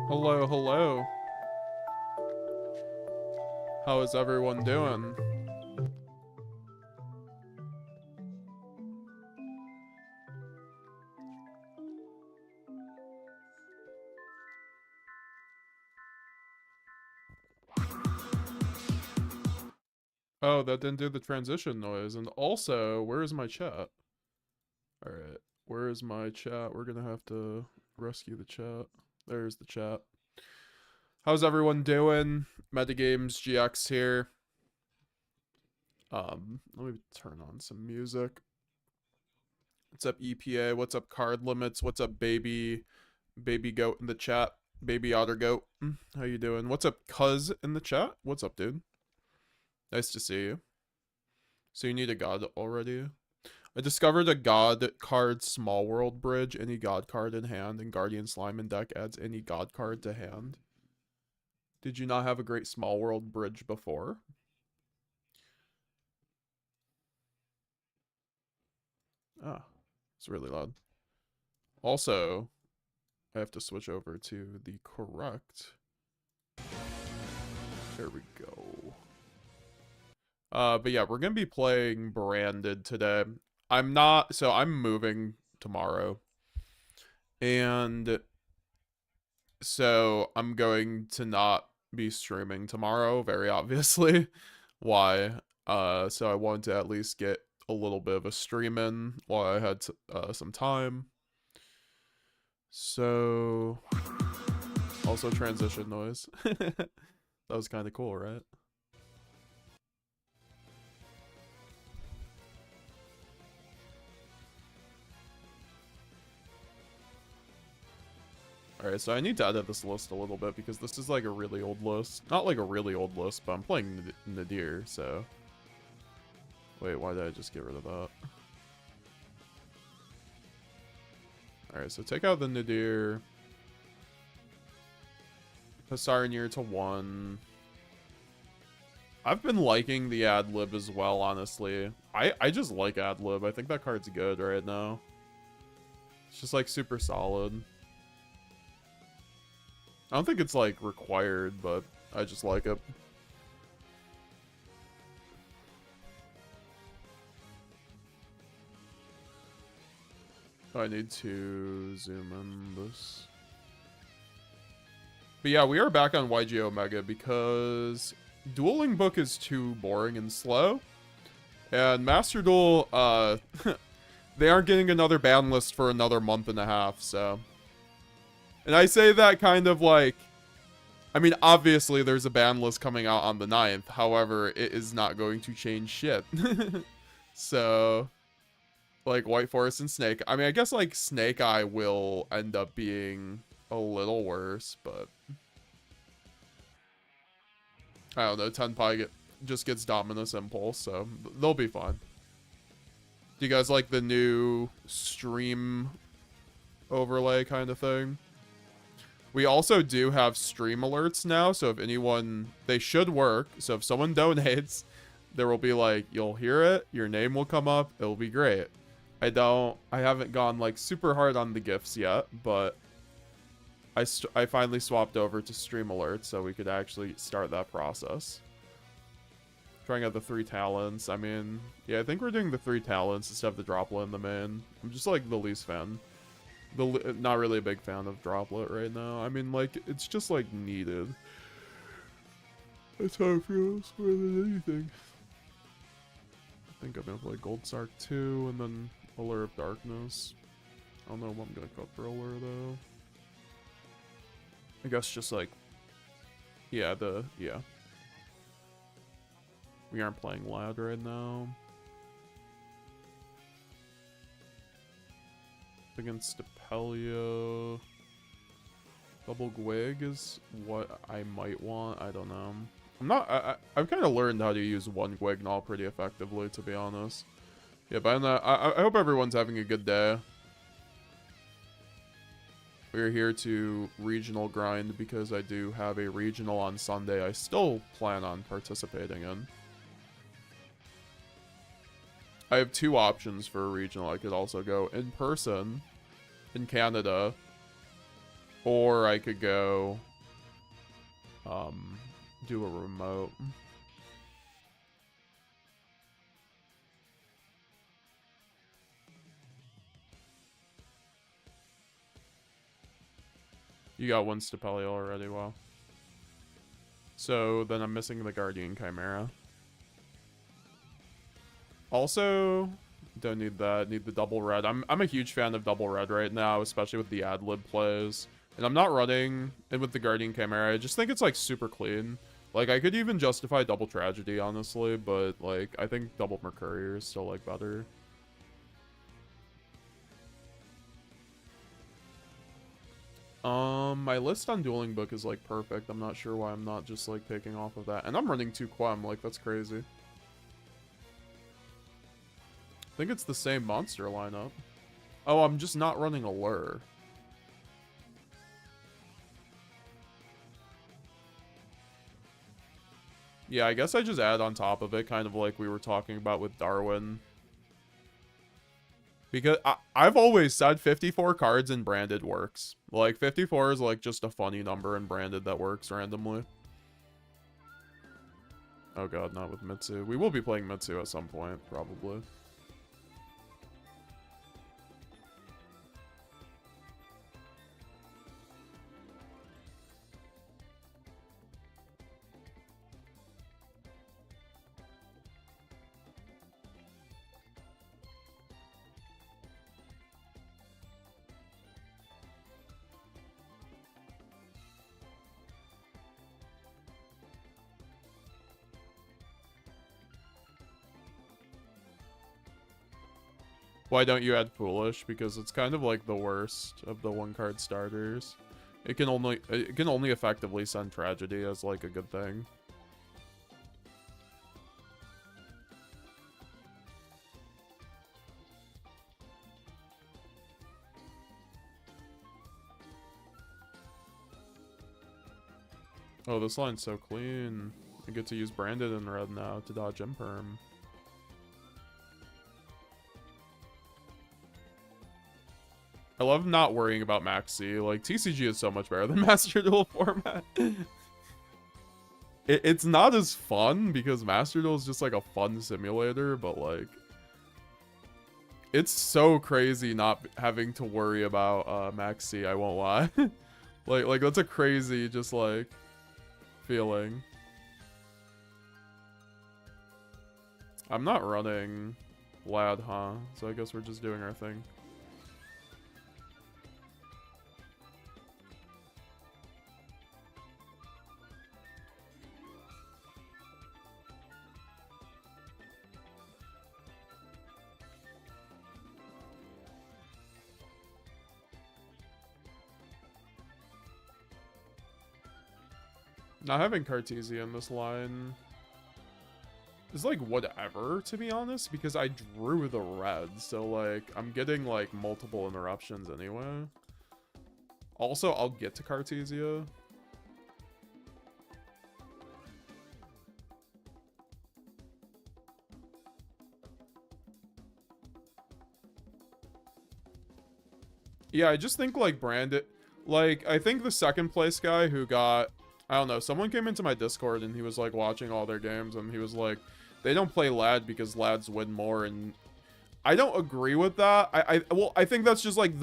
Hello, hello. How is everyone doing? Oh, that didn't do the transition noise. And also, where is my chat? Alright, where is my chat? We're gonna have to rescue the chat. There's the chat. How's everyone doing? METAGAMESGX here. Let me turn on some music. What's up, EPA? What's up, Card Limits? What's up, Baby Goat in the chat? BabyOtterGames. How you doing? What's up, Cuz in the chat? What's up, dude? Nice to see you. So you need a god already? I discovered a god card small world bridge, any god card in hand, and Guardian Slime in deck adds any god card to hand. Did you not have a great small world bridge before? Ah, it's really loud. Also, I have to switch over to the correct. There we go. But yeah, we're gonna be playing Branded today. I'm moving tomorrow. And so I'm going to not be streaming tomorrow, very obviously. Why? So I wanted to at least get a little bit of a stream in while I had some time. So also transition noise. That was kind of cool, right? Alright, so I need to edit this list a little bit because this is like a really old list. Not like a really old list, but I'm playing Nadir, so... Wait, why did I just get rid of that? Alright, so take out the Nadir. Passarinir to 1. I've been liking the ad-lib as well, honestly. I just like ad-lib. I think that card's good right now. It's just like super solid. I don't think it's like required, but I just like it. I need to zoom in this. But yeah, we are back on YuGiOh Mega because Dueling Book is too boring and slow. And Master Duel, they aren't getting another ban list for another month and a half, so... And I say that kind of like... I mean, obviously there's a ban list coming out on the 9th. However, it is not going to change shit. So... Like, White Forest and Snake. I mean, I guess, like, Snake Eye will end up being a little worse, but... I don't know, Tenpai just gets Dominus Impulse, so they'll be fine. Do you guys like the new stream overlay kind of thing? We also do have stream alerts now, so if anyone... They should work, so if someone donates, there will be, like, you'll hear it, your name will come up, it'll be great. I haven't gone, like, super hard on the gifts yet, but I finally swapped over to stream alerts so we could actually start that process. Trying out the 3 talents. I mean, yeah, I think we're doing the 3 talents instead of the droplet in the main. I'm just, like, the least fan. Not really a big fan of droplet right now. I mean, like, it's just, like, needed. That's how it feels more than anything. I think I'm gonna play Gold Sark 2 and then Allure of Darkness. I don't know what I'm gonna cut for Allure though. I guess just like, yeah. We aren't playing loud right now. Against Stapelio. Double Gwig is what I might want. I don't know. I've kind of learned how to use one Gwignall pretty effectively, to be honest. Yeah, but I hope everyone's having a good day. We're here to regional grind because I do have a regional on Sunday I still plan on participating in. I have 2 options for a regional. I could also go in person in Canada, Or I could go do a remote. You got one Stapelio already, wow. So then I'm missing the Guardian Chimera. Also, don't need that. Need the double red. I'm a huge fan of double red right now, especially with the ad lib plays. And I'm not running it with the Guardian Chimera. I just think it's like super clean. Like I could even justify double tragedy, honestly, but like I think double Mercurier is still like better. My list on Dueling Book is like perfect. I'm not sure why I'm not just like taking off of that. And I'm running 2 Quem, like that's crazy. I think it's the same monster lineup. Oh, I'm just not running a lure. Yeah, I guess I just add on top of it, kind of like we were talking about with Darwin. Because I've always said 54 cards in Branded works. Like, 54 is like just a funny number in Branded that works randomly. Oh god, not with Mitsu. We will be playing Mitsu at some point, probably. Why don't you add Foolish? Because it's kind of like the worst of the 1-card starters. It can only effectively send Tragedy as like a good thing. Oh, this line's so clean. I get to use Branded in red now to dodge Imperm. I love not worrying about Maxx. Like, TCG is so much better than Master Duel format. It's not as fun because Master Duel is just like a fun simulator, but like, it's so crazy not having to worry about Maxx. I won't lie. like that's a crazy just like feeling. I'm not running Lad, huh? So I guess we're just doing our thing. Not having Cartesia in this line is like whatever, to be honest, because I drew the red, so like I'm getting like multiple interruptions anyway. Also, I'll get to Cartesia. Yeah, I just think like Branded, like I think the second place guy who got, I don't know, someone came into my Discord and he was like watching all their games and he was like, they don't play Lad because Lads win more, and I don't agree with that. I think that's just like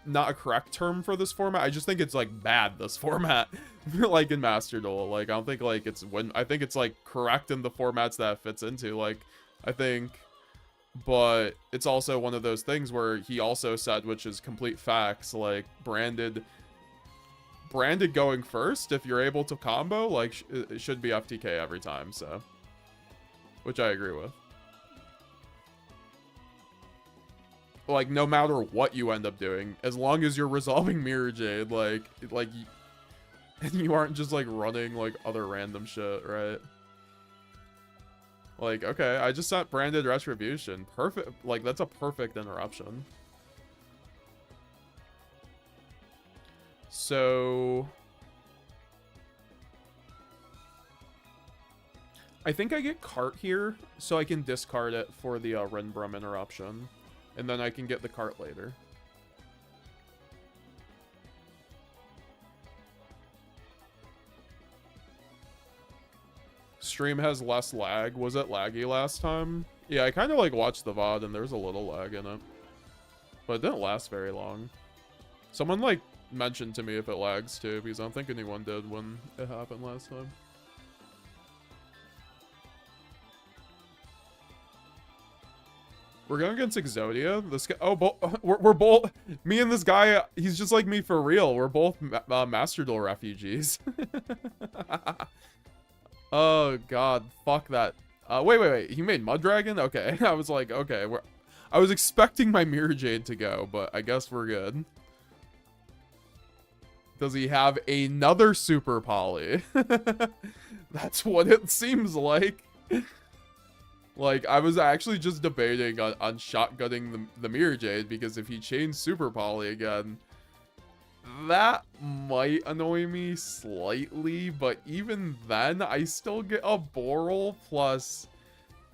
not a correct term for this format. I just think it's like bad, this format. Like in Master Duel. Like I don't think like it's I think it's like correct in the formats that it fits into. Like I think, but it's also one of those things where he also said, which is complete facts, like branded going first, if you're able to combo, like it should be FTK every time, so, which I agree with. Like no matter what you end up doing, as long as you're resolving Mirror Jade, like and you aren't just like running like other random shit, right? Like, okay, I just set Branded Retribution. Perfect, like that's a perfect interruption. So I think I get Cart here, so I can discard it for the Rinbrum interruption. And then I can get the Cart later. Stream has less lag. Was it laggy last time? Yeah, I kind of like watched the VOD and there's a little lag in it. But it didn't last very long. Someone like mentioned to me if it lags too, because I don't think anyone did when it happened last time. We're going against Exodia. This guy, oh, we're both, me and this guy, he's just like me for real. We're both Master Duel refugees. Oh god, fuck that. Wait. He made Mud Dragon? Okay. I was like, okay, I was expecting my Mirror Jade to go, but I guess we're good. Does he have another Super Poly? That's what it seems like. Like, I was actually just debating on shotgunning the Mirror Jade, because if he chains Super Poly again, that might annoy me slightly, but even then, I still get a Boral plus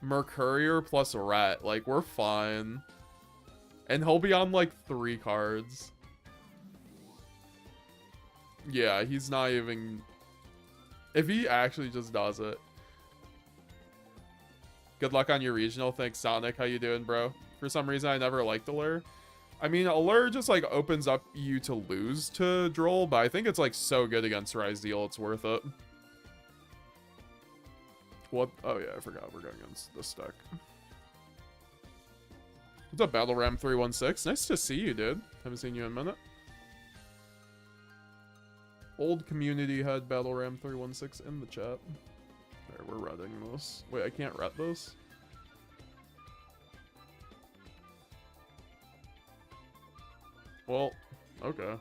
Mercurier plus Ret. Like, we're fine. And he'll be on, like, 3 cards. Yeah, he's not even... If he actually just does it. Good luck on your regional. Thanks, Sonic. How you doing, bro? For some reason, I never liked Allure. I mean, Allure just, like, opens up you to lose to Droll, but I think it's, like, so good against Rise Deal, it's worth it. What? Oh, yeah, I forgot we're going against this deck. What's up, Battle Ram 316? Nice to see you, dude. Haven't seen you in a minute. Old community had Battle Ram 316 in the chat. Alright, we're retting this. Wait, I can't ret this? Well, okay.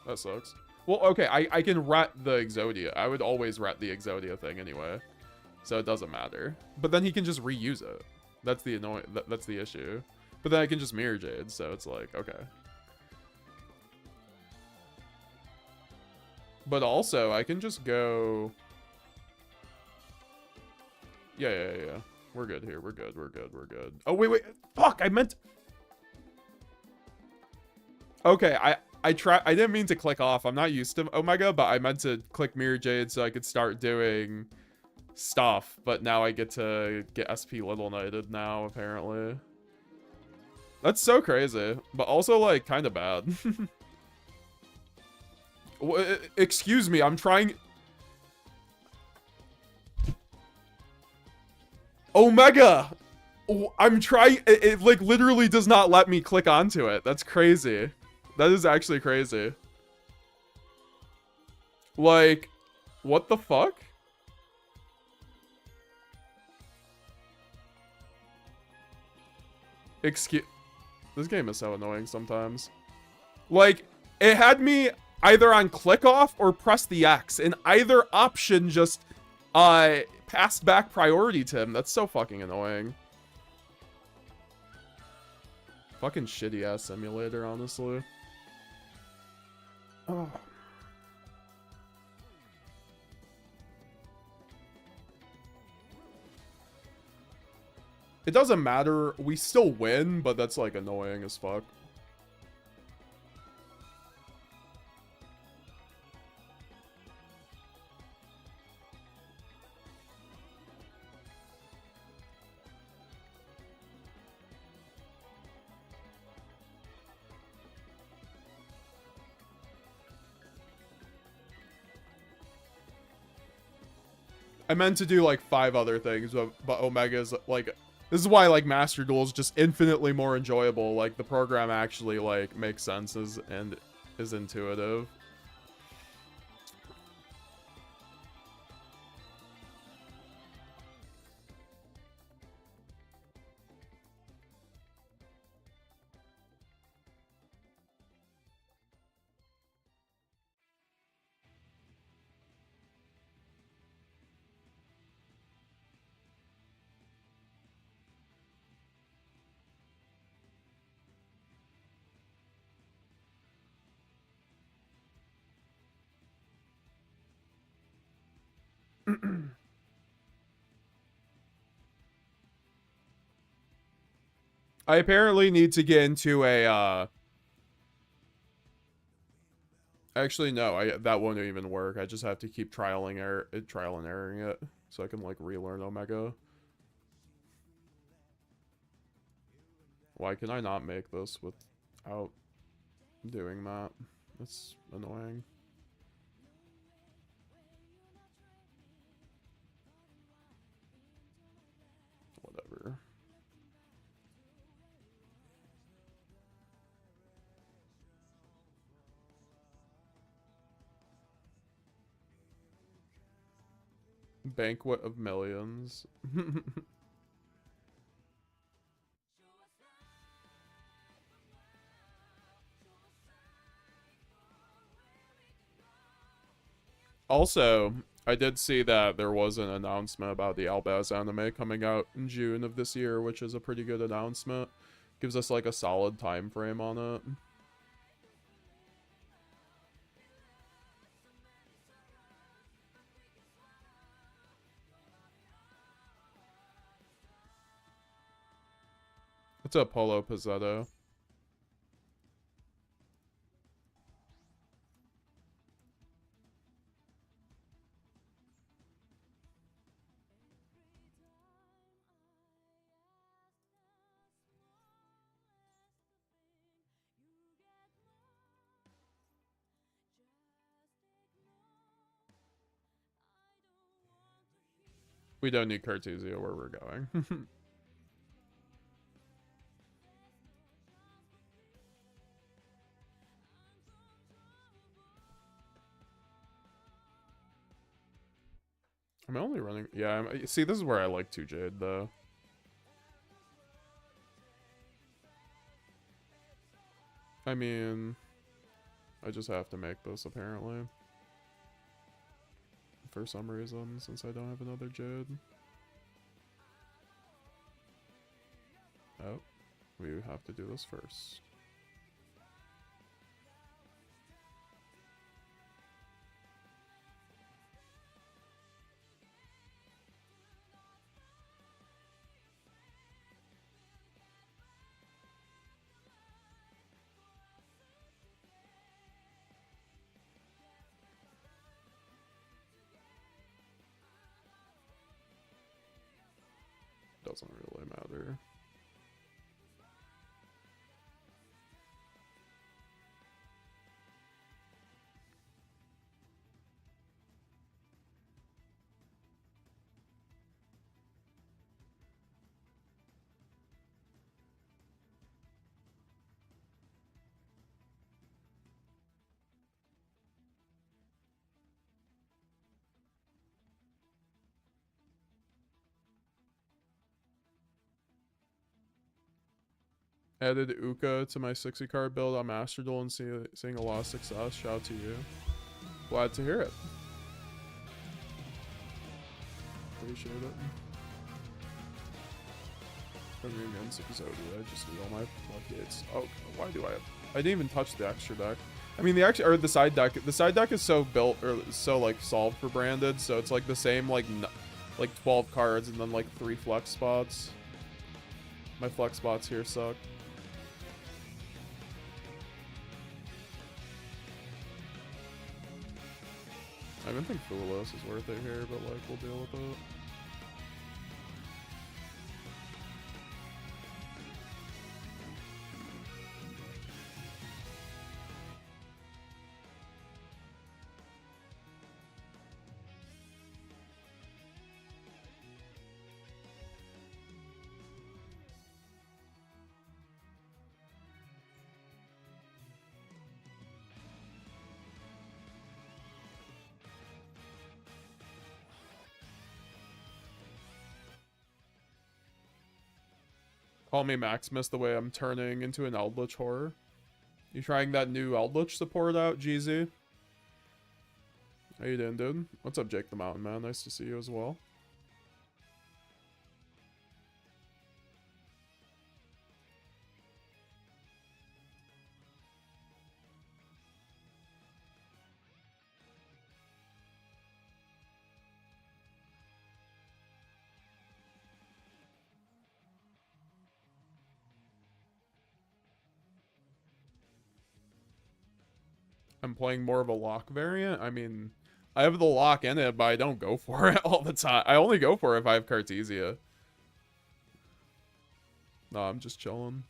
That sucks. Well, okay, I can ret the Exodia. I would always ret the Exodia thing anyway. So it doesn't matter. But then he can just reuse it. That's the that's the issue. But then I can just Mirror Jade, so it's like, okay. But also, I can just go... Yeah. We're good here. We're good. Oh, wait. Fuck, I meant... Okay, I didn't mean to click off. I'm not used to Omega, but I meant to click Mirror Jade so I could start doing stuff. But now I get to get SP Little Knighted now, apparently. That's so crazy. But also, like, kind of bad. Excuse me, I'm trying... Omega! I'm trying... It, like, literally does not let me click onto it. That's crazy. That is actually crazy. Like, what the fuck? Excuse... This game is so annoying sometimes. Like, it had me either on click off or press the X, and either option just passed back priority to him. That's so fucking annoying. Fucking shitty ass simulator, honestly. Oh. It doesn't matter. We still win, but that's like annoying as fuck. I meant to do like 5 other things, but Omega's like, this is why like Master Duel is just infinitely more enjoyable. Like the program actually like makes sense and is intuitive. I apparently need to get into a, actually, no, that won't even work. I just have to keep trial and erroring it. so I can like relearn Omega. Why can I not make this without doing that? That's annoying. Whatever. Banquet of Millions. Also, I did see that there was an announcement about the Albaz anime coming out in June of this year, which is a pretty good announcement. Gives us like a solid time frame on it. What's up, Polo Pizzetto? We don't need Cartesia where we're going. I'm only running... Yeah, see, this is where I like 2 Jade, though. I mean... I just have to make this, apparently. For some reason, since I don't have another Jade. Oh. We have to do this first. Doesn't really matter. Added Uka to my 60 card build on Master Duel and seeing a lot of success. Shout out to you. Glad to hear it. Appreciate it. Coming against Exodia, I just need all my floodgates. Oh, why do I have... I didn't even touch the extra deck. I mean, the side deck. The side deck is so built, or so, like, solved for branded, so it's, like, the same, like 12 cards and then, like, 3 flex spots. My flex spots here suck. I don't think Fuwalos is worth it here, but like we'll deal with it. Call me Maximus the way I'm turning into an Eldritch horror. You trying that new Eldritch support out, GZ? How you doing, dude? What's up, JaketheMtnMan? Nice to see you as well. I'm playing more of a lock variant. I mean, I have the lock in it, but I don't go for it all the time. I only go for it if I have Cartesia. No, I'm just chilling.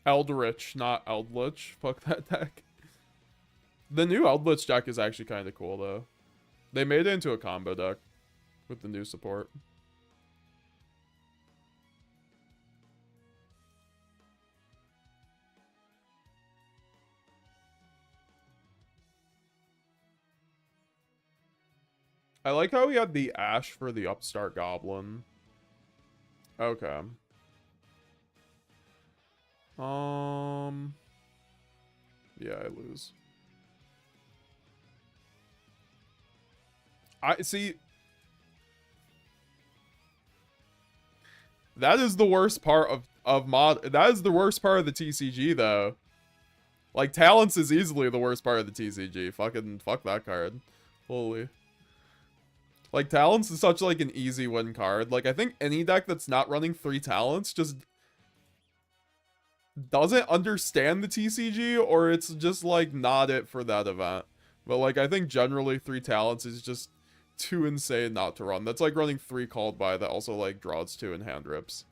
Eldritch, not Eldritch. Fuck that deck. The new Eldritch deck is actually kind of cool, though. They made it into a combo deck with the new support. I like how we had the Ash for the Upstart Goblin. Okay. Yeah, I lose. I see. That is the worst part of mod. That is the worst part of the TCG, though. Like, Talents is easily the worst part of the TCG. Fucking fuck that card. Holy. Like, Talents is such, like, an easy win card. Like, I think any deck that's not running 3 Talents just doesn't understand the TCG, or it's just, like, not it for that event. But, like, I think generally 3 Talents is just too insane not to run. That's like running 3 Called By that also, like, draws 2 and hand rips.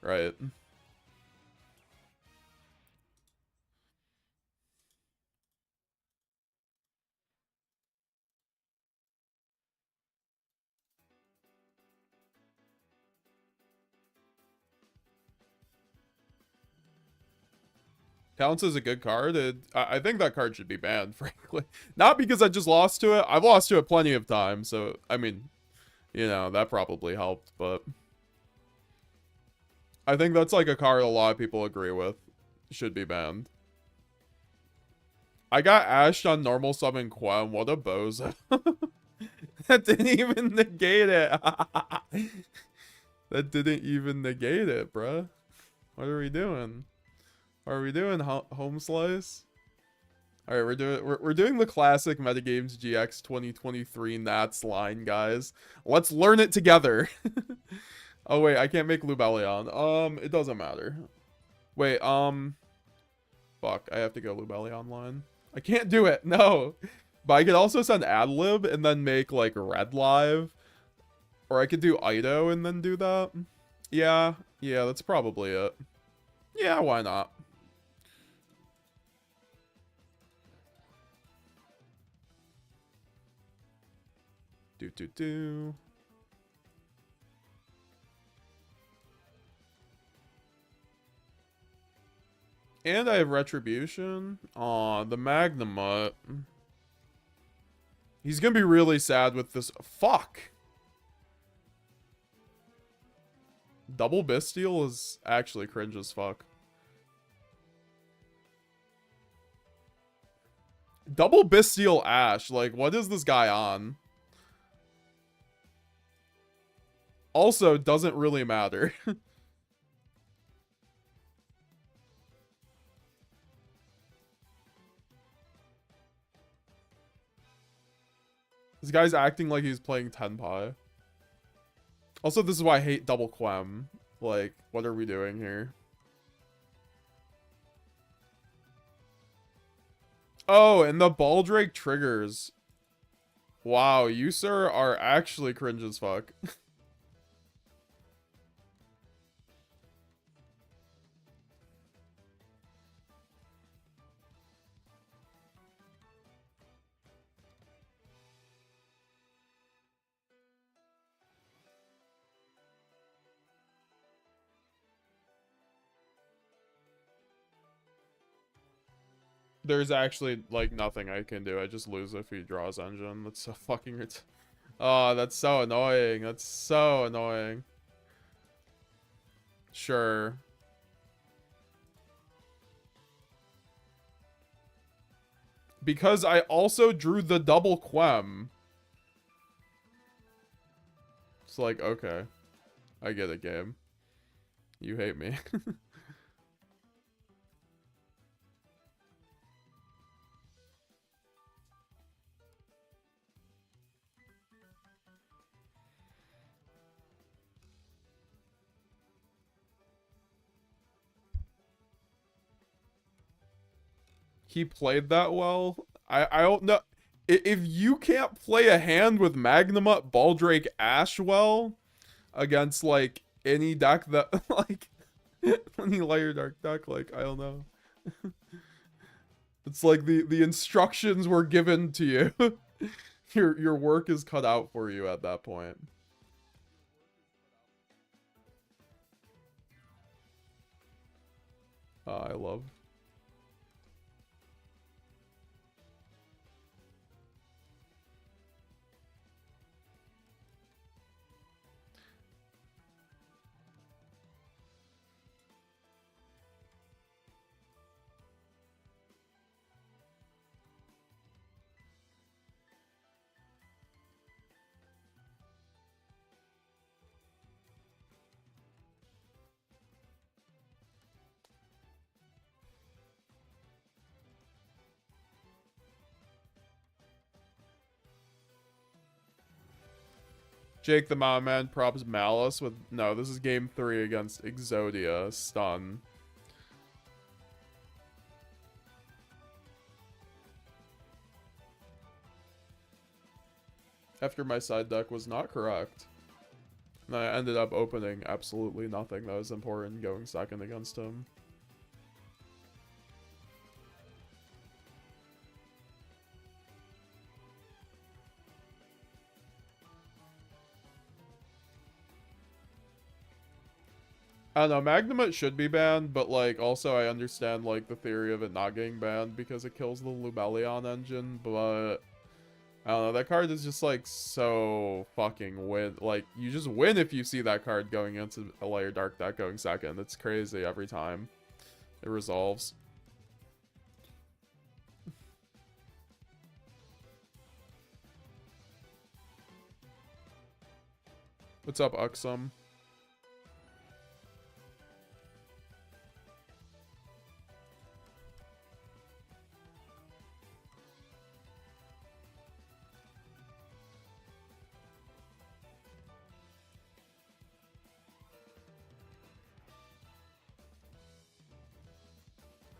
Right? Talents is a good card. I think that card should be banned, frankly. Not because I just lost to it. I've lost to it plenty of times, so, I mean, you know, that probably helped, but I think that's, like, a card a lot of people agree with. Should be banned. I got ashed on normal summon Quem. What a bozo. That didn't even negate it. That didn't even negate it, bruh. What are we doing? Are we doing home slice? All right, we're doing the classic MetaGamesGX 2023 Nats line, guys. Let's learn it together. Oh wait, I can't make Lubellion. It doesn't matter. Wait, fuck, I have to go Lubellion line. I can't do it. No. But I could also send Adlib and then make, like, Red Live, or I could do Ido and then do that. Yeah, that's probably it. Yeah, why not? Do. And I have Retribution. Aw, the Magnamut. He's gonna be really sad with this. Fuck. Double Bestial is actually cringe as fuck. Double Bestial Ash. Like, what is this guy on? Also, doesn't really matter. This guy's acting like he's playing Tenpai. Also, this is why I hate double Quem. Like, what are we doing here? Oh, and the Baldrake triggers. Wow, you, sir, are actually cringe as fuck. There's actually, like, nothing I can do. I just lose if he draws engine. That's so fucking oh, that's so annoying. That's so annoying. Sure. Because I also drew the double Quem. It's like, okay. I get it, game. You hate me. he played that well. I don't know. If you can't play a hand with Magnamut, Baldrake, Ash well against like any deck that like any layer dark deck, like I don't know. It's like the instructions were given to you. Your work is cut out for you at that point. I love. JaketheMtnMan props Malice with no. This is game 3 against Exodia. Stun. After my side deck was not correct. And I ended up opening absolutely nothing that was important going second against him. I don't know, Magnamut should be banned, but like also I understand like the theory of it not getting banned because it kills the Lubellion engine, but I don't know, that card is just like so fucking win. Like you just win if you see that card going into a layer dark deck going second. It's crazy every time it resolves. What's up, Uxum?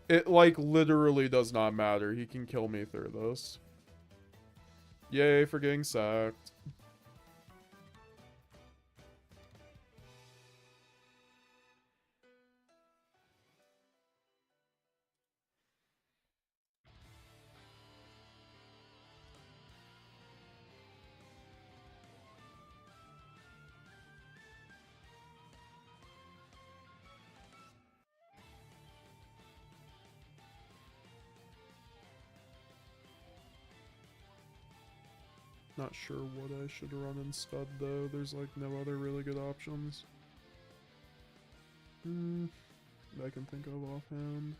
It, like, literally does not matter. He can kill me through this. Yay for getting sacked. Not sure what I should run instead, though. There's, like, no other really good options. I can think of offhand.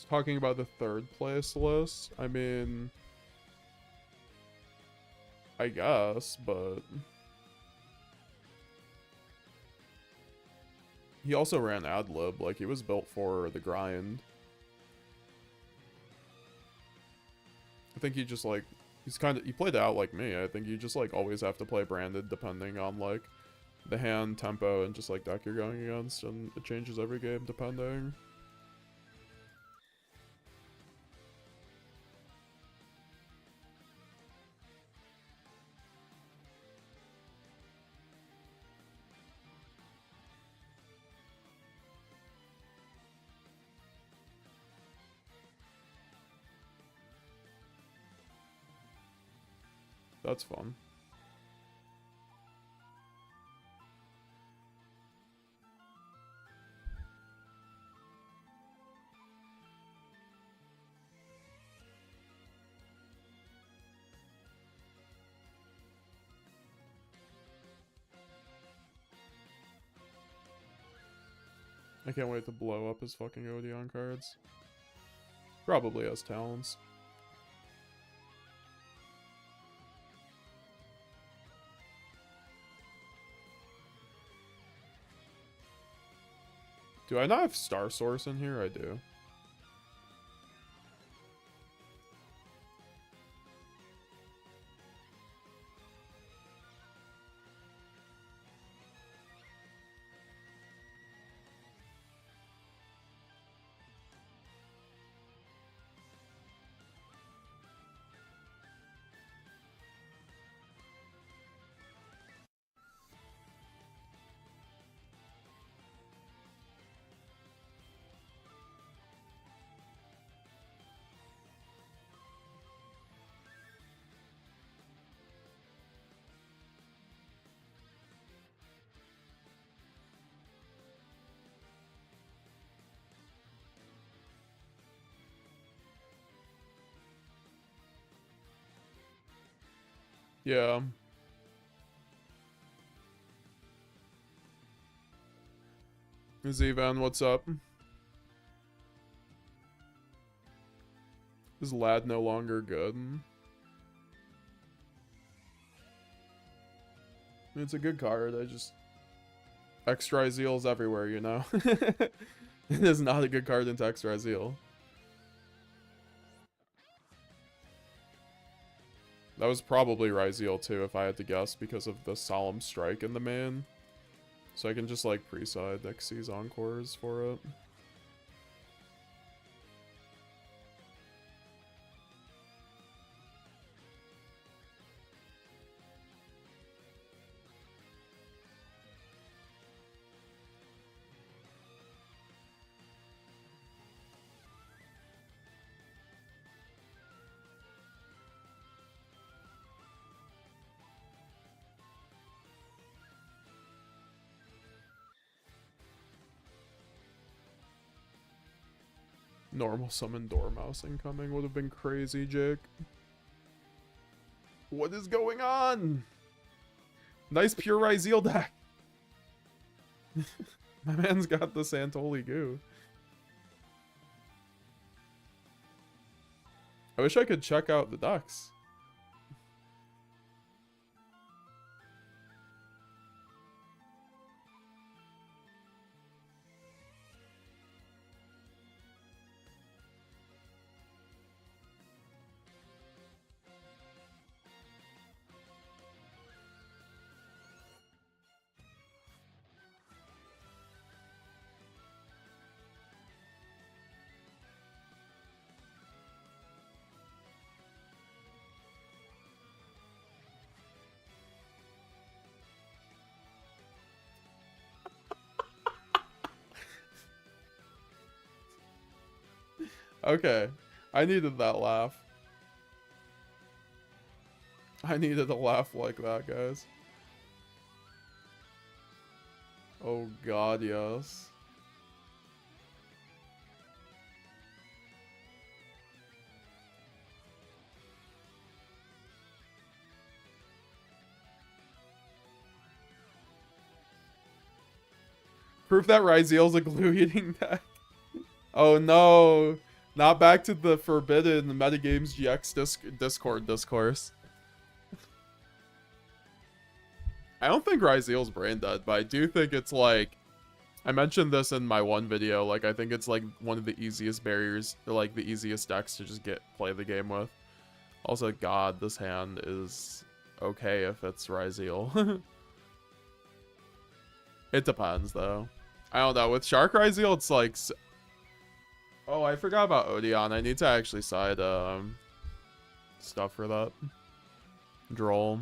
Talking about the third place list, I mean, I guess, but he also ran Adlib, like he was built for the grind. I think he just like, he played it out like me. I think you just like always have to play branded depending on like the hand, tempo, and just like deck you're going against, and it changes every game depending. That's fun. I can't wait to blow up his fucking Odeon cards. Probably has talents. Do I not have Star Source in here? I do. Yeah. Z-Van, what's up? Is Lad no longer good? I mean, it's a good card, I just... Extra Zeal's everywhere, you know? It is not a good card into Extra Zeal. That was probably Ryzeal too, if I had to guess, because of the Solemn Strike in the main. So I can just, like, pre-side Xyz Encores for it. Normal summon Dormouse incoming would have been crazy, Jake. What is going on? Nice pure Ryzeal deck. My man's got the Santoli goo. I wish I could check out the decks. Okay, I needed that laugh. I needed a laugh like that, guys. Oh god, yes. Proof that Ryzeal's a glue-eating deck. Oh no. Not back to the forbidden METAGAMESGX Discord discourse. I don't think Ryzeal's brain dead, but I do think it's like... I mentioned this in my one video, like I think it's like one of the easiest barriers, or like the easiest decks to just play the game with. Also, god, this hand is okay if it's Ryzeal. It depends though. I don't know, with Shark Ryzeal it's like... Oh, I forgot about Odeon. I need to actually side stuff for that. Droll.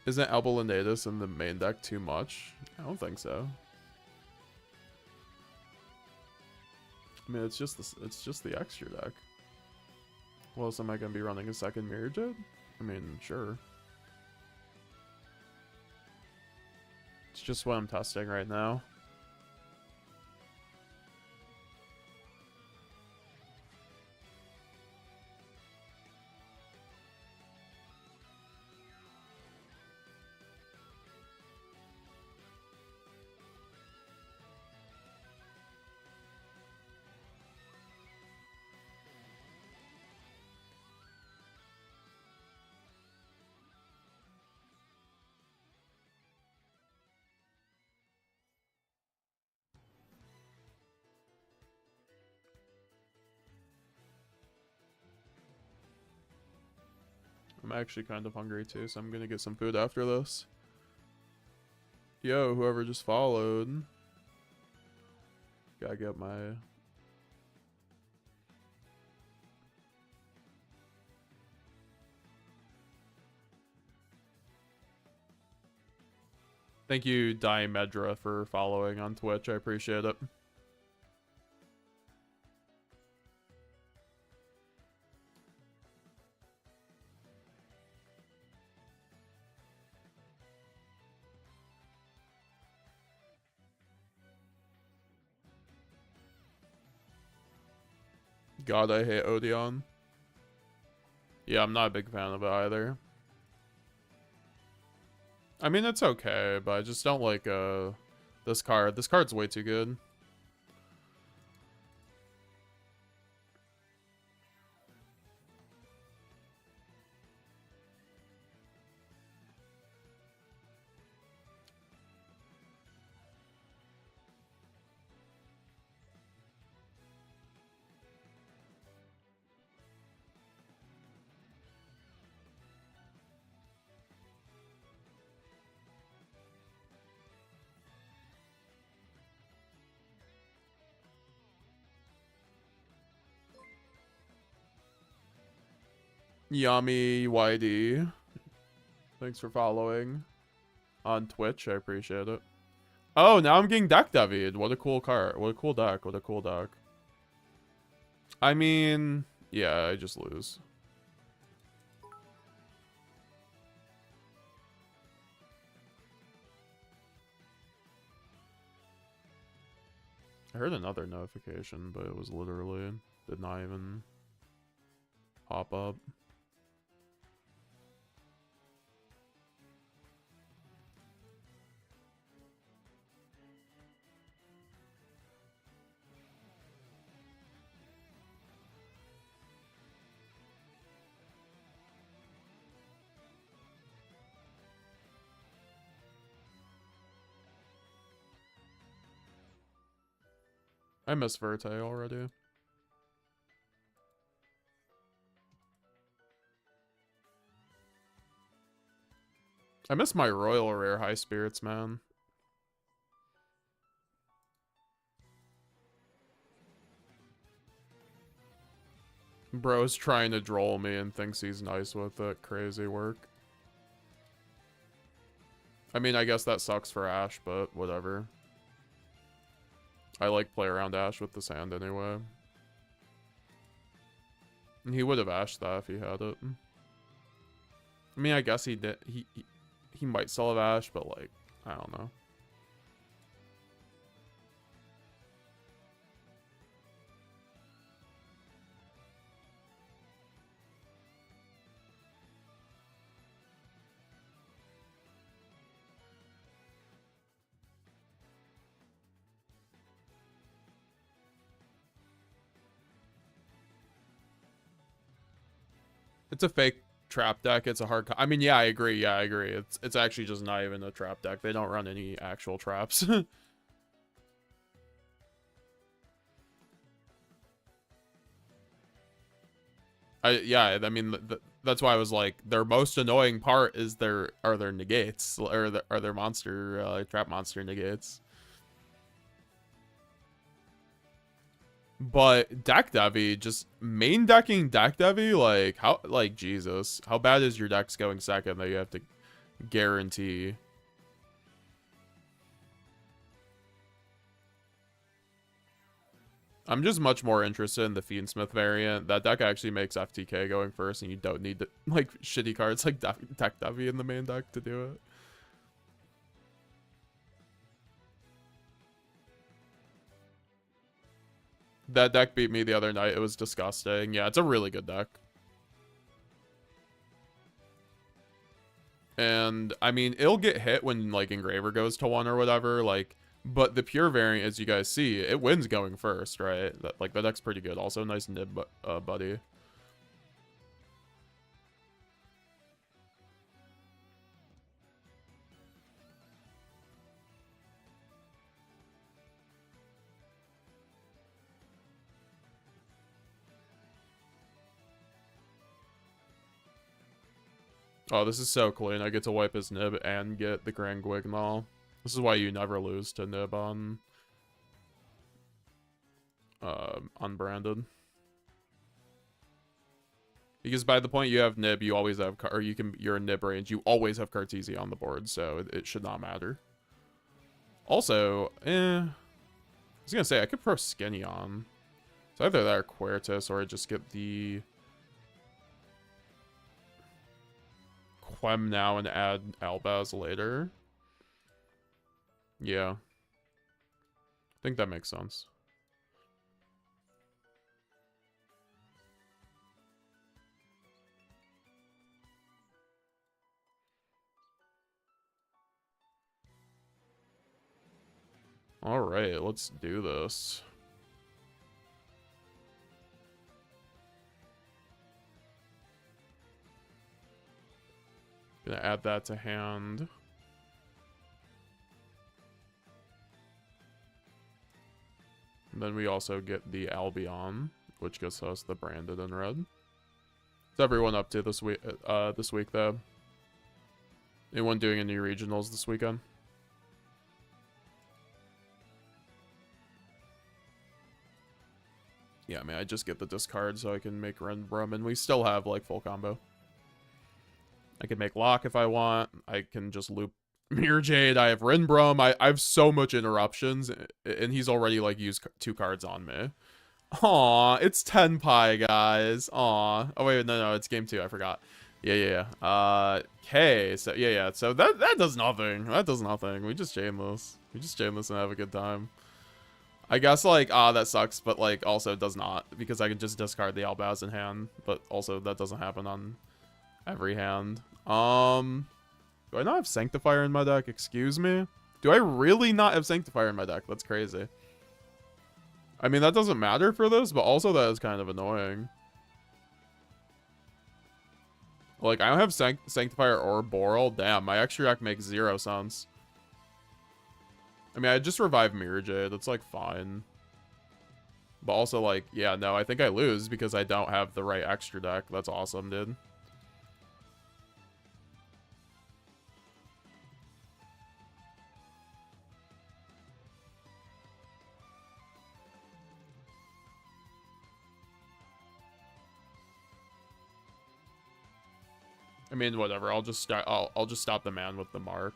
Isn't Elbelinatus in the main deck too much? I don't think so. I mean, it's just the extra deck. Well, else am I gonna be running a second Mirror Jade? I mean, sure. It's just what I'm testing right now. I'm actually kind of hungry too, so I'm gonna get some food after this. Yo, whoever just followed. Gotta get my... Thank you, Diamedra, for following on Twitch. I appreciate it. God, I hate Odeon. Yeah, I'm not a big fan of it either. I mean, it's okay, but I just don't like this card. This card's way too good. Yami YD. Thanks for following on Twitch. I appreciate it. Oh, now I'm getting deck devied. What a cool card. What a cool deck. What a cool deck. I mean, yeah, I just lose. I heard another notification, but it was literally did not even pop up. I miss Verte already. I miss my Royal Rare High Spirits, man. Bro's trying to droll me and thinks he's nice with it. Crazy work. I mean, I guess that sucks for Ash, but whatever. I like play around Ash with this hand anyway. He would have Ashed that if he had it. I mean, I guess he did. He might still have Ash, but like, I don't know. It's a fake trap deck. It's a hard... I mean, yeah, I agree. Yeah, I agree. It's actually just not even a trap deck. They don't run any actual traps. Yeah, I mean, that's why I was like, their most annoying part is their negates, or their monster, trap monster negates. But deck Devi, just main decking deck Devi, like, how, like, Jesus. How bad is your deck's going second that you have to guarantee? I'm just much more interested in the Fiendsmith variant. That deck actually makes FTK going first, and you don't need, to, like, shitty cards like deck Devi in the main deck to do it. That deck beat me the other night. It was disgusting. Yeah, it's a really good deck. And, I mean, it'll get hit when, like, Engraver goes to 1 or whatever, like... But the pure variant, as you guys see, it wins going first, right? Like, the deck's pretty good. Also, nice nib, buddy. Oh, this is so clean. I get to wipe his nib and get the Grand Guignol. This is why you never lose to nib on unbranded. Because by the point you have nib, you always have, or you're in nib range, you always have Cartesia on the board, so it should not matter. Also, I was gonna say I could pro Skinny on. So either that or Quertus, or I just get the Quem now and add Albaz later. Yeah. I think that makes sense. Alright, let's do this. Gonna add that to hand. And then we also get the Albion, which gets us the branded in red. What's everyone up to this week? Though. Anyone doing any regionals this weekend? Yeah, I mean, I just get the discard so I can make Renbrum, and we still have, like, full combo. I can make Lock if I want. I can just loop Mirror Jade. I have Renbrum. I have so much interruptions, and he's already, like, used 2 cards on me. Aw, it's 10 pi, guys. Aw. Oh, wait, no, it's game 2. I forgot. Yeah. Okay, so, yeah. So that does nothing. That does nothing. We just chain this. We just chain this and have a good time. I guess, like, that sucks, but, like, also it does not, because I can just discard the Albaz in hand, but also that doesn't happen on every hand. Do I not have Sanctifier in my deck? Excuse me? Do I really not have Sanctifier in my deck? That's crazy. I mean, that doesn't matter for this, but also that is kind of annoying. Like, I don't have Sanctifier or Boral. Damn, my extra deck makes 0 sense. I mean, I just revived Mirror Jade. That's, like, fine. But also, like, yeah, no, I think I lose because I don't have the right extra deck. That's awesome, dude. I mean, whatever. I'll just stop the man with the mark.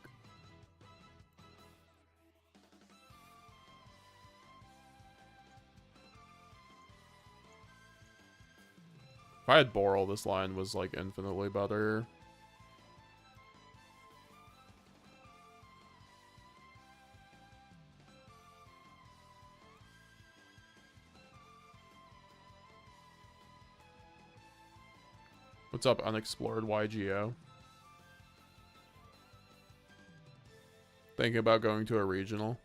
If I had Boral, this line was, like, infinitely better. What's up, unexplored YuGiOh? Thinking about going to a regional.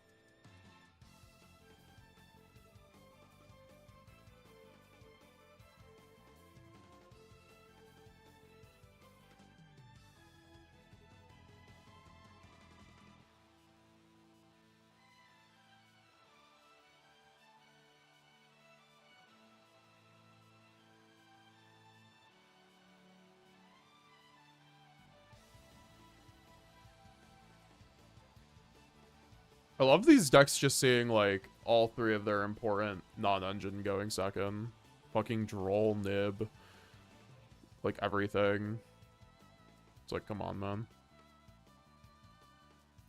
I love these decks just seeing, like, all 3 of their important non-engine going second. Fucking Droll, Nib. Like, everything. It's like, come on, man.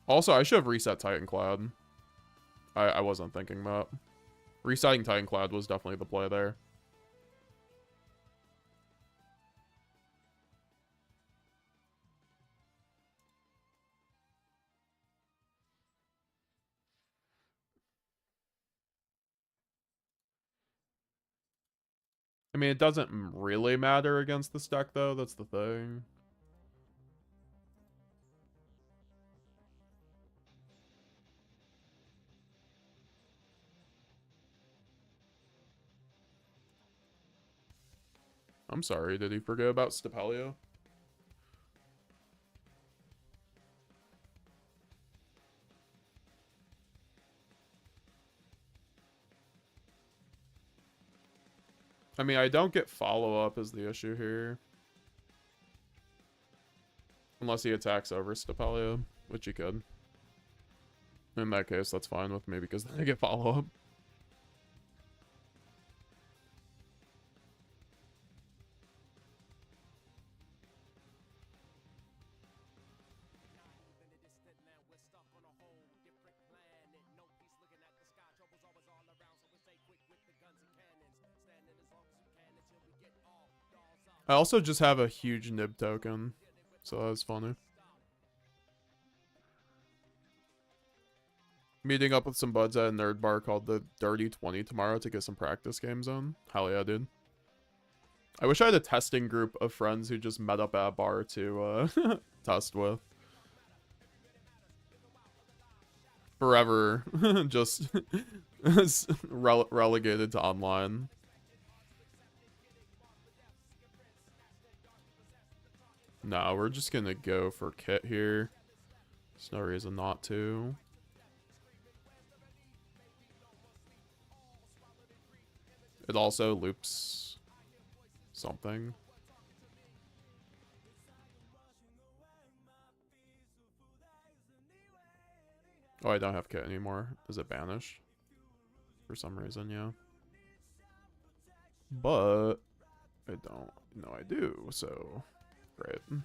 Also, I should have reset Titancloud. I wasn't thinking that. Resetting Titancloud was definitely the play there. I mean, it doesn't really matter against this deck, though. That's the thing. I'm sorry, did he forget about Stapelio? I mean, I don't get follow-up is the issue here. Unless he attacks over Stapelia, which he could. In that case, that's fine with me because then I get follow-up. I also just have a huge nib token, so that's funny. Meeting up with some buds at a nerd bar called the Dirty 20 tomorrow to get some practice games on. Hell yeah, dude. I wish I had a testing group of friends who just met up at a bar to test with. Forever, just relegated to online. No, we're just gonna go for Kit here. There's no reason not to. It also loops something. Oh, I don't have Kit anymore. Is it banished? For some reason, yeah. But I don't know I do, so great.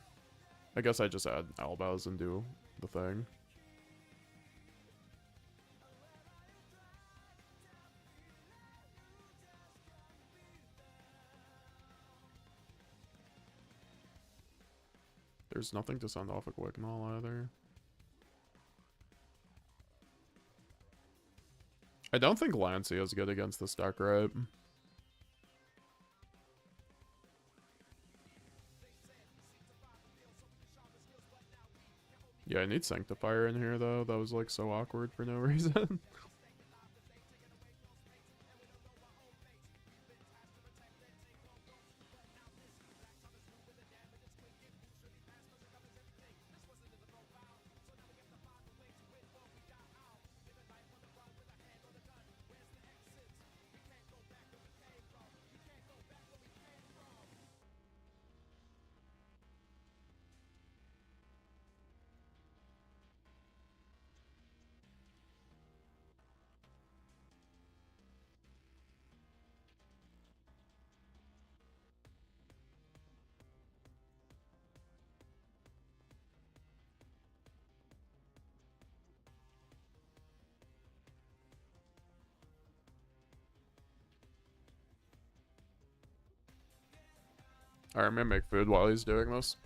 I guess I just add Albaz and do the thing. There's nothing to send off a quick null either. I don't think Lancey is good against this deck, right? Yeah, I need Sanctifier in here, though. That was, like, so awkward for no reason. Alright, I'm gonna make food while he's doing this.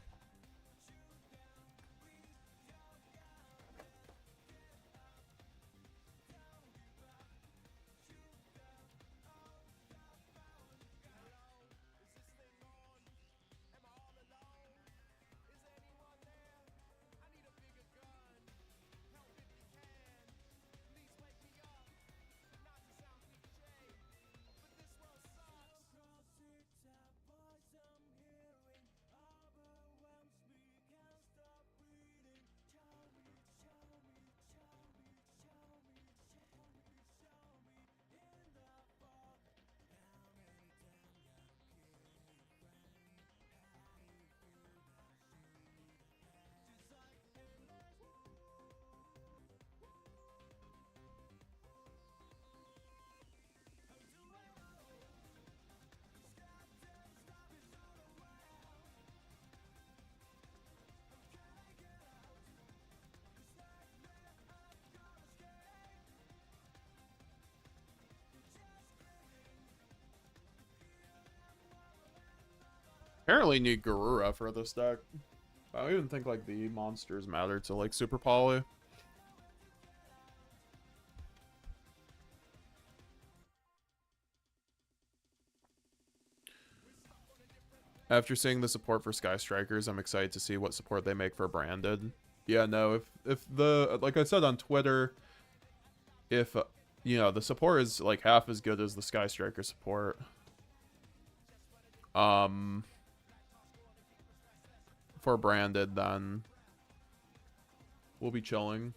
Apparently need Garura for this deck. I don't even think, like, the monsters matter to, like, Super Poly. After seeing the support for Sky Strikers, I'm excited to see what support they make for Branded. Yeah, no, if the, like I said on Twitter, if, you know, the support is, like, half as good as the Sky Striker support, for Branded, then we'll be chilling.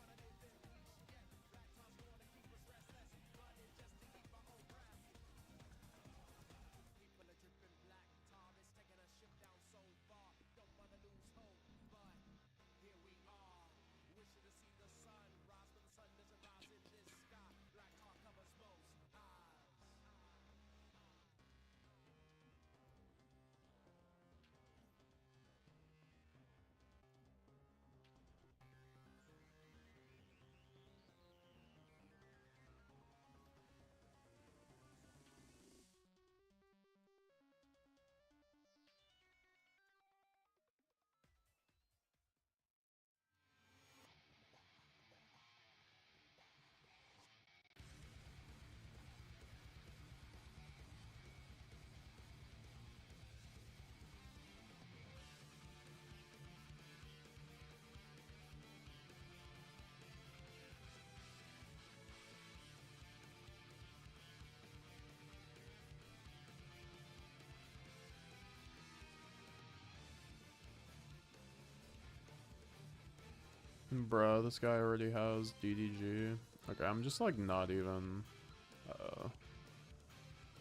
Bruh, this guy already has DDG. Okay, I'm just like not even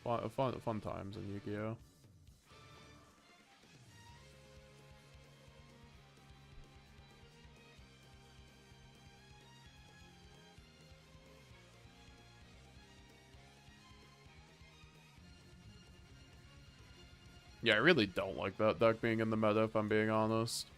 fun times in YuGiOh. Yeah, I really don't like that deck being in the meta, if I'm being honest.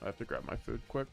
I have to grab my food quick.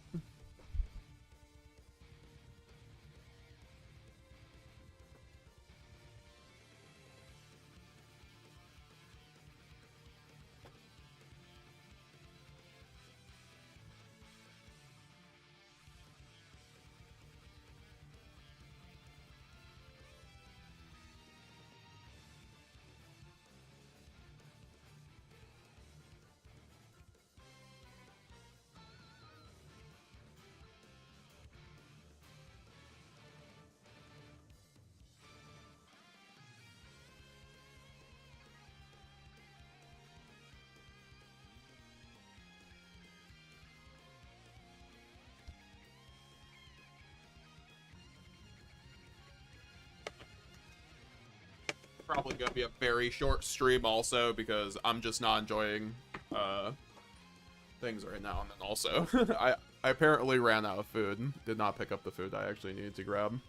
Probably gonna be a very short stream also because I'm just not enjoying things right now. And then also I apparently ran out of food. Did not pick up the food I actually needed to grab.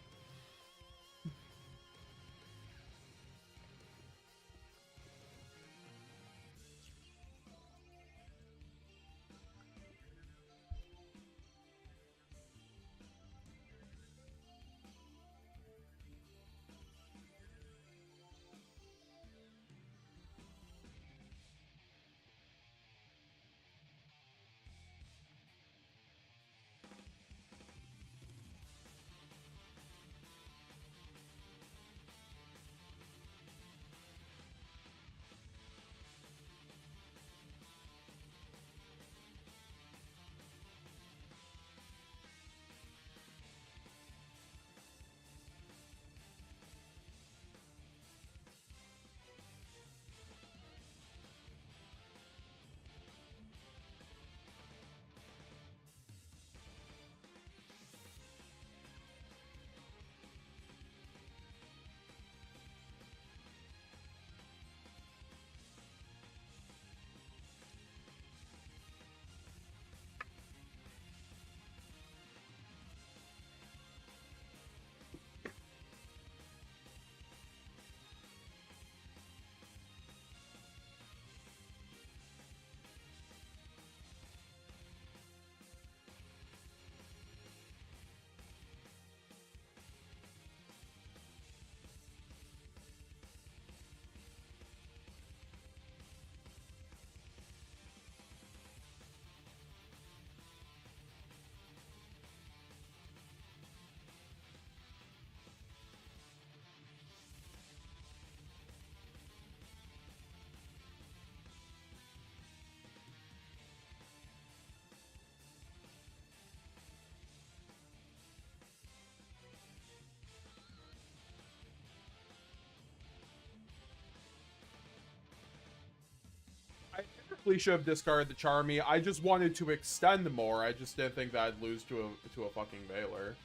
I technically should have discarded the Charmy. I just wanted to extend more. I just didn't think that I'd lose to a fucking Veiler.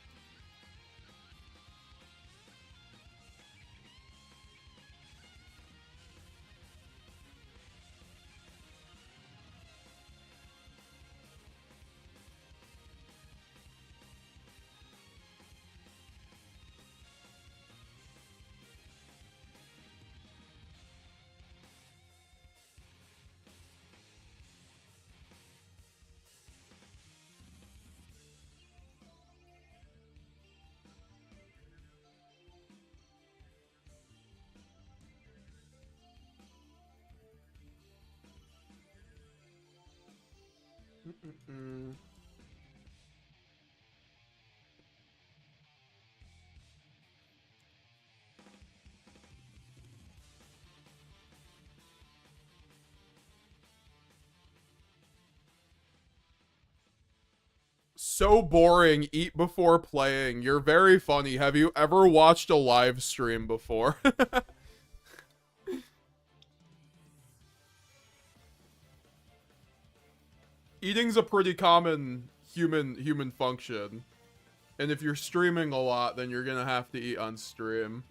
so boring. Eat before playing. You're very funny. Have you ever watched a live stream before? Eating's a pretty common human function. And if you're streaming a lot, then you're gonna have to eat on stream.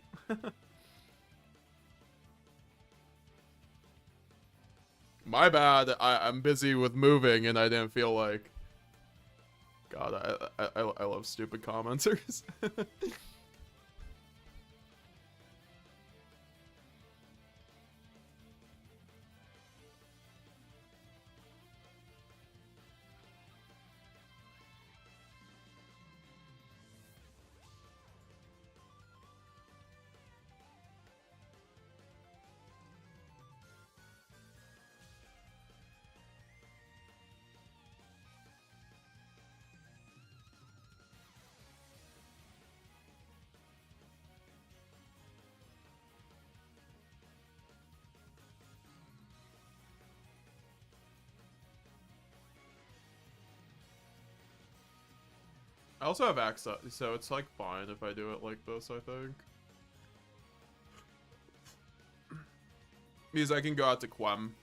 My bad. I'm busy with moving and I didn't feel like... God, I love stupid commenters. I also have access, so it's like fine if I do it like this, I think. Means I can go out to Quem.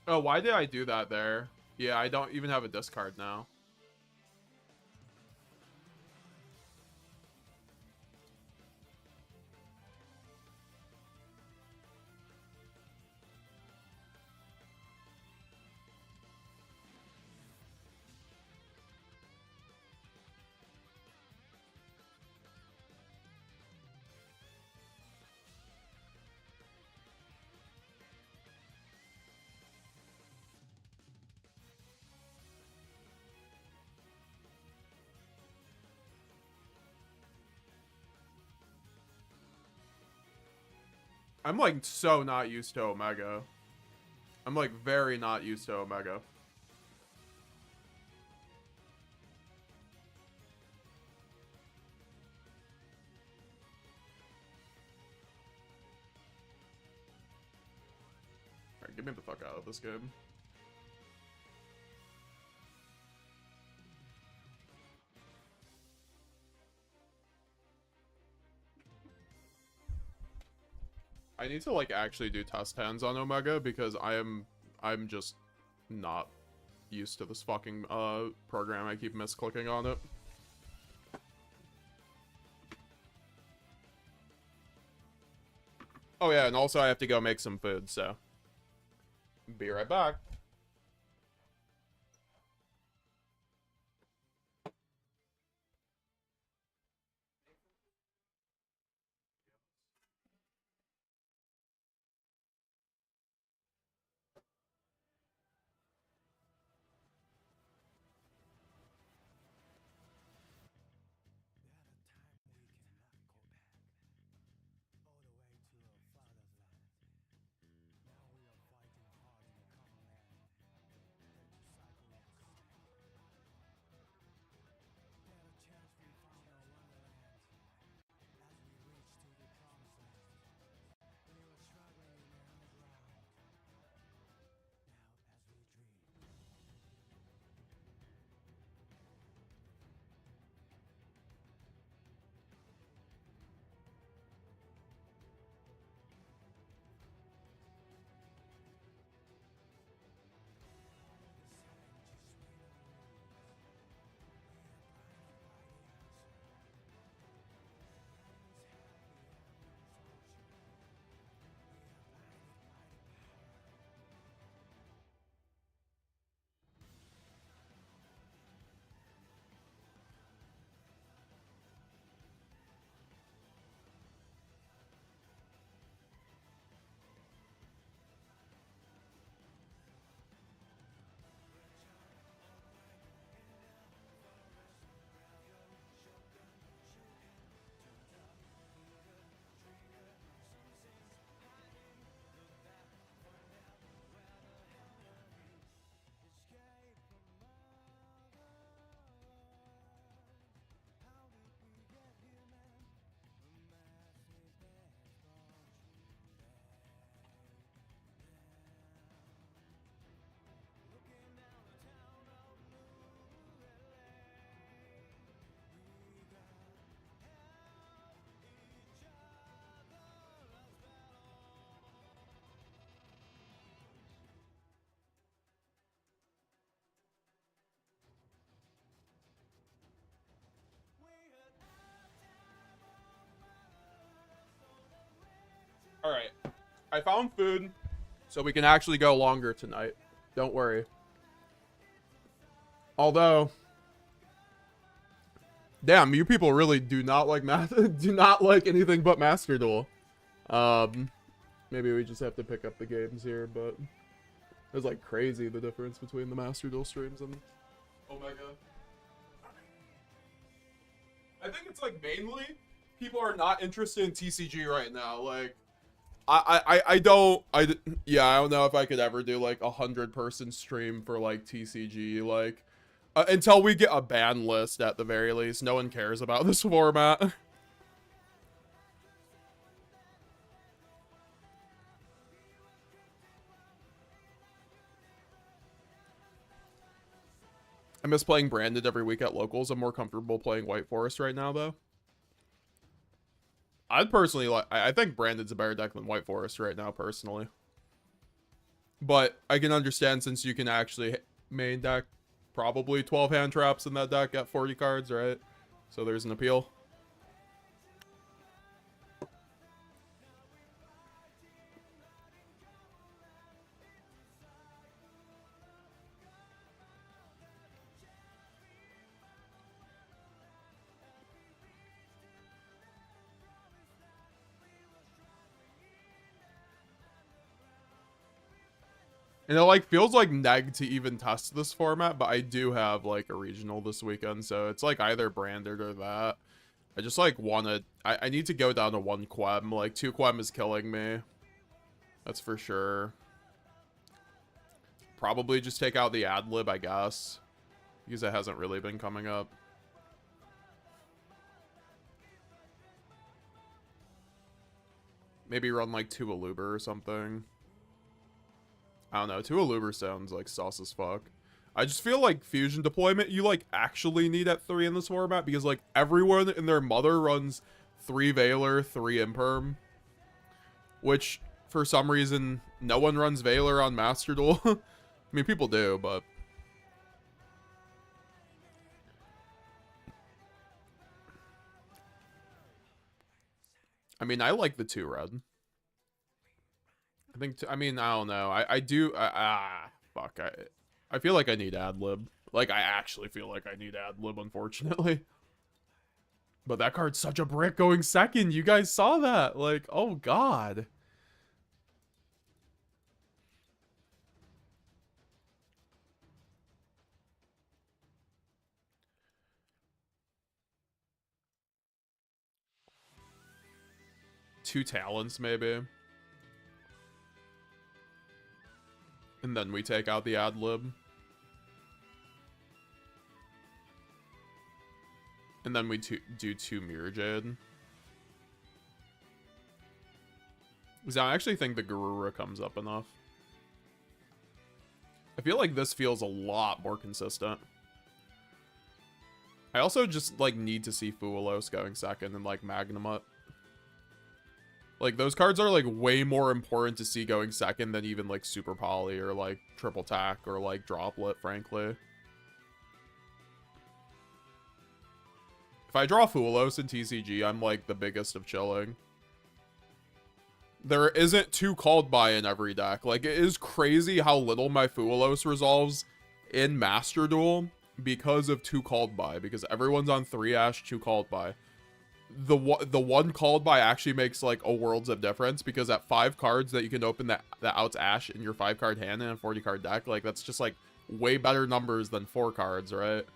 Oh, why did I do that there? Yeah, I don't even have a discard now. I'm like so not used to Omega. I'm like very not used to Omega. Alright, get me the fuck out of this game. I need to like actually do test hands on Omega because I'm just not used to this fucking program. I keep misclicking on it. Oh yeah, and also I have to go make some food, so be right back. All right. I found food so we can actually go longer tonight. Don't worry. Although, damn, you people really do not like do not like anything but Master Duel. Maybe we just have to pick up the games here, but it's like crazy the difference between the Master Duel streams and Omega. I think it's like mainly people are not interested in TCG right now. Like, I don't know if I could ever do like 100-person stream for like TCG, like until we get a ban list at the very least. No one cares about this format. I miss playing branded every week at locals. I'm more comfortable playing White Forest right now though. I'd personally like, I think branded's a better deck than White Forest right now personally. But I can understand since you can actually main deck probably 12 hand traps in that deck at 40 cards, right? So there's an appeal. And it like feels like neg to even test this format, but I do have like a regional this weekend, so it's like either branded or that. I just like wanna I need to go down to 1 quem. Like 2 quem is killing me. That's for sure. Probably just take out the ad lib, I guess. Because it hasn't really been coming up. Maybe run like 2 Aluber or something. I don't know. 2 Aluber sounds like sauce as fuck. I just feel like fusion deployment you like actually need at 3 in this format because like everyone and their mother runs 3 Veiler, 3 Imperm. Which for some reason no one runs Veiler on Master Duel. I mean people do, but I mean I like the 2 red. I think, I mean, I don't know. I do, fuck. I feel like I need ad-lib. Like, I actually feel like I need ad-lib, unfortunately. But that card's such a brick going second. You guys saw that. Like, oh, God. Two talents, maybe. And then we take out the ad-lib. And then we do 2 Mirror Jade. Because I actually think the Garura comes up enough. I feel like this feels a lot more consistent. I also just, like, need to see Fuwalos going second and, like, Magnamut. Like, those cards are, like, way more important to see going second than even, like, Super Poly or, like, Triple Tack or, like, Droplet, frankly. If I draw Fuwalos in TCG, I'm, like, the biggest of chilling. There isn't 2 called by in every deck. Like, it is crazy how little my Fuwalos resolves in Master Duel because of 2 called by. Because everyone's on 3 Ash, 2 called by. The 1 called by actually makes like a worlds of difference because at 5 cards that you can open that outs Ash in your 5 card hand in a 40 card deck, like that's just like way better numbers than 4 cards, right?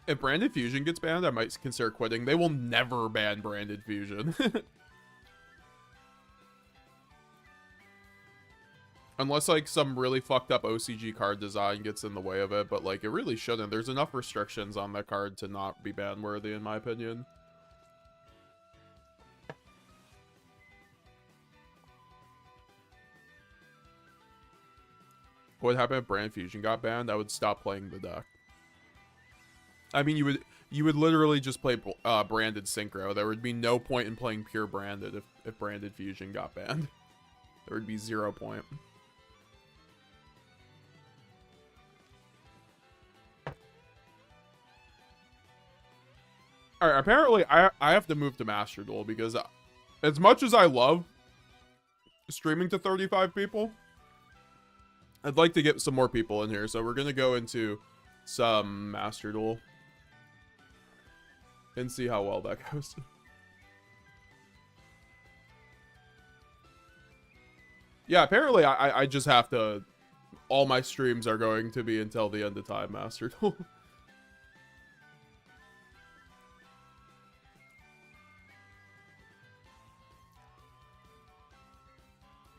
If Branded Fusion gets banned, I might consider quitting. They will never ban Branded Fusion. Unless, like, some really fucked up OCG card design gets in the way of it, but, like, it really shouldn't. There's enough restrictions on that card to not be ban-worthy, in my opinion. What would happen if Brand Fusion got banned? I would stop playing the deck. I mean, you would literally just play Branded Synchro. There would be no point in playing pure Branded if Branded Fusion got banned. There would be 0 point. All right, apparently I have to move to Master Duel because as much as I love streaming to 35 people, I'd like to get some more people in here. So we're going to go into some Master Duel and see how well that goes. Yeah, apparently I just have to... All my streams are going to be until the end of time, Master Duel.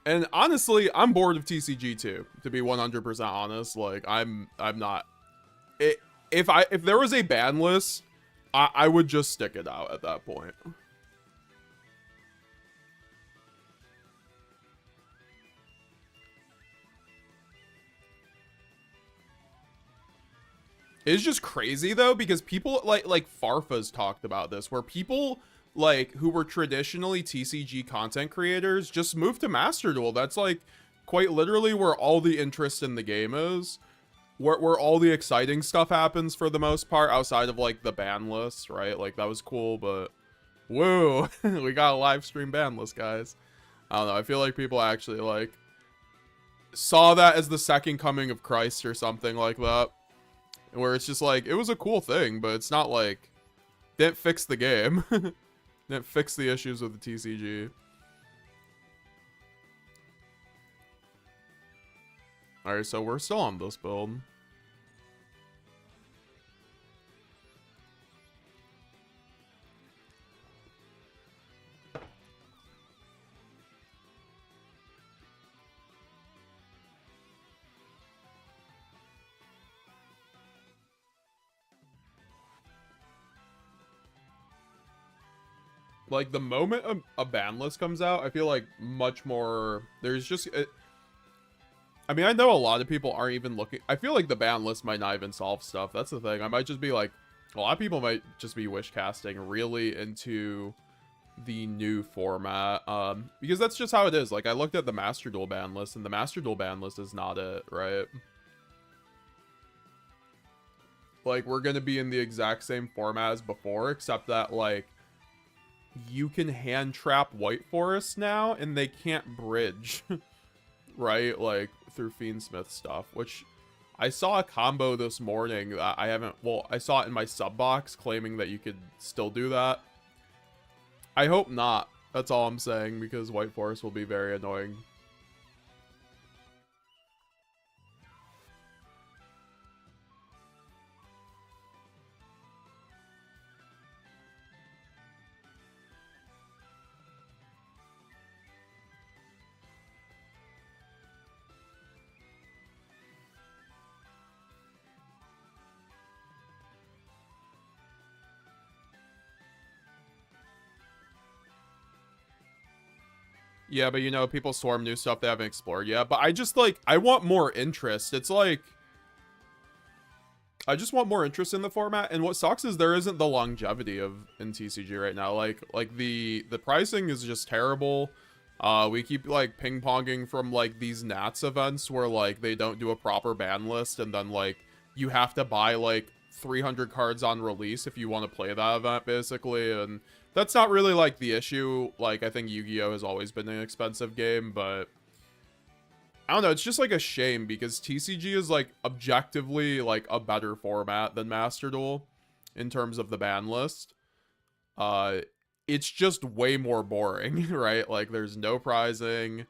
And honestly, I'm bored of TCG too, to be 100% honest. Like, I'm not... If there was a ban list, I would just stick it out at that point. It's just crazy though, because people like Farfa's talked about this, where people like who were traditionally TCG content creators just moved to Master Duel. That's like quite literally where all the interest in the game is, where all the exciting stuff happens for the most part, outside of like the ban list, right? Like that was cool, but whoa, we got a live stream ban list, guys. I don't know. I feel like people actually like saw that as the second coming of Christ or something like that. Where it's just like, it was a cool thing, but it's not like, didn't fix the game. Didn't fix the issues with the TCG. Alright, so we're still on this build. Like, the moment a ban list comes out, I feel like much more... There's just... I mean, I know a lot of people aren't even looking... I feel like the ban list might not even solve stuff. That's the thing. I might just be like... A lot of people might just be wish casting really into the new format. Because that's just how it is. Like, I looked at the Master Duel ban list, and the Master Duel ban list is not it, right? Like, we're gonna be in the exact same format as before, except that, like... You can hand trap White Forest now, and they can't bridge, right? Like, through Fiendsmith stuff, which I saw a combo this morning that I haven't... Well, I saw it in my sub box claiming that you could still do that. I hope not. That's all I'm saying, because White Forest will be very annoying. Yeah, but you know, people swarm new stuff they haven't explored yet. But I just, like, I want more interest. It's like... I just want more interest in the format. And what sucks is there isn't the longevity in TCG right now. Like the pricing is just terrible. We keep, like, ping-ponging from, like, these Nats events where, like, they don't do a proper ban list. And then, like, you have to buy, like, 300 cards on release if you want to play that event, basically. And... That's not really, like, the issue. Like, I think YuGiOh has always been an expensive game, but... I don't know, it's just, like, a shame, because TCG is, like, objectively, like, a better format than Master Duel, in terms of the ban list. It's just way more boring, right? Like, there's no prizing,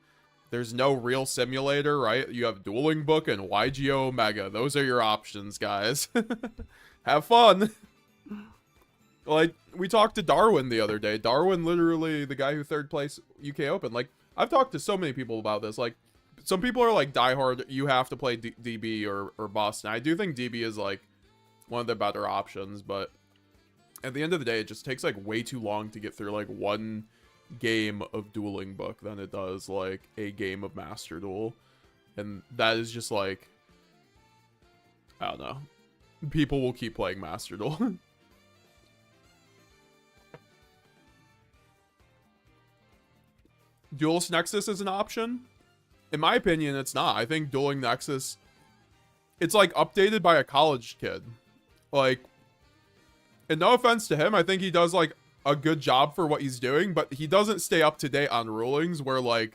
there's no real simulator, right? You have Dueling Book and YuGiOh Omega. Those are your options, guys. Have fun! Like, we talked to Darwin the other day. Darwin, literally, the guy who third place UK Open. Like, I've talked to so many people about this. Like, some people are like, diehard, you have to play DB or Boston. I do think DB is, like, one of the better options. But at the end of the day, it just takes, like, way too long to get through, like, one game of Dueling Book than it does, like, a game of Master Duel. And that is just, like, I don't know. People will keep playing Master Duel. Duelist Nexus is an option? In my opinion, it's not. I think Dueling Nexus, it's like updated by a college kid. Like, And no offense to him, I think he does like a good job for what he's doing, but he doesn't stay up to date on rulings where like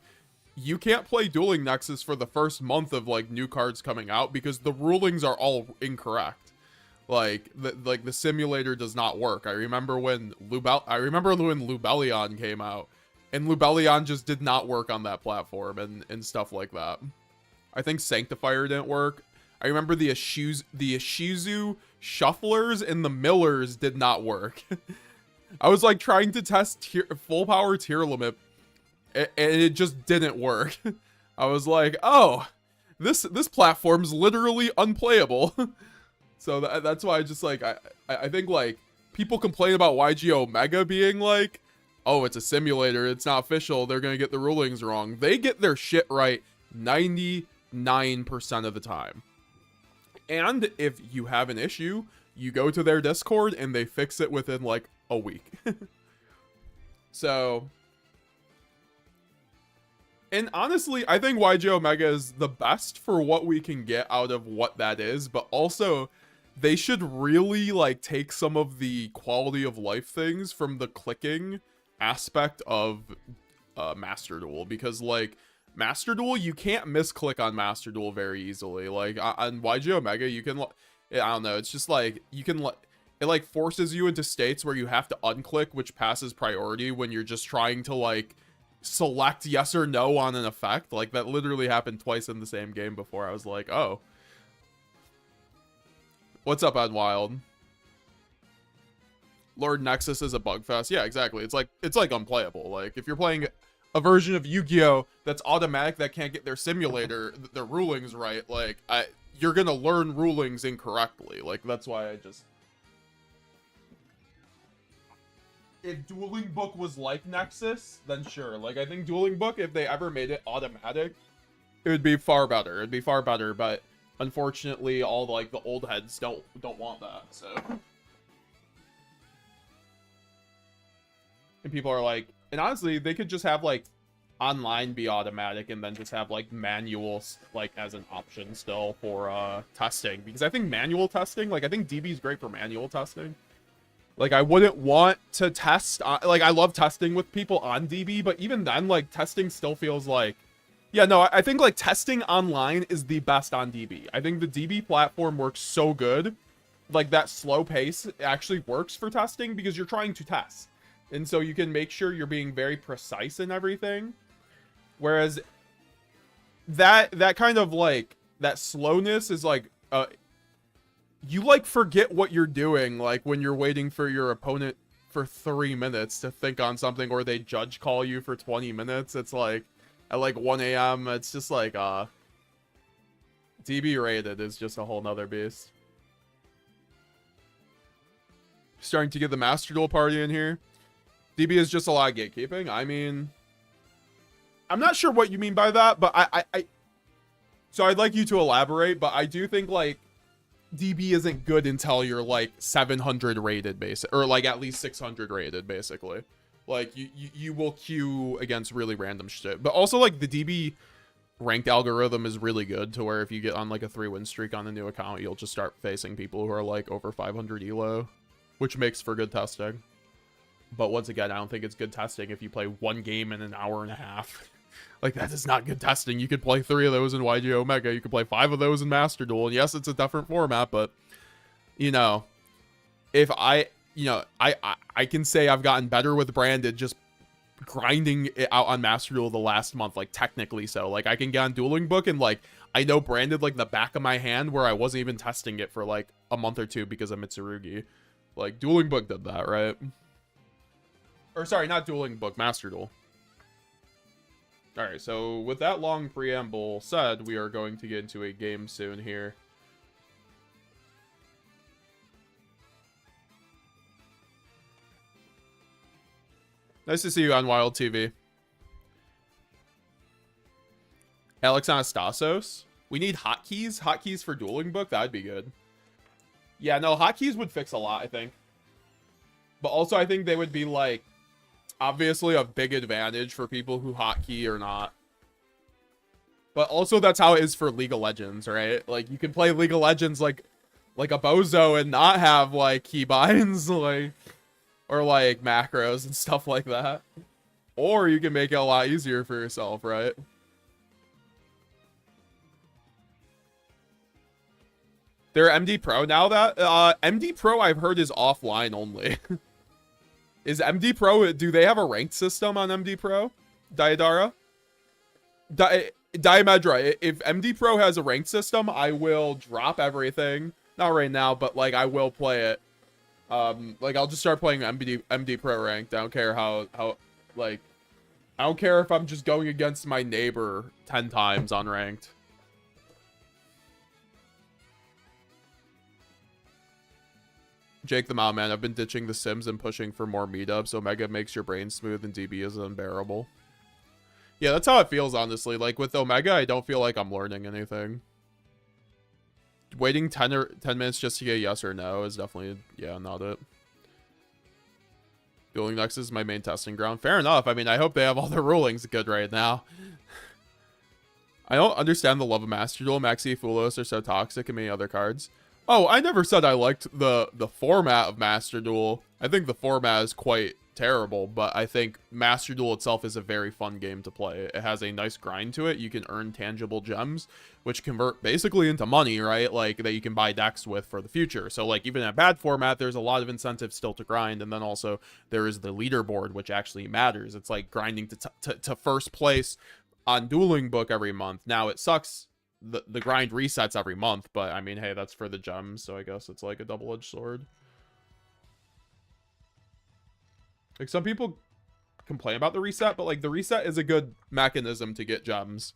you can't play Dueling Nexus for the first month of like new cards coming out because the rulings are all incorrect. Like the simulator does not work. I remember when Lubellion came out, and Lubellion just did not work on that platform and stuff like that. I think Sanctifier didn't work. I remember the Ishizu Shufflers and the Millers did not work. I was like trying to test full power tier limit, and it just didn't work. I was like, oh, this platform's literally unplayable. So that's why I just like I think like people complain about YuGiOh Mega being like, oh, it's a simulator, it's not official, they're gonna get the rulings wrong. They get their shit right 99% of the time. And if you have an issue, you go to their Discord and they fix it within like a week. So, and honestly, I think YuGiOh Mega is the best for what we can get out of what that is, but also they should really like take some of the quality of life things from the clicking aspect of Master Duel, because like Master Duel, you can't misclick on Master Duel very easily. Like on YuGiOh Mega, you can, I don't know, it's just like you can it like forces you into states where you have to unclick, which passes priority when you're just trying to like select yes or no on an effect. Like that literally happened twice in the same game before. I was like, oh, what's up, Unwild? Lord Nexus is a bug fest. Yeah, exactly. It's like unplayable. Like if you're playing a version of Yu-Gi-Oh that's automatic, that can't get their simulator, their rulings right, like you're gonna learn rulings incorrectly. Like that's why I just, if Dueling Book was like Nexus, then sure. Like I think Dueling Book, if they ever made it automatic, it would be far better. It'd be far better, but unfortunately all like the old heads don't want that. So, and people are like, and honestly, they could just have like online be automatic and then just have like manuals like as an option still for testing, because I think manual testing, like I think DB is great for manual testing. Like I wouldn't want to test like I love testing with people on DB, but even then like testing still feels like, yeah, no, I think like testing online is the best on DB. I think the DB platform works so good, like that slow pace actually works for testing because you're trying to test. And so you can make sure you're being very precise in everything. Whereas that kind of like, that slowness is like, you like forget what you're doing, like when you're waiting for your opponent for 3 minutes to think on something, or they judge call you for 20 minutes. It's like, at like 1 a.m., it's just like, DB rated is just a whole nother beast. Starting to get the Master Duel party in here. DB is just a lot of gatekeeping. I mean, I'm not sure what you mean by that, but so I'd like you to elaborate, but I do think like DB isn't good until you're like 700 rated basic, or like at least 600 rated basically. Like you will queue against really random shit, but also like the DB ranked algorithm is really good to where if you get on like a 3-win streak on a new account, you'll just start facing people who are like over 500 elo, which makes for good testing. But once again, I don't think it's good testing if you play 1 game in an hour and a half. Like, that is not good testing. You could play 3 of those in YuGiOh Mega. You could play 5 of those in Master Duel. And yes, it's a different format, but, you know, if I can say I've gotten better with Branded just grinding it out on Master Duel the last month, like, technically so. Like, I can get on Dueling Book and, like, I know Branded, like, the back of my hand where I wasn't even testing it for, like, a month or 2 because of Mitsurugi. Like, Dueling Book did that, right? Or, sorry, not Dueling Book, Master Duel. Alright, so with that long preamble said, we are going to get into a game soon here. Nice to see you on Wild TV. Alex Anastasos? We need hotkeys? Hotkeys for Dueling Book? That'd be good. Yeah, no, hotkeys would fix a lot, I think. But also, I think they would be, like, obviously a big advantage for people who hotkey or not. But also, that's how it is for League of Legends, right? Like, you can play League of Legends, like, like a bozo and not have like keybinds, like, or like macros and stuff like that. Or you can make it a lot easier for yourself, right? They're MD Pro now. That MD Pro I've heard is offline only. Is MD Pro, do they have a ranked system on MD Pro? Diadara? Diamedra, if MD Pro has a ranked system, I will drop everything. Not right now, but like I will play it. Like I'll just start playing MD Pro ranked. I don't care how like I don't care if I'm just going against my neighbor 10 times on ranked. JaketheMtnMan, I've been ditching the Sims and pushing for more meetups. Omega makes your brain smooth and DB is unbearable. Yeah, that's how it feels, honestly. Like, with Omega, I don't feel like I'm learning anything. Waiting 10 minutes just to get yes or no is definitely, yeah, not it. Dueling Next is my main testing ground. Fair enough. I mean, I hope they have all their rulings good right now. I don't understand the love of Master Duel. Maxi, Fuwalos are so toxic and many other cards. Oh, I never said I liked the format of Master Duel. I think the format is quite terrible, but I think Master Duel itself is a very fun game to play. It has a nice grind to it. You can earn tangible gems, which convert basically into money, right? Like, that you can buy decks with for the future. So, like, even in a bad format, there's a lot of incentive still to grind, and then also there is the leaderboard, which actually matters. It's like grinding to first place on Dueling Book every month. Now, it sucks. The grind resets every month, but I mean, hey, that's for the gems, so I guess it's like a double-edged sword. Like, some people complain about the reset, but like the reset is a good mechanism to get gems.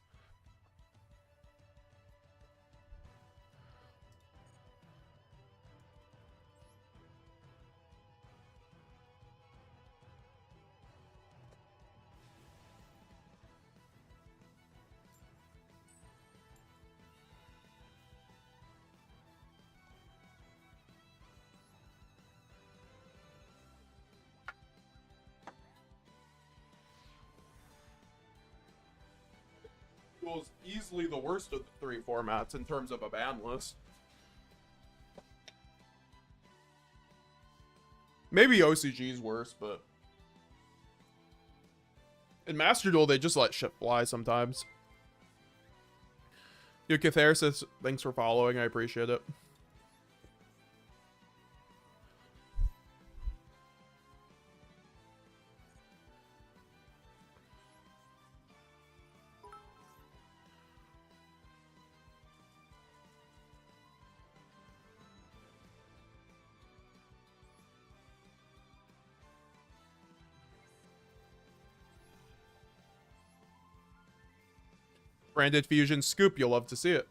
Is easily the worst of the 3 formats in terms of a ban list. Maybe OCG's worse, but in Master Duel they just let shit fly sometimes. YuGiOh says thanks for following, I appreciate it. Branded Fusion Scoop, you'll love to see it.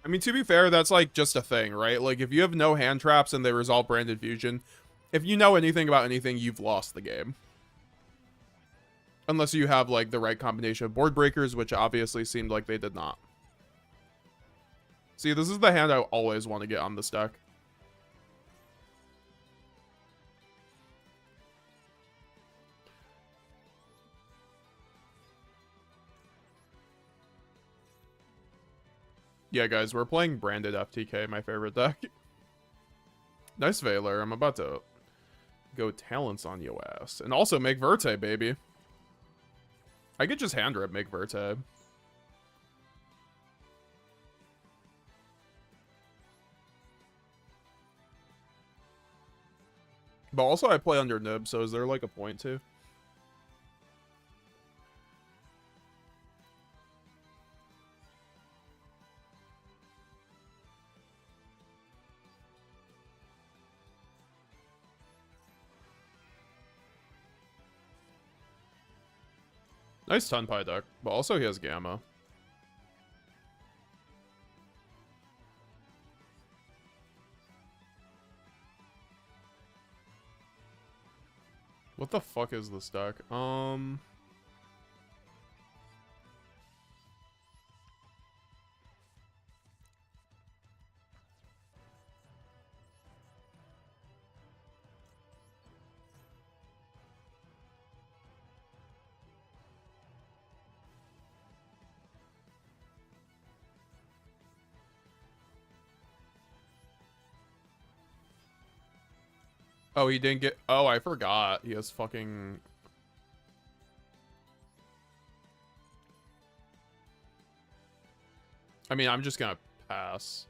I mean, to be fair, that's like just a thing, right? Like, if you have no hand traps and they resolve Branded Fusion, if you know anything about anything, you've lost the game. Unless you have, like, the right combination of board breakers, which obviously seemed like they did not. See, this is the hand I always want to get on this deck. Yeah, guys, we're playing Branded FTK, my favorite deck. Nice Veiler. I'm about to go talents on your ass. And also make Verte, baby. I could just hand rip make Verte. But also I play under Nib, so is there like a point too? Nice Tunpai deck, but also he has Gamma. What the fuck is this deck? Oh, he didn't get... Oh, I forgot. He has fucking... I mean, I'm just gonna pass.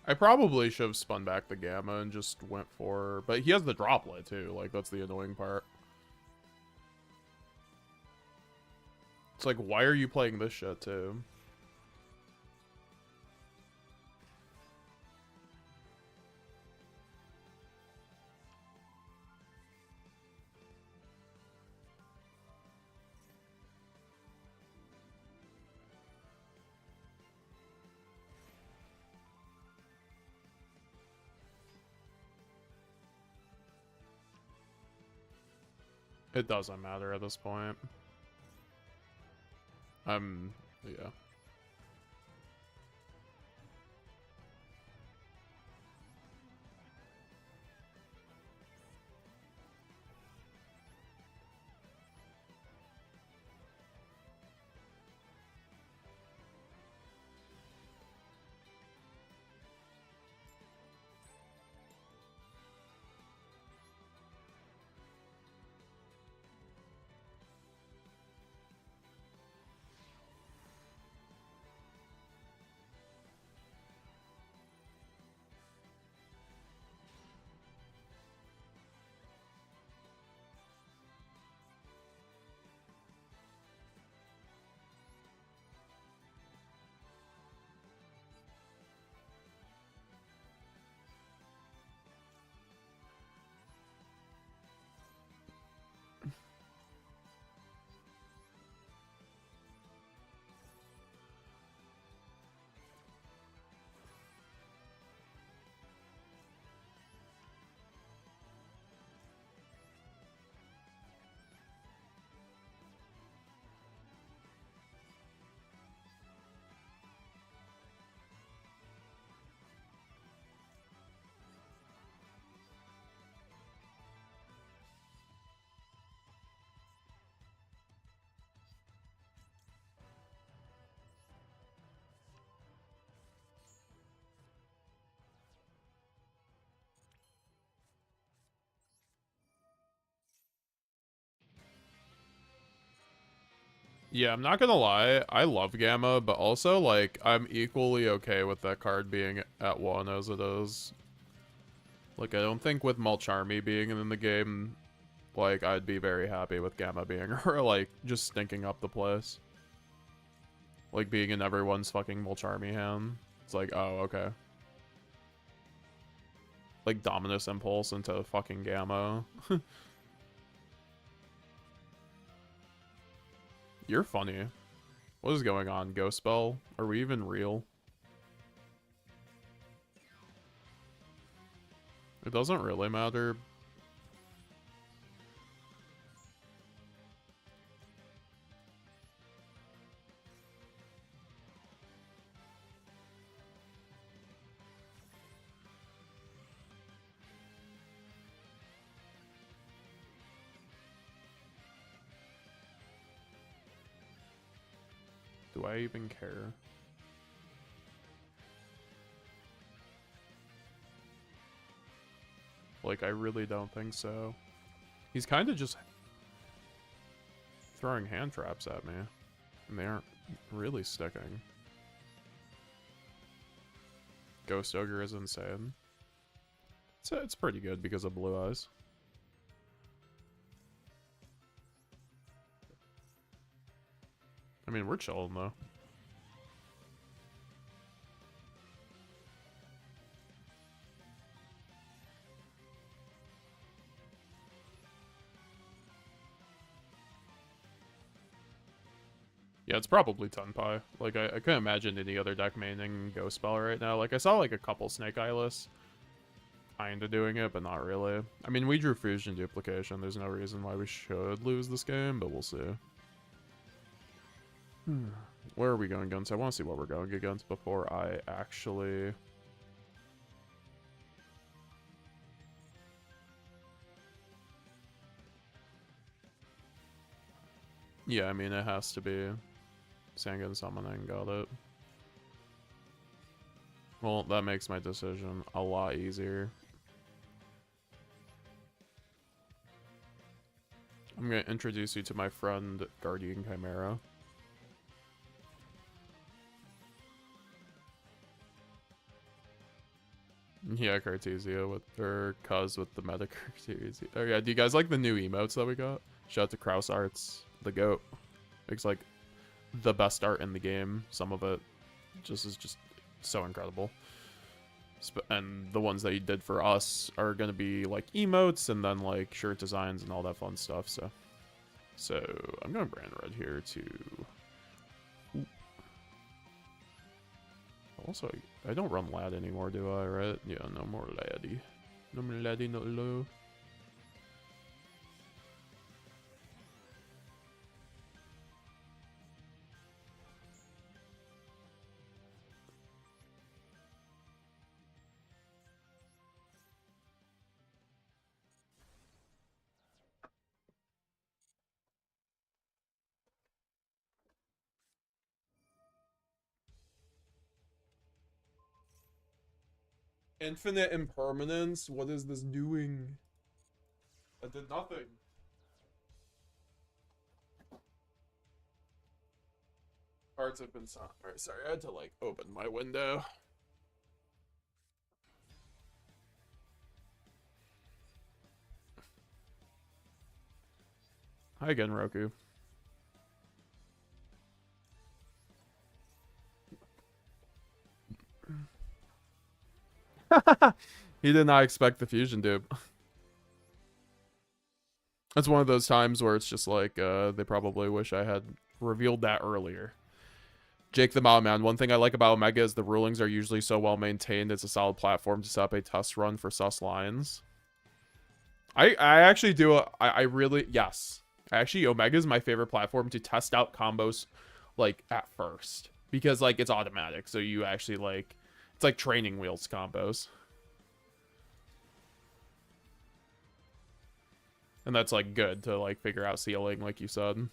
I probably should have spun back the Gamma and just went for... But he has the droplet, too. Like, that's the annoying part. It's like, why are you playing this shit, too? It doesn't matter at this point. Yeah. Yeah, I'm not gonna lie. I love Gamma, but also, like, I'm equally okay with that card being at 1 as it is. Like, I don't think with Mulcharmy being in the game, like, I'd be very happy with Gamma being, or, like, just stinking up the place. Like, being in everyone's fucking Mulcharmy hand. It's like, oh, okay. Like, Dominus Impulse into fucking Gamma. You're funny. What is going on, Ghost Spell? Are we even real? It doesn't really matter. Do I even care? Like, I really don't think so. He's kind of just throwing hand traps at me. And they aren't really sticking. Ghost Ogre is insane. It's pretty good because of Blue Eyes. I mean, we're chilling, though. Yeah, it's probably Tunpai. Like, I couldn't imagine any other deck maining Ghost Spell right now. Like, I saw, like, a couple Snake Eyeless kinda doing it, but not really. I mean, we drew Fusion Duplication. There's no reason why we should lose this game, but we'll see. Where are we going against? I want to see what we're going against before I actually... Yeah, I mean, it has to be Sangan Summoning, got it. Well, that makes my decision a lot easier. I'm going to introduce you to my friend, Guardian Chimera. Yeah, Cartesia with her cuz with the meta Cartesia. Oh yeah, do you guys like the new emotes that we got? Shout out to Kraus Arts, the GOAT. It's like the best art in the game. Some of it is just so incredible. And the ones that he did for us are gonna be like emotes and then like shirt designs and all that fun stuff. So I'm going brand red here to. Ooh. Also, I don't run lad anymore, do I? Right? Yeah, no more laddie. No more laddie, no low. Infinite impermanence? What is this doing? I did nothing. Cards have been signed. Alright, sorry, I had to like open my window. Hi again, Roku. He did not expect the fusion dupe. That's one of those times where it's just like, they probably wish I had revealed that earlier. JaketheMtnMan, one thing I like about Omega is the rulings are usually so well maintained. It's a solid platform to set up a test run for sus lines. I actually do. I really, yes. Actually, Omega is my favorite platform to test out combos, like, at first. Because, like, it's automatic. So you actually, like, it's like training wheels combos. And that's, like, good to, like, figure out ceiling, like you said.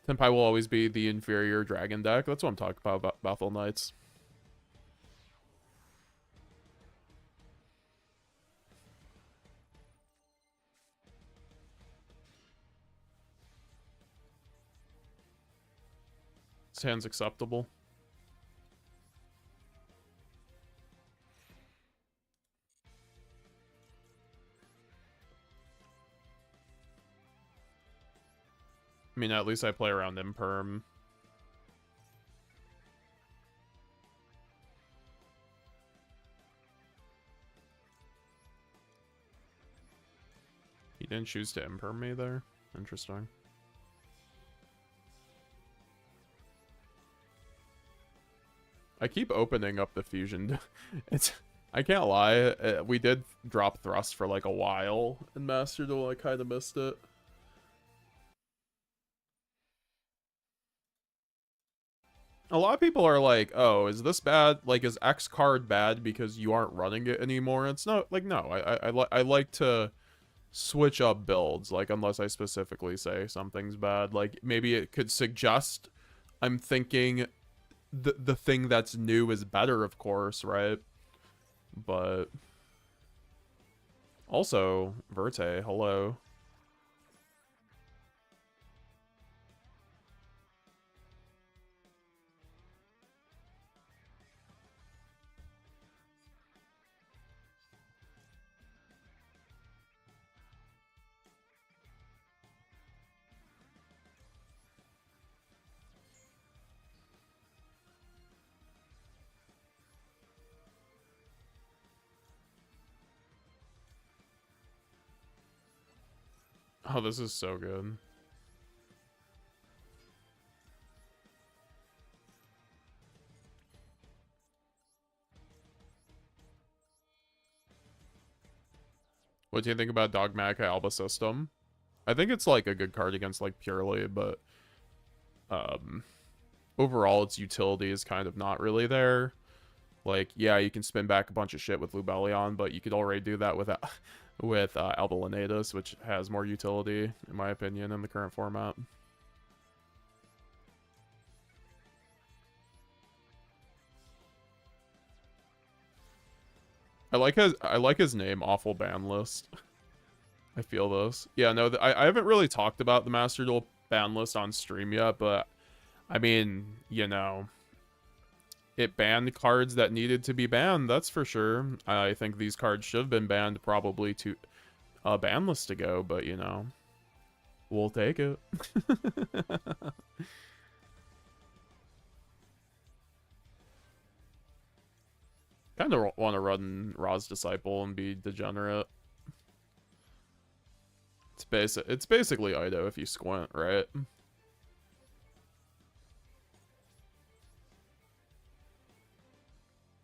Tenpai will always be the inferior dragon deck. That's what I'm talking about Bethel Knights. This hand's acceptable. I mean, at least I play around Imperm. He didn't choose to Imperm me there. Interesting. I keep opening up the fusion. I can't lie. We did drop Thrust for like a while in Master Duel. I kind of missed it. A lot of people are like, oh, is this bad? Like, is X card bad because you aren't running it anymore? It's not, like, no. I like to switch up builds, like, unless I specifically say something's bad. Like, maybe it could suggest I'm thinking the thing that's new is better, of course, right? But also, Verte, hello. Oh, this is so good. What do you think about Dogmatic Alba System? I think it's like a good card against like Purely, but overall its utility is kind of not really there. Like, yeah, you can spin back a bunch of shit with Lubellion, but you could already do that with Alba Lenatus, which has more utility, in my opinion, in the current format. I like his name, Awful Ban List. I feel this. Yeah, no, I haven't really talked about the Master Duel ban list on stream yet, but I mean, you know, it banned cards that needed to be banned, that's for sure. I think these cards should have been banned probably to a ban list ago, but you know, we'll take it. Kind of want to run Ra's Disciple and be degenerate. It's basically Ido if you squint, right?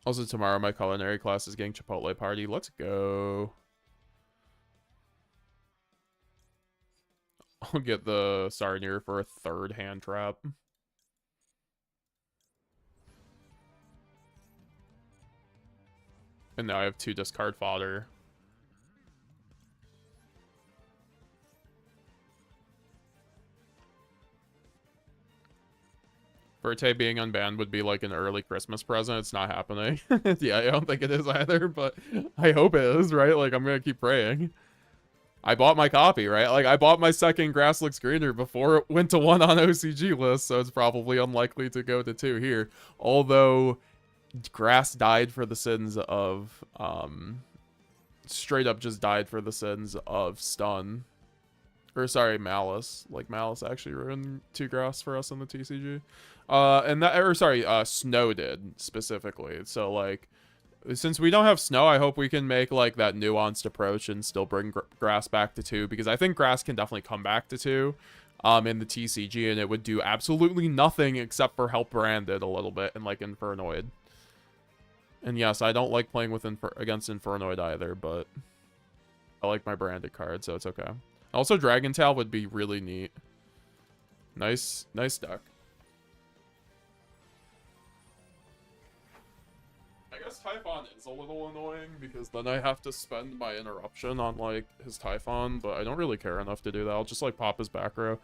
Also, tomorrow my culinary class is getting Chipotle party. Let's go. I'll get the Sarnier for a third hand trap. And now I have 2 discard fodder. Verte being unbanned would be like an early Christmas present. It's not happening. Yeah, I don't think it is either, but I hope it is, right? Like, I'm gonna keep praying. I bought my copy, right? Like, I bought my second Grass Looks Greener before it went to 1 on OCG list, so it's probably unlikely to go to 2 here. Although, Grass died for the sins of, straight up just died for the sins of Stun. Or, sorry, Malice. Like, Malice actually ruined 2 Grass for us in the TCG. Snow did, specifically. So, like, since we don't have Snow, I hope we can make, like, that nuanced approach and still bring Grass back to 2, because I think Grass can definitely come back to 2 in the TCG, and it would do absolutely nothing except for help Branded a little bit and, like, Infernoid. And yes, I don't like playing with against Infernoid either, but I like my Branded card, so it's okay. Also, Dragon Tail would be really neat. Nice deck. I guess Typhon is a little annoying because then I have to spend my interruption on like his Typhon, but I don't really care enough to do that. I'll just like pop his back row.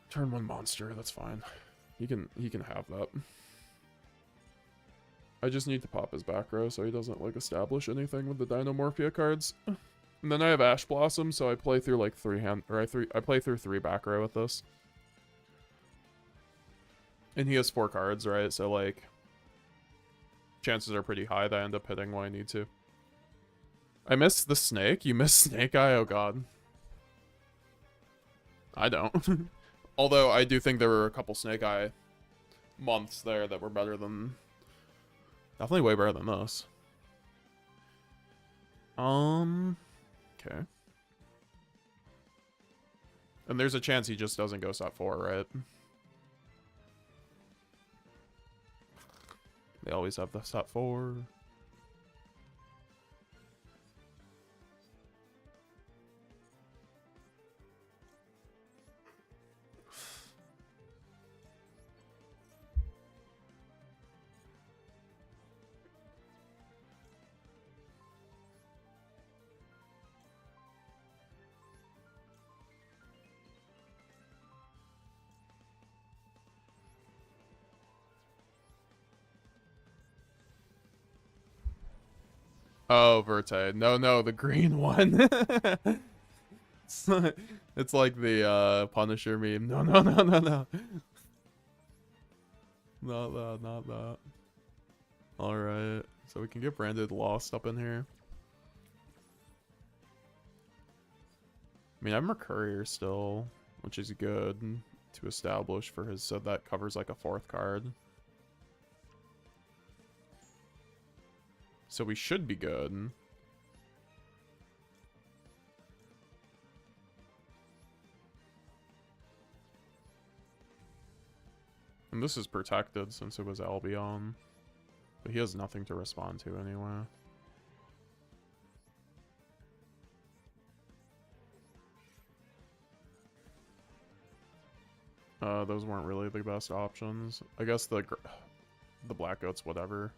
Turn 1 monster, that's fine. He can have that. I just need to pop his back row so he doesn't like establish anything with the Dinomorphia cards. And then I have Ash Blossom, so I play through like I play through 3 back row with this. And he has 4 cards, right? So like chances are pretty high that I end up hitting what I need to. I missed the snake? You missed Snake Eye? Oh god. I don't. Although I do think there were a couple Snake Eye months there that were better than... Definitely way better than this. Okay. And there's a chance he just doesn't go set 4, right? They always have the set 4. Oh, Verte. No, the green one. It's like the Punisher meme. No. Not that. Alright. So we can get Branded Lost up in here. I mean, I have Mercurier still, which is good to establish for his, so that covers like a 4th card. So we should be good. And this is protected since it was Albion. But he has nothing to respond to anyway. Those weren't really the best options. I guess the black goats, whatever.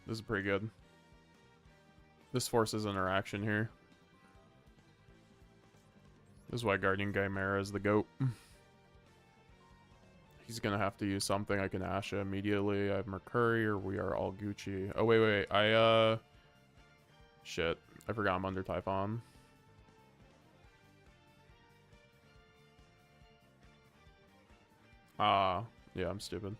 This is pretty good. This forces interaction here. This is why Guardian Chimera is the GOAT. He's gonna have to use something. I can Asha immediately. I have Mercury, or we are all Gucci. Oh, wait. Shit. I forgot I'm under Typhon. Yeah, I'm stupid.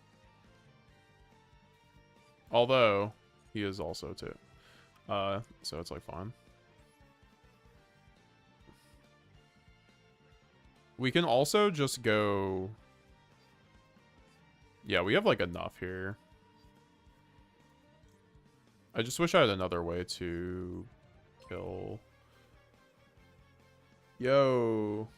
Although, he is also too. So it's like fine. We can also just go... Yeah, we have like enough here. I just wish I had another way to kill. Yo.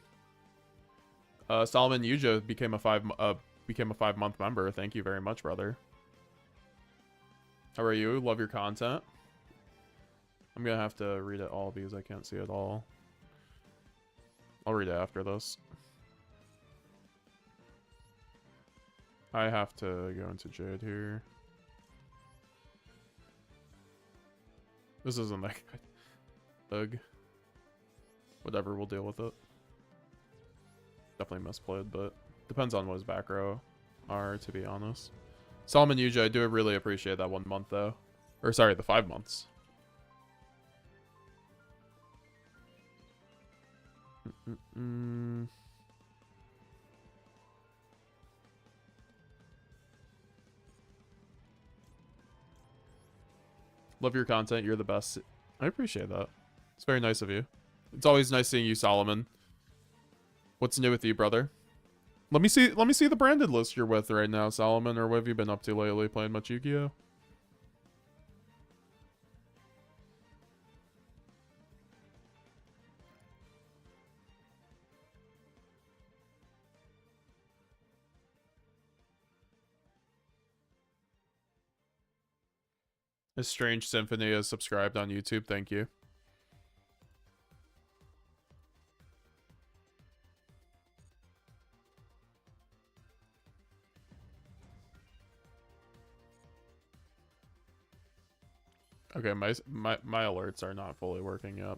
Solomon YuGiOh became a 5-month member. Thank you very much, brother. How are you? Love your content. I'm gonna have to read it all because I can't see it all. I'll read it after this. I have to go into Jade here. This isn't that good. Ugh. Whatever, we'll deal with it. Definitely misplayed, but depends on what his back row are, to be honest. Solomon YuGiOh, I do really appreciate that 1 month, though. Or, sorry, the 5 months. Love your content. You're the best. I appreciate that. It's very nice of you. It's always nice seeing you, Solomon. What's new with you, brother? Let me see the branded list you're with right now, Solomon, or what have you been up to lately? Playing much YuGiOh? A Strange Symphony is subscribed on YouTube. Thank you. Okay, my alerts are not fully working yet.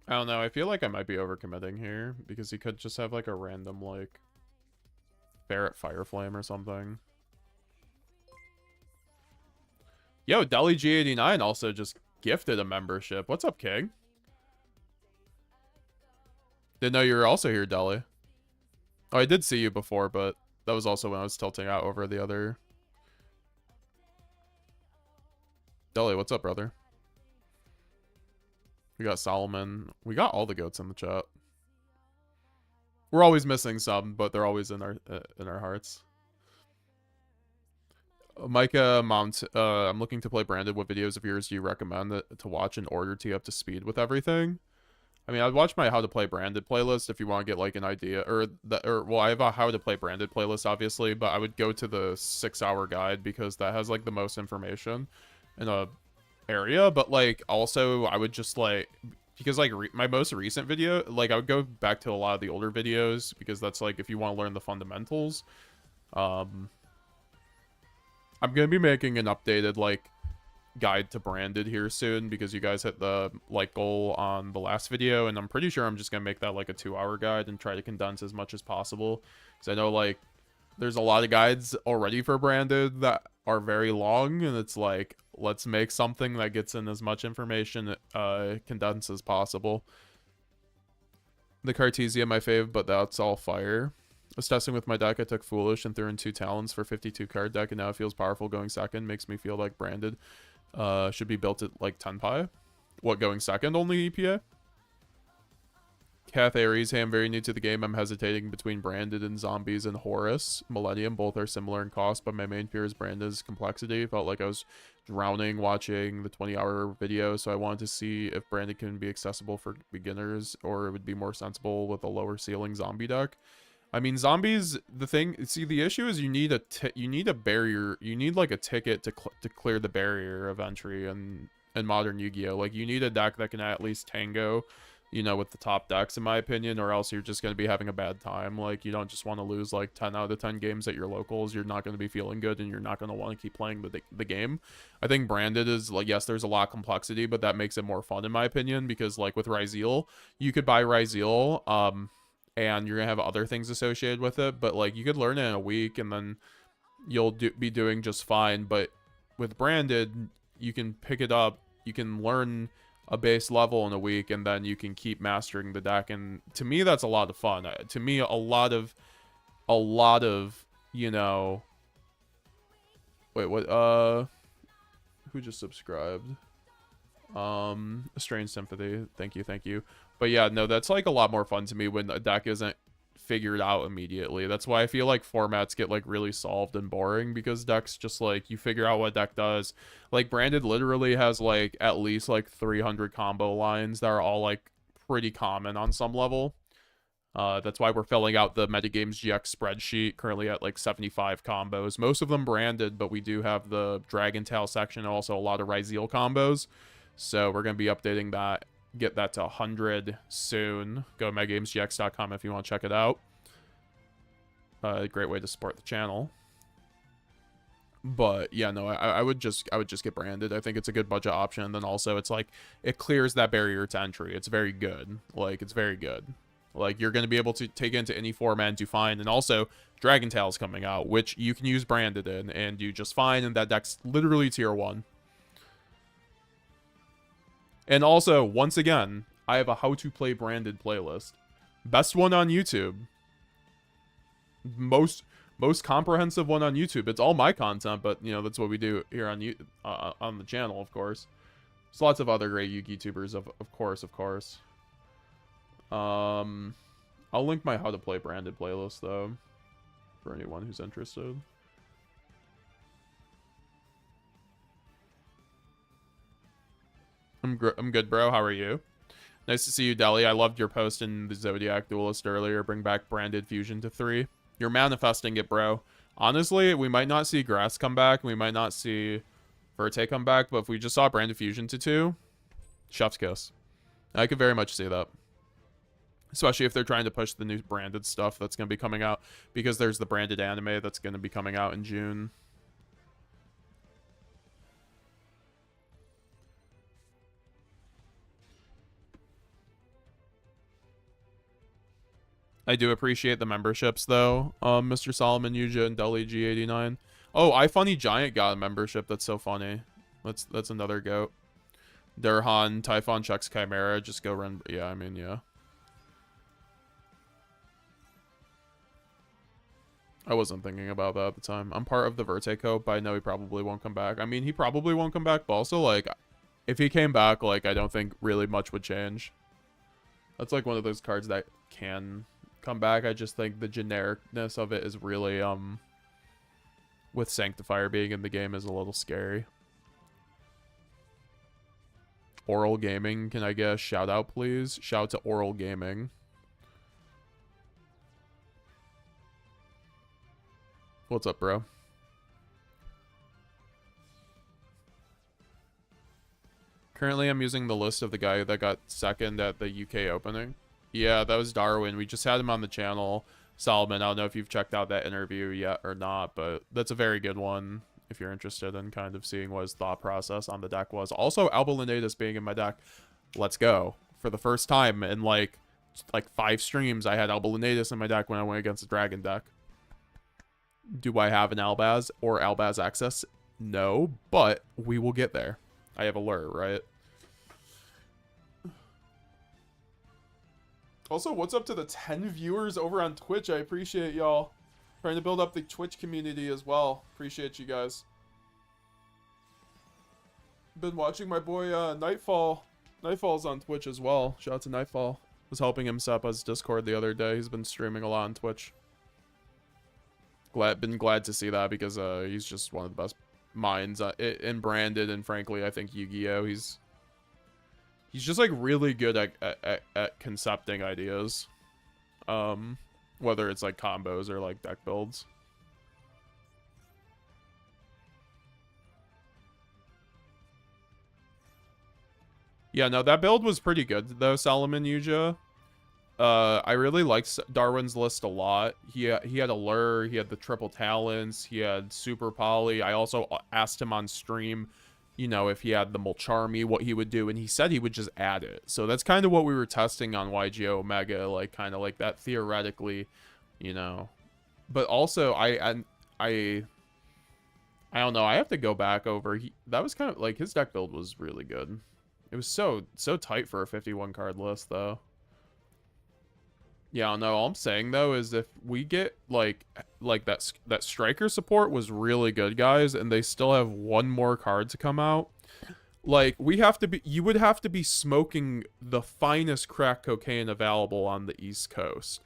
I don't know. I feel like I might be overcommitting here because he could just have like a random like Barret Fireflame or something. Yo, Deli G89 also just gifted a membership. What's up, King? Didn't know you were also here, Deli. Oh, I did see you before, but that was also when I was tilting out over the other. Deli, what's up, brother? We got Solomon. We got all the goats in the chat. We're always missing some, but they're always in our hearts. Micah Mount, I'm looking to play branded. What videos of yours do you recommend to watch in order to get up to speed with everything? I mean, I'd watch my How to Play Branded playlist if you want to get like an idea, well, I have a How to Play Branded playlist, obviously, but I would go to the 6-hour guide because that has like the most information in a area. But like also I would just like, because like my most recent video, like I would go back to a lot of the older videos because that's like if you want to learn the fundamentals. I'm gonna be making an updated like guide to branded here soon because you guys hit the like goal on the last video, and I'm pretty sure I'm just gonna make that like a 2-hour guide and try to condense as much as possible because I know like there's a lot of guides already for branded that are very long, and it's like let's make something that gets in as much information condensed as possible. The Cartesia my fave, but that's all fire. I was testing with my deck. I took Foolish and threw in 2 Talons for 52 card deck, and now it feels powerful going second. Makes me feel like branded should be built at like 10 pi. What, going second only EPA? Kath Aries, hey, I'm very new to the game. I'm hesitating between Branded and Zombies and Horus. Millennium, both are similar in cost, but my main fear is Branded's complexity. Felt like I was drowning watching the 20-hour video, so I wanted to see if Branded can be accessible for beginners, or it would be more sensible with a lower ceiling zombie deck. I mean, zombies, the issue is you need a barrier, you need like a ticket to clear the barrier of entry in modern Yu-Gi-Oh! Like, you need a deck that can at least tango, you know, with the top decks, in my opinion, or else you're just going to be having a bad time. Like, you don't just want to lose like 10 out of 10 games at your locals. You're not going to be feeling good, and you're not going to want to keep playing the game. I think Branded is like, yes, there's a lot of complexity, but that makes it more fun, in my opinion, because like with Ryzeal, you could buy Ryzeal, and you're gonna have other things associated with it, but like you could learn it in a week and then you'll be doing just fine. But with Branded, you can pick it up, you can learn a base level in a week, and then you can keep mastering the deck. And to me, that's a lot of fun. To me, a lot of you know, wait, what, who just subscribed? Strange Sympathy, thank you. But yeah, no, that's like a lot more fun to me when a deck isn't figured out immediately. That's why I feel like formats get like really solved and boring, because decks just like, you figure out what deck does. Like Branded literally has like at least like 300 combo lines that are all like pretty common on some level. That's why we're filling out the MetaGamesGX spreadsheet, currently at like 75 combos. Most of them Branded, but we do have the Dragon Tail section and also a lot of Ryzeal combos. So we're going to be updating that. Get that to 100 soon. Go to MetaGamesGX.com if you want to check it out. Great way to support the channel. But yeah, no, I would just get Branded. I think it's a good budget option. And then also it's like, it clears that barrier to entry. It's very good. Like, it's very good. Like, you're going to be able to take it into any format and do fine. And also, Dragon Tail's coming out, which you can use Branded in and do just fine. And that deck's literally tier 1. And also, once again, I have a how to play Branded playlist. Best one on YouTube. Most comprehensive one on YouTube. It's all my content, but you know, that's what we do here on the channel, of course. There's lots of other great Yu-Gi tubers, of course. I'll link my how to play Branded playlist though, for anyone who's interested. I'm good, bro. How are you? Nice to see you, Deli. I loved your post in the Zodiac Duelist earlier. Bring back Branded Fusion to 3. You're manifesting it, bro. Honestly, we might not see Grass come back. We might not see Verte come back. But if we just saw Branded Fusion to 2, chef's kiss. I could very much see that. Especially if they're trying to push the new Branded stuff that's going to be coming out. Because there's the Branded anime that's going to be coming out in June. I do appreciate the memberships, though. Mr. Solomon, Yuja, and Deli G89. Oh, iFunnyGiant got a membership. That's so funny. That's another goat. Durhan, Typhon checks Chimera. Just go run. Yeah, I mean, yeah. I wasn't thinking about that at the time. I'm part of the Verte Co, but I know he probably won't come back. I mean, he probably won't come back, but also, like, if he came back, like, I don't think really much would change. That's, like, one of those cards that can come back. I just think the genericness of it is really, with Sanctifier being in the game, is a little scary. Oral Gaming, can I get a shout out, please? Shout out to Oral Gaming. What's up, bro? Currently, I'm using the list of the guy that got second at the UK opening. Yeah, that was Darwin. We just had him on the channel. Solomon, I don't know if you've checked out that interview yet or not, but that's a very good one if you're interested in kind of seeing what his thought process on the deck was. Also, Alba Lunatus being in my deck. Let's go. For the first time in like 5 streams, I had Alba Lunatus in my deck when I went against the Dragon deck. Do I have an Albaz or Albaz access? No, but we will get there. I have Alert, right? Also, what's up to the 10 viewers over on Twitch? I appreciate y'all. Trying to build up the Twitch community as well. Appreciate you guys. Been watching my boy Nightfall. Nightfall's on Twitch as well. Shout out to Nightfall. Was helping him set up his Discord the other day. He's been streaming a lot on Twitch. Been glad to see that because he's just one of the best minds in Branded, and frankly, I think YuGiOh. He's just like really good at concepting ideas, whether it's like combos or like deck builds. Yeah, no, that build was pretty good though, Solomon YuGiOh. I really liked Darwin's list a lot. He had Allure, he had the triple talents, he had super poly. I also asked him on stream, you know, if he had the Mulcharmy, what he would do, and he said he would just add it. So that's kind of what we were testing on YuGiOh Omega, like kind of like that theoretically, you know. But also I don't know. I have to go back over. That was kind of like his deck build was really good. It was so tight for a 51 card list though. Yeah, no, all I'm saying though is if we get like that striker support was really good, guys, and they still have one more card to come out. Like you would have to be smoking the finest crack cocaine available on the East Coast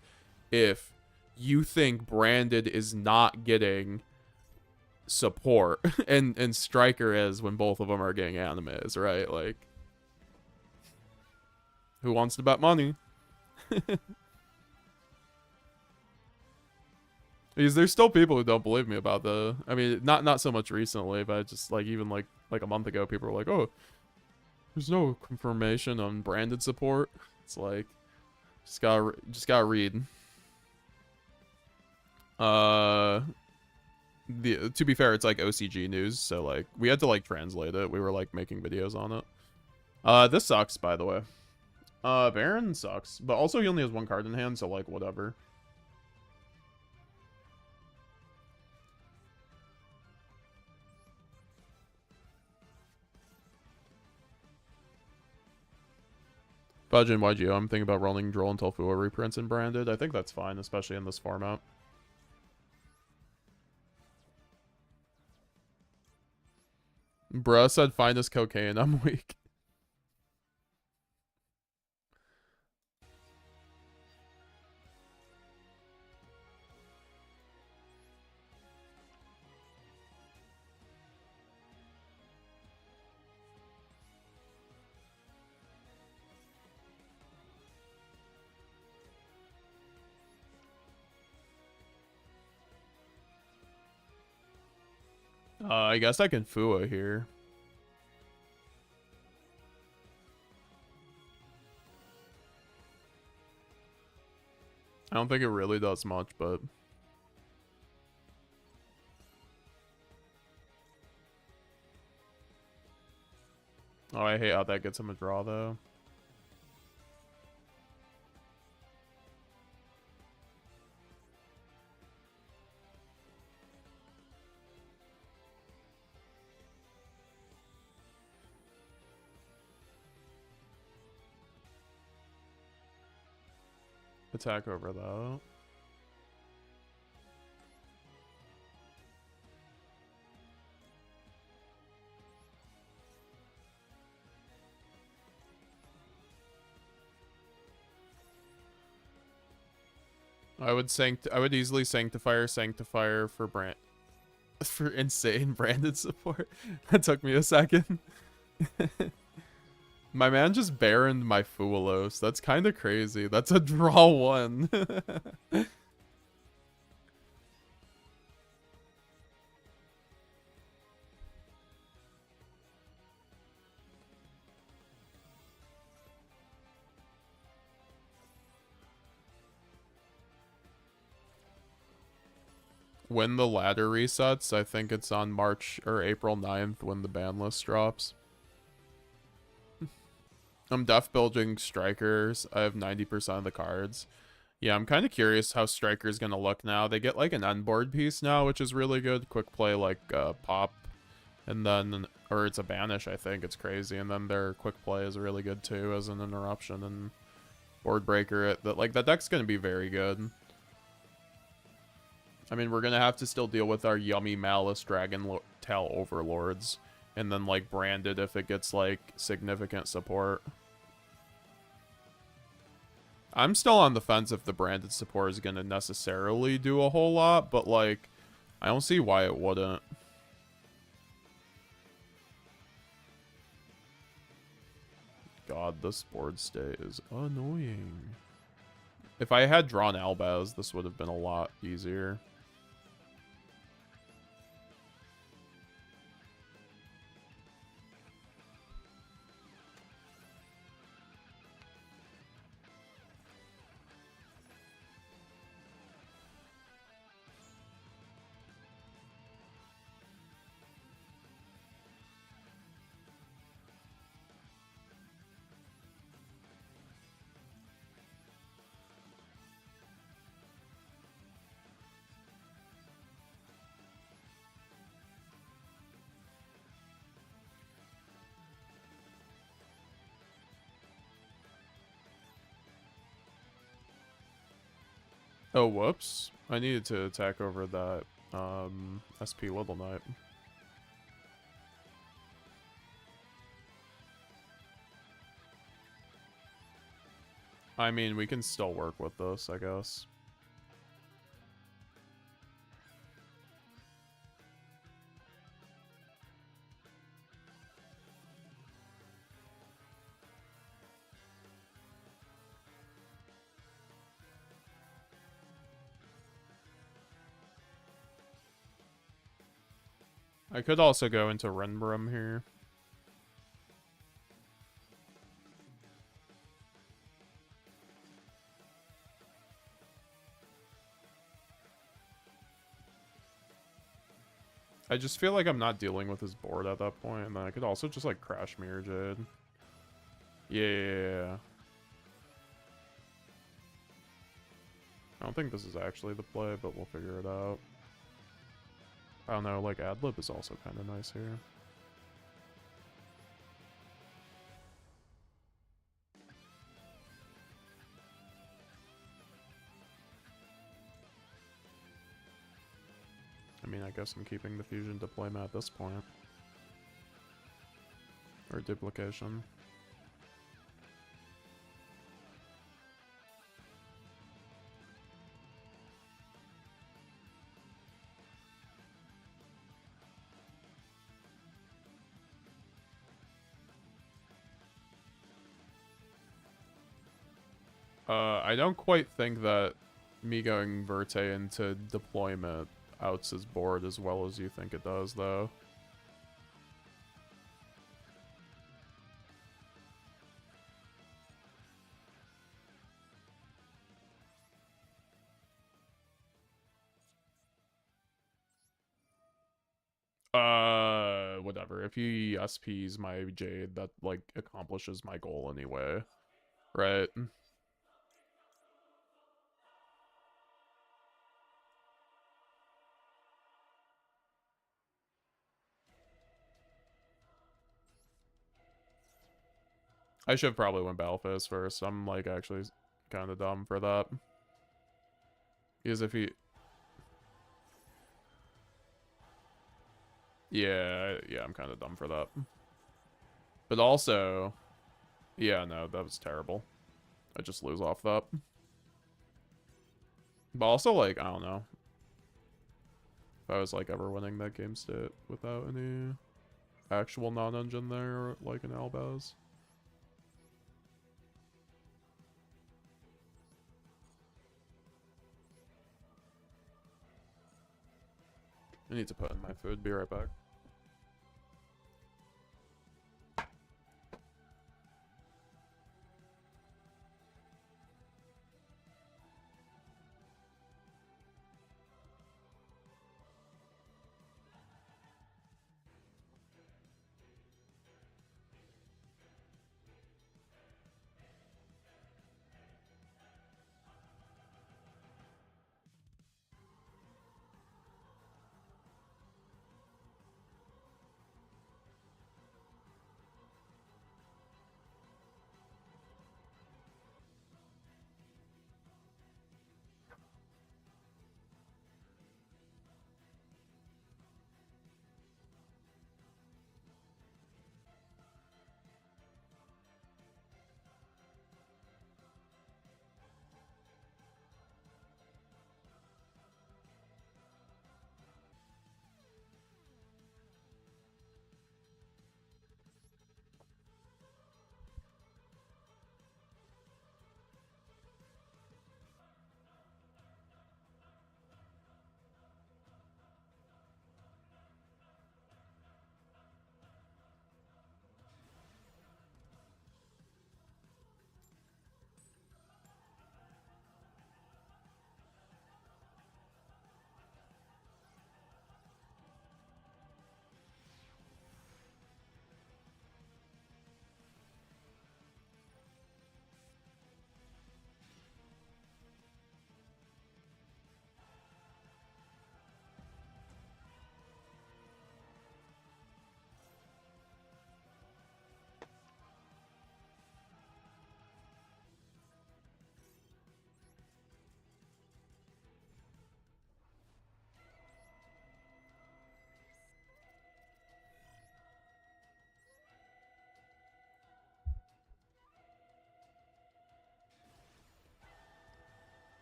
if you think Branded is not getting support and striker is when both of them are getting animes, right? Like, who wants to bet money? Because there's still people who don't believe me about I mean, not so much recently, but just like even like a month ago, people were like, "Oh, there's no confirmation on Branded support." It's like, just gotta read. To be fair, it's like OCG news, so like we had to like translate it. We were like making videos on it. This sucks, by the way. Baron sucks, but also he only has one card in hand, so like whatever. Fudge and YuGiOh, I'm thinking about rolling Droll until Fuwa reprints and Branded. I think that's fine, especially in this format. Bruh said finest cocaine, I'm weak. I guess I can Fuwa here. I don't think it really does much, but... Oh, I hate how that gets him a draw, though. Attack over that. I would easily Sanctifier for insane Branded support. That took me a second. My man just baroned my Fuwalos. That's kind of crazy. That's a draw one. When the ladder resets, I think it's on March or April 9th when the ban list drops. I'm def building strikers. I have 90% of the cards. Yeah, I'm kind of curious how striker's gonna look now. They get like an end board piece now, which is really good. Quick play like pop, and then or it's a banish. I think it's crazy, and then their quick play is really good too as an interruption and board breaker. That deck's gonna be very good. I mean, we're gonna have to still deal with our yummy Malice Dragon Tail Overlords. And then, like, Branded if it gets, like, significant support. I'm still on the fence if the branded support is going to necessarily do a whole lot, but, like, I don't see why it wouldn't. God, this board state is annoying. If I had drawn Albaz, this would have been a lot easier. Oh, whoops. I needed to attack over that, SP Little Knight. I mean, we can still work with this, I guess. I could also go into Renbrum here. I just feel like I'm not dealing with his board at that point, and then I could also just, like, crash Mirror Jade. Yeah. I don't think this is actually the play, but we'll figure it out. I don't know, like, Adlib is also kind of nice here. I mean, I guess I'm keeping the fusion deployment at this point. Or duplication. I don't quite think that me going Verte into deployment outs his board as well as you think it does, though. Whatever. If he SPs my Jade, that, like, accomplishes my goal anyway. Right? I should have probably went Battleface first. I'm, like, actually kind of dumb for that. Because if he... Yeah, I'm kind of dumb for that. But also... Yeah, no, that was terrible. I just lose off that. But also, like, I don't know. If I was, like, ever winning that game state without any actual non-engine there, like an Albaz. I need to put in my food. Be right back.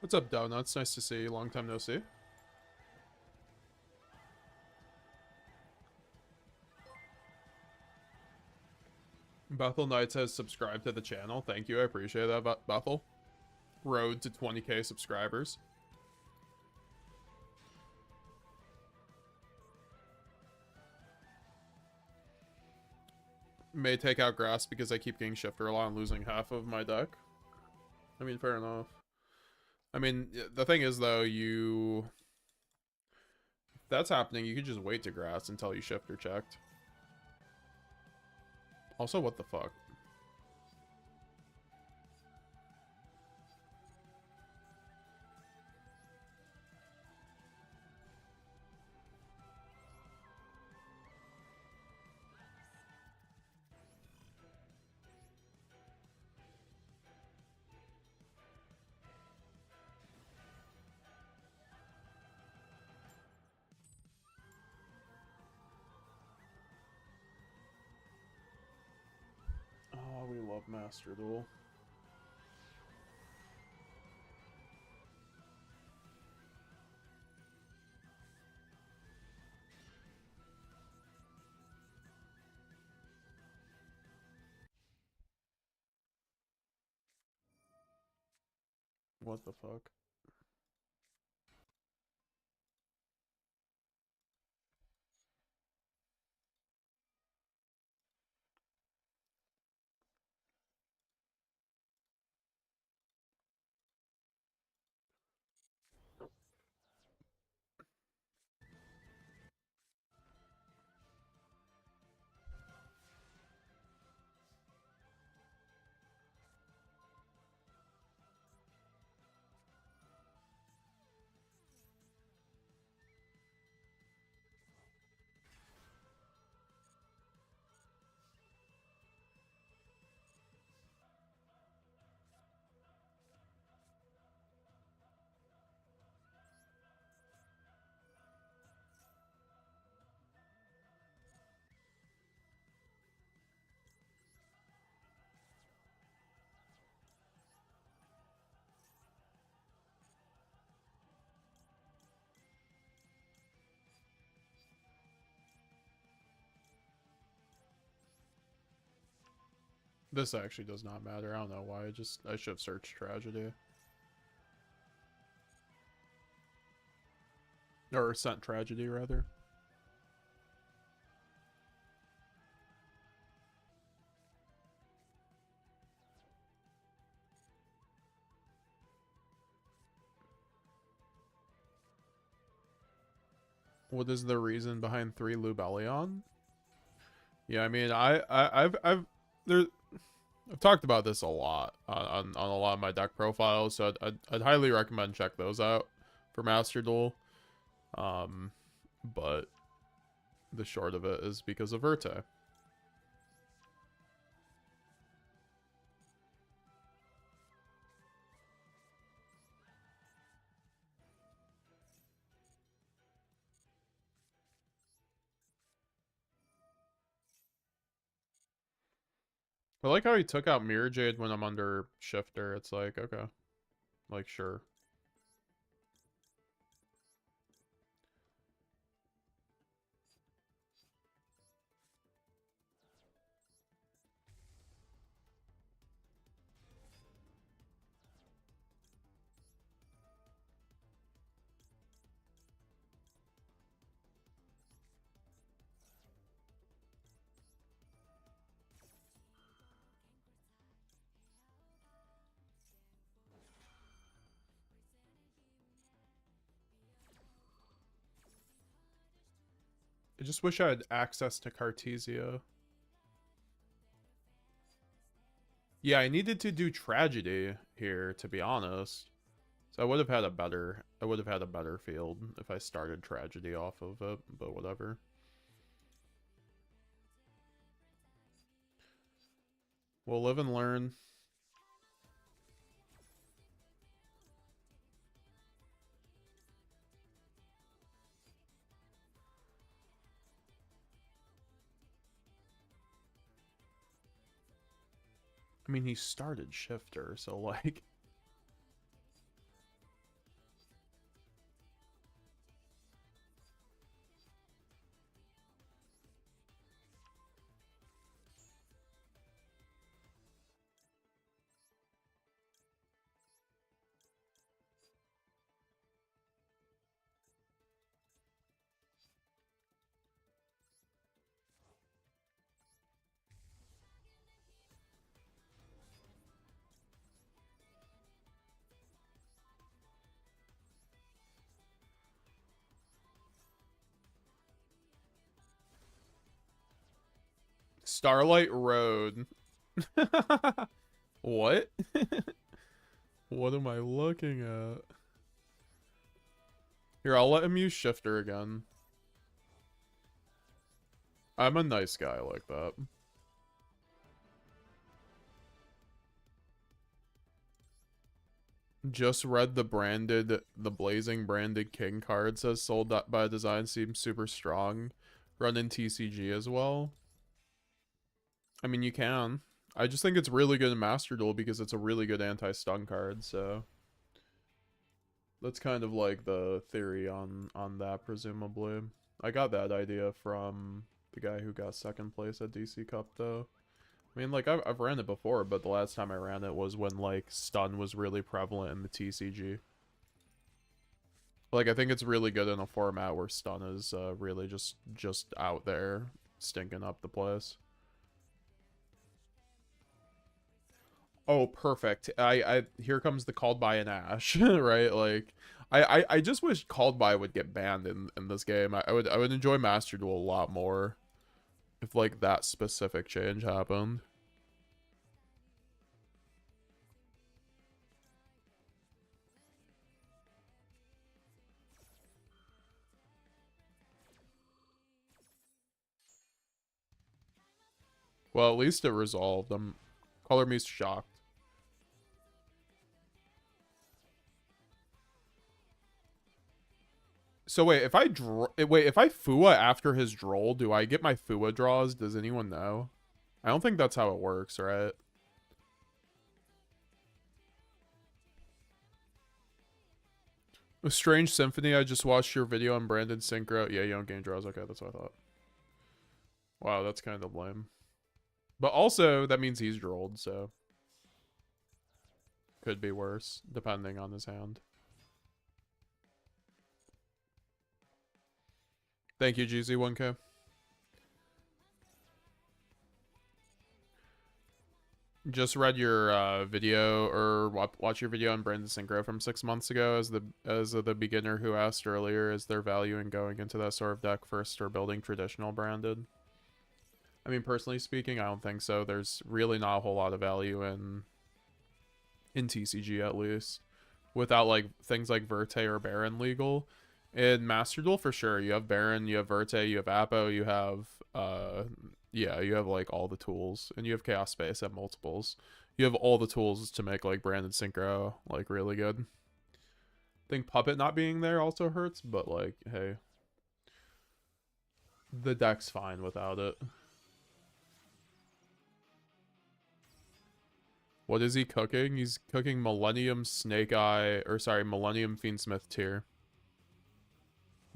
What's up, Doughnuts? Nice to see you. Long time no see. Bethel Knights has subscribed to the channel. Thank you. I appreciate that, Bethel. Road to 20k subscribers. May take out grass because I keep getting shifter a lot and losing half of my deck. I mean, fair enough. I mean, the thing is, though, if that's happening, you could just wait to grass until you shifter checked. Also, what the fuck? Oh, we love Master Duel. What the fuck? This actually does not matter. I don't know why. I should have searched tragedy. Or sent tragedy, rather. What is the reason behind 3 Lubellion? Yeah, I mean, I've talked about this a lot on a lot of my deck profiles, so I'd highly recommend check those out for Master Duel. But the short of it is because of ROTA. I like how he took out Mirror Jade when I'm under Shifter. It's like, okay. Like, sure. I just wish I had access to Cartesia. Yeah, I needed to do Tragedy here, to be honest. So I would have had a better field if I started Tragedy off of it, but whatever. We'll live and learn. I mean, he started Shifter, so like... Starlight Road. What? What am I looking at? Here, I'll let him use Shifter again. I'm a nice guy like that. Just read the Blazing Branded King card says sold by design seems super strong. Run in TCG as well. I mean, you can. I just think it's really good in Master Duel because it's a really good anti-stun card, so... That's kind of like the theory on that, presumably. I got that idea from the guy who got second place at DC Cup, though. I mean, like, I've ran it before, but the last time I ran it was when, like, stun was really prevalent in the TCG. Like, I think it's really good in a format where stun is really just out there, stinking up the place. Oh, perfect. Here comes the Called By an Ash, right? Like, I just wish Called By would get banned in this game. I would enjoy Master Duel a lot more if, like, that specific change happened. Well, at least it resolved. Color me's shocked. So wait, if I Fua after his droll, do I get my Fua draws? Does anyone know? I don't think that's how it works, right? A Strange Symphony, I just watched your video on Brandon Synchro. Yeah, you don't game draws. Okay, that's what I thought. Wow, that's kind of lame. But also, that means he's drolled, so... Could be worse, depending on his hand. Thank you, GZ1K. Just read your video, or watch your video on Brandon Synchro from 6 months ago as the beginner who asked earlier, is there value in going into that sort of deck first or building traditional branded? I mean, personally speaking, I don't think so. There's really not a whole lot of value in TCG, at least, without like things like Verte or Baron legal. In Master Duel, for sure, you have Baron, you have Verte, you have Apo, you have yeah, you have like all the tools, and you have Chaos Space at multiples. You have all the tools to make like Branded Synchro like really good. I think Puppet not being there also hurts, but like, hey, the deck's fine without it. What is he cooking? He's cooking Millennium Snake Eye, or sorry, Millennium Fiendsmith tier.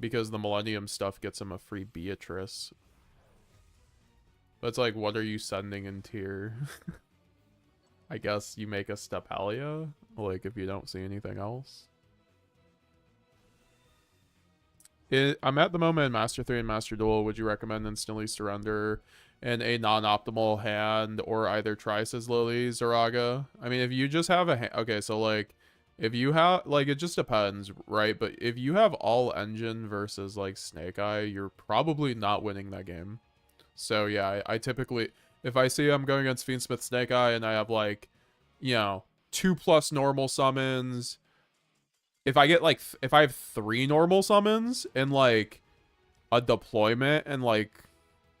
Because the Millennium stuff gets him a free Beatrice. But it's like, what are you sending in tier? I guess you make a Stepalia, like if you don't see anything else. I'm at the moment in Master 3 and Master Duel. Would you recommend instantly surrender in a non-optimal hand, or either Trice's Lily, Zoraga? I mean, if you just have a hand... Okay, so like, if you have... Like, it just depends, right? But if you have all engine versus like Snake Eye, you're probably not winning that game. So yeah, I typically... If I see I'm going against Fiendsmith Snake Eye and I have like, you know, 2+ normal summons... If I get like... If I have 3 normal summons and like a deployment and like...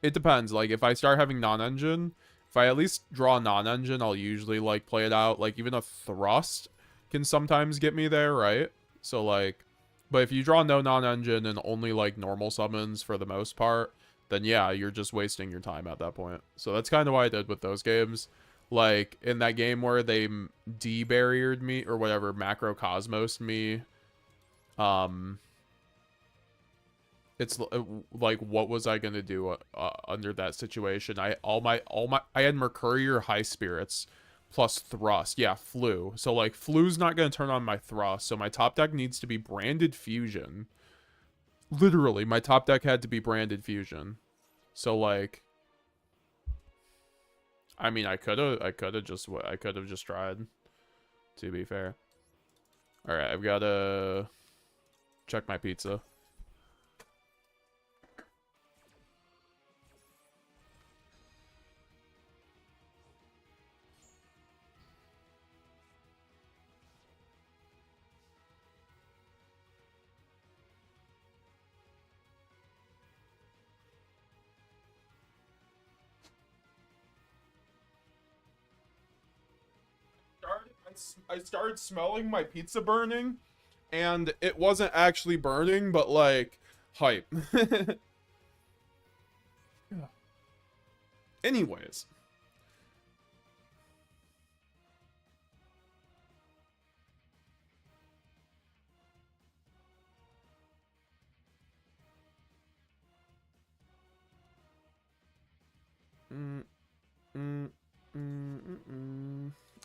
It depends. Like, if I start having non-engine, if I at least draw non-engine, I'll usually, like, play it out. Like, even a thrust can sometimes get me there, right? So, like, but if you draw no non-engine and only, like, normal summons for the most part, then, yeah, you're just wasting your time at that point. So that's kind of what I did with those games. Like, in that game where they de-barriered me, or whatever, macrocosmosed me, it's like, what was I gonna do under that situation? I had Mercurier High Spirits plus Thrust. Yeah, Flu. So like, Flu's not gonna turn on my Thrust. So my top deck needs to be Branded Fusion. Literally, my top deck had to be Branded Fusion. So like, I mean, I could have just tried. To be fair. All right, I've got to check my pizza. I started smelling my pizza burning, and it wasn't actually burning, but like hype. Anyways.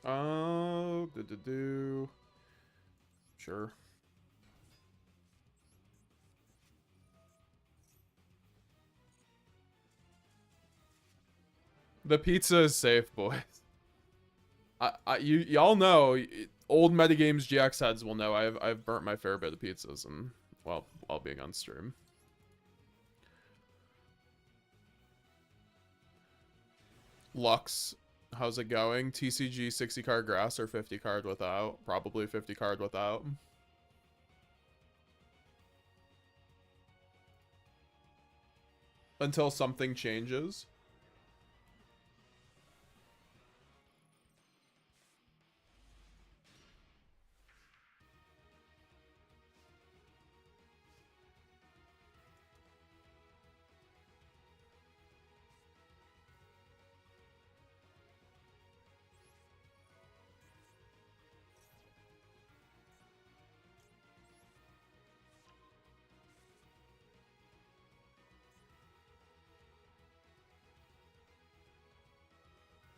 Oh, sure. The pizza is safe, boys. Y'all know, old MetaGamesGX heads will know I've burnt my fair bit of pizzas, and well, while being on stream. Lux, how's it going? TCG 60 card grass or 50 card without? Probably 50 card without. Until something changes.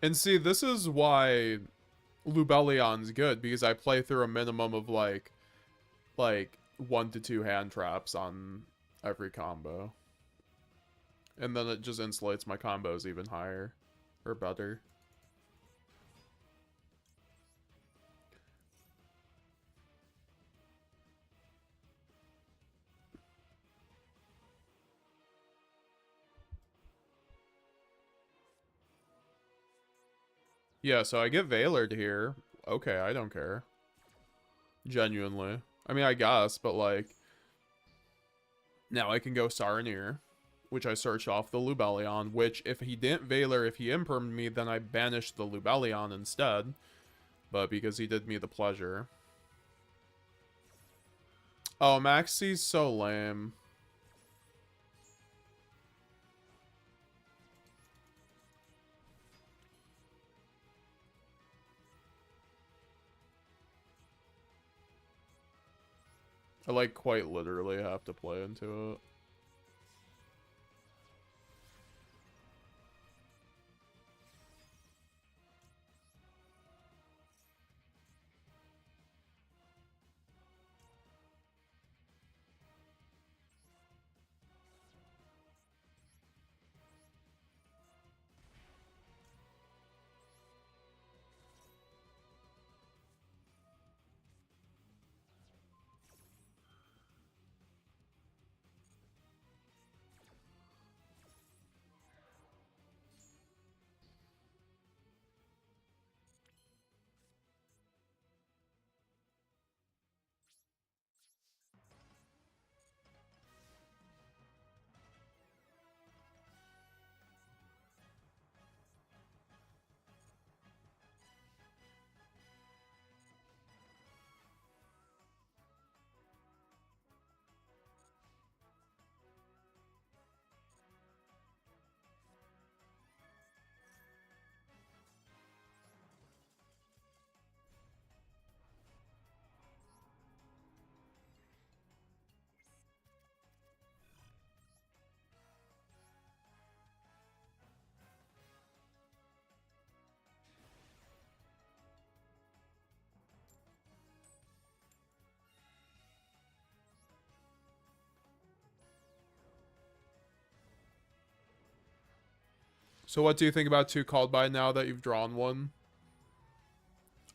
And see, this is why Lubellion's good, because I play through a minimum of like 1 to 2 hand traps on every combo. And then it just insulates my combos even higher. Or better. Yeah, so I get Veilered here. Okay, I don't care. Genuinely. I mean, I guess, but like... Now I can go Saronir, which I search off the Lubellion, which if he didn't Veiler, if he impermed me, then I banished the Lubellion instead. But because he did me the pleasure. Oh, Maxx's so lame. I like quite literally have to play into it. So what do you think about 2 called by now that you've drawn one?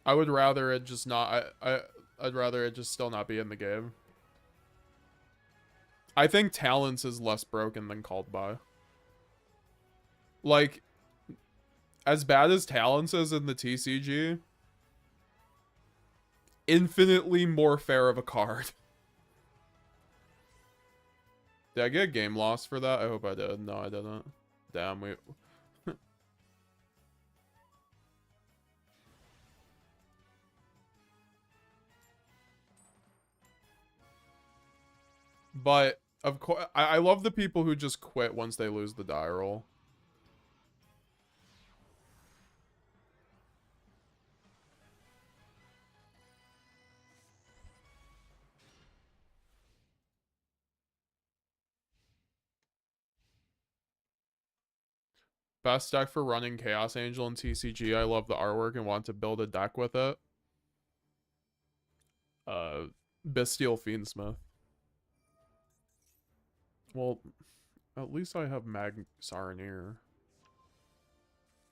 I would rather it just not... I'd rather it just still not be in the game. I think Talents is less broken than called by. Like, as bad as Talents is in the TCG, infinitely more fair of a card. Did I get a game loss for that? I hope I did. No, I didn't. Damn, we... But of course, I love the people who just quit once they lose the die roll. Best deck for running Chaos Angel and TCG. I love the artwork and want to build a deck with it. Bestial Fiendsmith. Well, at least I have Mag Saranir.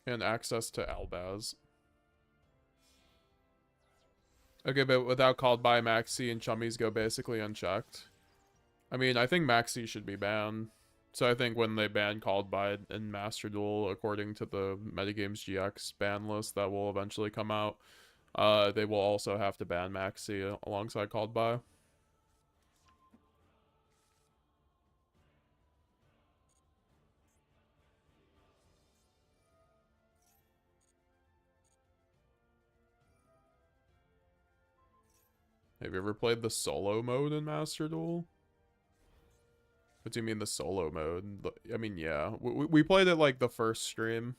And access to Albaz. Okay, but without called by, Maxi and Chummies go basically unchecked. I mean, I think Maxi should be banned. So I think when they ban called by in Master Duel, according to the MetaGamesGX ban list that will eventually come out, they will also have to ban Maxi alongside called by. Have you ever played the solo mode in Master Duel? What do you mean the solo mode? I mean, yeah. We played it like the first stream.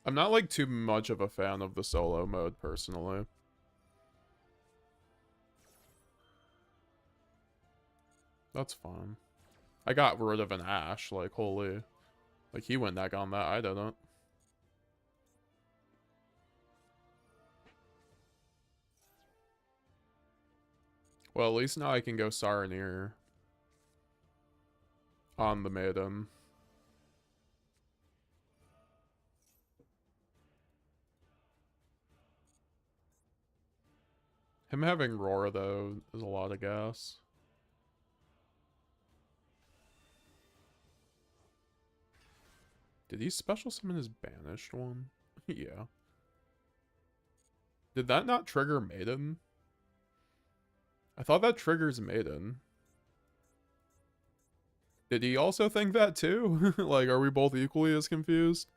I'm not like too much of a fan of the solo mode personally. That's fine. I got rid of an Ash, like holy. Like he went back on that, I didn't. Well, at least now I can go Saranir on the Maiden. Him having Roar, though, is a lot of gas. Did he special summon his banished one? Yeah. Did that not trigger Maiden? I thought that triggers Maiden. Did he also think that too? Like, are we both equally as confused?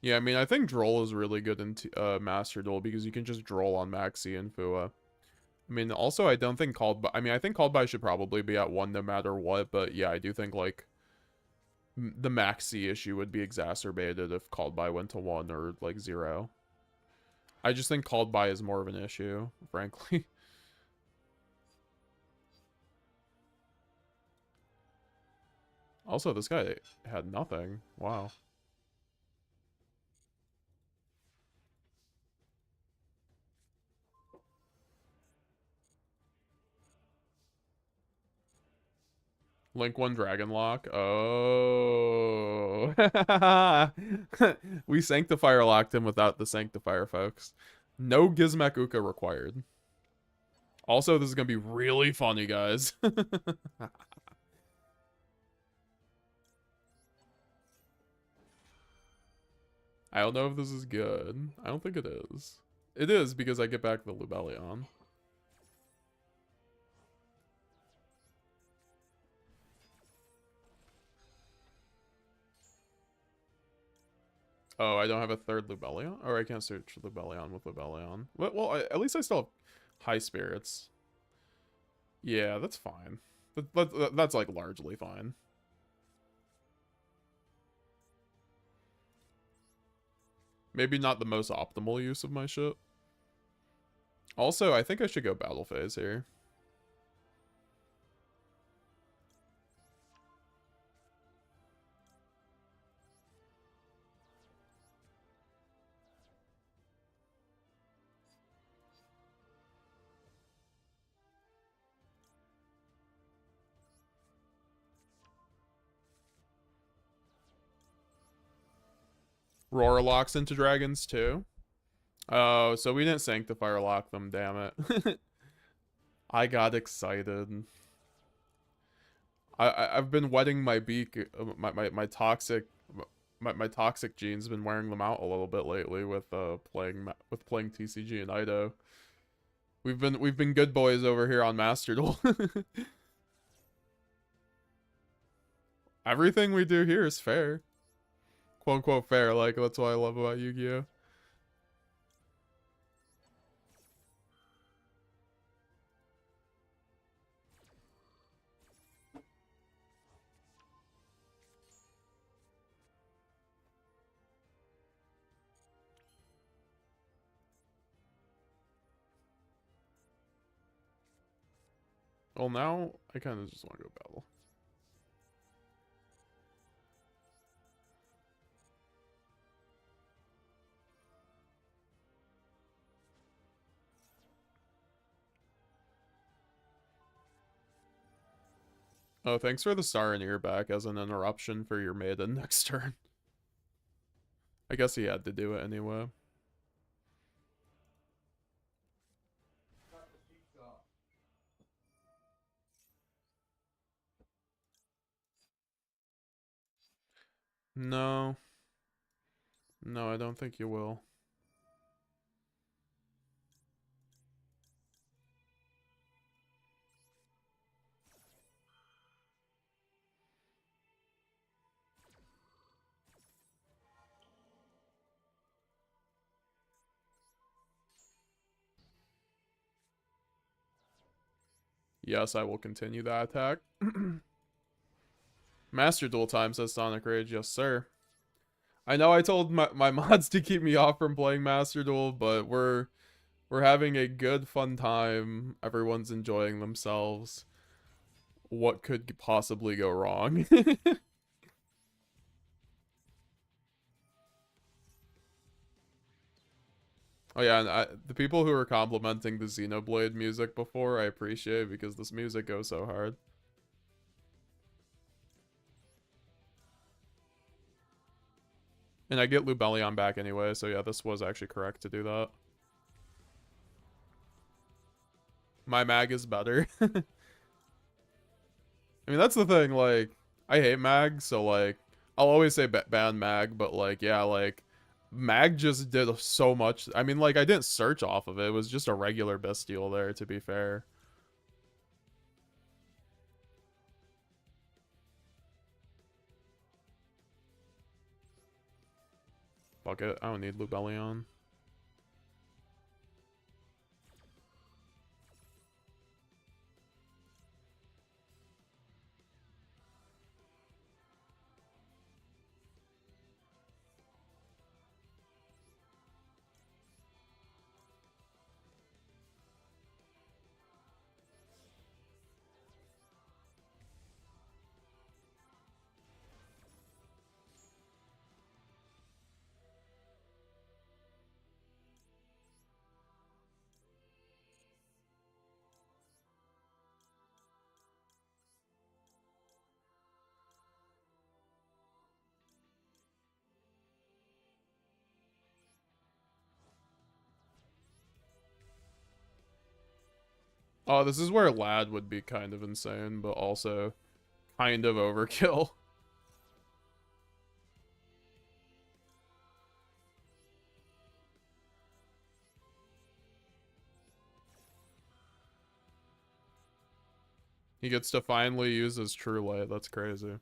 Yeah, I mean, I think Droll is really good in Master Duel because you can just Droll on Maxi and Fua. I mean, also, I don't think Called By... I mean, I think Called By should probably be at 1 no matter what, but yeah, I do think, like, the Maxi issue would be exacerbated if Called By went to 1 or, like, 0. I just think Called By is more of an issue, frankly. Also, this guy had nothing. Wow. Link 1 Dragon Lock. Oh. We Sanctifier locked him without the Sanctifier, folks. No Gizmek Uka required. Also, this is going to be really funny, guys. I don't know if this is good. I don't think it is. It is because I get back the Lubellion. Oh, I don't have a third Lubellion? Or I can't search Lubellion with Lubellion. Well, at least I still have high spirits. Yeah, that's fine. That's like largely fine. Maybe not the most optimal use of my shit. Also, I think I should go battle phase here. Roar locks into dragons too. Oh, so we didn't Sanctifier lock them, damn it. I got excited. I've been wetting my beak, my toxic my toxic gene's been wearing them out a little bit lately with playing TCG and Ido. We've been good boys over here on Master Duel. Everything we do here is fair. Quote unquote fair, like that's what I love about Yu-Gi-Oh! Well, now I kind of just want to go battle. Oh, thanks for the star and ear back as an interruption for your maiden next turn. I guess he had to do it anyway. No. No, I don't think you will. Yes, I will continue that attack. Master Duel time, says Sonic Rage. Yes, sir. I know I told my mods to keep me off from playing Master Duel, but we're having a good fun time. Everyone's enjoying themselves. What could possibly go wrong? Oh yeah, and the people who were complimenting the Xenoblade music before, I appreciate because this music goes so hard. And I get Lubellion back anyway, so yeah, this was actually correct to do that. My mag is better. I mean, that's the thing, like, I hate mag, so like, I'll always say ban mag, but like, yeah, like, mag just did so much. I mean, like, I didn't search off of it. It was just a regular bestial there, to be fair. Fuck it, I don't need Lubellion. Oh, this is where Lad would be kind of insane, but also kind of overkill. He gets to finally use his True Light. That's crazy.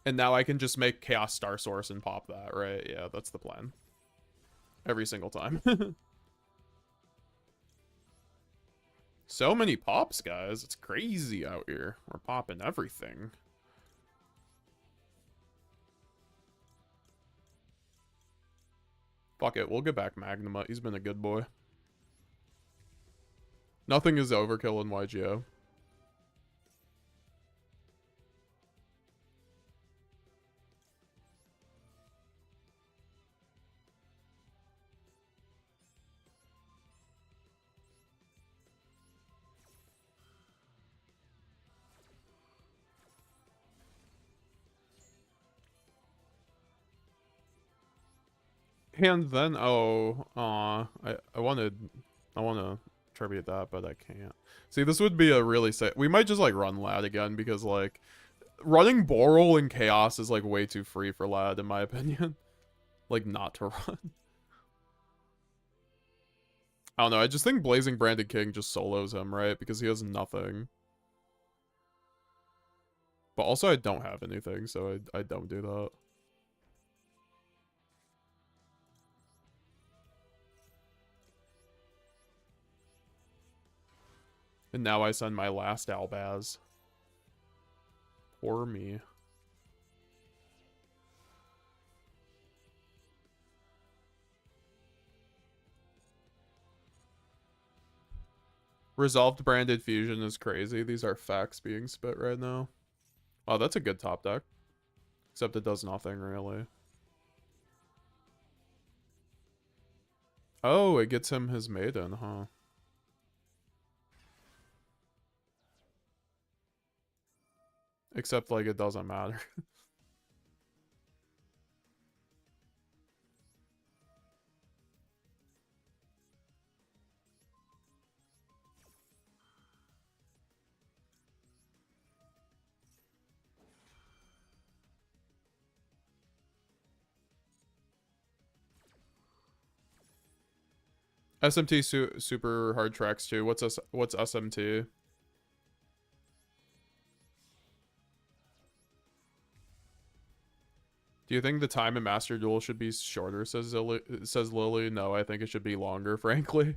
And now I can just make Chaos Star Source and pop that, right? Yeah, that's the plan. Every single time. So many pops, guys. It's crazy out here. We're popping everything. Fuck it. We'll get back Magnuma. He's been a good boy. Nothing is overkill in YuGiOh. And then, I wanted, I want to tribute that, but I can't. See, this would be a really sick. We might just like run Lad again because like running Boral in Chaos is like way too free for Lad in my opinion. Like not to run. I don't know. I just think Blazing Branded King just solos him, right? Because he has nothing. But also I don't have anything, so I don't do that. And now I send my last Albaz. Poor me. Resolved Branded Fusion is crazy. These are facts being spit right now. Oh, that's a good top deck. Except it does nothing, really. Oh, it gets him his Maiden, huh? Except, like, it doesn't matter. SMT super hard tracks too. What's SMT? Do you think the time in Master Duel should be shorter? Says Lily. No, I think it should be longer. Frankly,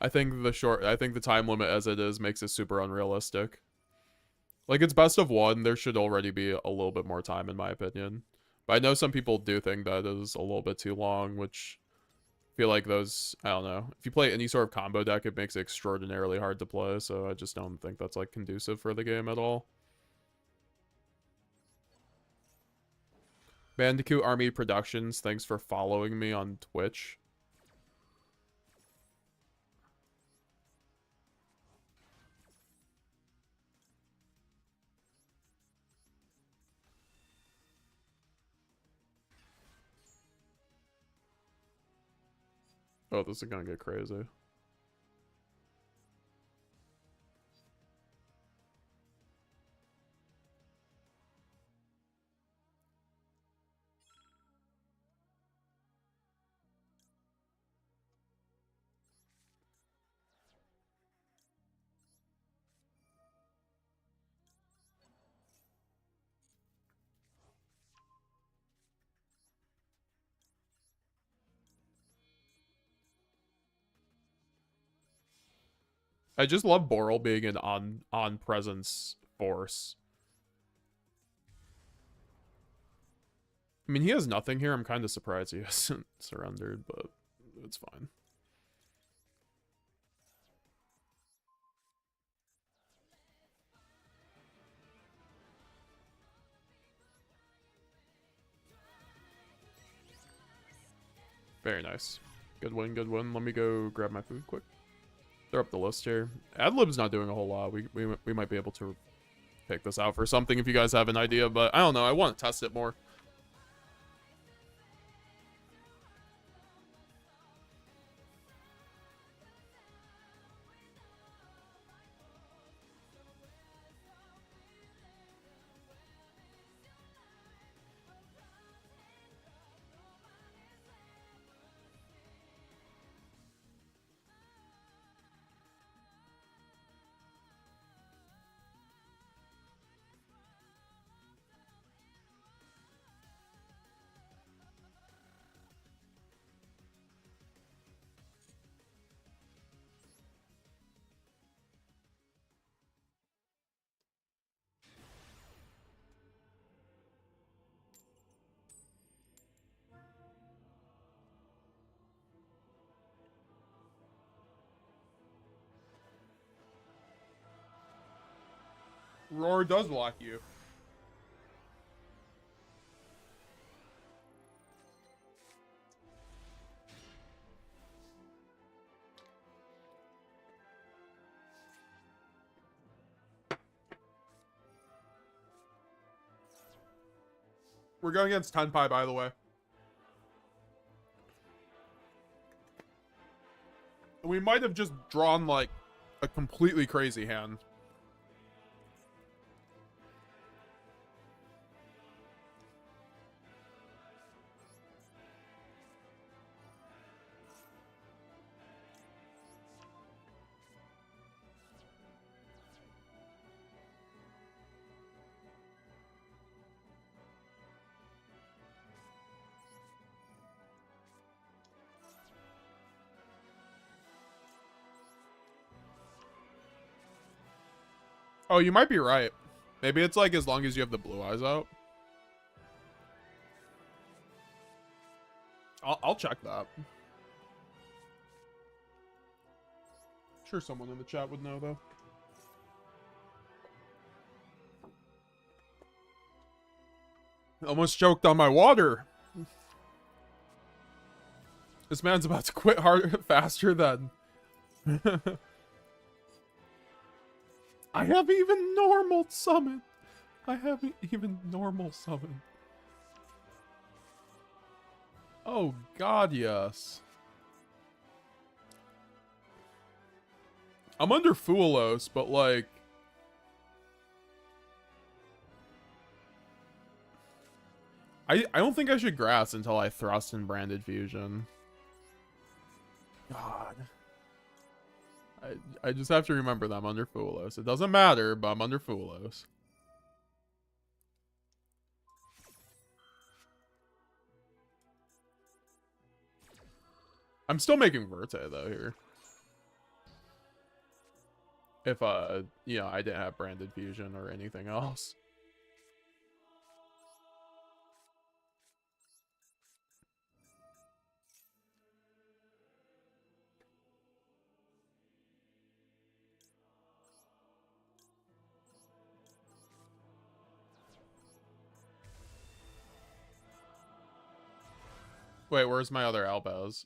I think the time limit as it is makes it super unrealistic. Like it's best of one. There should already be a little bit more time, in my opinion. But I know some people do think that is a little bit too long, which I feel like those, I don't know. If you play any sort of combo deck, it makes it extraordinarily hard to play. So I just don't think that's like conducive for the game at all. Bandicoot Army Productions, thanks for following me on Twitch. Oh, this is gonna get crazy. I just love Boral being an on presence force. I mean, he has nothing here. I'm kind of surprised he hasn't surrendered, but it's fine. Very nice. Good win, good win. Let me go grab my food quick. They're up the list here. Adlib's not doing a whole lot. We might be able to pick this out for something if you guys have an idea, but I don't know. I want to test it more. Roar does block you. We're going against Tenpai, by the way. We might have just drawn, like, a completely crazy hand. Oh, you might be right. Maybe it's like as long as you have the blue eyes out. I'll check that. Sure someone in the chat would know, though. Almost choked on my water. This man's about to quit hard faster than... I haven't even normal summoned. I haven't even normal summoned. Oh god, yes. I'm under Fuwalos, but like... I don't think I should grass until I thrust in Branded Fusion. God. I just have to remember that I'm under Fuwalos. It doesn't matter, but I'm under Fuwalos. I'm still making Verte, though, here. If, you know, I didn't have Branded Fusion or anything else. Wait, where's my other Albaz?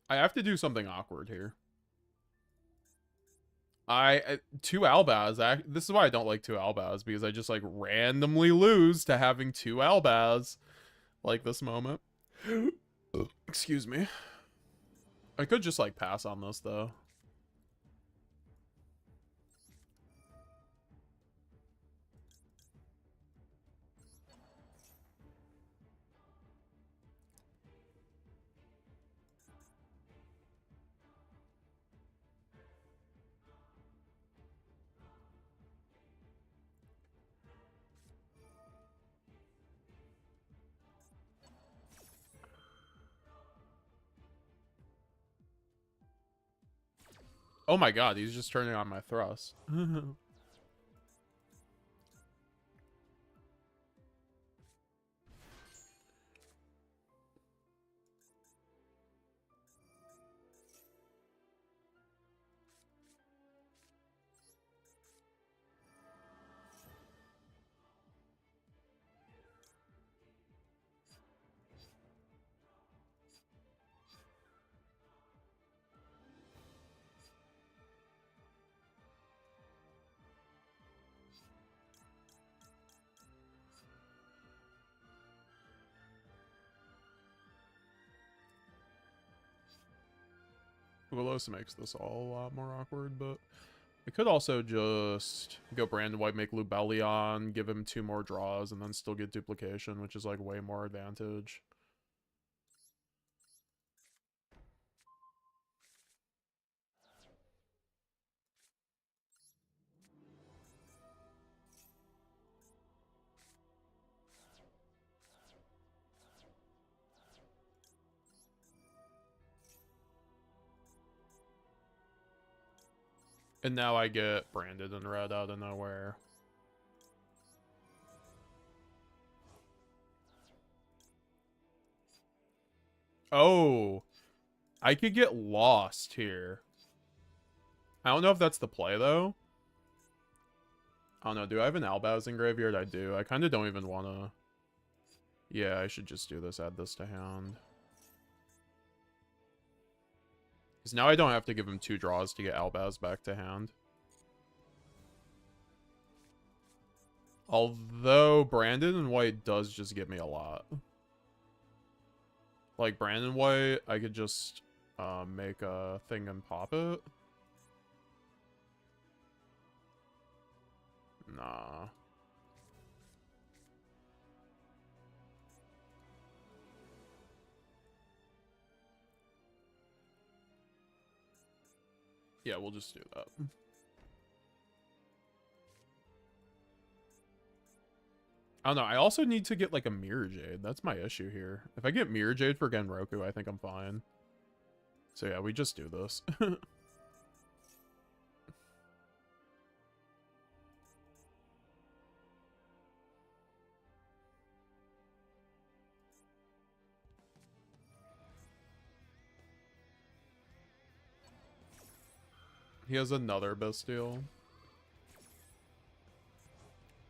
I have to do something awkward here. Two Albaz. This is why I don't like two Albaz, because I just like randomly lose to having two Albaz like this moment. Excuse me. I could just like pass on this though. Oh my god, he's just turning on my thrust. Fuwalos makes this all a lot more awkward, but I could also just go Branded White, make Lubellion, give him 2 more draws, and then still get duplication, which is like way more advantage. And now I get Branded and Red out of nowhere. Oh, I could get lost here. I don't know if that's the play, though. I don't know. Do I have an Albaz in graveyard? I do. I kind of don't even want to... Yeah, I should just do this. Add this to hand. Because now I don't have to give him 2 draws to get Albaz back to hand. Although Brandon and White does just give me a lot. Like Brandon White, I could just make a thing and pop it. Nah. Yeah, we'll just do that. I don't know. I also need to get like a Mirror Jade. That's my issue here. If I get Mirror Jade for Genroku, I think I'm fine. So yeah, we just do this. He has another Bestial.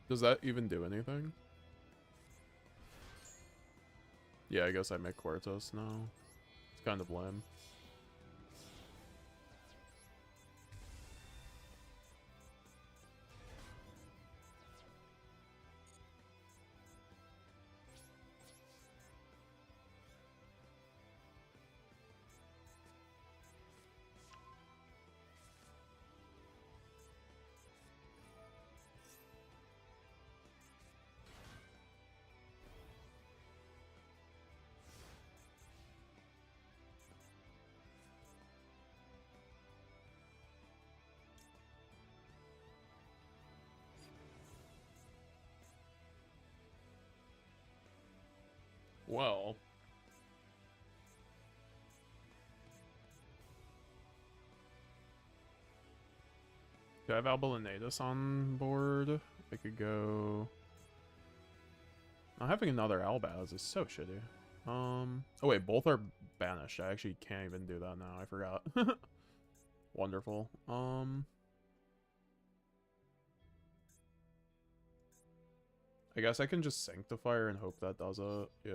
Does that even do anything? Yeah, I guess I make Quartos now. It's kind of lame. Well. Do I have Albalanetus on board? I could go... Not having another Albaz is so shitty. Oh wait, both are banished. I actually can't even do that now. I forgot. Wonderful. I guess I can just Sanctifier and hope that does it. Yeah.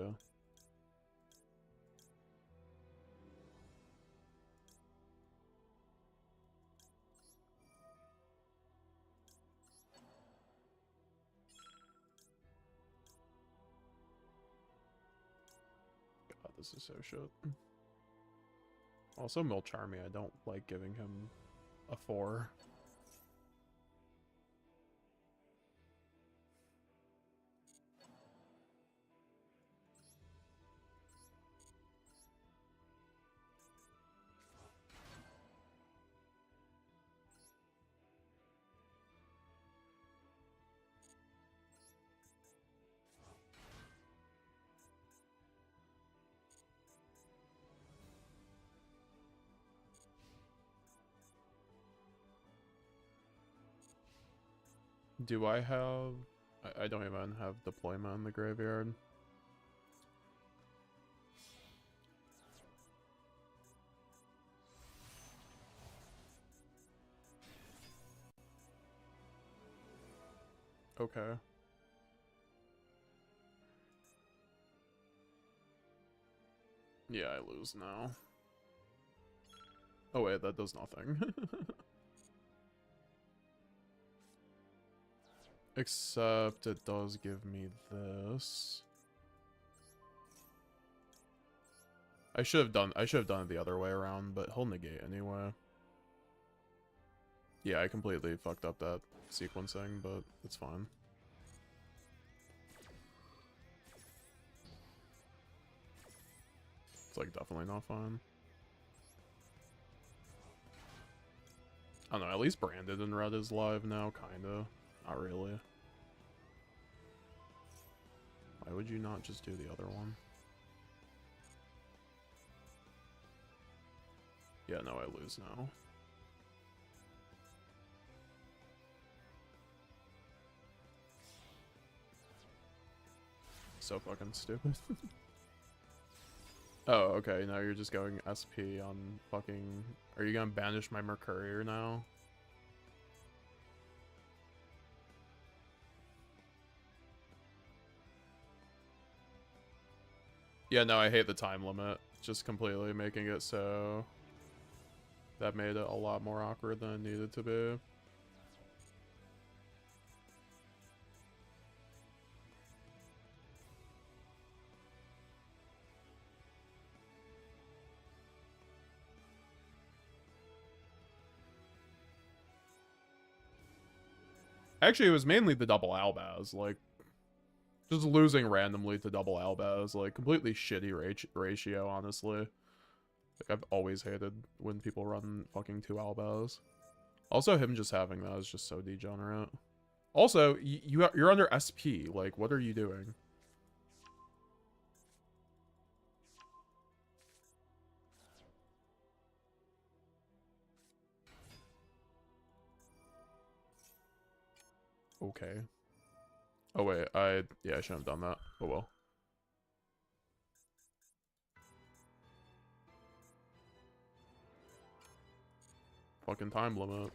God, this is so shit. Also, Milcharmy, I don't like giving him a 4. Do I have... I don't even have Deployment in the graveyard. Okay. Yeah, I lose now. Oh wait, that does nothing. Except it does give me this. I should have done it the other way around, but he'll negate anyway. Yeah, I completely fucked up that sequencing, but it's fine. It's like definitely not fine. I don't know, at least Branded and Red is live now, kinda. Not really. Why would you not just do the other one? Yeah, no, I lose now. So fucking stupid. Oh, okay, now you're just going SP on fucking... Are you gonna banish my Mercurier now? Yeah, no, I hate the time limit. Just completely making it so... That made it a lot more awkward than it needed to be. Actually, it was mainly the double Albaz. Like, just losing randomly to double Albaz. Like, completely shitty ratio, honestly. Like, I've always hated when people run fucking 2 Albaz. Also, him just having that is just so degenerate. Also, you're under SP. Like, what are you doing? Okay. Oh, wait. Yeah, I shouldn't have done that. Oh, well. Fucking time limit.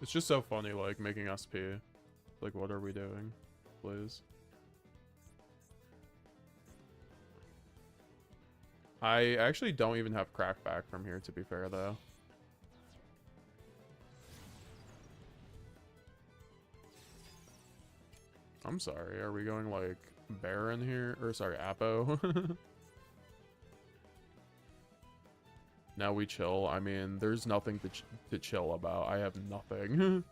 It's just so funny, like, making SP. Like, what are we doing? Please. I actually don't even have crackback from here, to be fair, though. I'm sorry, are we going, like, Baron here? Or, sorry, Apo? Now we chill. I mean, there's nothing to chill about. I have nothing.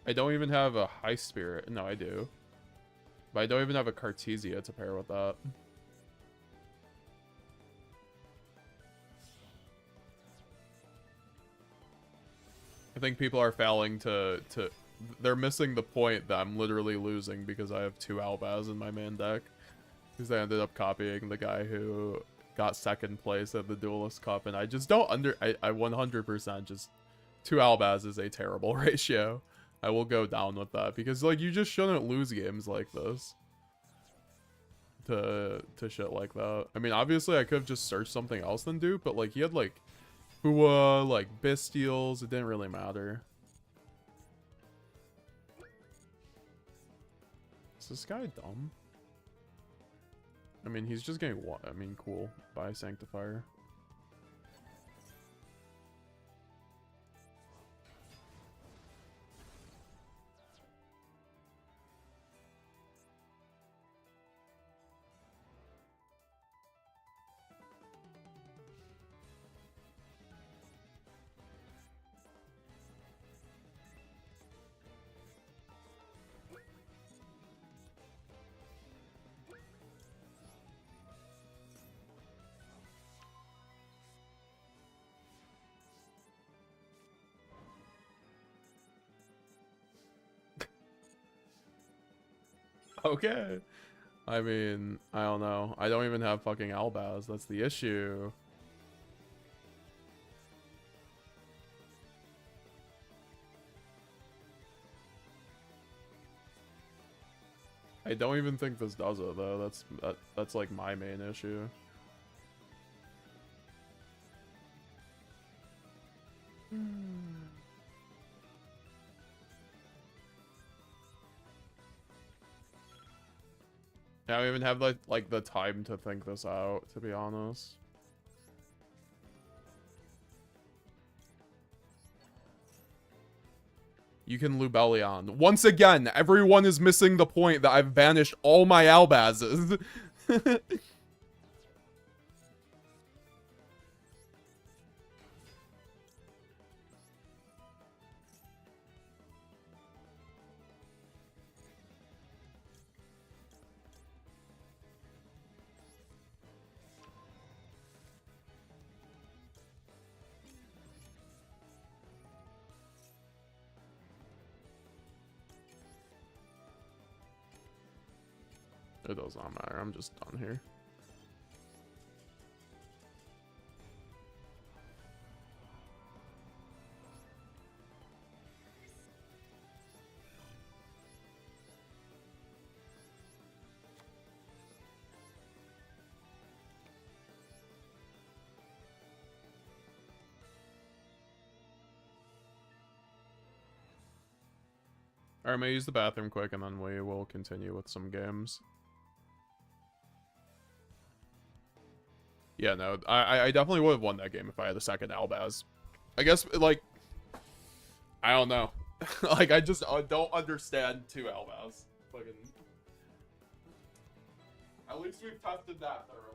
I don't even have a High Spirit. No, I do. But I don't even have a Cartesia to pair with that. I think people are failing to they're missing the point that I'm literally losing because I have 2 Albaz in my main deck. Because I ended up copying the guy who got 2nd place at the Duelist Cup, and I just don't I 100% just 2 Albaz is a terrible ratio. I will go down with that because, like, you just shouldn't lose games like this to shit like that. I mean, obviously I could have just searched something else than dupe, but, like, he had, like, Fua, like, Bestials. It didn't really matter. Is this guy dumb? I mean, he's just getting what? I mean, cool. Bye, Sanctifier. Okay. I mean, I don't know. I don't even have fucking Albaz. That's the issue. I don't even think this does it, though. That's like my main issue. I don't even have like the time to think this out, to be honest. You can Lubellion. Once again, everyone is missing the point that I've banished all my Albazes. It does not matter. I'm just done here. Alright, I'm gonna use the bathroom quick and then we will continue with some games. Yeah, no, I definitely would have won that game if I had a 2nd Albaz. I guess, like, I don't know. Like, I just don't understand 2 Elbows. Fucking. At least we've tested that thoroughly.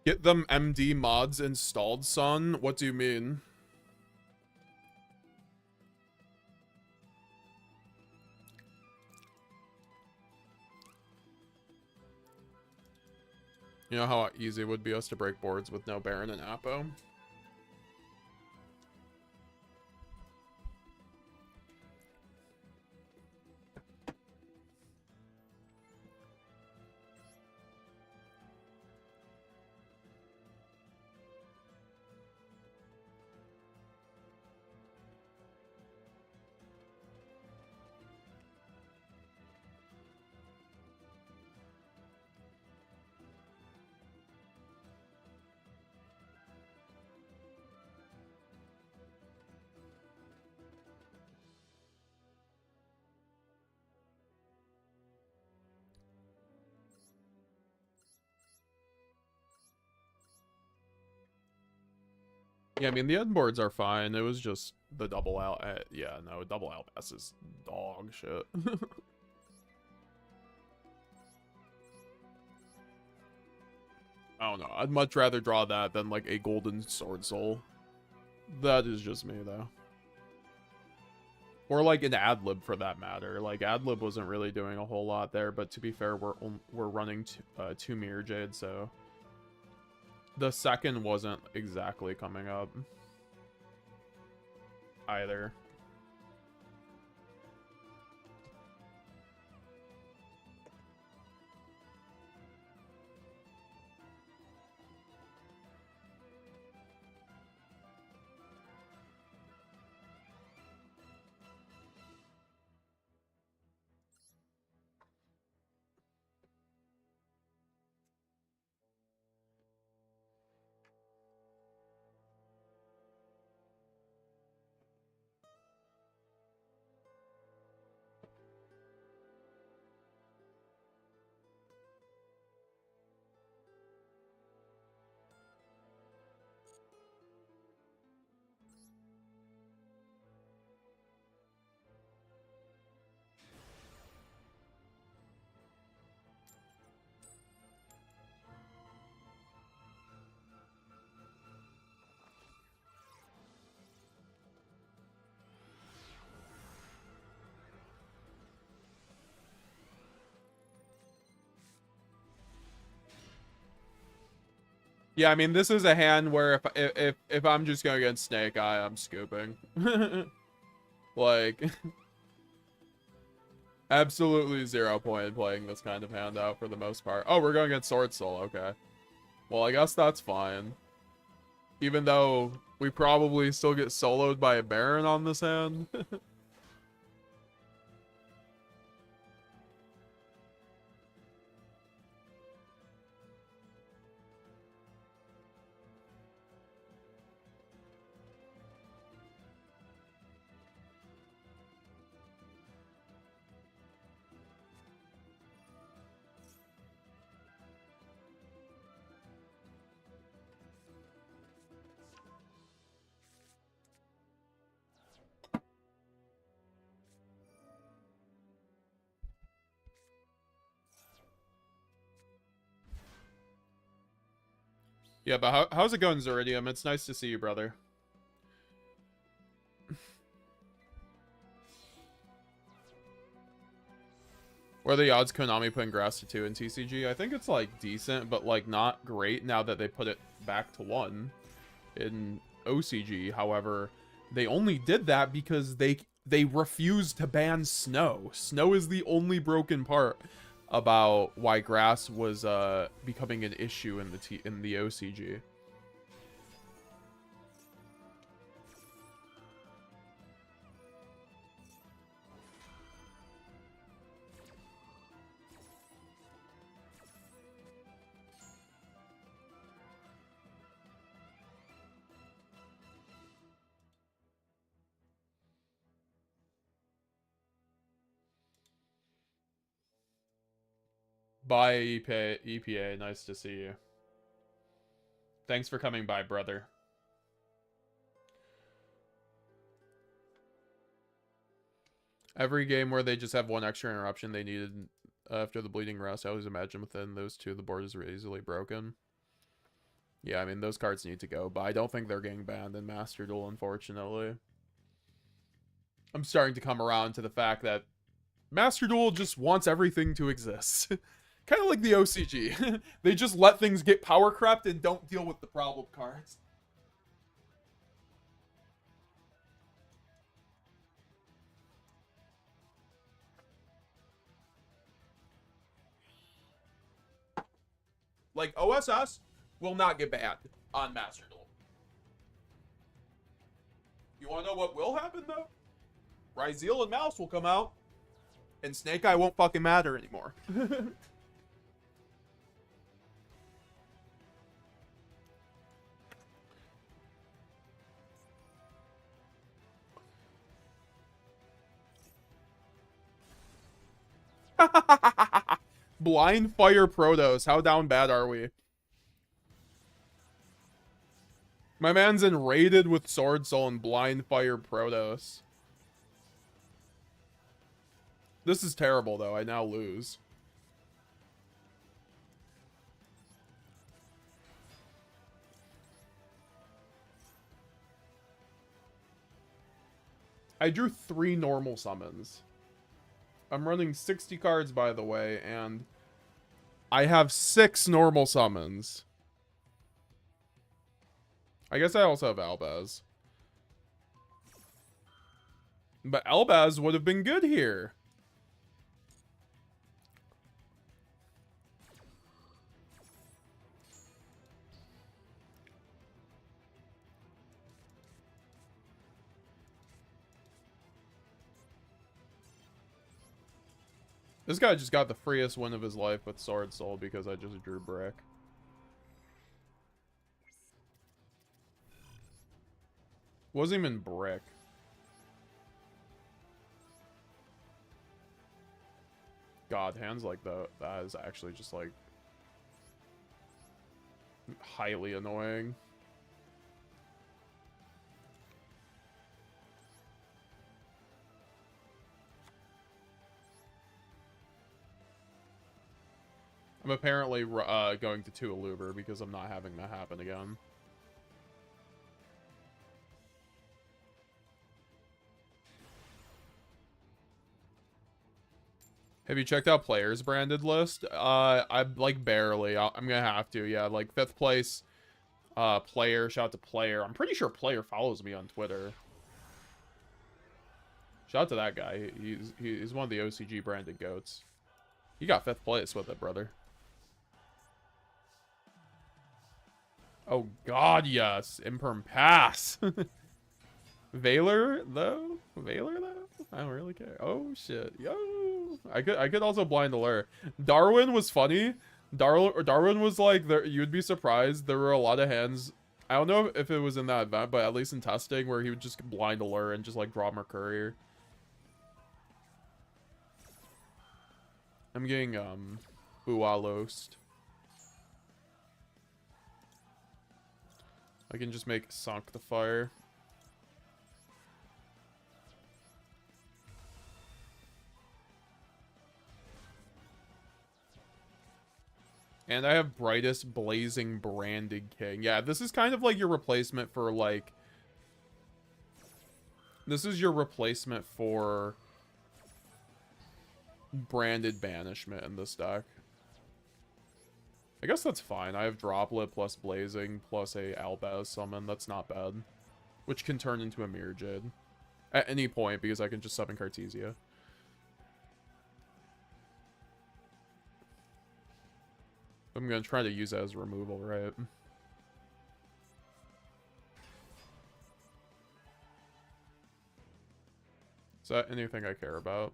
Get them MD mods installed, son? What do you mean? You know how easy it would be us to break boards with no Baron and Apo? Yeah, I mean, the end boards are fine. It was just the double out. Yeah, no, double out pass is dog shit. I don't know. I'd much rather draw that than, like, a golden sword soul. That is just me, though. Or, like, an ad-lib, for that matter. Like, ad-lib wasn't really doing a whole lot there, but to be fair, we're running two Mirror Jade, so... The second wasn't exactly coming up. Either. Yeah, I mean, this is a hand where if I'm just going against Snake Eye, I'm scooping. Like, absolutely 0 point playing this kind of hand out for the most part. Oh, we're going against Sword Soul, okay. Well, I guess that's fine. Even though we probably still get soloed by a Baron on this hand. Yeah, but how's it going, Zeridium? It's nice to see you, brother. What are the odds Konami putting Grass to 2 in TCG? I think it's, like, decent, but, like, not great now that they put it back to 1 in OCG. However, they only did that because they refused to ban Snow. Snow is the only broken part about why Grass was becoming an issue in the OCG. Bye, EPA. Nice to see you. Thanks for coming by, brother. Every game where they just have one extra interruption they needed after the Bleeding Rust, I always imagine within those two, the board is easily broken. Yeah, I mean, those cards need to go, but I don't think they're getting banned in Master Duel, unfortunately. I'm starting to come around to the fact that Master Duel just wants everything to exist. Kind of like the OCG. They just let things get power crept and don't deal with the problem cards. Like, OSS will not get banned on Master Duel. You want to know what will happen, though? Ryzeal and Mouse will come out, and Snake Eye won't fucking matter anymore. Blind Fire Protos. How down bad are we? My man's enrated with Sword Soul and Blind Fire Protos. This is terrible, though. I now lose. I drew 3 normal summons. I'm running 60 cards, by the way, and I have 6 normal summons. I guess I also have Albaz. But Albaz would have been good here. This guy just got the freest win of his life with Sword Soul because I just drew Brick. Wasn't even Brick. God, hands like that is actually just like highly annoying. I'm apparently going to 2 Aluber because I'm not having that happen again. Have you checked out players branded list? I like barely. I'm gonna have to. Yeah, like 5th place Player, shout out to Player. I'm pretty sure Player follows me on Twitter. Shout out to that guy. He's one of the OCG branded goats. You got 5th place with it, brother. Oh god, yes. Imperm pass. Valor though? I don't really care. Oh shit. Yo. I could also blind alert. Darwin was funny. Darwin was like, you'd be surprised. There were a lot of hands. I don't know if it was in that event, but at least in testing where he would just blind alert and just like draw Mercurier. I'm getting Fuwalos. I can just make Sunk the Fire. And I have Brightest Blazing Branded King. Yeah, this is kind of like your replacement for like... This is your replacement for Branded Banishment in this deck. I guess that's fine. I have Droplet plus Blazing plus a Albaz summon. That's not bad. Which can turn into a Mirror Jade. At any point, because I can just summon Cartesia. I'm going to try to use it as removal, right? Is that anything I care about?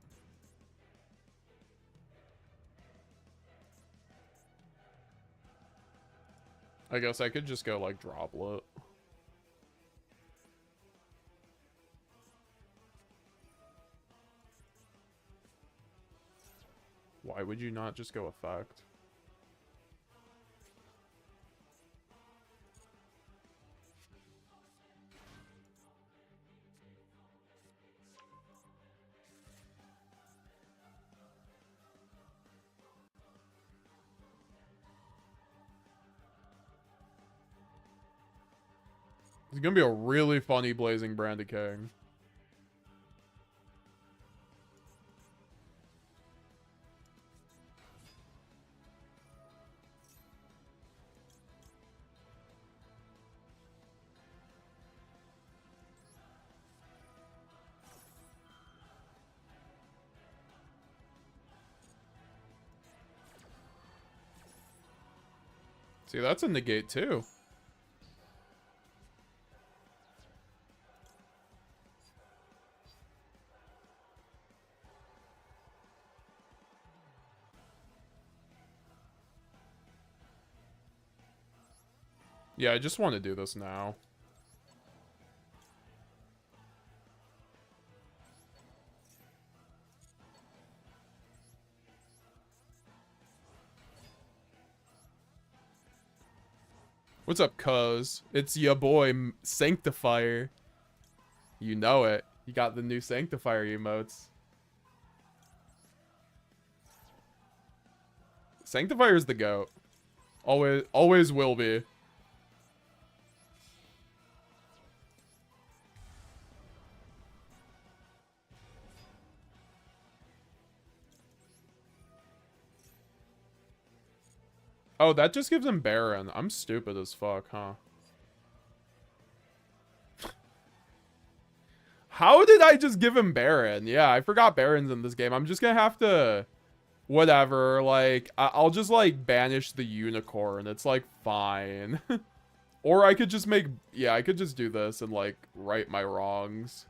I guess I could just go, like, Droplet. Why would you not just go Effect? It's gonna be a really funny Blazing Branded King. See, that's a negate too. Yeah, I just want to do this now. What's up, cuz? It's ya boy, Sanctifier. You know it. You got the new Sanctifier emotes. Sanctifier's the GOAT. Always will be. Oh, that just gives him Baron. I'm stupid as fuck, huh? How did I just give him Baron? Yeah, I forgot Baron's in this game. I'm just gonna have to... Whatever, like, I'll just, like, banish the Unicorn. It's, like, fine. Or I could just make... Yeah, I could just do this and, like, right my wrongs.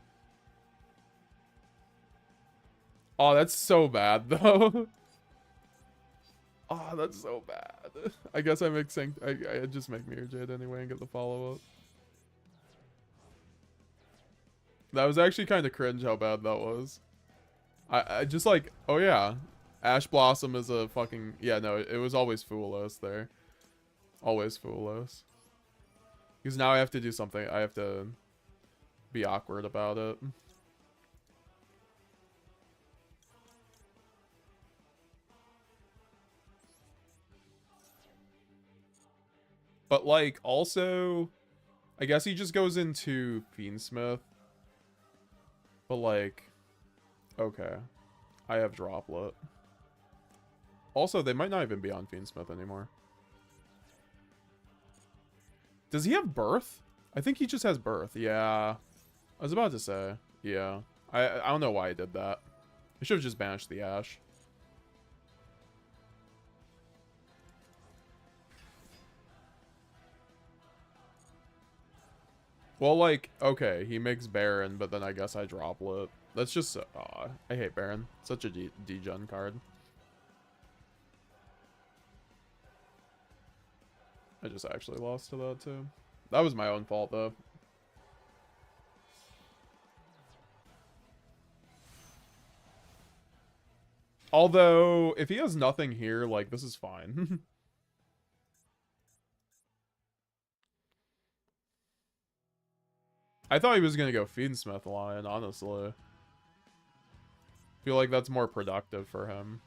Oh, that's so bad, though. Oh, that's so bad. I guess I make I just make Mirror Jade anyway and get the follow-up. That was actually kind of cringe how bad that was. I just like, oh yeah. Ash Blossom is a fucking... Yeah, no, it was always Fuwalos there. Always Fuwalos. Because now I have to do something. I have to be awkward about it. But, like, also... I guess he just goes into Fiendsmith. But, like... Okay. I have Droplet. Also, they might not even be on Fiendsmith anymore. Does he have birth? I think he just has birth. Yeah. I was about to say. Yeah. I don't know why I did that. I should have just banished the Ash. Well, like, okay, he makes Baron, but then I guess I droplet. That's just, I hate Baron. Such a degen card. I just actually lost to that, too. That was my own fault, though. Although, if he has nothing here, like, this is fine. I thought he was gonna go Fiendsmith line, honestly. Feel like that's more productive for him.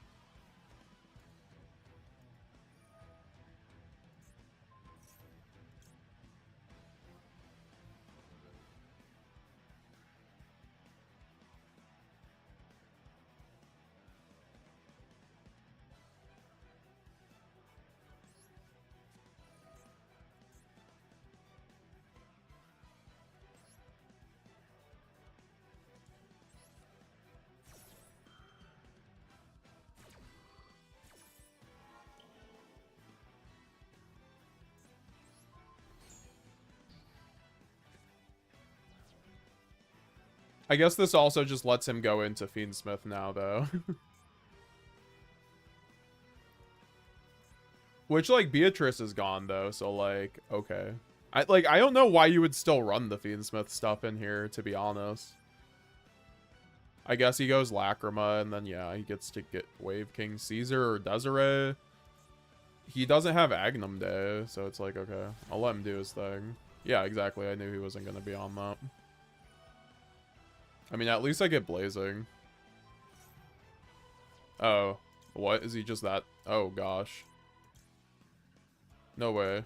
I guess this also just lets him go into Fiendsmith now, though. Which, like, Beatrice is gone, though, so, like, okay. I don't know why you would still run the Fiendsmith stuff in here, to be honest. I guess he goes Lacrima, and then, yeah, he gets to get Wave King Caesar or Desiree. He doesn't have Agnum Day, so it's like, okay, I'll let him do his thing. Yeah, exactly, I knew he wasn't going to be on that. I mean, at least I get Blazing. Oh, what? Is he just that? Oh, gosh. No way.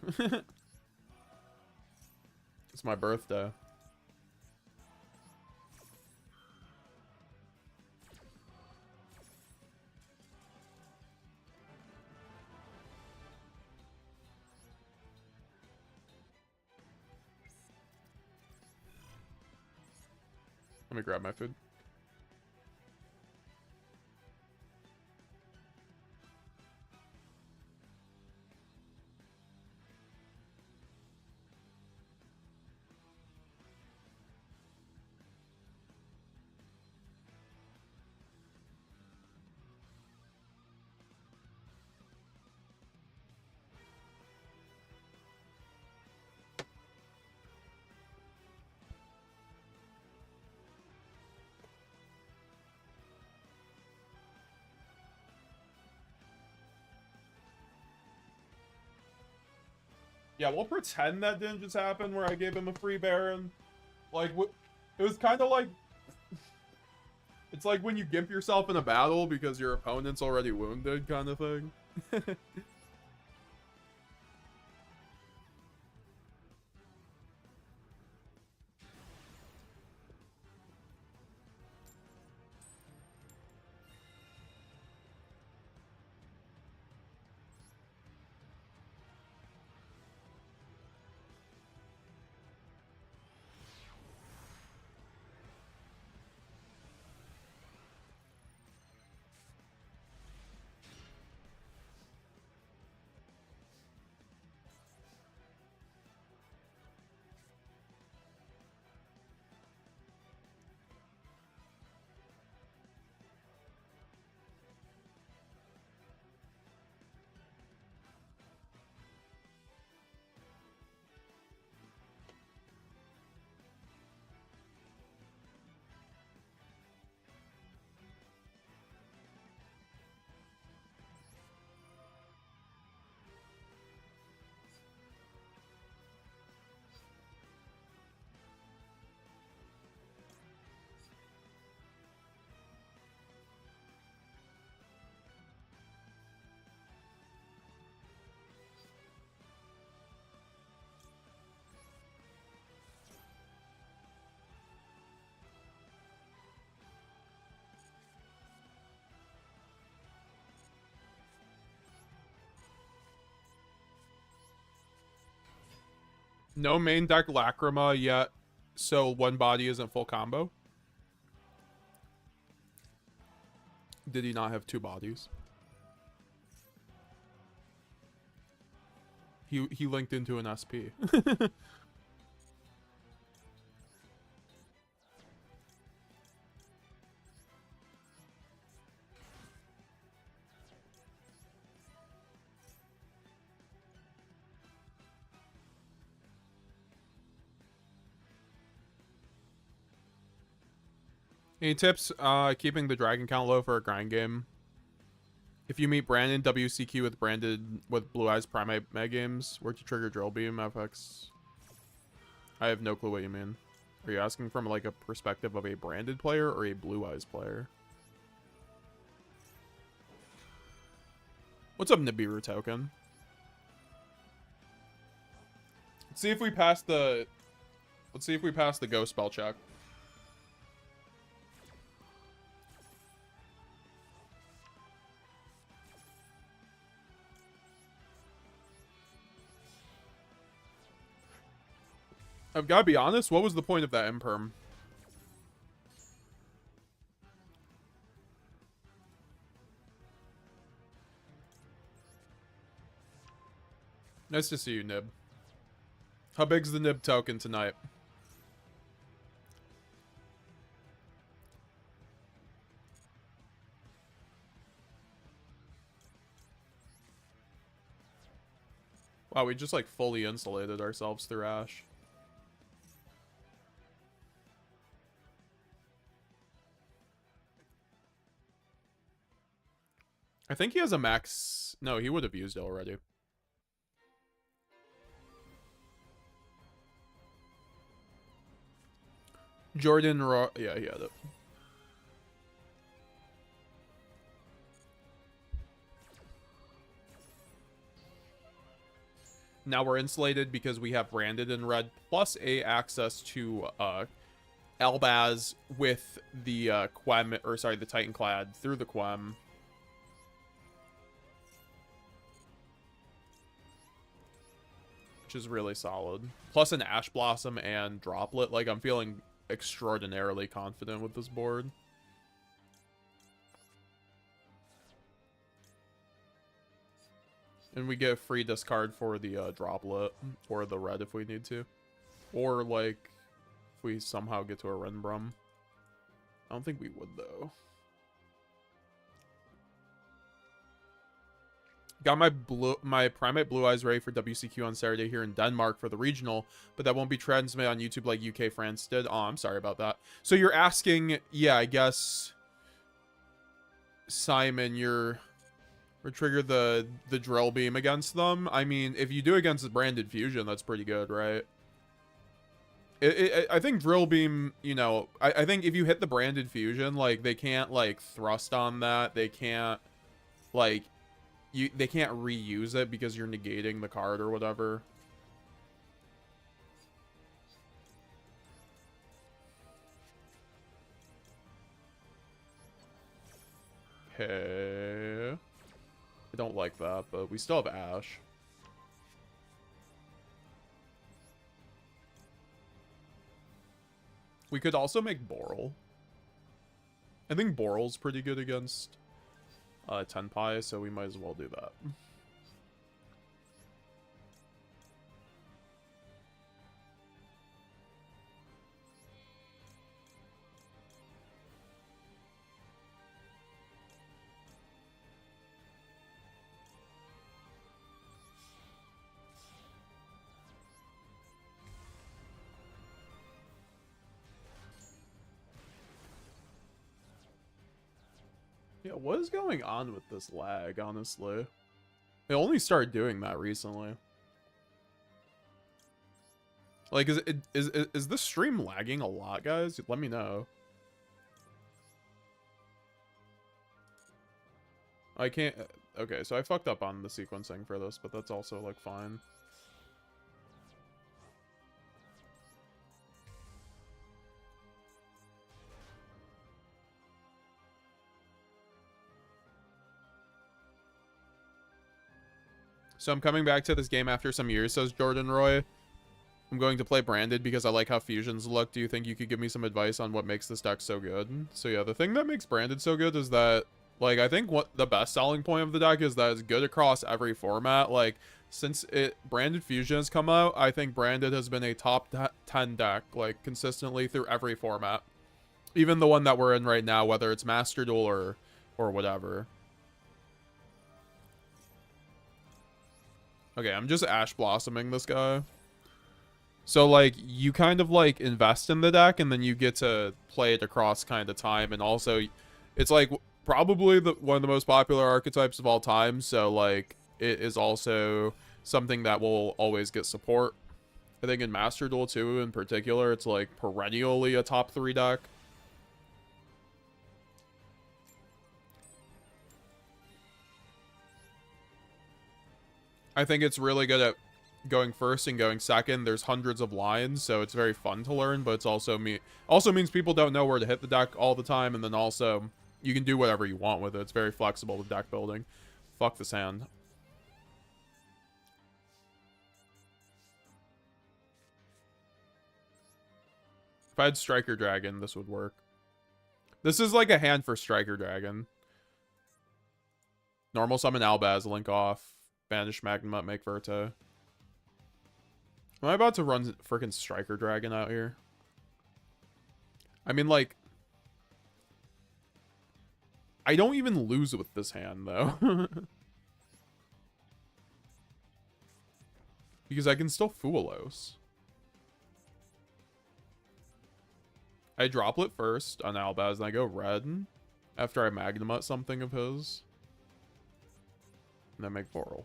It's my birthday. Let me grab my food. Yeah, we'll pretend that didn't just happen where I gave him a free Baron. Like, it was kind of like... It's like when you gimp yourself in a battle because your opponent's already wounded kind of thing. No main deck Lacrima yet, so one body isn't full combo. Did he not have two bodies? He linked into an SP. Any tips keeping the dragon count low for a grind game? If you meet Brandon WCQ with Blue Eyes Primate Games, where to trigger Drill Beam FX? I have no clue what you mean. Are you asking from like a perspective of a branded player or a Blue Eyes player? What's up, Nibiru Token? Let's see if we pass the ghost spell check. I've got to be honest, what was the point of that imperm? Nice to see you, Nib. How big's the Nib token tonight? Wow, we just like fully insulated ourselves through Ash. I think he has a Maxx. No, he would have used it already. Jordan yeah, he had it. Now we're insulated because we have Branded in red plus a access to Elbaz with the Quem, or sorry, the Titan Clad through the Quem. Which is really solid. Plus an Ash Blossom and Droplet. Like, I'm feeling extraordinarily confident with this board. And we get a free discard for the Droplet. Or the red if we need to. Or, like, if we somehow get to a Renbrum. I don't think we would, though. Got my Primate Blue Eyes ready for WCQ on Saturday here in Denmark for the regional, but that won't be transmitted on YouTube like UK France did. Oh, I'm sorry about that. So you're asking, yeah, I guess, Simon, you're trigger the Drill Beam against them. I mean, if you do against the Branded Fusion, that's pretty good, right? I think Drill Beam, you know, I think if you hit the Branded Fusion, like, they can't, like, thrust on that. They can't, like... they can't reuse it because you're negating the card or whatever. Okay. I don't like that, but we still have Ash. We could also make Boral. I think Boral's pretty good against... Tenpai, so we might as well do that. Yeah, what is going on with this lag, honestly? They only started doing that recently. Like, is this stream lagging a lot, guys? Let me know. I can't... Okay, so I fucked up on the sequencing for this, but that's also, like, fine. So I'm coming back to this game after some years, says Jordan Roy. I'm going to play Branded because I like how fusions look. Do you think you could give me some advice on what makes this deck so good? So yeah, the thing that makes Branded so good is that, like, I think what the best selling point of the deck is that it's good across every format. Like, since Branded Fusion has come out, I think Branded has been a top 10 deck, like, consistently through every format. Even the one that we're in right now, whether it's Master Duel or whatever. Okay, I'm just Ash Blossoming this guy. So, like, you kind of, like, invest in the deck, and then you get to play it across kind of time. And also, it's, like, probably one of the most popular archetypes of all time. So, like, it is also something that will always get support. I think in Master Duel 2 in particular, it's, like, perennially a top 3 deck. I think it's really good at going first and going second. There's hundreds of lines, so it's very fun to learn, but it's also means people don't know where to hit the deck all the time, and then also you can do whatever you want with it. It's very flexible with deck building. Fuck this hand. If I had Striker Dragon, this would work. This is like a hand for Striker Dragon. Normal summon Albaz, link off. Banish Magnemite, make Verta. Am I about to run freaking Striker Dragon out here? I mean, like, I don't even lose with this hand, though. Because I can still Fuwalos. I Droplet first on Albaz, and I go red after I Magnemite something of his. And then make Boral.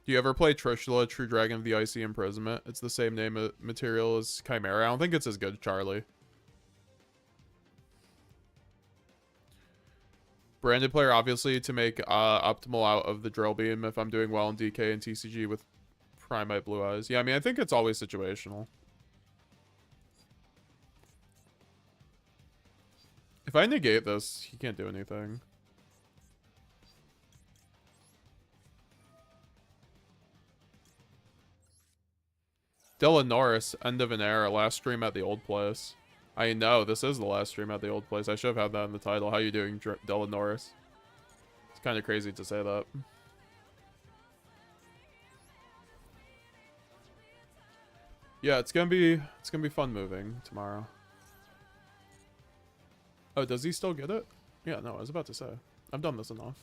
Do you ever play Trishula, True Dragon of the Icy Imprisonment? It's the same name material as Chimera. I don't think it's as good, Charlie. Branded player, obviously, to make optimal out of the Drill Beam if I'm doing well in DK and TCG with Primite Blue Eyes. Yeah, I mean, I think it's always situational. If I negate this, he can't do anything. Dylan Norris, end of an era, last stream at the old place. I know, this is the last stream at the old place. I should have had that in the title. How you doing, Dylan Norris? It's kind of crazy to say that. Yeah, it's gonna be fun moving tomorrow. Oh, does he still get it? Yeah, no, I was about to say. I've done this enough.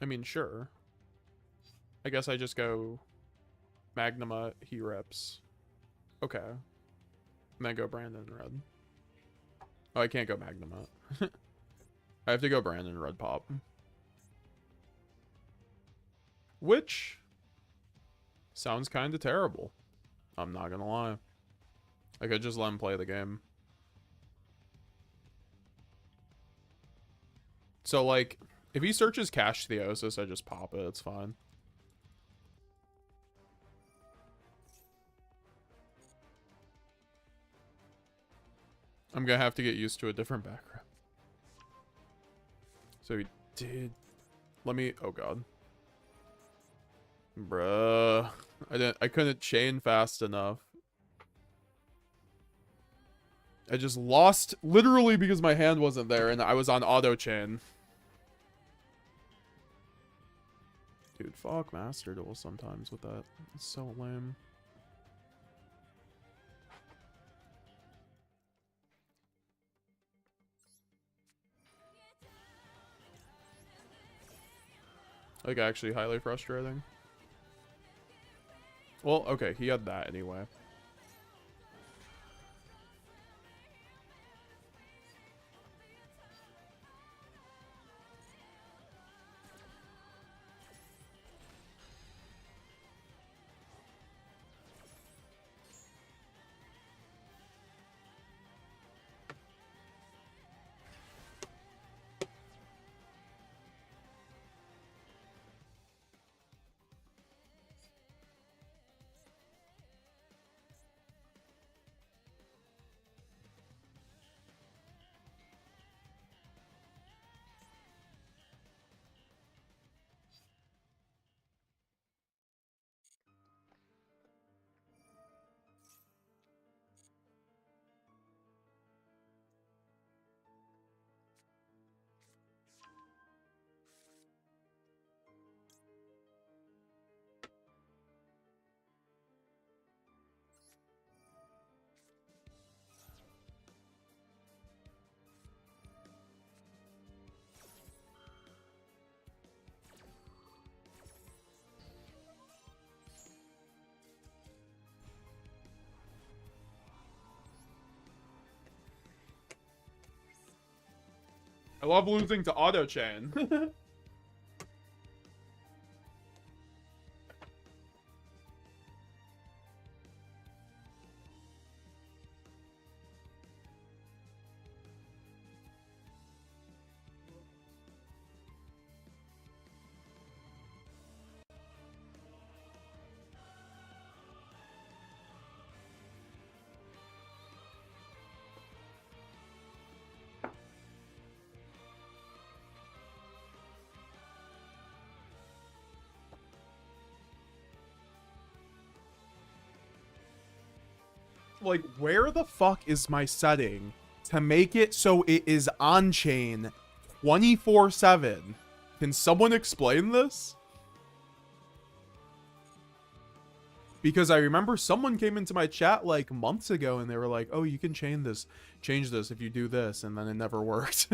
I mean, sure. I guess I just go Magnema, he reps. Okay. And then go Brandon red. Oh, I can't go Magnema. I have to go Brandon red pop. Which sounds kind of terrible. I'm not gonna lie. I could just let him play the game. So, like, if he searches Cash Theosis, I just pop it. It's fine. I'm gonna have to get used to a different background. So he did. Let me. Oh god. Bruh. I couldn't chain fast enough. I just lost literally because my hand wasn't there and I was on auto chain. Dude, fuck Master Duel sometimes with that. It's so lame. Like, actually highly frustrating. Well, okay, he had that anyway. I love losing to auto chain. Like, where the fuck is my setting to make it so it is on chain 24/7? Can someone explain this? Because I remember someone came into my chat like months ago and they were like, "Oh, you can change this if you do this," and then it never worked.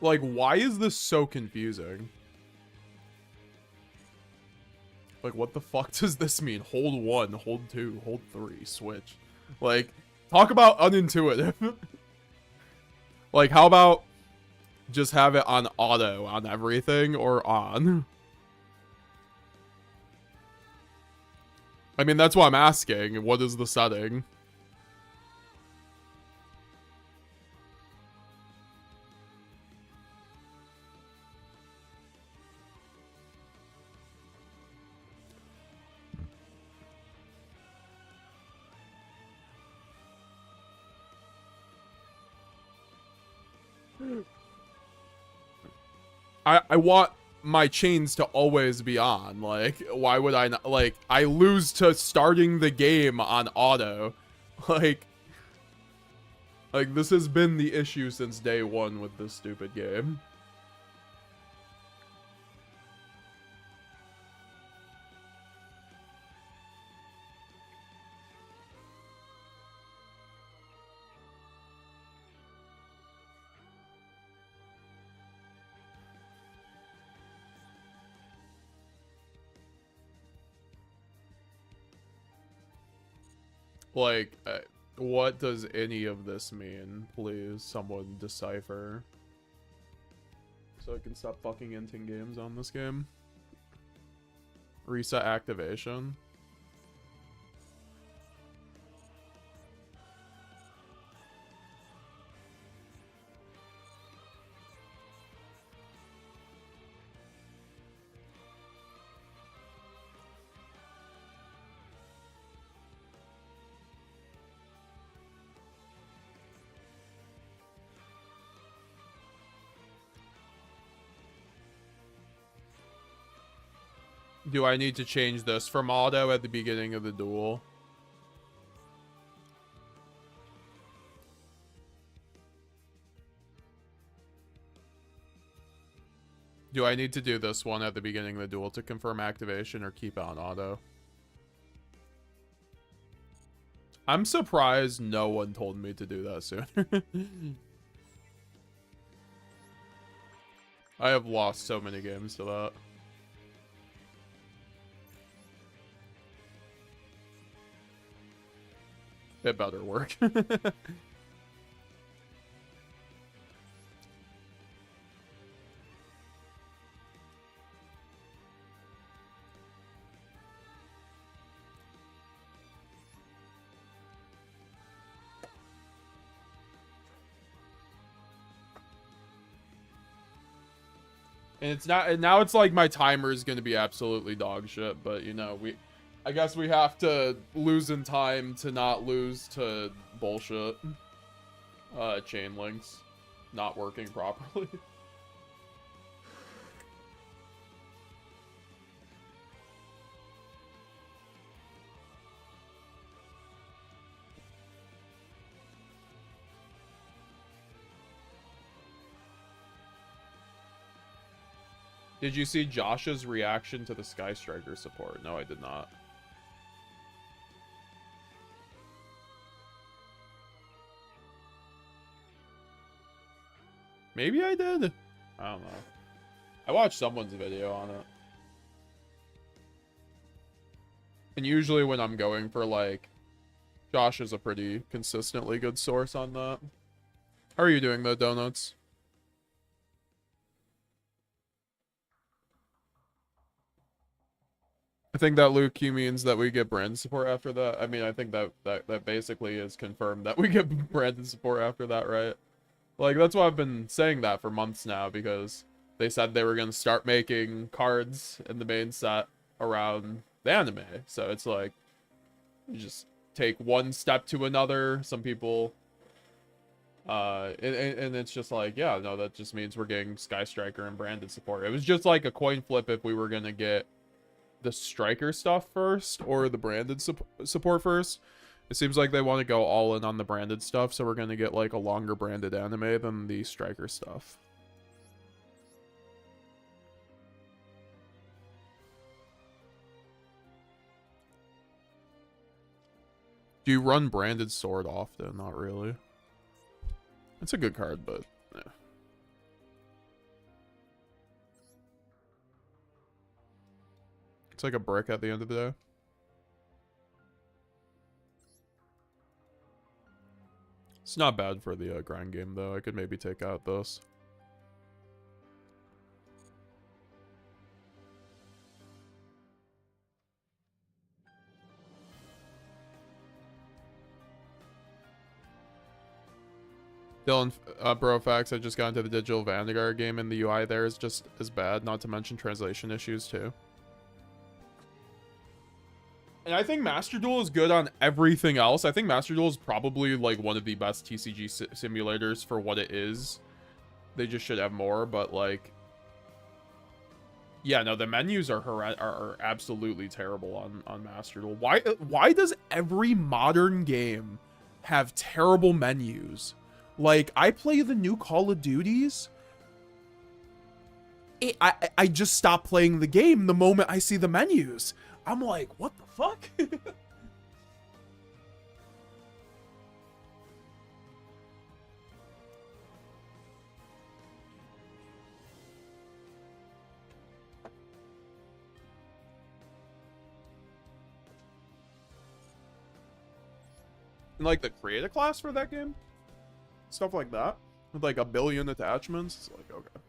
Like, why is this so confusing? Like, what the fuck does this mean? Hold 1, hold 2, hold 3, switch. Like, talk about unintuitive. Like, how about just have it on auto on everything or on? I mean, that's what I'm asking. What is the setting? I want my chains to always be on. Like, why would I not? Like, I lose to starting the game on auto. Like, this has been the issue since day one with this stupid game. Like, what does any of this mean? Please, someone decipher. So I can stop fucking inting games on this game. Reset activation. Do I need to change this from auto at the beginning of the duel? Do I need to do this one at the beginning of the duel to confirm activation or keep it on auto? I'm surprised no one told me to do that sooner. I have lost so many games to that. It better work. And it's not, and now it's like my timer is going to be absolutely dog shit, but you know, I guess we have to lose in time to not lose to bullshit. Chain links not working properly. Did you see Josh's reaction to the Sky Striker support? No, I did not. Maybe I did. I don't know. I watched someone's video on it. And usually when I'm going for, like, Josh is a pretty consistently good source on that. How are you doing, though, Doughnuts? I think that Luke Q means that we get brand support after that. I mean, I think that basically is confirmed that we get branded support after that, right? Like, that's why I've been saying that for months now, because they said they were going to start making cards in the main set around the anime. So it's like, you just take one step to another. Some people, and it's just like, yeah, no, that just means we're getting Sky Striker and branded support. It was just like a coin flip if we were going to get the Striker stuff first or the branded support first. It seems like they want to go all in on the branded stuff, so we're going to get like a longer branded anime than the Striker stuff. Do you run branded sword often? Not really. It's a good card, but yeah. It's like a brick at the end of the day. It's not bad for the grind game, though. I could maybe take out this. Dylan, bro, facts. I just got into the Digital Vanguard game, and the UI there is just as bad, not to mention translation issues, too. And I think Master Duel is good on everything else. I think Master Duel is probably like one of the best TCG simulators for what it is. They just should have more, but like, yeah, no, the menus are absolutely terrible on Master Duel. Why does every modern game have terrible menus? Like, I play the new Call of Duties. I just stop playing the game the moment I see the menus. I'm like, what the fuck? And like the create a class for that game? Stuff like that? With like a billion attachments? It's like, okay.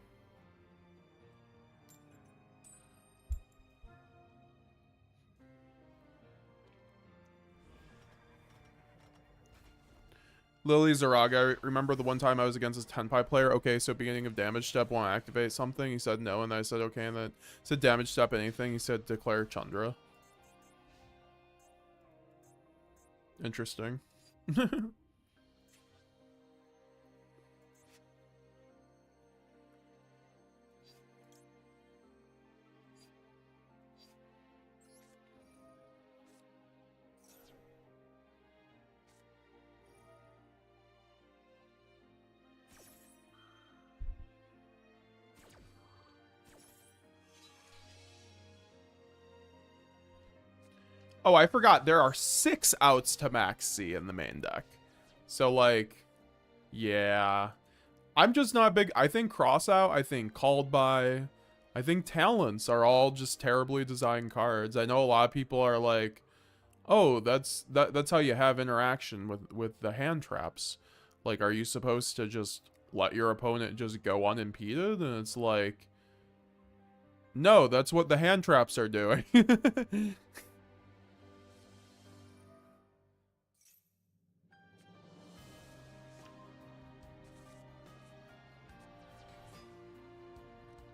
Lily Zaraga, I remember the one time I was against this Tenpai player. Okay, so beginning of damage step, want to activate something? He said no, and I said okay, and then said damage step anything. He said declare Chandra. Interesting. Oh, I forgot. There are 6 outs to Maxx C in the main deck. So, like, yeah. I'm just not big. I think cross out, I think called by, I think talents are all just terribly designed cards. I know a lot of people are like, oh, that's how you have interaction with the hand traps. Like, are you supposed to just let your opponent just go unimpeded? And it's like, no, that's what the hand traps are doing.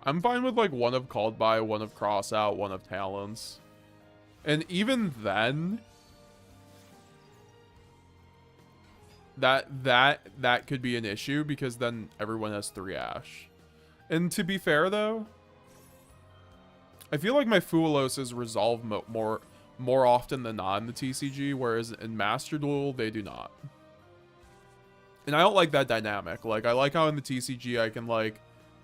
I'm fine with like one of called by, one of cross out, one of talents. And even then, that could be an issue because then everyone has 3 Ash. And to be fair though, I feel like my Fuwalos is resolved more often than not in the TCG, whereas in Master Duel they do not. And I don't like that dynamic. Like, I like how in the TCG I can like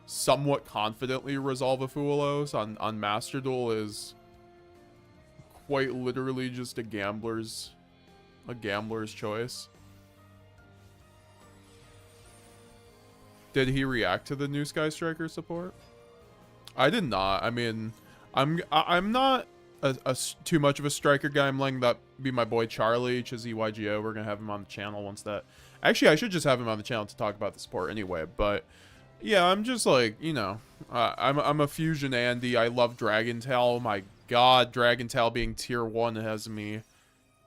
somewhat confidently resolve a Fuwalos. On Master Duel is quite literally just a gambler's choice. Did he react to the new Sky Striker support? I did not. I mean, I'm not too much of a striker guy. I'm letting that be my boy Charlie, Chizzy YuGiOh. We're gonna have him on the channel once that. Actually, I should just have him on the channel to talk about the sport anyway. But yeah, I'm just like, you know, I'm a Fusion Andy. I love Dragon Tail. My God, Dragon Tail being tier 1 has me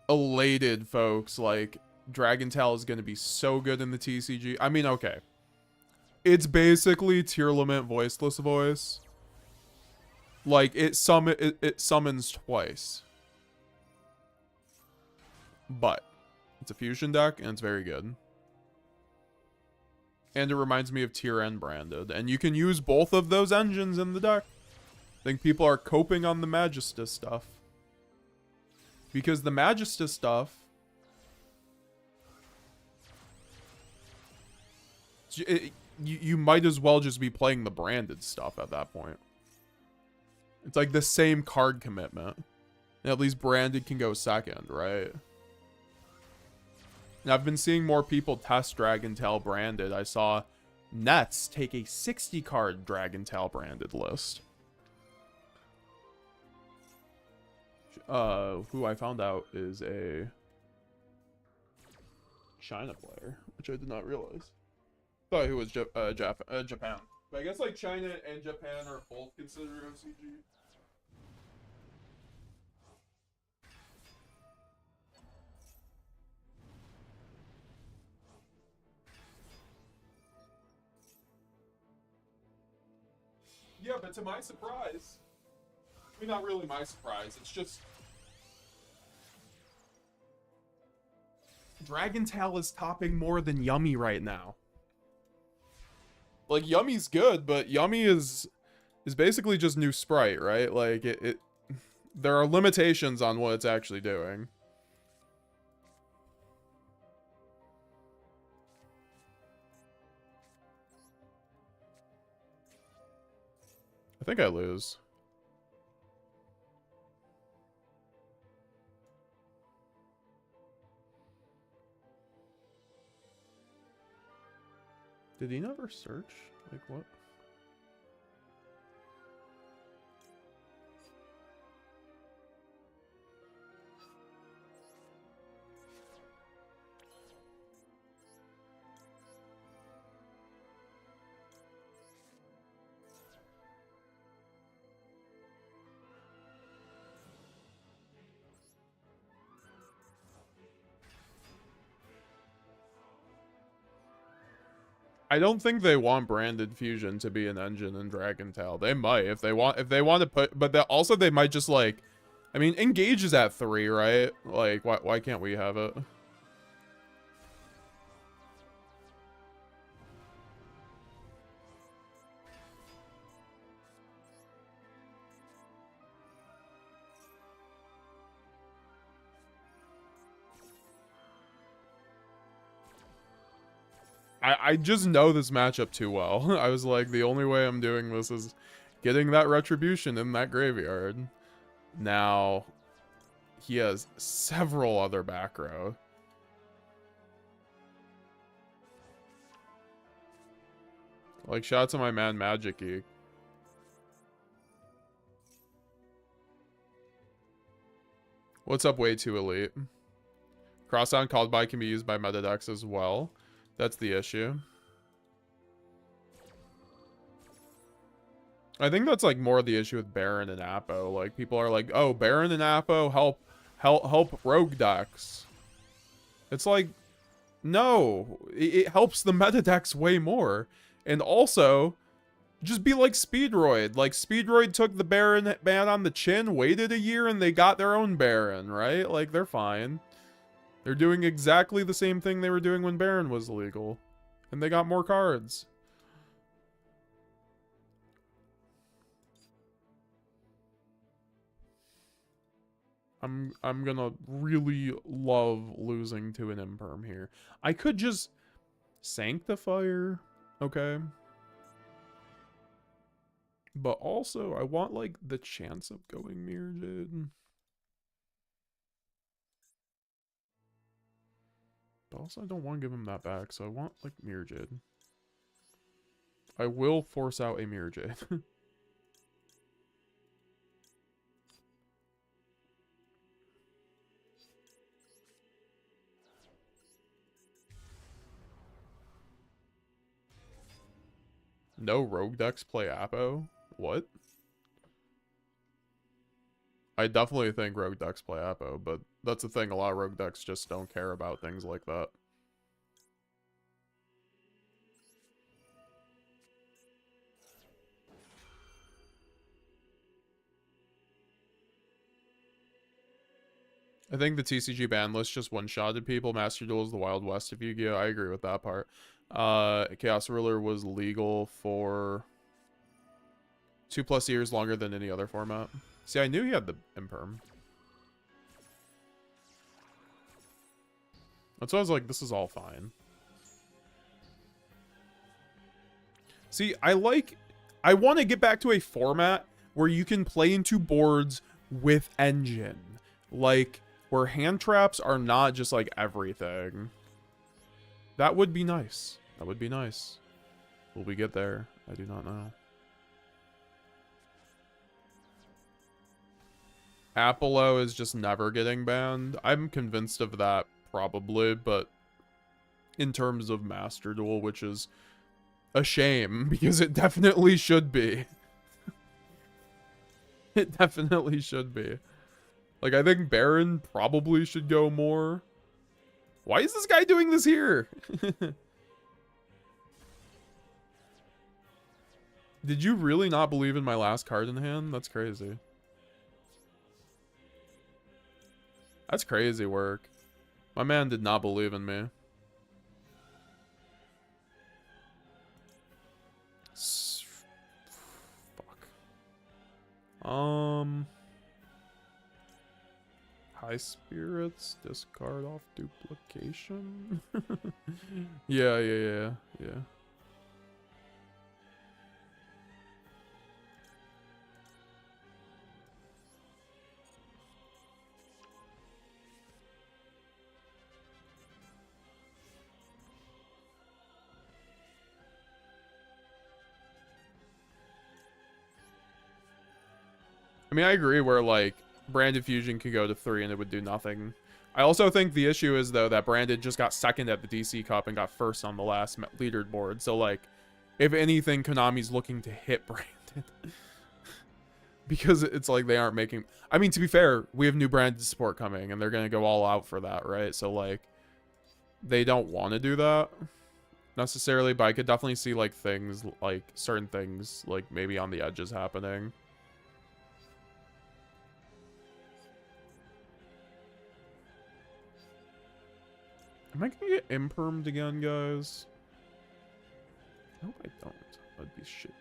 elated, folks. Like, Dragon Tail is gonna be so good in the TCG. I mean, okay, it's basically tier limit voiceless voice. Like, it summons twice. But it's a fusion deck, and it's very good. And it reminds me of tier N branded. And you can use both of those engines in the deck. I think people are coping on the Magista stuff. Because the Magista stuff... You might as well just be playing the branded stuff at that point. It's like the same card commitment. And at least branded can go second, right? And I've been seeing more people test Dragon Tail branded. I saw Nets take a 60 card Dragon Tail branded list. Who I found out is a China player, which I did not realize. Thought he was Japan. But I guess like China and Japan are both considered OCG. Yeah, but to my surprise, I mean, not really my surprise, it's just Dragon Tail is topping more than Yummy right now. Like, Yummy's good, but Yummy is basically just new Sprite, right? Like, there are limitations on what it's actually doing. I think I lose. Did he never search? Like, what? I don't think they want branded fusion to be an engine in Dragon Tail. They might if they want to put, but also they might just like, I mean, Engage is at 3, right? Like, why can't we have it? I just know this matchup too well. I was like, the only way I'm doing this is getting that retribution in that graveyard. Now, he has several other back row. Like, shout out to my man Magic Geek. What's up, way too elite? Crossout called by can be used by meta decks as well. That's the issue. I think that's like more the issue with Baron and Apo. Like, people are like, oh, Baron and Apo help rogue decks. It's like, no, it helps the meta decks way more. And also, just be like Speedroid. Like, Speedroid took the Baron ban on the chin, waited a year, and they got their own Baron, right? Like, they're fine. They're doing exactly the same thing they were doing when Baron was illegal. And they got more cards. I'm gonna really love losing to an Imperm here. I could just Sanctifier, okay? But also, I want, like, the chance of going Mirror. But also, I don't want to give him that back, so I want, like, Mirror Jade. I will force out a Mirror Jade. No rogue decks play Apo? What? I definitely think rogue decks play Apo, but that's the thing, a lot of rogue decks just don't care about things like that. I think the TCG ban list just one-shotted people. Master Duel is the Wild West of Yu-Gi-Oh! I agree with that part. Chaos Ruler was legal for 2+ years, longer than any other format. See, I knew he had the imperm. That's why I was like, this is all fine. See, I want to get back to a format where you can play into boards with engine. Like, where hand traps are not just like everything. That would be nice. That would be nice. Will we get there? I do not know. Apollo is just never getting banned. I'm convinced of that, probably, but in terms of Master Duel, which is a shame, because it definitely should be. It definitely should be. Like, I think Baron probably should go more. Why is this guy doing this here? Did you really not believe in my last card in hand? That's crazy. That's crazy work. My man did not believe in me. Fuck. High Spirits, discard off duplication. Yeah. I mean, I agree where, like, Branded Fusion could go to 3 and it would do nothing. I also think the issue is, though, that Branded just got second at the DC Cup and got first on the last leaderboard. So, like, if anything, Konami's looking to hit Branded. Because it's like they aren't making... I mean, to be fair, we have new Branded support coming, and they're going to go all out for that, right? So, like, they don't want to do that necessarily, but I could definitely see, like, things, like, certain things, like, maybe on the edges happening. Am I gonna get impermed again, guys? I hope I don't. That'd be shit.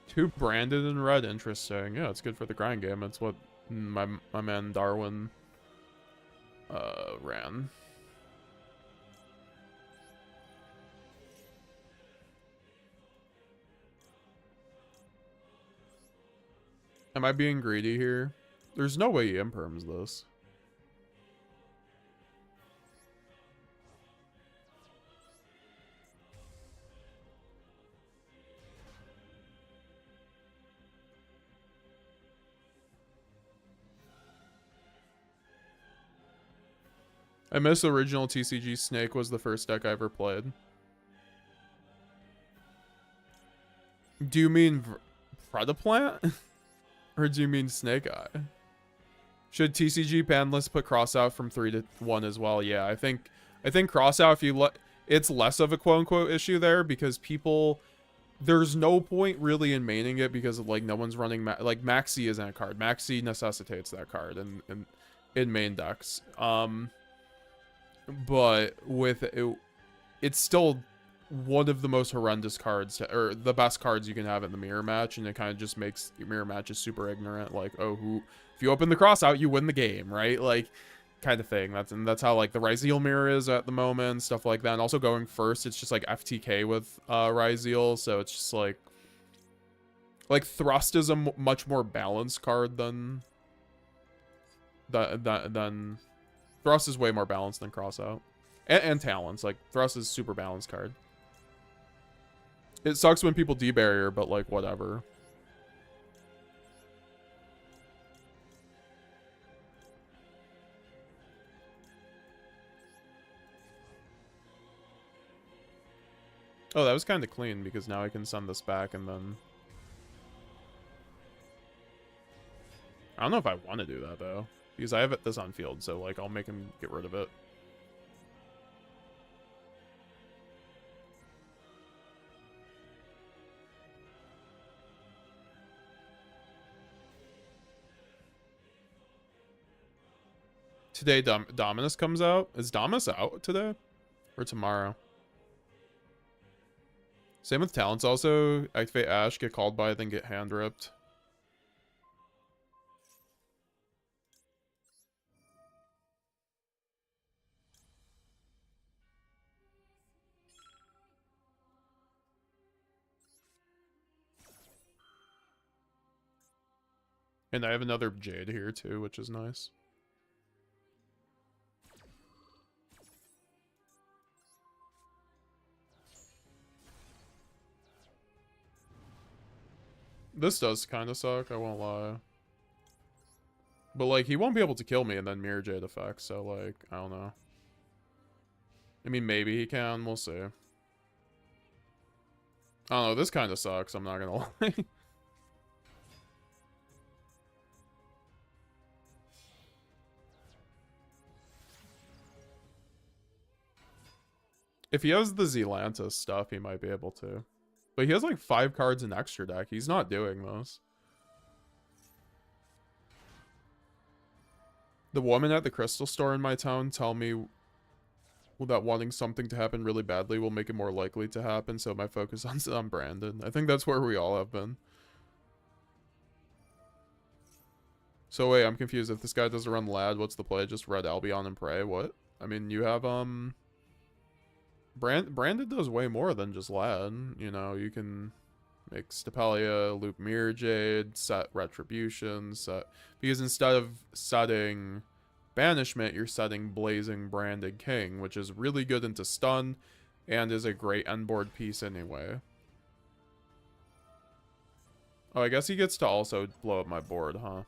Two branded in red, interesting. Yeah, it's good for the grind game. It's what my man Darwin ran. Am I being greedy here? There's no way he imperms this. I miss original TCG. Snake was the first deck I ever played. Do you mean Predaplant? Or do you mean Snake Eye? Should TCG ban list put Crossout from 3 to 1 as well? Yeah, I think Crossout, if you let, it's less of a quote-unquote issue there, because people, there's no point really in maining it because like no one's running like Maxi isn't a card. Maxi necessitates that card in main decks. But with it, it's still one of the most horrendous cards, or the best cards you can have in the mirror match, and it kind of just makes your mirror matches super ignorant. Like, oh, if you open the Crossout, you win the game, right? Like, kind of thing. That's how like the Ryzeal mirror is at the moment, stuff like that. And also going first, it's just like FTK with Ryzeal, so it's just like Thrust is a much more balanced card than Thrust is way more balanced than Crossout. And Talons. Like, Thrust is super balanced card. It sucks when people debarrier, but, like, whatever. Oh, that was kind of clean because now I can send this back and then... I don't know if I want to do that, though. Because I have this on field, so, like, I'll make him get rid of it. Today, Dominus comes out. Is Dominus out today? Or tomorrow? Same with talents also. Activate Ash, get called by, then get hand ripped. And I have another Jade here too, which is nice. This does kind of suck, I won't lie. But, like, he won't be able to kill me and then Mirror Jade effect, so, like, I don't know. I mean, maybe he can, we'll see. I don't know, this kind of sucks, I'm not gonna lie. If he has the Zealantis stuff, he might be able to. But he has, like, 5 cards in extra deck. He's not doing those. The woman at the crystal store in my town tell me that wanting something to happen really badly will make it more likely to happen, so my focus on Brandon. I think that's where we all have been. So wait, I'm confused. If this guy doesn't run Lad, what's the play? Just Red Albion and pray? What? I mean, you have, Brandon does way more than just Lad. You know, you can make Stapelia, loop Mirror Jade, set Retribution, because instead of setting Banishment, you're setting Blazing Branded King, which is really good into stun and is a great end board piece anyway. Oh, I guess he gets to also blow up my board, huh?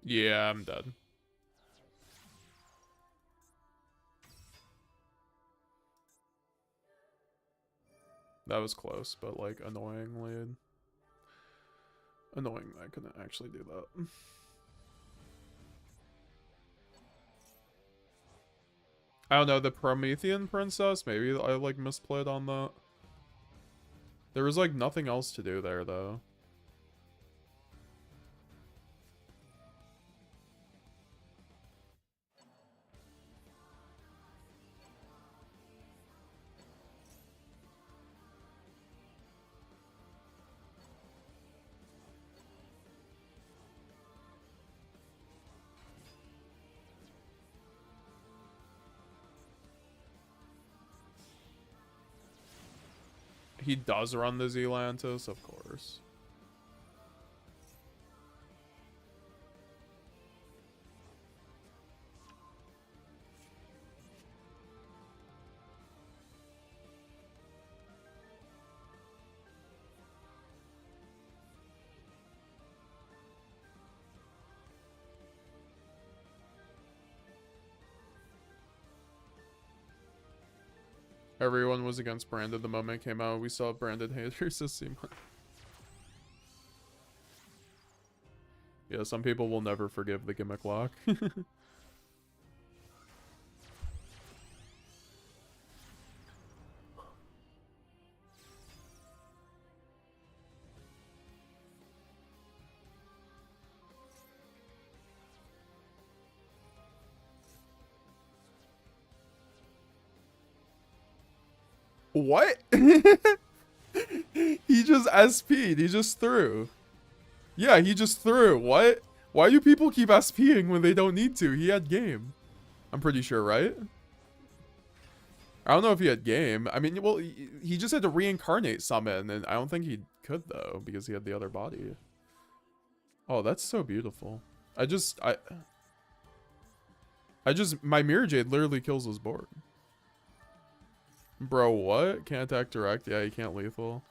Yeah, I'm dead. That was close, but, like, annoyingly... Annoying that I couldn't actually do that. I don't know, the Promethean Princess? Maybe I, like, misplayed on that. There was, like, nothing else to do there, though. He does run the Zealantis, of course. Everyone was against Brandon the moment it came out. We saw Brandon haters this seem. Yeah, some people will never forgive the gimmick lock. What? He just SP'd. He just threw. Yeah, he just threw. What? Why do people keep SPing when they don't need to? He had game. I'm pretty sure, right? I don't know if he had game. I mean, well, he just had to reincarnate summon, and I don't think he could, though, because he had the other body. Oh, that's so beautiful. My Mirror Jade literally kills his board. Bro, what? Can't attack direct? Yeah, you can't lethal.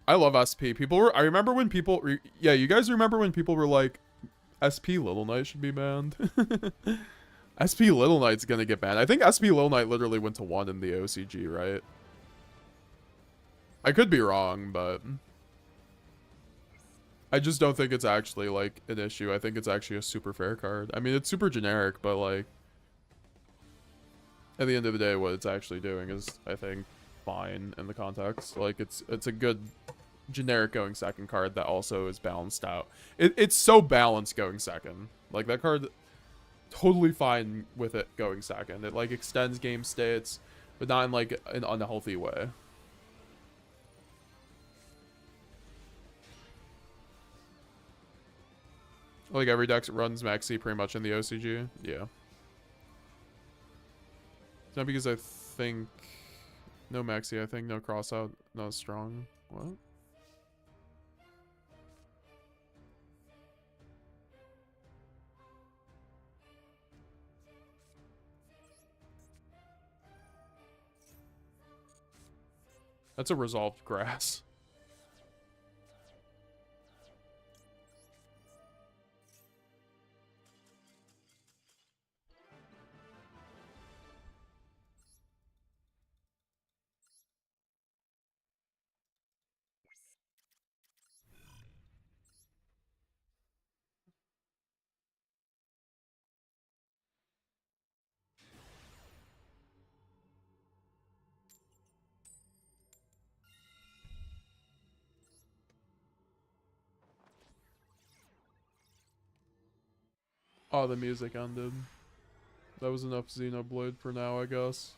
I love SP. People were. I remember when people. Yeah, you guys remember when people were like, SP Little Knight should be banned. SP Little Knight's gonna get banned. I think SP Little Knight literally went to 1 in the OCG, right? I could be wrong, but I just don't think it's actually like an issue. I think it's actually a super fair card. I mean, it's super generic, but like at the end of the day, what it's actually doing is, I think, fine in the context. Like it's a good generic going second card that also is balanced out. It's so balanced going second. Like that card, totally fine with it going second. It like extends game states, but not in like an unhealthy way. Like every deck runs Maxi pretty much in the OCG. Yeah. It's not because I think no Maxi, I think no crossout, no strong. What? That's a resolved grass. Oh, the music ended. That was enough Xenoblade for now, I guess.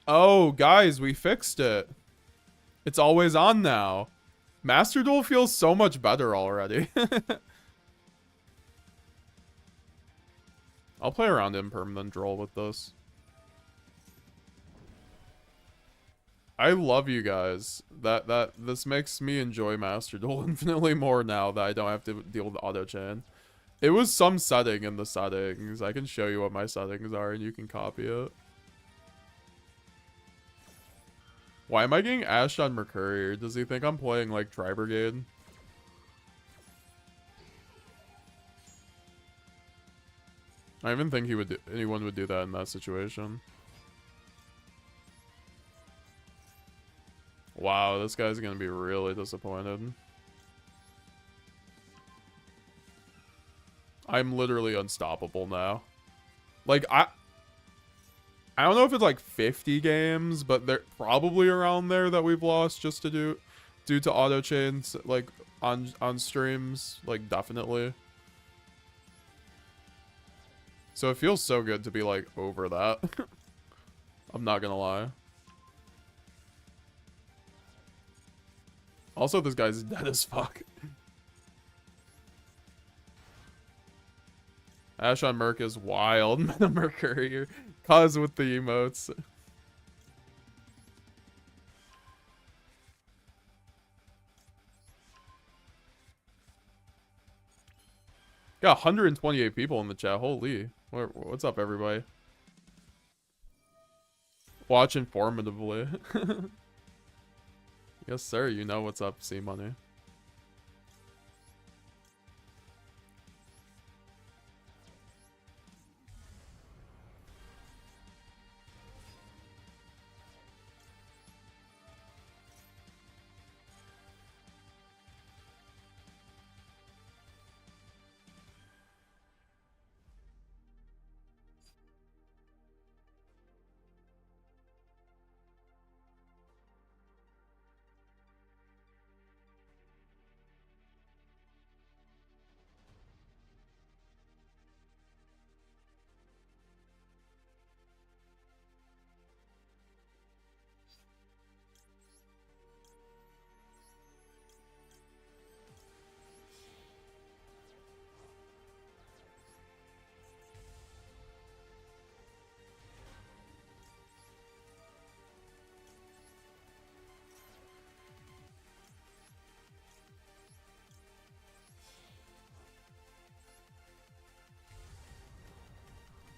Oh, guys, we fixed it. It's always on now. Master Duel feels so much better already. I'll play around Impermanent Droll with this. I love you guys. This makes me enjoy Master Duel infinitely more now that I don't have to deal with auto chain. It was some setting in the settings. I can show you what my settings are and you can copy it. Why am I getting ashed on Mercury? Does he think I'm playing like Tri Brigade? I even think anyone would do that in that situation. Wow, this guy's gonna be really disappointed. I'm literally unstoppable now. Like, I don't know if it's like 50 games, but they're probably around there that we've lost just to due to auto chains, like on streams, like definitely. So it feels so good to be like over that. I'm not gonna lie. Also, this guy's dead as fuck. Ash on Merc is wild. Meta Mercury. Cause with the emotes. Got 128 people in the chat. Holy. What's up, everybody? Watch informatively. Yes, sir. You know what's up, C-Money.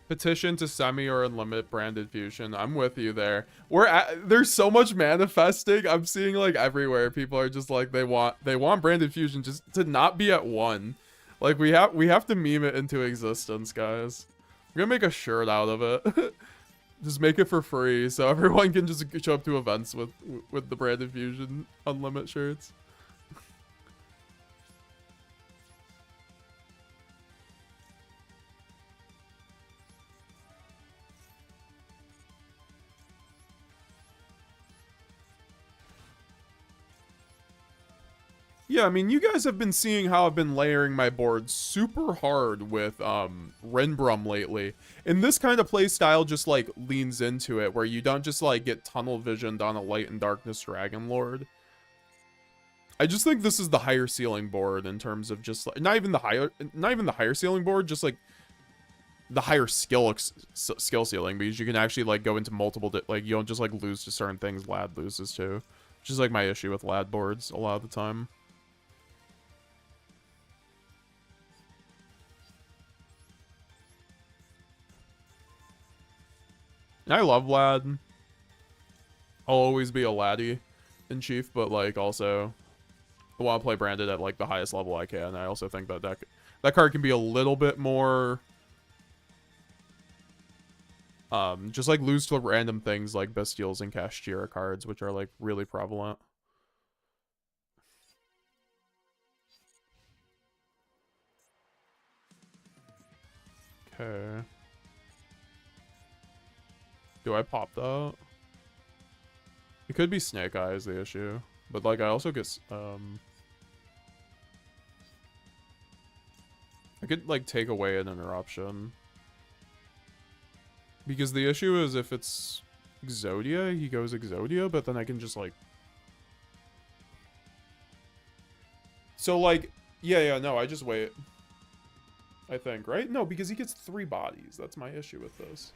Petition to semi or unlimited branded fusion. I'm with you there. There's so much manifesting. I'm seeing like everywhere. People are just like they want branded fusion just to not be at 1. Like we have to meme it into existence, guys. We're gonna make a shirt out of it. Just make it for free so everyone can just show up to events with the branded fusion unlimited shirts. Yeah, I mean, you guys have been seeing how I've been layering my board super hard with Renbrum lately. And this kind of play style just like leans into it, where you don't just like get tunnel visioned on a Light and Darkness Dragon Lord. I just think this is the higher ceiling board in terms of just like not even the higher ceiling board, just like the higher skill ceiling, because you can actually like go into multiple like you don't just like lose to certain things Lad loses to, which is like my issue with Lad boards a lot of the time. I love Lad. I'll always be a laddie in Chief, but like also I want to play branded at like the highest level I can. I also think that that card can be a little bit more just like lose to random things like Bestials and Kashtira cards, which are like really prevalent. Okay. Do I pop that? It could be Snake Eye is the issue. But like I also get I could like take away an interruption. Because the issue is if it's Exodia, he goes Exodia, but then I can just like so like yeah, no, I just wait. I think, right? No, because he gets 3 bodies. That's my issue with this.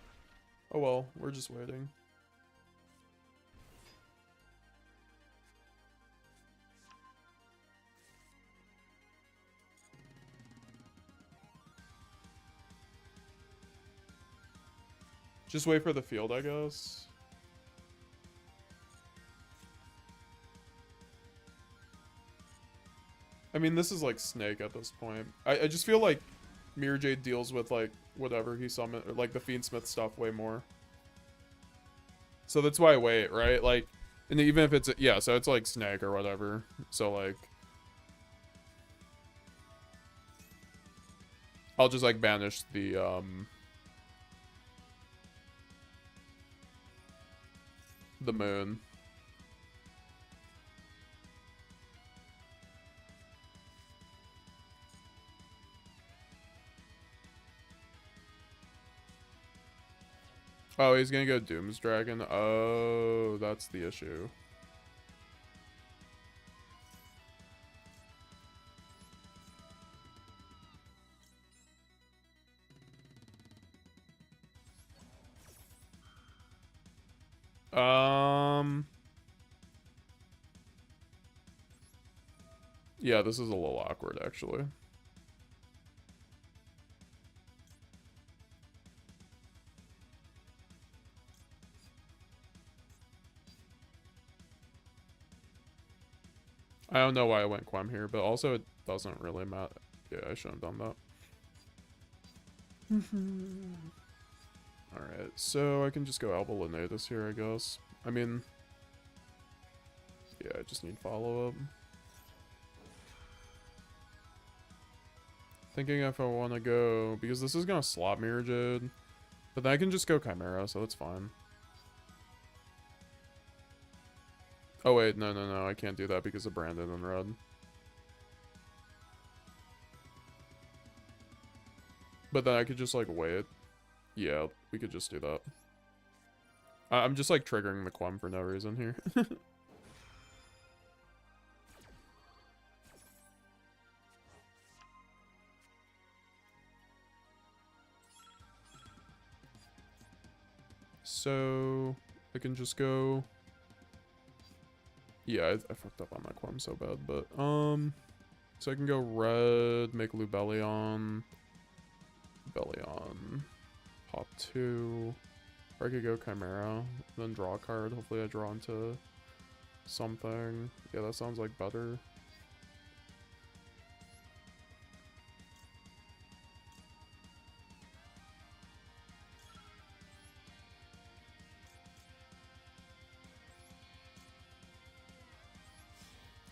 Oh well, we're just waiting. Just wait for the field, I guess. I mean, this is like Snake at this point. I just feel like Mirror Jade deals with like whatever he summoned, or like the Fiendsmith stuff way more. So that's why I wait, right? Like, and even if it's, yeah, so it's like Snake or whatever. So like, I'll just like banish the, moon. Oh, he's gonna go Doom's Dragon. Oh, that's the issue. Yeah, this is a little awkward, actually. I don't know why I went Quem here, but also it doesn't really matter. Yeah, I shouldn't have done that. Alright, so I can just go Alba Lenatus here, I guess. I mean, yeah, I just need follow-up. Thinking if I want to go, because this is going to slot Mirror Jade, but then I can just go Chimera, so that's fine. Oh wait, no, I can't do that because of Brandon and Red. But then I could just like wait. Yeah, we could just do that. I'm just like triggering the Quem for no reason here. So I can just go. Yeah, I fucked up on that Quem so bad, but so I can go red, make Lubellion. Pop 2. Or I could go Chimera, then draw a card. Hopefully I draw into something. Yeah, that sounds like better.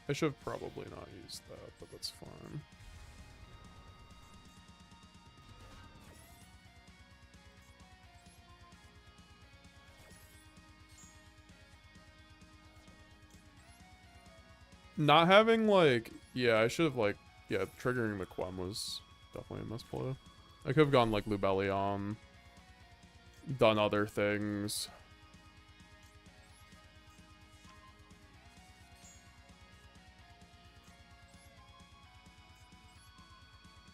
I should have probably not used that, but that's fine. Not having, like, yeah, I should have, like, yeah, triggering the Quem was definitely a misplay. I could have gone, like, Lubellion, done other things.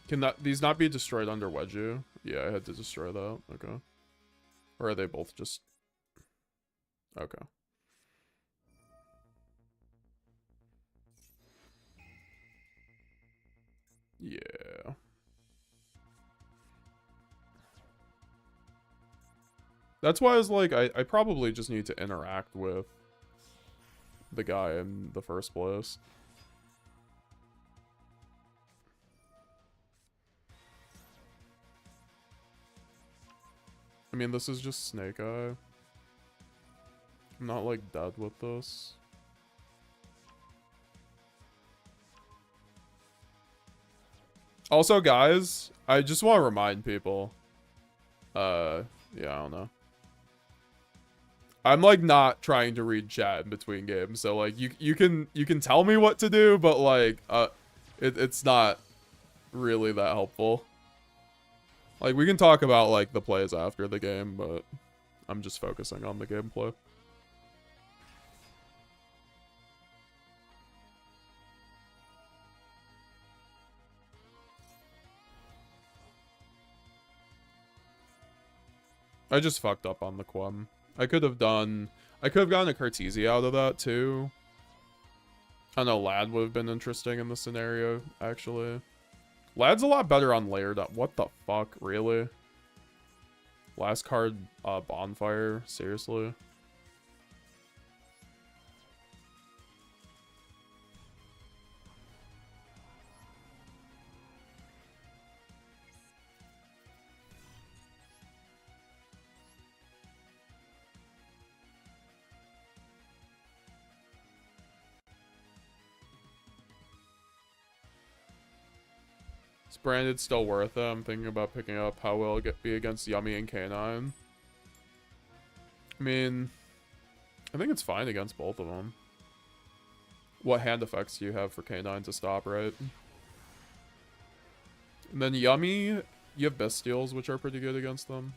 Can these not be destroyed under YuGiOh? Yeah, I had to destroy that. Okay. Or are they both just... Okay. Yeah. That's why I was like, I probably just need to interact with the guy in the first place. I mean, this is just Snake Eye. I'm not, like, dead with this. Also, guys, I just want to remind people. Yeah, I don't know. I'm, like, not trying to read chat in between games, so, like, you can tell me what to do, but, like, it's not really that helpful. Like, we can talk about, like, the plays after the game, but I'm just focusing on the gameplay. I just fucked up on the Quem. I could have gotten a Cartesia out of that, too. I know Lad would have been interesting in this scenario, actually. Lad's a lot better on layered up. What the fuck? Really? Last card, Bonfire? Seriously? Is Branded still worth it? I'm thinking about picking up. How will it be against Yummy and K9? I mean, I think it's fine against both of them. What hand effects do you have for K9 to stop, right? And then Yummy, you have Bestials, which are pretty good against them.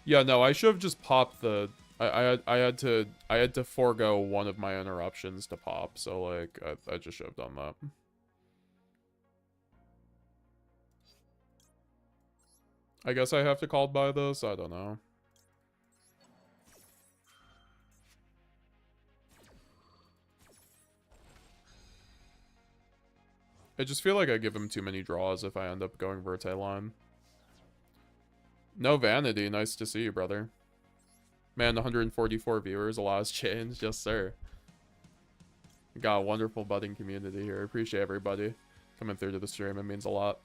Yeah, no, I should have just popped the... I had to forego one of my interruptions to pop, so, like, I just should have done that. I guess I have to call by this? I don't know. I just feel like I give him too many draws if I end up going Verte line. No Vanity, nice to see you, brother. Man, 144 viewers, a lot has changed. Yes, sir. We got a wonderful budding community here. Appreciate everybody coming through to the stream. It means a lot.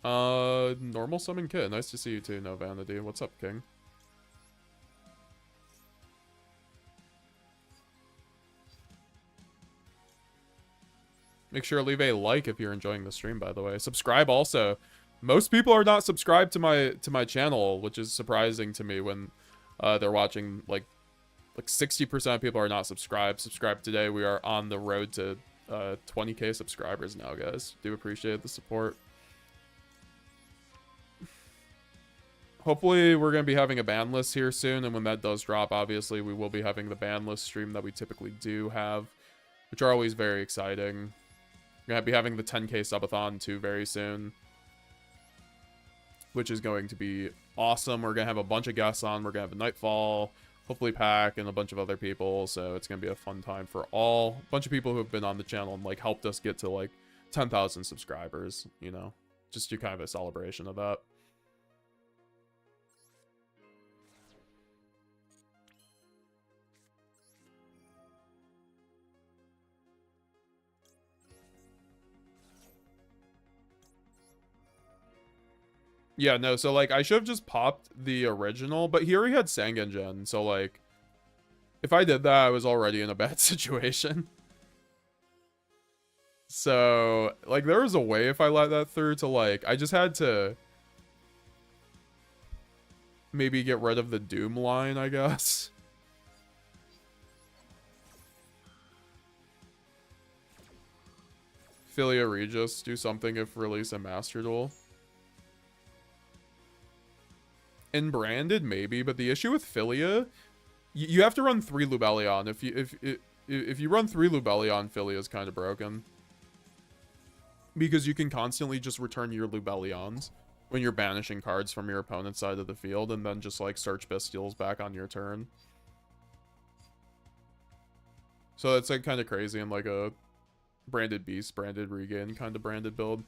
Normal Summon Kid. Nice to see you too, No Vanity. What's up, King? Make sure to leave a like if you're enjoying the stream, by the way. Subscribe also. Most people are not subscribed to my channel, which is surprising to me when they're watching. Like 60% of people are not subscribed. Subscribe today. We are on the road to 20k subscribers now, guys. Do appreciate the support. Hopefully we're going to be having a ban list here soon, and when that does drop, obviously we will be having the ban list stream that we typically do have, which are always very exciting. We're going to be having the 10k subathon too very soon, which is going to be awesome. We're going to have a bunch of guests on. We're going to have a Nightfall. hopefully Pack and a bunch of other people. So it's gonna be a fun time for all a bunch of people who have been on the channel and like helped us get to like 10,000 subscribers, you know, just do kind of a celebration of that. Yeah, no, so like I should have just popped the original, but he already had Sangengen, so like if I did that, I was already in a bad situation. So, like, there was a way if I let that through to, like, I just had to maybe get rid of the Doom line, I guess. Philia Regis, do something if release a Master Duel. In Branded, maybe, but the issue with Philia, you have to run 3 Lubellion. If you run 3 Lubellion, Philia is kind of broken. Because you can constantly just return your Lubellions when you're banishing cards from your opponent's side of the field, and then just, like, search Bestials back on your turn. So that's, like, kind of crazy in, like, a Branded Beast, Branded Regain kind of branded build.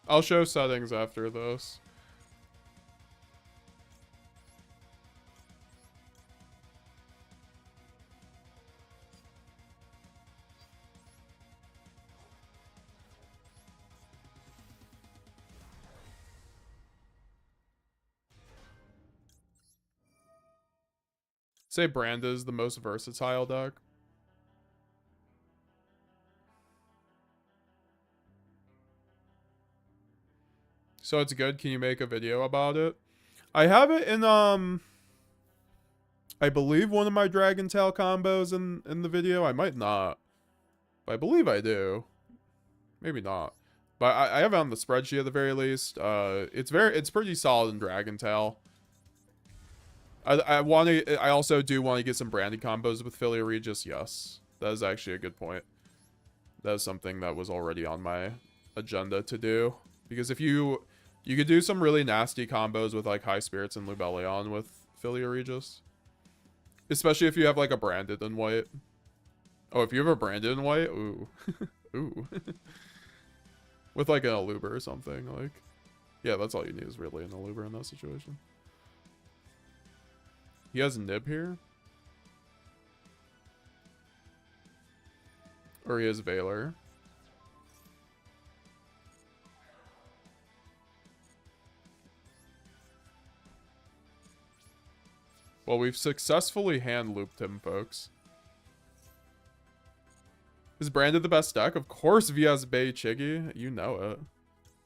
I'll show settings after this. Say Brand is the most versatile deck. So it's good. Can you make a video about it? I have it in, I believe one of my Dragon Tail combos in the video. I might not. But I believe I do. Maybe not. But I have it on the spreadsheet at the very least. It's pretty solid in Dragon Tail. I also do want to get some branded combos with Philia Regis. Yes. That is actually a good point. That is something that was already on my agenda to do. Because if you could do some really nasty combos with like High Spirits and Lubellion with Philia Regis. Especially if you have like a branded in white. Oh, if you have a branded in white? Ooh. Ooh. With like an Aluber or something. Like, yeah, that's all you need is really an Aluber in that situation. He has Nib here. Or he has Valor. Well, we've successfully hand looped him, folks. Is Branded the best deck? Of course, VS Bay Chiggy. You know it.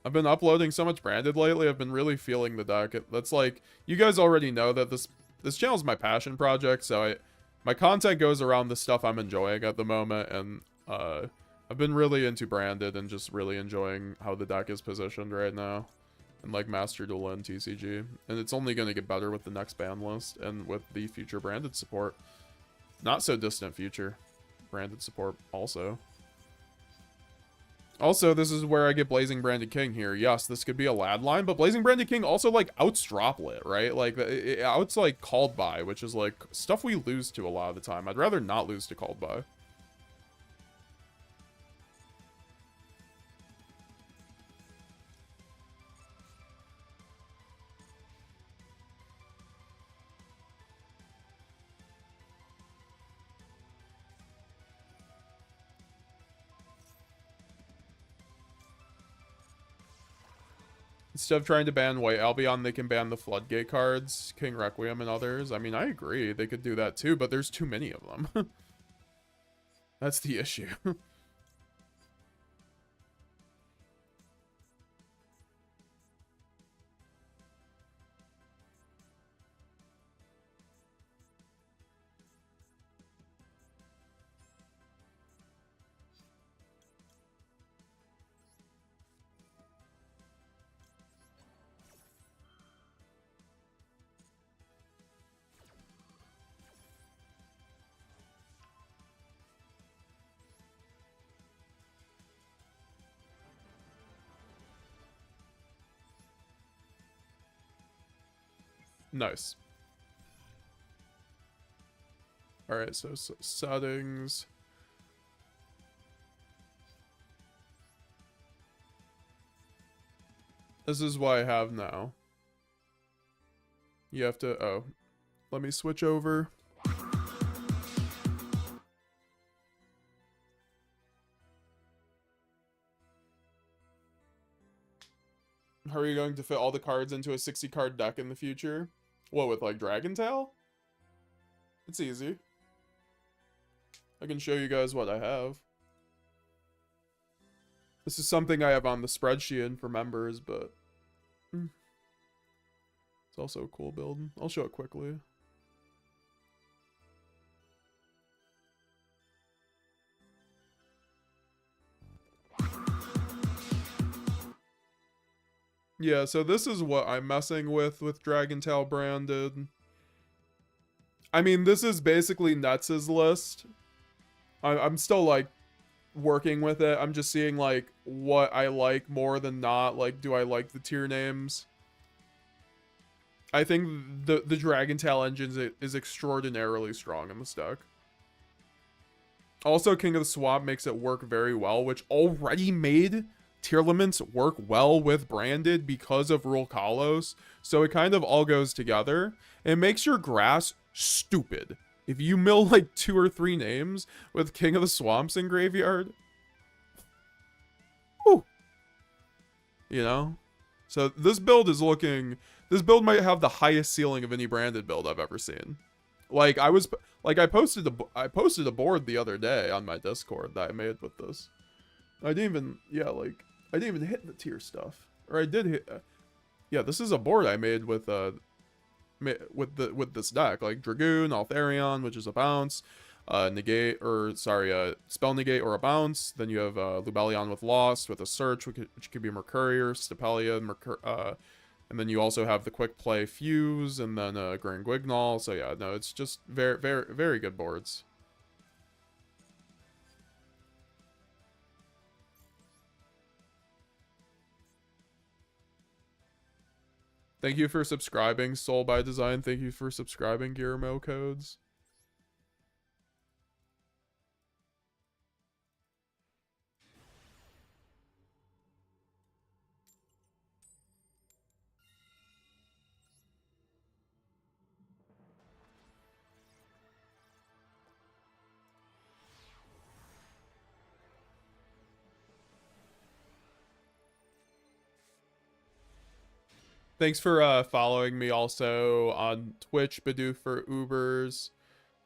I've been uploading so much Branded lately. I've been really feeling the deck. That's like, you guys already know that this channel is my passion project, so my content goes around the stuff I'm enjoying at the moment, and I've been really into Branded and just really enjoying how the deck is positioned right now. And like Master Duel and TCG. And it's only going to get better with the next ban list and with the future Branded support. Not so distant future Branded support also. Also, this is where I get Blazing Branded King here. Yes, this could be a lad line, but Blazing Branded King also like outs Droplet, right? Like it outs like Called By, which is like stuff we lose to a lot of the time. I'd rather not lose to Called By. Instead of trying to ban White Albion, they can ban the Floodgate cards, King Requiem and others. I mean, I agree. They could do that too, but there's too many of them. That's the issue. Nice. Alright, so settings. This is what I have now. You have to, oh, let me switch over. How are you going to fit all the cards into a 60 card deck in the future? What, with like Dragon Tail? It's easy. I can show you guys what I have. This is something I have on the spreadsheet and for members, but it's also a cool build. I'll show it quickly. Yeah, so this is what I'm messing with Dragon Tail branded. I mean, this is basically Nets' list. I'm still, like, working with it. I'm just seeing, like, what I like more than not. Like, do I like the tier names? I think the Dragon Tail engine is extraordinarily strong in this deck. Also, King of the Swamp makes it work very well, which already made tier limits work well with branded because of Rule Kalos. So it kind of all goes together. It makes your grass stupid. If you mill like 2 or 3 names with King of the Swamps in graveyard, whew, you know? So this build is looking, this build might have the highest ceiling of any branded build I've ever seen. Like I posted a board the other day on my Discord that I made with this. I didn't even, yeah, like I didn't even hit the tier stuff, or I did hit. Yeah, this is a board I made with this deck, like Dragoon, Altharion, which is a bounce, spell negate or a bounce. Then you have Lubellion with Lost, with a search, which could be Mercurier, Stapelia, and then you also have the quick play Fuse, and then Grand Guignol. So yeah, no, it's just very, very, very good boards. Thank you for subscribing, Soul by Design. Thank you for subscribing, Guillermo Codes. Thanks for following me also on Twitch, Bidoof for Ubers,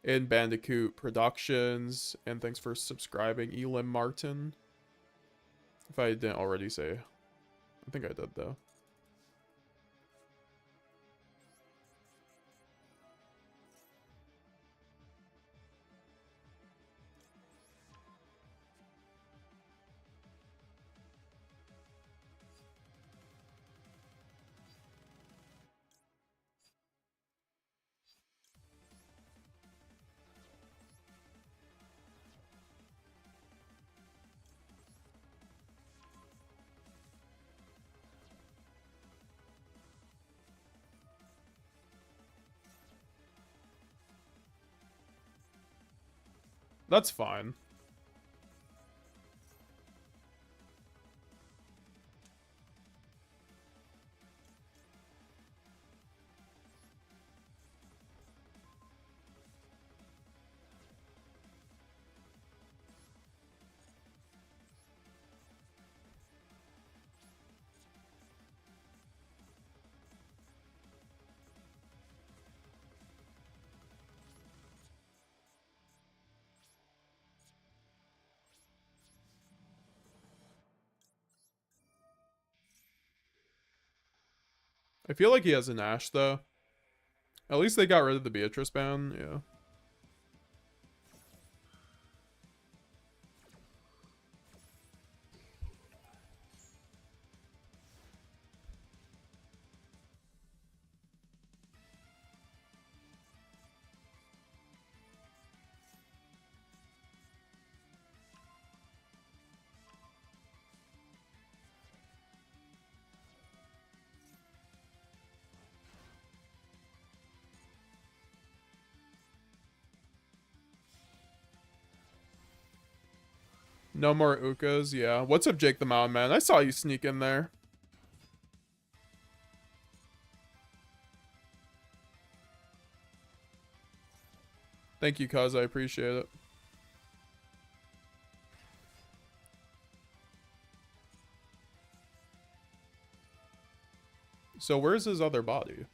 in Bandicoot Productions, and thanks for subscribing, Elim Martin. If I didn't already say, I think I did though. That's fine. I feel like he has an Ash though. At least they got rid of the Beatrice ban, yeah. No more Ukas, yeah. What's up, JaketheMtnMan? I saw you sneak in there. Thank you, cuz. I appreciate it. So where's his other body?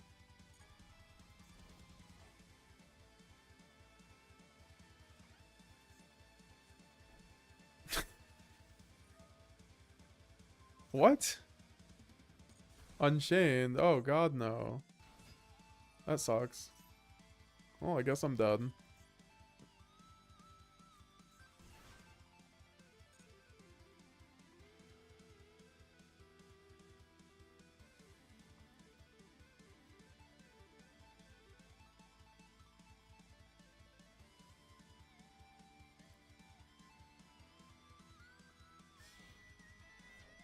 What? Unchained? Oh god, no. That sucks. Well, I guess I'm dead.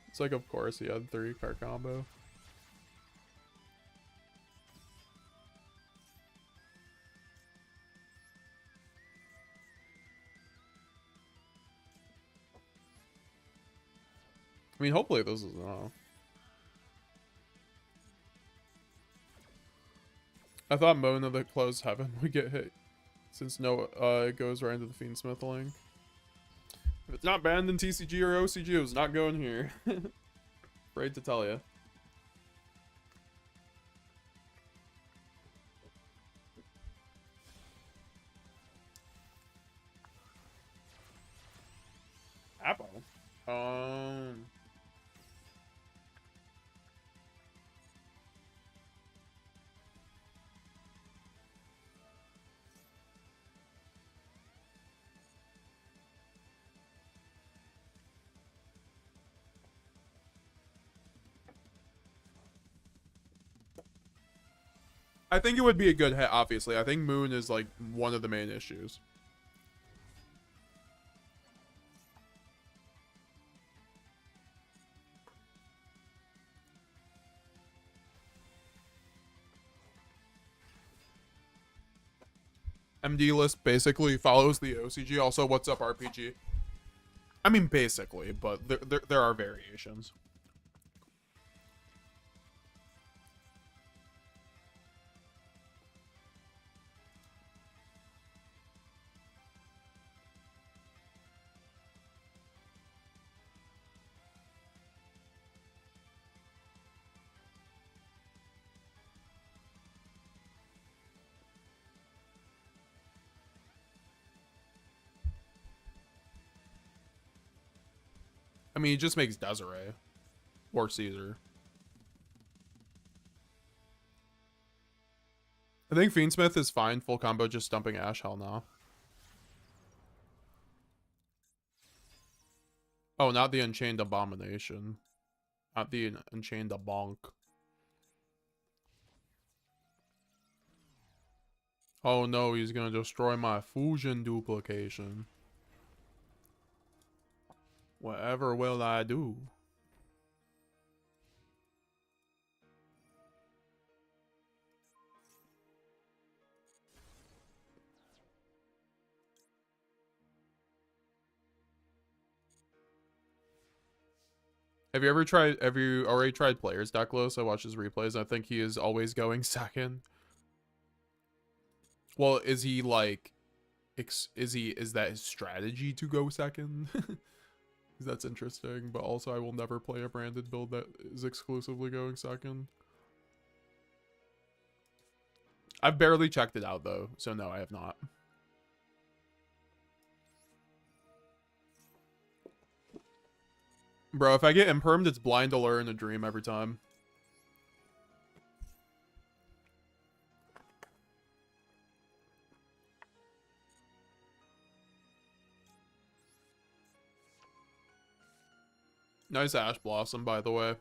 It's like, of course, he had 3-card combo. I mean, hopefully this is enough. I thought Mona that closed heaven would get hit, since no, it goes right into the Fiendsmith link. If it's not banned in TCG or OCG, it was not going here. Afraid to tell you. Apple. I think it would be a good hit, obviously. I think Moon is, like, one of the main issues. MD list basically follows the OCG. Also, what's up, RPG? I mean, basically, but there are variations. I mean, he just makes Desiree. Or Caesar. I think Fiendsmith is fine. Full combo just dumping Ash. Hell no. Oh, not the Unchained Abomination. Not the Unchained Bonk. Oh no, he's gonna destroy my fusion duplication. Whatever will I do? Have you already tried Players Declos? I watch his replays. I think he is always going second. Well, is he like, is that his strategy to go second? That's interesting, but also I will never play a branded build that is exclusively going second. I've barely checked it out though, so no, I have not. Bro, if I get impermed, it's blind allure in a dream every time. Nice Ash Blossom, by the way. I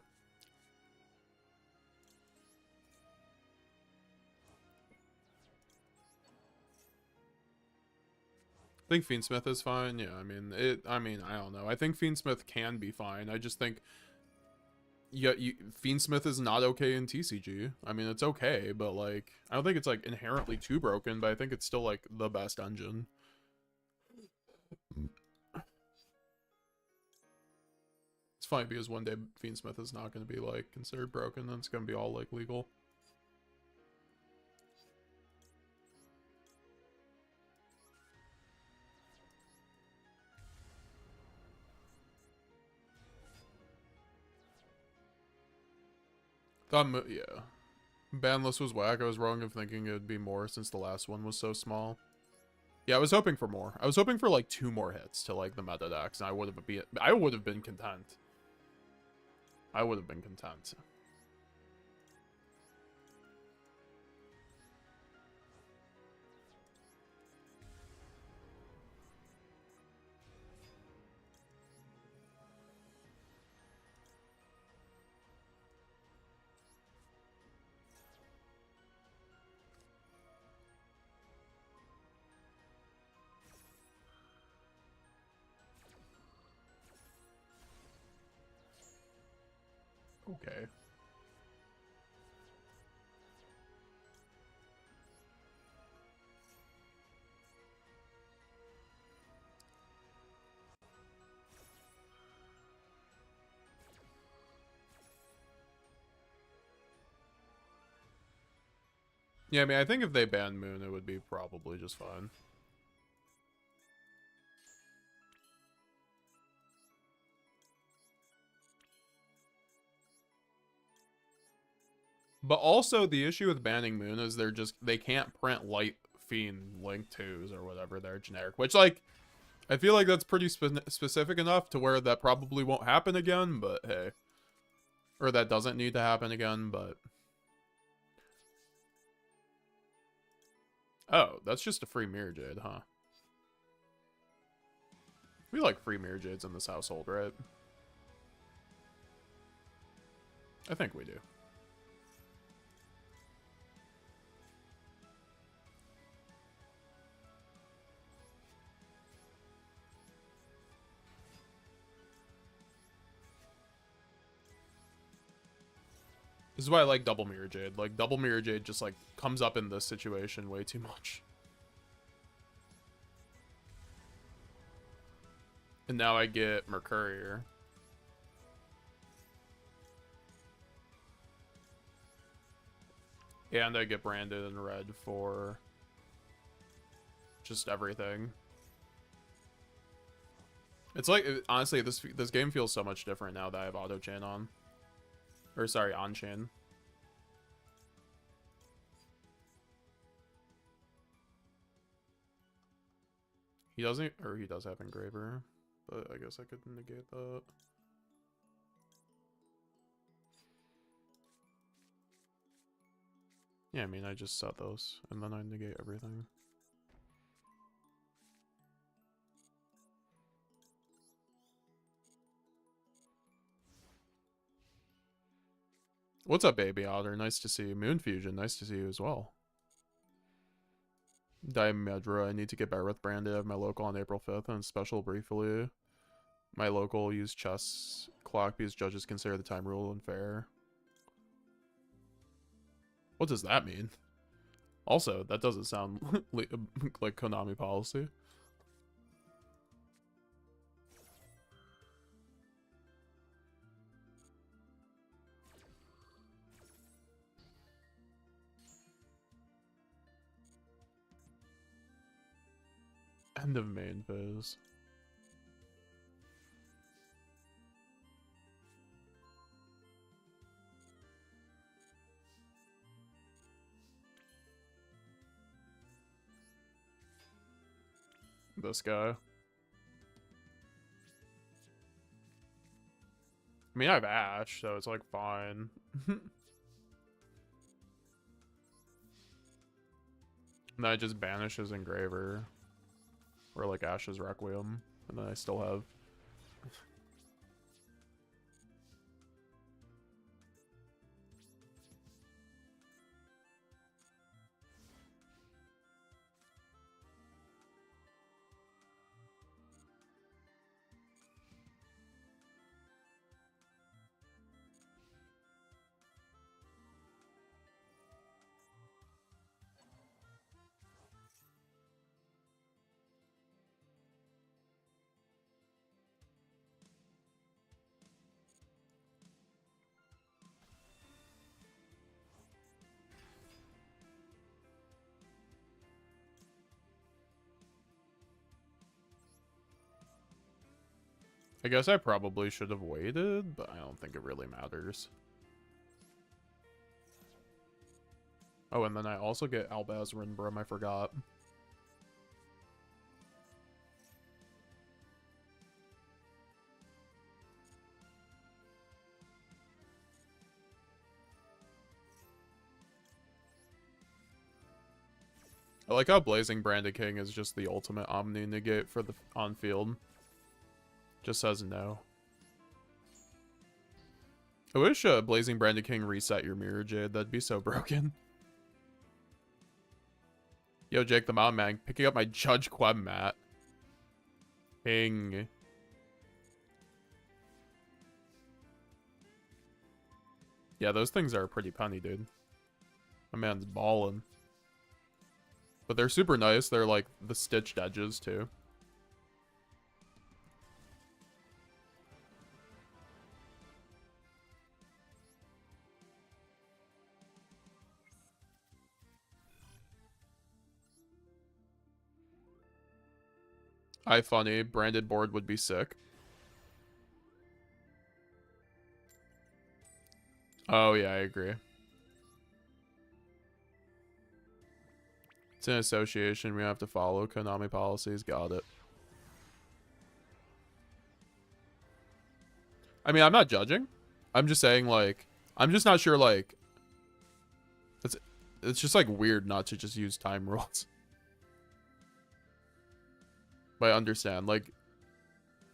think Fiendsmith is fine. Yeah, I mean, I don't know. I think Fiendsmith can be fine. I just think, yeah, Fiendsmith is not okay in TCG. I mean, it's okay, but, like, I don't think it's, like, inherently too broken, but I think it's still, like, the best engine. funny because one day Fiendsmith is not going to be, like, considered broken, and it's going to be all, like, legal. Yeah. Ban list was whack. I was wrong in thinking it would be more since the last one was so small. Yeah, I was hoping for more. I was hoping for, like, 2 more hits to, like, the meta decks, and I would have been content. I would have been content. Okay. Yeah, I mean, I think if they banned Moon, it would be probably just fine. But also, the issue with banning Moon is they can't print Light Fiend Link 2s or whatever, they're generic. Which, like, I feel like that's pretty specific enough to where that probably won't happen again, but hey. Or that doesn't need to happen again, but... Oh, that's just a free Mirror Jade, huh? We like free Mirror Jades in this household, right? I think we do. This is why I like double Mirror Jade. Like, double Mirror Jade just, like, comes up in this situation way too much. And now I get Mercurier. And I get branded in red for just everything. It's like, honestly, this game feels so much different now that I have auto chain on. Or sorry, on chain. He doesn't, or he does have Engraver, but I guess I could negate that. Yeah, I mean, I just set those, and then I negate everything. What's up, Baby Otter? Nice to see you. Moon Fusion, nice to see you as well. Diamedra, I need to get better with branded. I have my local on April 5th, and special briefly. My local used chess clock because judges consider the time rule unfair. What does that mean? Also, that doesn't sound like Konami policy. End of main phase. This guy. I mean, I have Ash, so it's like fine. And then I just banish his Engraver. Or like Ash's Requiem. And then I still have... I guess I probably should have waited, but I don't think it really matters. Oh, and then I also get Albaz Rinbrim, I forgot. I like how Blazing Branded King is just the ultimate Omni negate for the on-field. Just says no. I wish Blazing Branded King reset your Mirror Jade. That'd be so broken. Yo, Jake the Mountain Man, picking up my Judge Quem mat. Ping. Yeah, those things are pretty punny, dude. My man's ballin'. But they're super nice. They're like the stitched edges, too. iFunny, branded board would be sick. Oh, yeah, I agree. It's an association. We have to follow Konami policies. Got it. I mean, I'm not judging. I'm just saying, like, I'm just not sure, like, it's just, like, weird not to just use time rules. But I understand, like,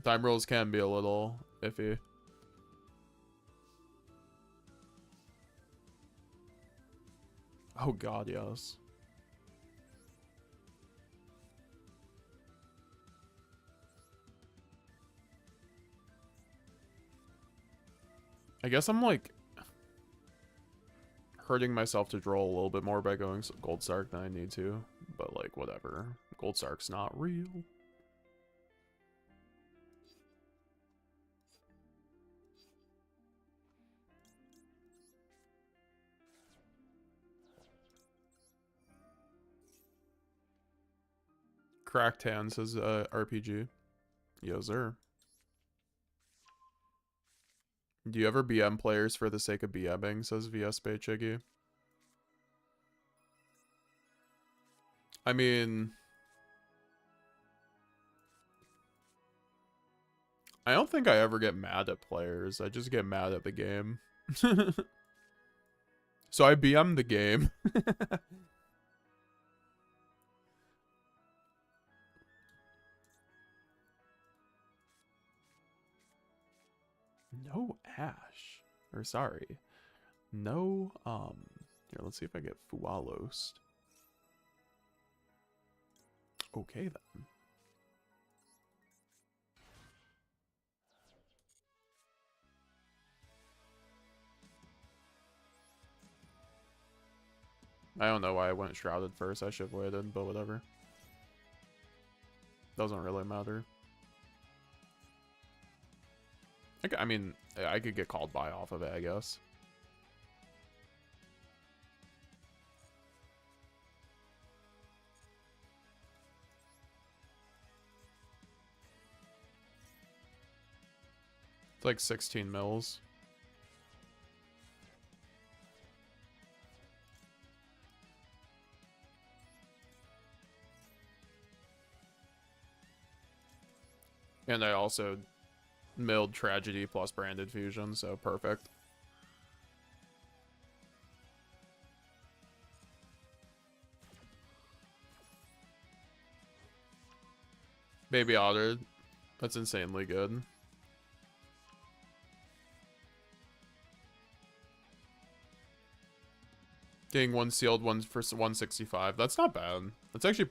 time rules can be a little iffy. Oh god, yes. I guess I'm, like, hurting myself to draw a little bit more by going Gold Sark than I need to. But, like, whatever. Gold Sark's not real. Cracked Hand says RPG. Yo, sir. Do you ever BM players for the sake of BMing, says VS Chiggy. I mean, I don't think I ever get mad at players. I just get mad at the game. So I BM the game. No Ash. Or sorry. No, here, let's see if I get Fuwalos. Okay, then. I don't know why I went Shrouded first. I should have waited, but whatever. Doesn't really matter. I mean, I could get called by off of it, I guess. It's like 16 mils. And I also milled Tragedy plus Branded Fusion, so perfect. Baby Otter. That's insanely good. Getting one sealed, one for 165. That's not bad. That's actually...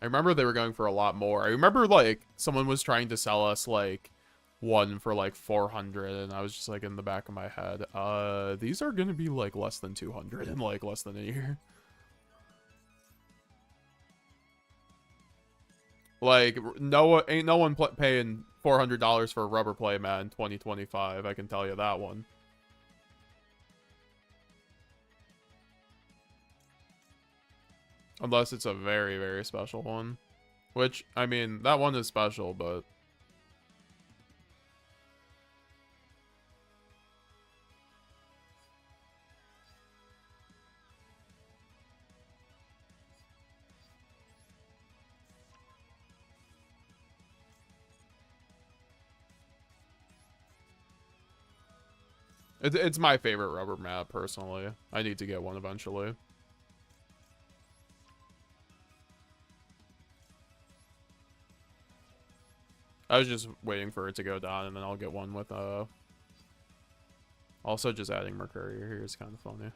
I remember they were going for a lot more. I remember, like, someone was trying to sell us, like, one for, like, 400, and I was just, like, in the back of my head, these are gonna be, like, less than 200 in, like, less than a year. Like, ain't no one paying $400 for a rubber play mat in 2025, I can tell you that one. Unless it's a very, very special one. Which, I mean, that one is special, but... It's my favorite rubber mat, personally. I need to get one eventually. I was just waiting for it to go down, and then I'll get one with, Also, just adding Mercury here is kind of funny.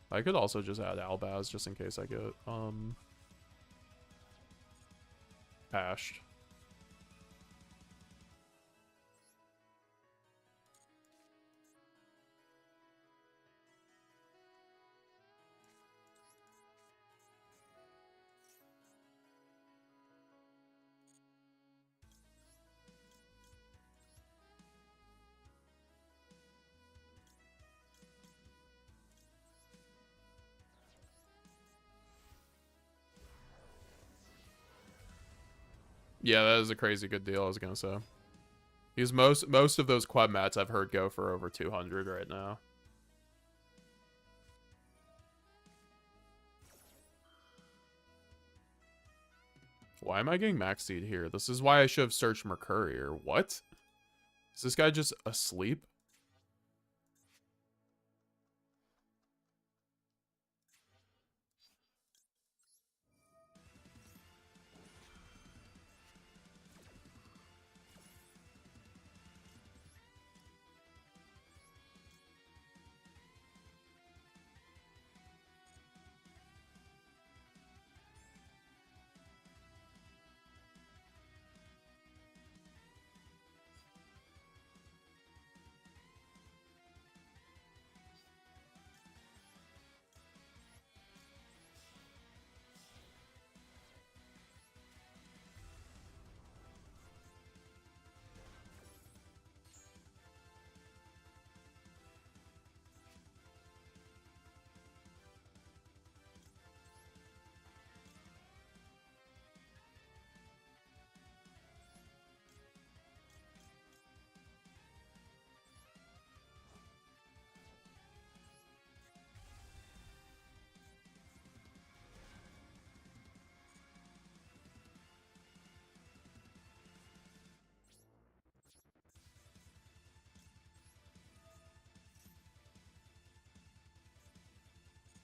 I could also just add Albaz, just in case I get, Ashed. Yeah, that is a crazy good deal, I was gonna say. Because most of those quad mats I've heard go for over 200 right now. Why am I getting Maxx Seed here? This is why I should have searched Mercury, or what? Is this guy just asleep?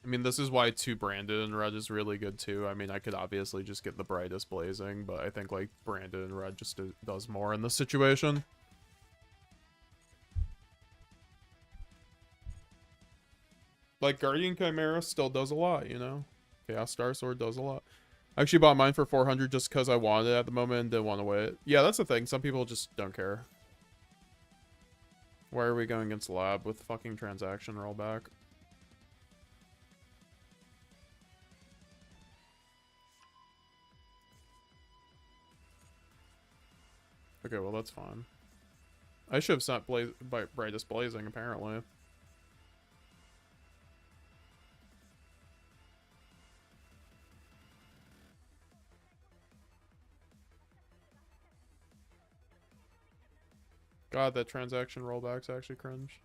I mean, this is why 2 branded in red is really good too. I mean, I could obviously just get the brightest blazing, but I think like branded in red just does more in this situation. Like Guardian Chimera still does a lot, you know? Chaos Star Sword does a lot. I actually bought mine for 400 just because I wanted it at the moment and didn't want to wait. Yeah, that's the thing. Some people just don't care. Why are we going against Lab with fucking transaction rollback? Okay, well, that's fine. I should have sent Brightest Blazing, apparently. God, that transaction rollback's actually cringe.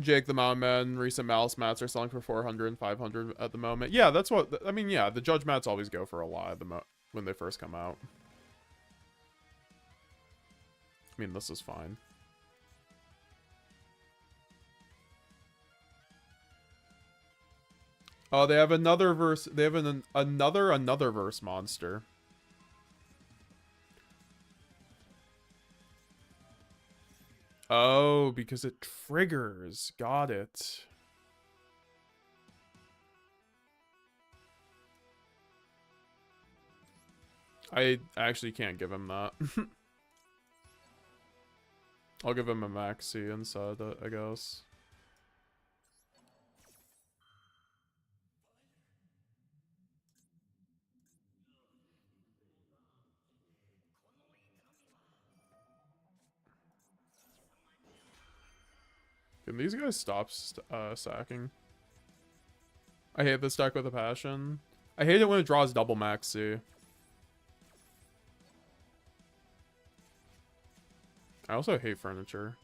JaketheMtnMan, recent Malice mats are selling for 400 and 500 at the moment. Yeah, that's what, I mean, yeah, the Judge mats always go for a lot at when they first come out. I mean, this is fine. Oh, they have another verse, they have another verse monster. Oh, because it triggers. Got it. I actually can't give him that. I'll give him a Maxi instead, I guess. Can these guys stop sacking? I hate this deck with a passion. I hate it when it draws double Maxi. I also hate furniture.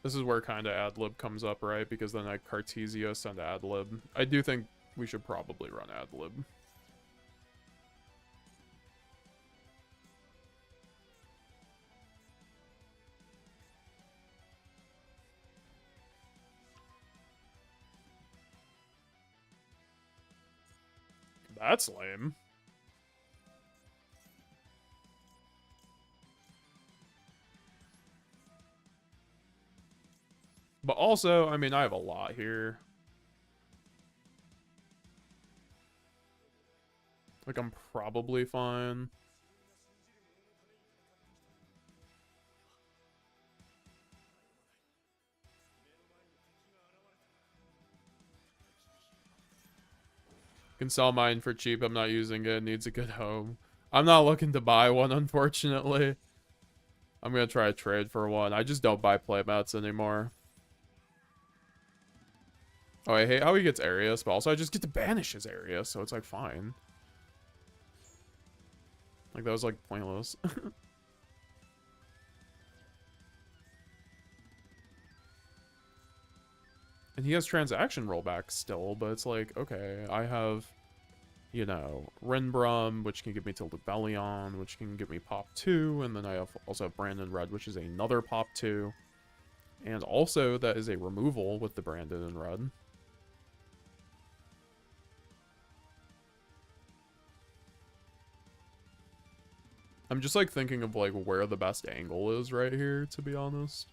This is where kind of ad-lib comes up, right? Because then I Cartesius and ad-lib. I do think we should probably run ad-lib. That's lame. But also, I mean, I have a lot here. Like, I'm probably fine. Can sell mine for cheap. I'm not using it. Needs a good home. I'm not looking to buy one, unfortunately. I'm gonna try a trade for one. I just don't buy playmats anymore. Oh, I hate how he gets Arius, but also I just get to banish his Arius, so it's like fine. Like that was like pointless. And he has transaction rollback still, but it's like, okay, I have, you know, Renbrum, which can give me to Lubellion, which can give me pop 2, and then I also have Brandon Red, which is another pop 2. And also, that is a removal with the Brandon in Red. I'm just, like, thinking of, like, where the best angle is right here, to be honest.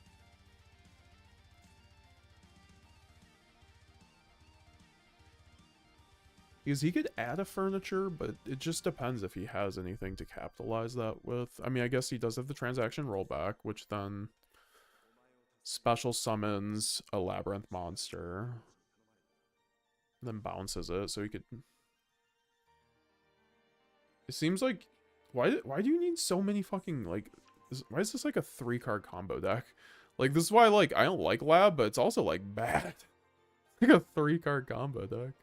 Because he could add a furniture, but it just depends if he has anything to capitalize that with. I mean, I guess he does have the transaction rollback, which then special summons a labyrinth monster. Then bounces it, so he could... It seems like... Why do you need so many fucking, like... Why is this like a 3-card combo deck? Like, this is why, like, I don't like Lab, but it's also, like, bad. Like a 3-card combo deck.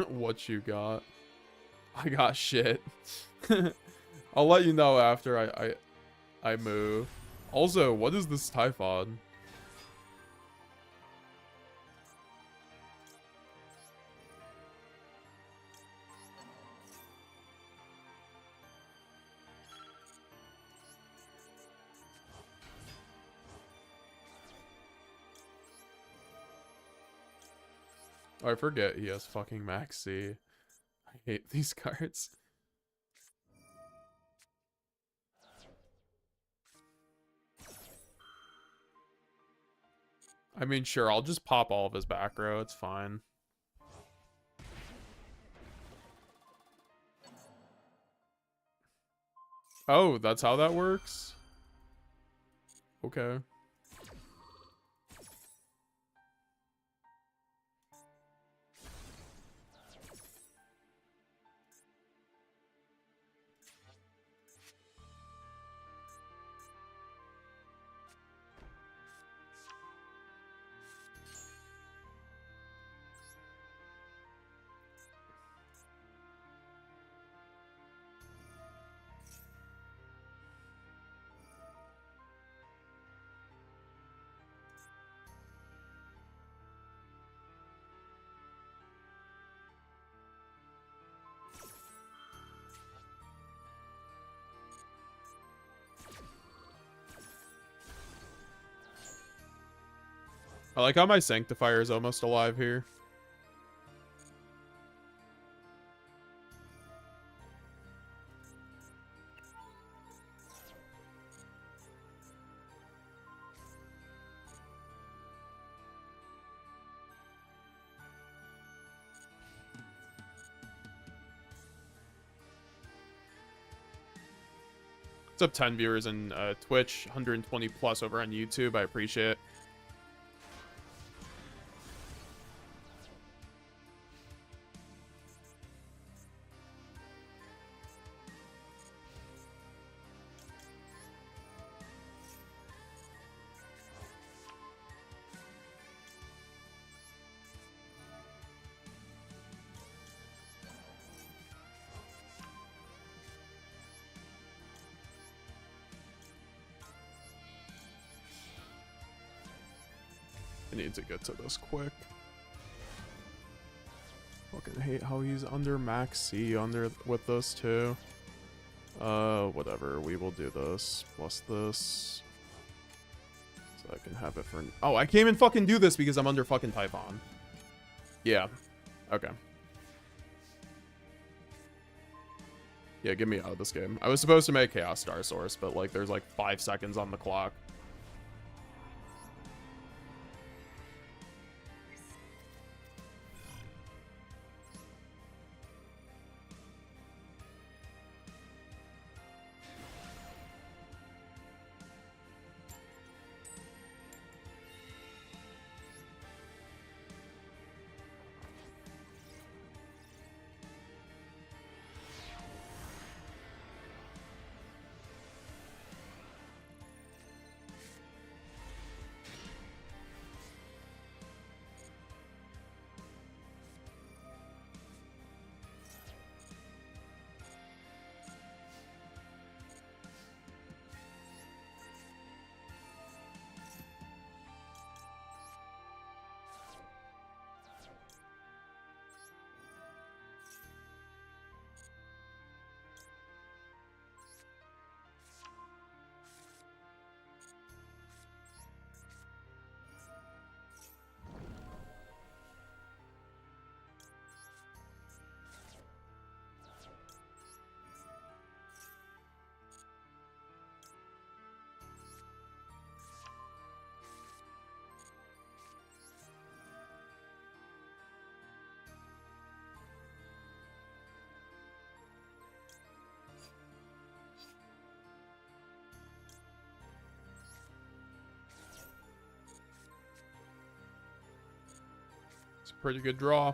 What you got? I got shit. I'll let you know after I move. Also, what is this Typhon? Oh, I forget he has fucking Maxx. I hate these cards. I mean, sure, I'll just pop all of his back row. It's fine. Oh, that's how that works? Okay. I like how my Sanctifier is almost alive here. What's up, 10 viewers in Twitch, 120 plus over on YouTube. I appreciate it. I need to get to this quick. Fucking hate how he's under max C under with this too. Whatever. We will do this plus this, so I can have it for. Oh, I can't even fucking do this because I'm under fucking Typhon. Yeah. Okay. Yeah, get me out of this game. I was supposed to make Chaos Star Source, but like there's like 5 seconds on the clock. It's a pretty good draw.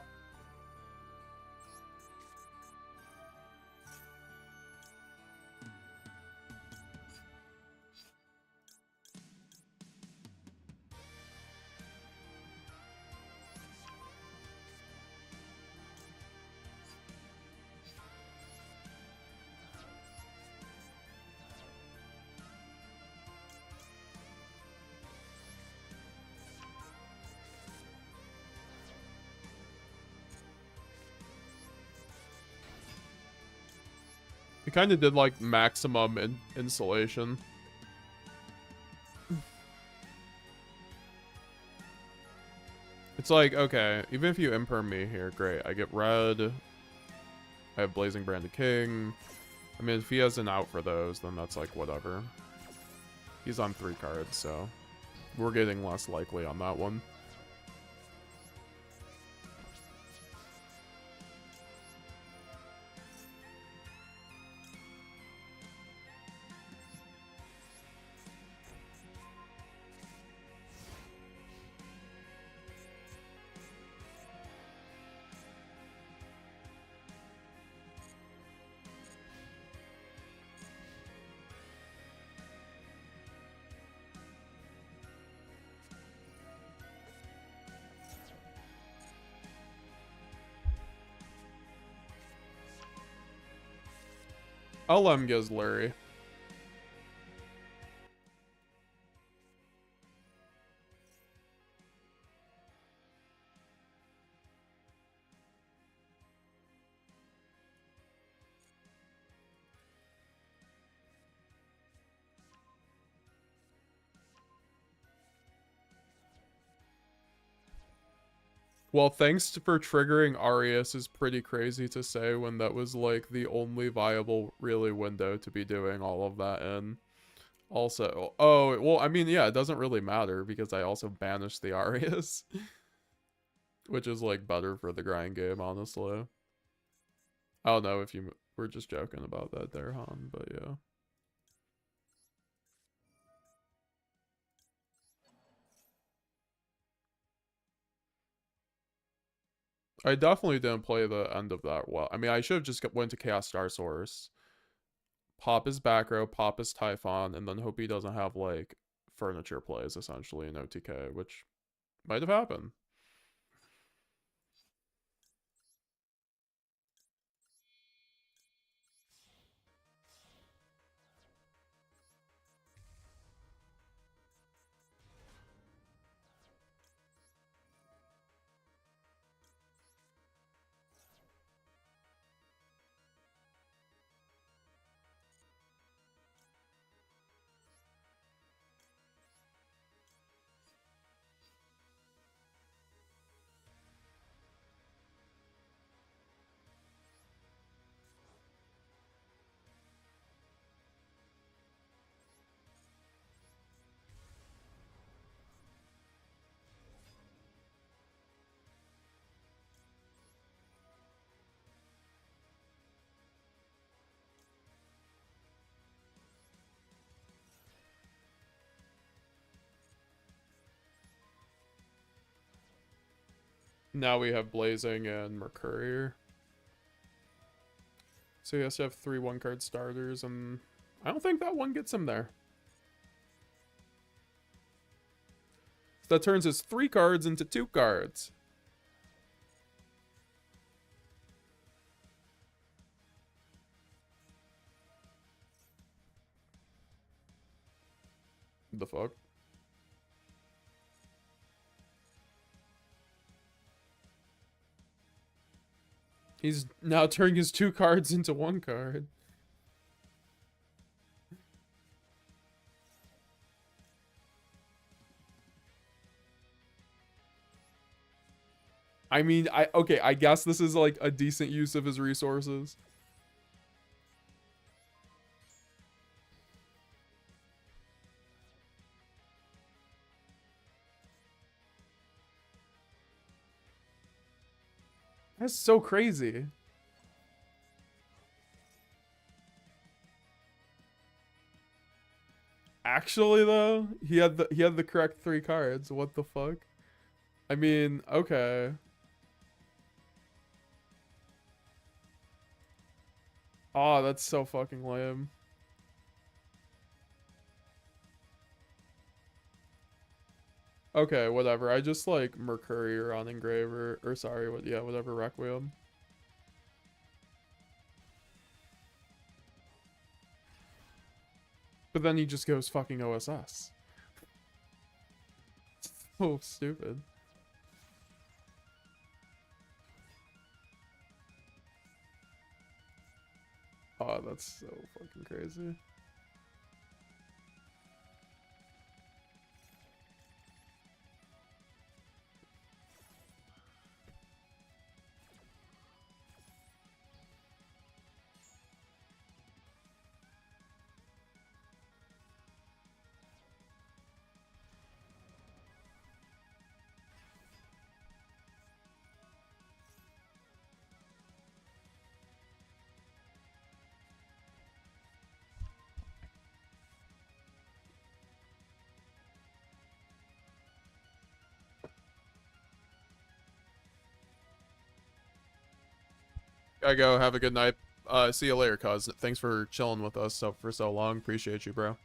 He kind of did like maximum insulation. It's like, okay, even if you imperm me here, great. I get red. I have Blazing Branded King. I mean, if he has an out for those, then that's like whatever. He's on 3 cards, so we're getting less likely on that one. I'll let him get his Larry. Well, thanks for triggering Arius is pretty crazy to say when that was like the only viable really window to be doing all of that in. Also, oh, well, I mean, yeah, it doesn't really matter because I also banished the Arius. Which is like better for the grind game, honestly. I don't know if you were just joking about that there, Han, but yeah. I definitely didn't play the end of that well. I mean, I should have just went to Chaos Star Source, pop his back row, pop his Typhon, and then hope he doesn't have, like, furniture plays, essentially, in OTK, which might have happened. Now we have Blazing and Mercurier. So he has to have 3 1-card starters, and I don't think that one gets him there. So that turns his 3 cards into 2 cards. The fuck? He's now turning his 2 cards into 1 card. I mean, okay, I guess this is like a decent use of his resources. That's so crazy. Actually, though, he had the correct 3 cards. What the fuck? I mean, okay. Oh, that's so fucking lame. Okay, whatever. I just like Mercurier on Engraver, or sorry, whatever, Requiem. But then he just goes fucking OSS. So stupid. Oh, that's so fucking crazy. Gotta go. Have a good night. See you later, cuz. Thanks for chilling with us for so long. Appreciate you, bro.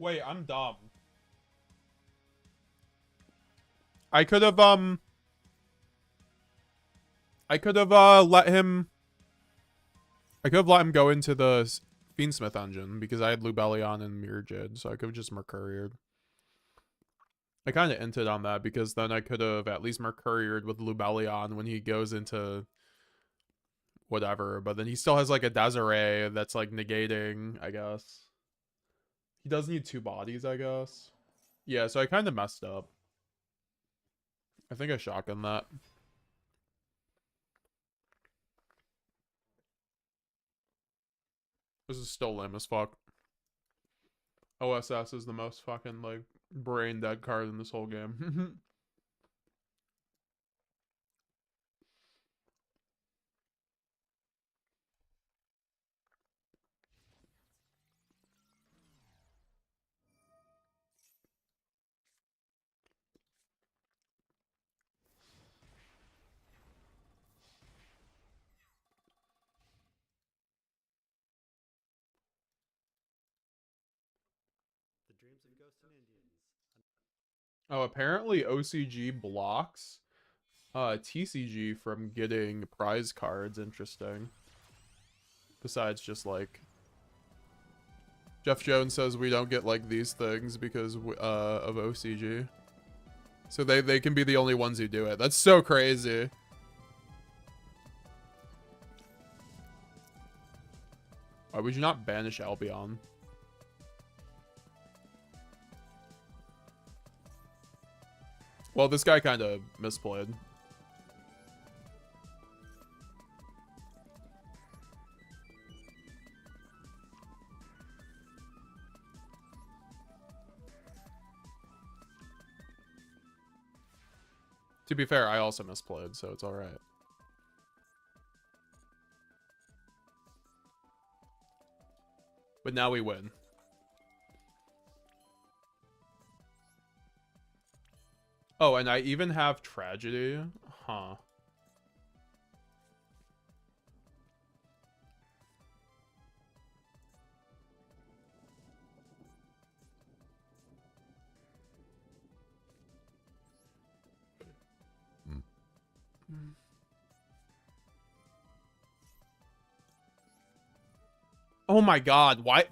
Wait, I'm dumb. I could have let him go into the Fiendsmith engine because I had Lubellion and Mirror Jade, so I could have just Mercuriered. I kind of hinted on that because then I could have at least Mercuriered with Lubellion when he goes into whatever, but then he still has like a Desiree that's like negating, I guess. He does need 2 bodies, I guess. Yeah, so I kind of messed up. I think I shotgunned that. This is still lame as fuck. OSS is the most fucking, like, brain dead card in this whole game. Oh, apparently OCG blocks TCG from getting prize cards. Interesting. Besides just like Jeff Jones says we don't get like these things because of OCG. So they can be the only ones who do it. That's so crazy. Why would you not banish Albion? Well, this guy kind of misplayed. To be fair, I also misplayed, so it's alright. But now we win. Oh, and I even have Tragedy? Huh. Oh my god, why?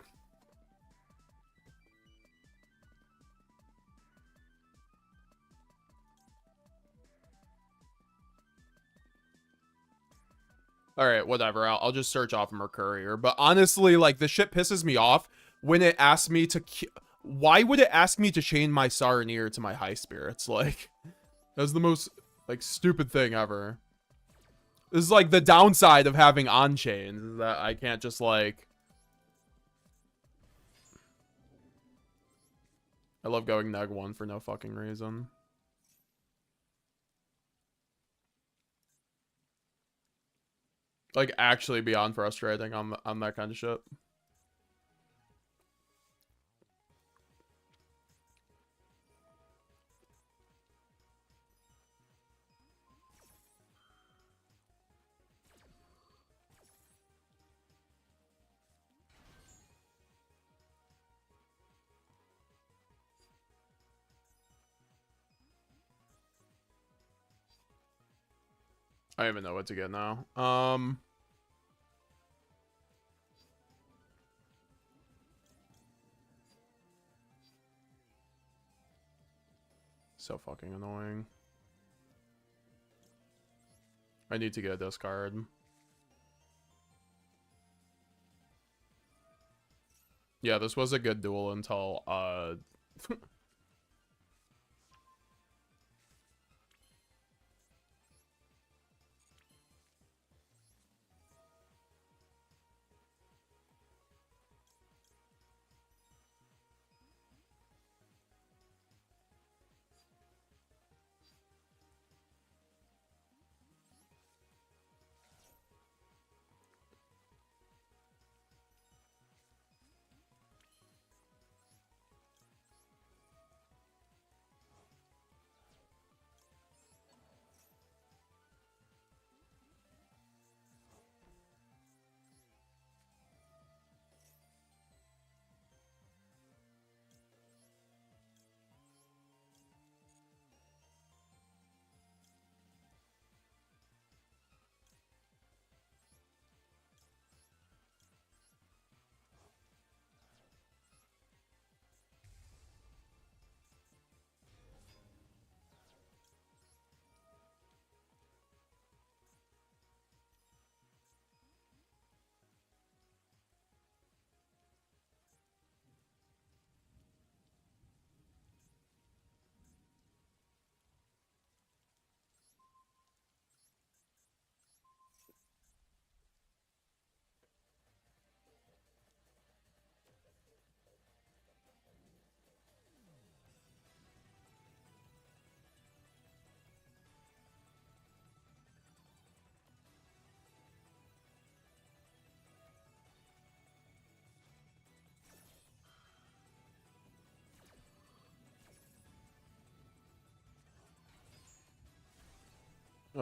Alright, whatever. I'll just search off Mercurier. But honestly, like, the shit pisses me off when it asks me to... Why would it ask me to chain my Saronir to my High Spirits? Like, that's the most, like, stupid thing ever. This is, like, the downside of having on-chains, is that I can't just, like... I love going neg 1 for no fucking reason. Like, actually beyond frustrating on that kind of shit. I don't even know what to get now. So fucking annoying. I need to get a discard. Yeah, this was a good duel until,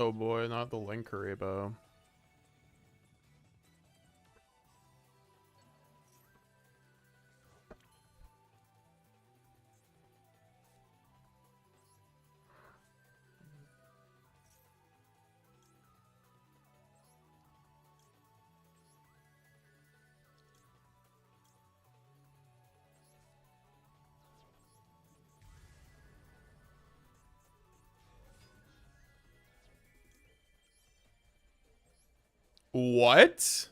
Oh boy, not the Link Haribo. What?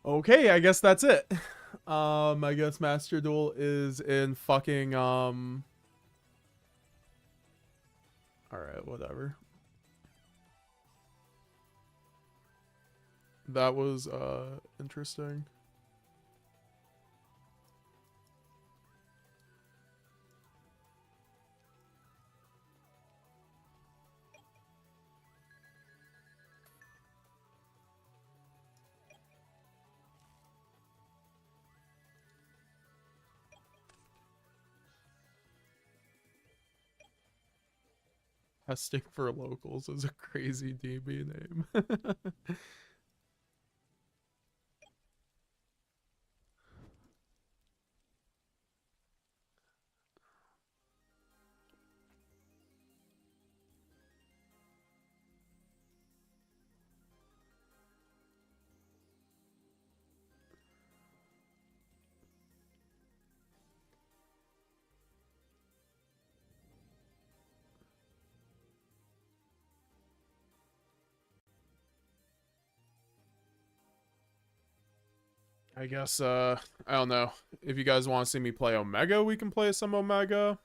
Okay, I guess that's it. I guess Master Duel is in fucking Alright, whatever. That was interesting. Testing for locals is a crazy DB name. I guess, I don't know. If you guys want to see me play Omega, we can play some Omega.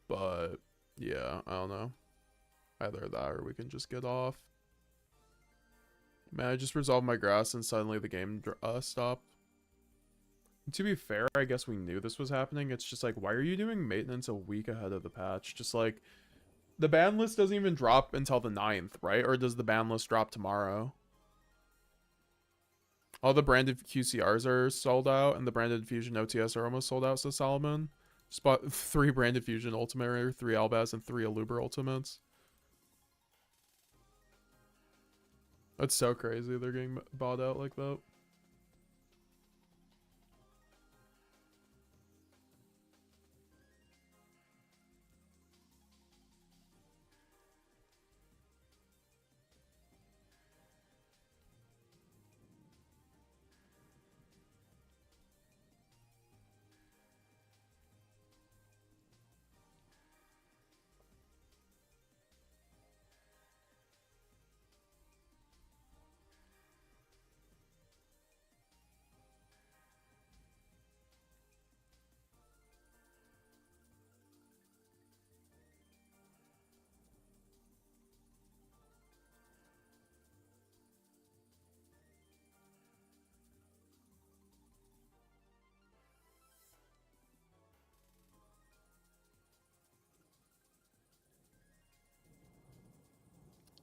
But, yeah, I don't know. Either that or we can just get off. Man, I just resolved my grass and suddenly the game stopped. To be fair, I guess we knew this was happening. It's just like, why are you doing maintenance a week ahead of the patch? Just like, the ban list doesn't even drop until the 9th, right? Or does the ban list drop tomorrow? All the branded QCRs are sold out, and the branded Fusion OTS are almost sold out, says Solomon. Just bought 3 branded Fusion Ultimate, 3 Albaz, and 3 Aluber Ultimates. That's so crazy they're getting bought out like that.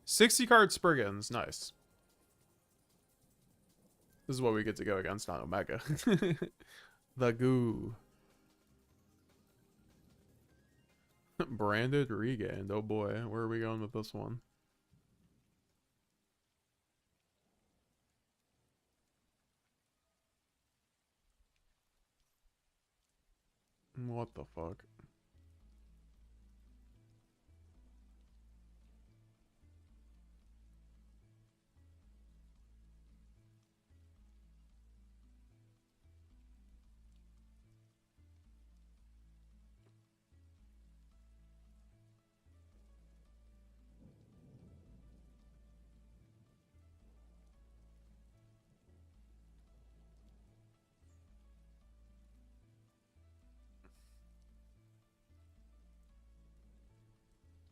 $60 Spriggans, nice. This is what we get to go against on Omega. The goo. Branded regained. Oh boy, where are we going with this one? What the fuck?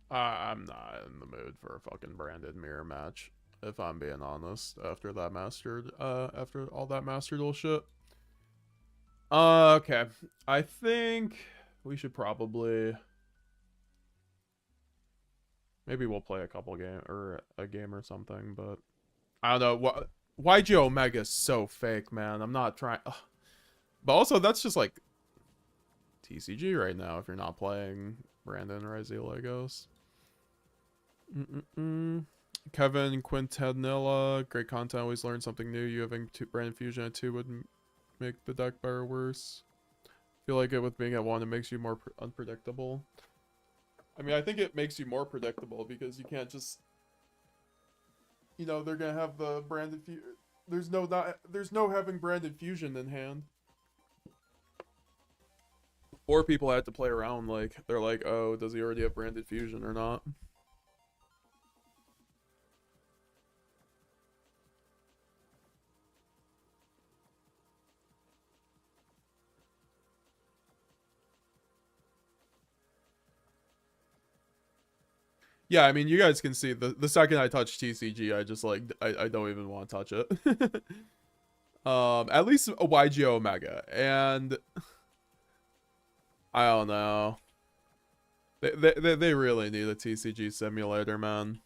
I'm not in the mood for a fucking branded mirror match, if I'm being honest, after that after all that Master Duel shit. Okay. I think we should probably Maybe we'll play a couple game or a game or something, but I don't know. What YuGiOh Omega is so fake, man. I'm not trying. Ugh. But also, that's just like TCG right now. If you're not playing Brandon or Izzy Legos. Kevin Quintanilla, great content. Always learn something new. You having Brandon Fusion at 2 would make the deck better or worse. Feel like it with being at 1, it makes you more unpredictable. I mean, I think it makes you more predictable because you can't just, you know, they're gonna have the Brandon there's no having Brandon Fusion in hand. Or people had to play around, like they're like, oh, does he already have Brandon Fusion or not? Yeah, I mean, you guys can see the second I touch TCG, I just like I don't even want to touch it. At least a YuGiOh Omega, and I don't know. They really need a TCG simulator, man.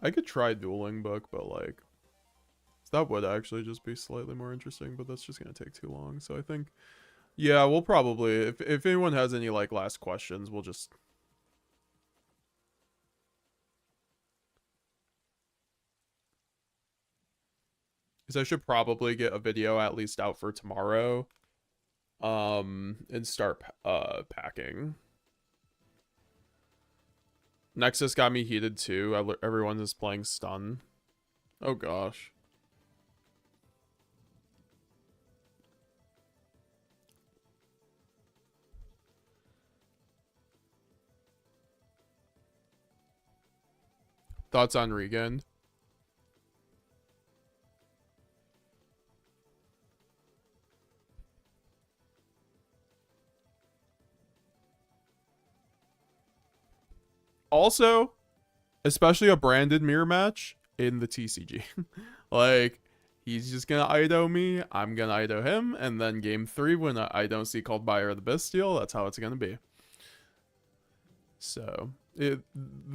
I could try Dueling Book, but like that would actually just be slightly more interesting, but that's just gonna take too long. So I think, yeah, we'll probably, if anyone has any like last questions, we'll just. Because I should probably get a video at least out for tomorrow. And start packing. Nexus got me heated too. Everyone is playing stun. Oh gosh. Thoughts on Regan? Also, especially a branded mirror match in the TCG. Like, he's just gonna IDO me, I'm gonna IDO him, and then game 3 when I don't see Called Buyer of the Bestial, that's how it's gonna be. So, the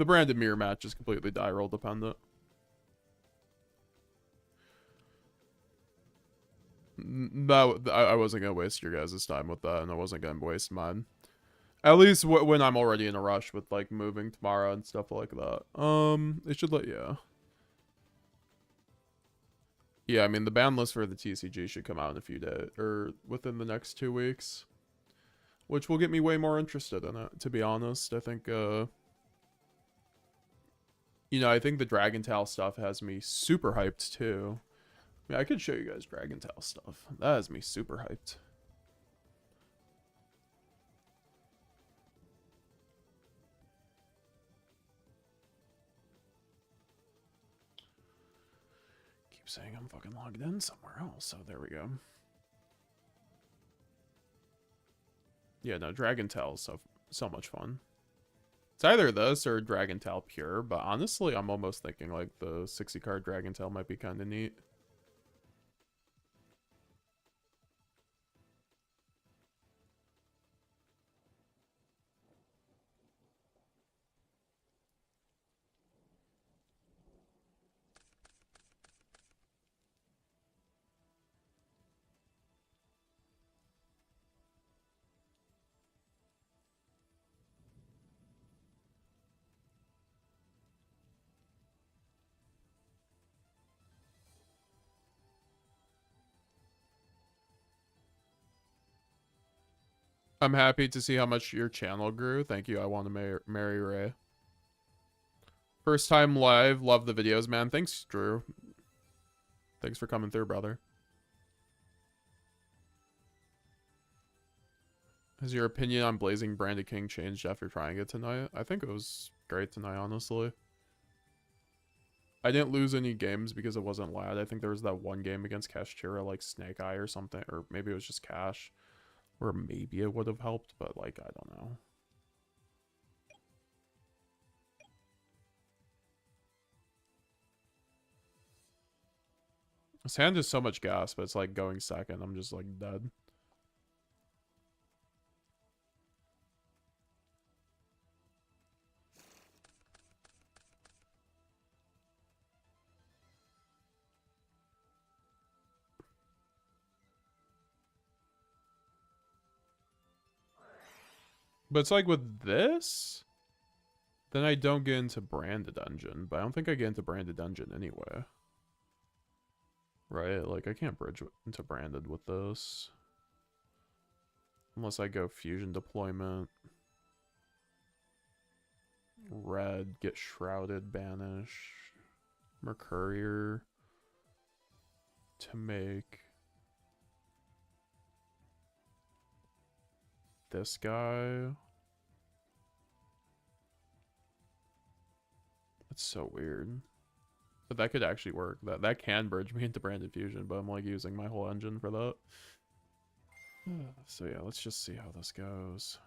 branded mirror match is completely die roll dependent. I wasn't gonna waste your guys' time with that, and I wasn't gonna waste mine. At least when I'm already in a rush with like moving tomorrow and stuff like that. It should let yeah. I mean, the ban list for the TCG should come out in a few days or within the next 2 weeks, which will get me way more interested in it. To be honest, I think you know, I think the Dragon Tail stuff has me super hyped too. I mean, I could show you guys Dragon Tail stuff. That has me super hyped. Keep saying I'm fucking logged in somewhere else, so there we go. Yeah, no, Dragon Tail is so much fun. It's either this or Dragon Tail Pure, but honestly, I'm almost thinking like the 60 card Dragon Tail might be kind of neat. I'm happy to see how much your channel grew. Thank you. I want to marry Ray. First time live. Love the videos, man. Thanks, Drew. Thanks for coming through, brother. Has your opinion on Blazing Branded King changed after trying it tonight? I think it was great tonight, honestly. I didn't lose any games because it wasn't lad. I think there was that one game against Kashchira, like Snake Eye or something. Or maybe it was just Cash. Or maybe it would have helped, but like, I don't know. This hand is so much gas, but it's like going second. I'm just like dead. But it's like with this, then I don't get into branded engine. But I don't think I get into branded engine anyway. Right? Like, I can't bridge into branded with this. Unless I go fusion deployment. Red, get shrouded, banish. Mercurier. To make this guy. That's so weird. But that could actually work. That can bridge me into branded fusion, but I'm like using my whole engine for that. So yeah, let's just see how this goes.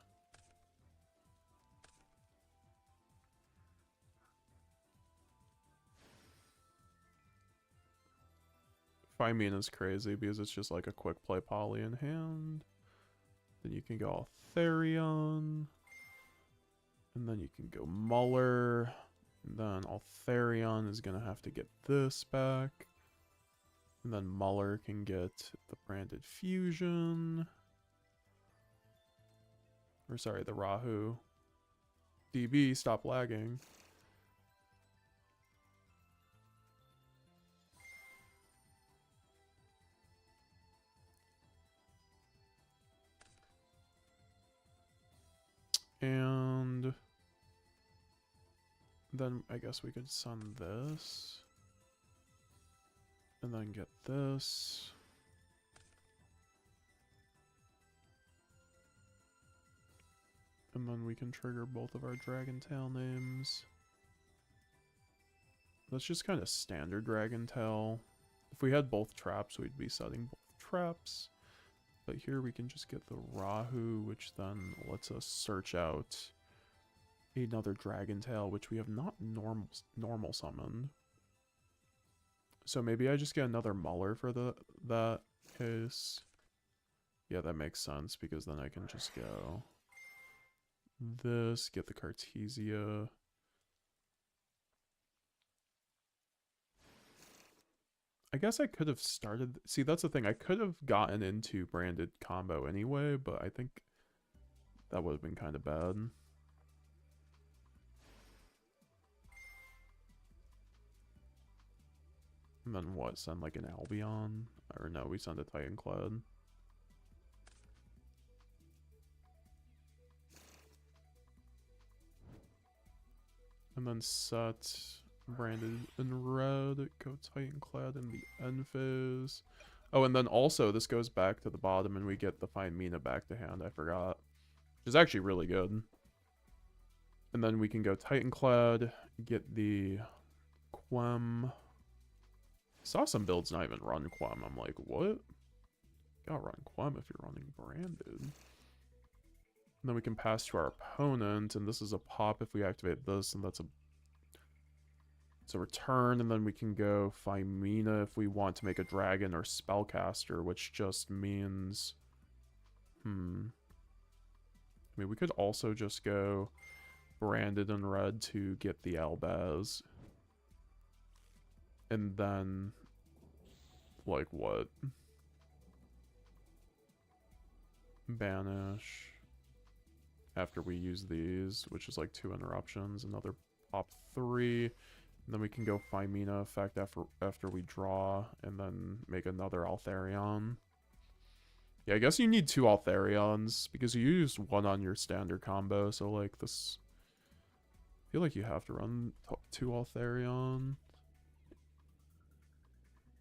Fimine is crazy because it's just like a quick play poly in hand. Then you can go Altharion. And then you can go Muller. And then Altharion is going to have to get this back. And then Muller can get the branded fusion. Or sorry, the Rahu. DB, stop lagging. And then I guess we could sun this. And then get this. And then we can trigger both of our Dragon Tail names. That's just kind of standard Dragon Tail. If we had both traps, we'd be setting both traps. But here we can just get the Rahu, which then lets us search out another Dragon Tail, which we have not normal summoned. So maybe I just get another Muller for that case. Yeah, that makes sense, because then I can just go this, get the Cartesia. I guess I could have started... See, that's the thing. I could have gotten into branded combo anyway, but I think that would have been kind of bad. And then what? Send like an Albion? Or no, we send a Titanclad. And then set branded in red, go Titanclad in the end phase. Oh, and then also this goes back to the bottom and we get the Fine Mina back to hand, I forgot. Which is actually really good. And then we can go Titanclad, get the Quem. Saw some builds not even run Quem. I'm like, what? You gotta run Quem if you're running branded. And then we can pass to our opponent, and this is a pop if we activate this, and that's a... It's a return, and then we can go Fimina if we want to make a dragon or spellcaster, which just means... I mean, we could also just go branded in red to get the Albaz. And then... Like, what? Banish... After we use these, which is like 2 interruptions, another pop 3, and then we can go Fimina effect after we draw, and then make another Altharion. Yeah, I guess you need 2 Altharions, because you used 1 on your standard combo, so like this... I feel like you have to run 2 Altharion.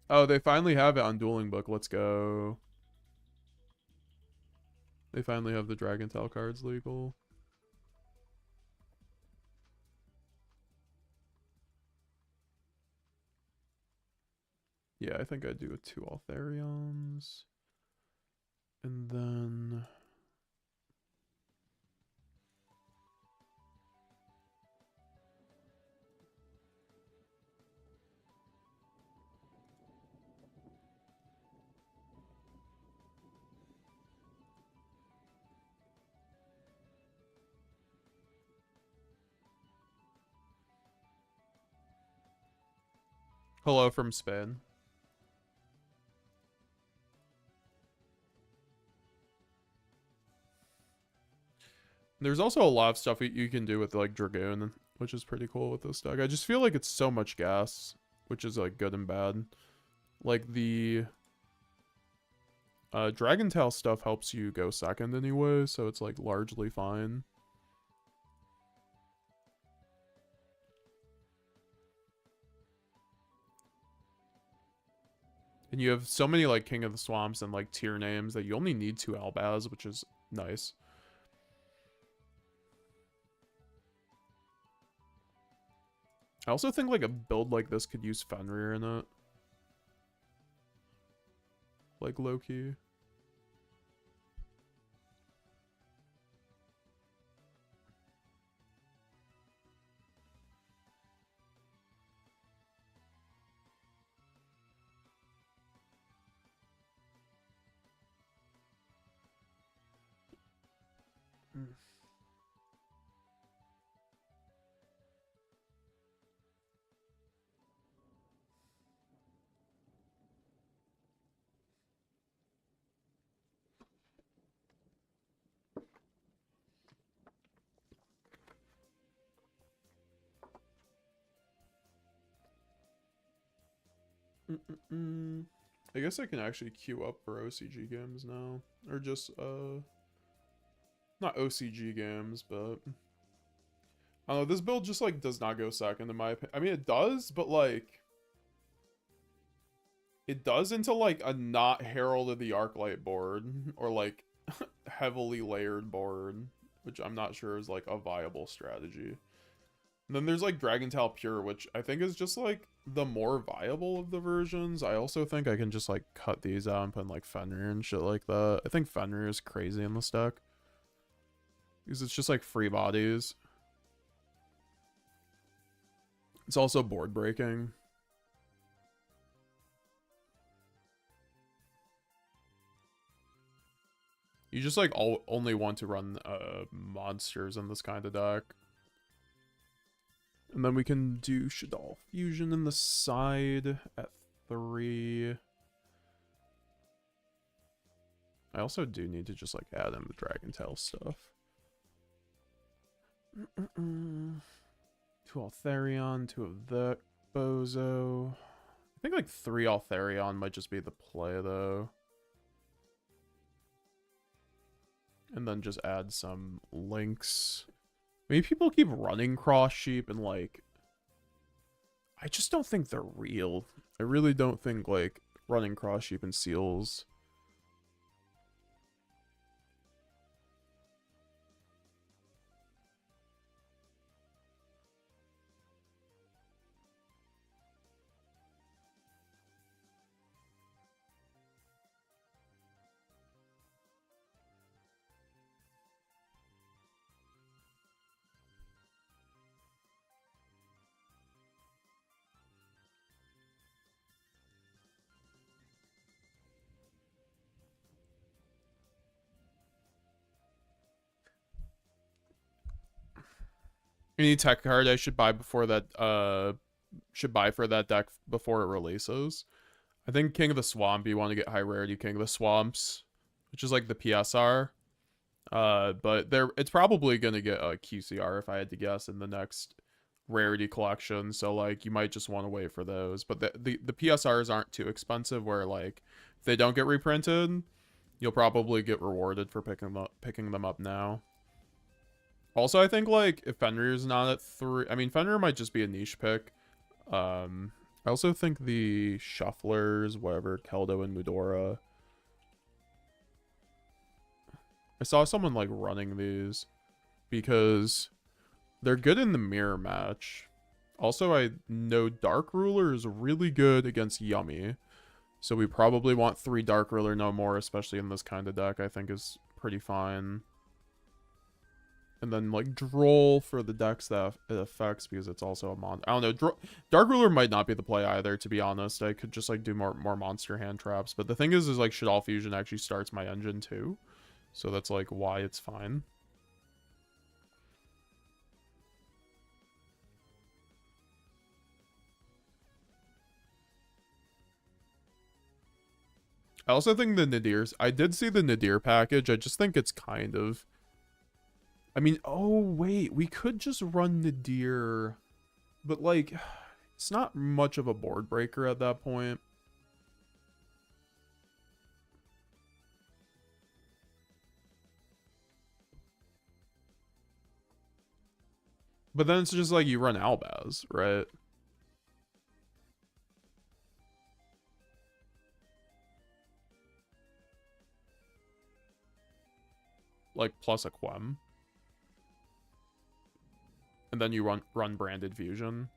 Oh, they finally have it on Dueling Book, let's go. They finally have the Dragon Tail cards legal. Yeah, I think I'd do 2 Altharions. And then... Hello from Spain. There's also a lot of stuff you can do with like Dragoon, which is pretty cool with this deck. I just feel like it's so much gas, which is like good and bad. Like the Dragon Tail stuff helps you go second anyway, so it's like largely fine. And you have so many like King of the Swamps and like tier names that you only need 2 Albaz, which is nice. I also think like a build like this could use Fenrir in it. Like low-key. I guess I can actually queue up for OCG games now. Or just, not OCG games, but... I don't know, this build just, like, does not go second in my opinion. I mean, it does, but, like... It does into, like, a not Herald of the Arclight board. Or, like, heavily layered board. Which I'm not sure is, like, a viable strategy. And then there's, like, Dragontail Pure, which I think is just, like, the more viable of the versions. I also think I can just, like, cut these out and put in, like, Fenrir and shit like that. I think Fenrir is crazy in this deck. Because it's just, like, free bodies. It's also board breaking. You just, like, only want to run monsters in this kind of deck. And then we can do Shaddoll Fusion in the side at 3. I also do need to just, like, add in the Dragontail stuff. 2 Altharion, 2 of the Bozo. I think, like, 3 Altharion might just be the play, though. And then just add some links. Maybe people keep running Cross Sheep and, like... I just don't think they're real. I really don't think, like, running Cross Sheep and Seals... Any tech card I should buy before that, should buy for that deck before it releases. I think King of the Swamp, you want to get high rarity King of the Swamps, which is like the PSR. But it's probably going to get a QCR if I had to guess in the next rarity collection. So like you might just want to wait for those. But the PSRs aren't too expensive where like if they don't get reprinted, you'll probably get rewarded for picking them up now. Also, I think, like, if Fenrir's not at 3... I mean, Fenrir might just be a niche pick. I also think the Shufflers, whatever, Keldo and Mudora. I saw someone, like, running these. Because they're good in the mirror match. Also, I know Dark Ruler is really good against Yummy. So we probably want 3 Dark Ruler no more, especially in this kind of deck, I think is pretty fine. And then, like, Droll for the decks that it affects because it's also a mon... I don't know. Dark Ruler might not be the play either, to be honest. I could just, like, do more monster hand traps. But the thing is like, Shaddoll Fusion actually starts my engine, too. So that's, like, why it's fine. I also think the Nadirs... I did see the Nadir package. I just think it's kind of... I mean, oh wait, we could just run Nadir, but like, it's not much of a board breaker at that point. But then it's just like you run Albaz, right? Like plus a Quem. And then you run Branded Fusion.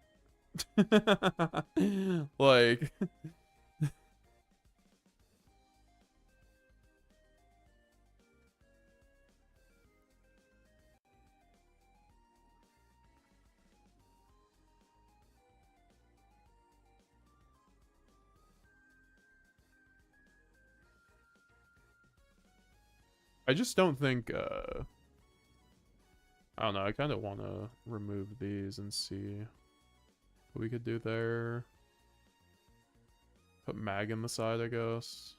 Like... I just don't think, I don't know, I kind of want to remove these and see what we could do there. Put Mag in the side, I guess.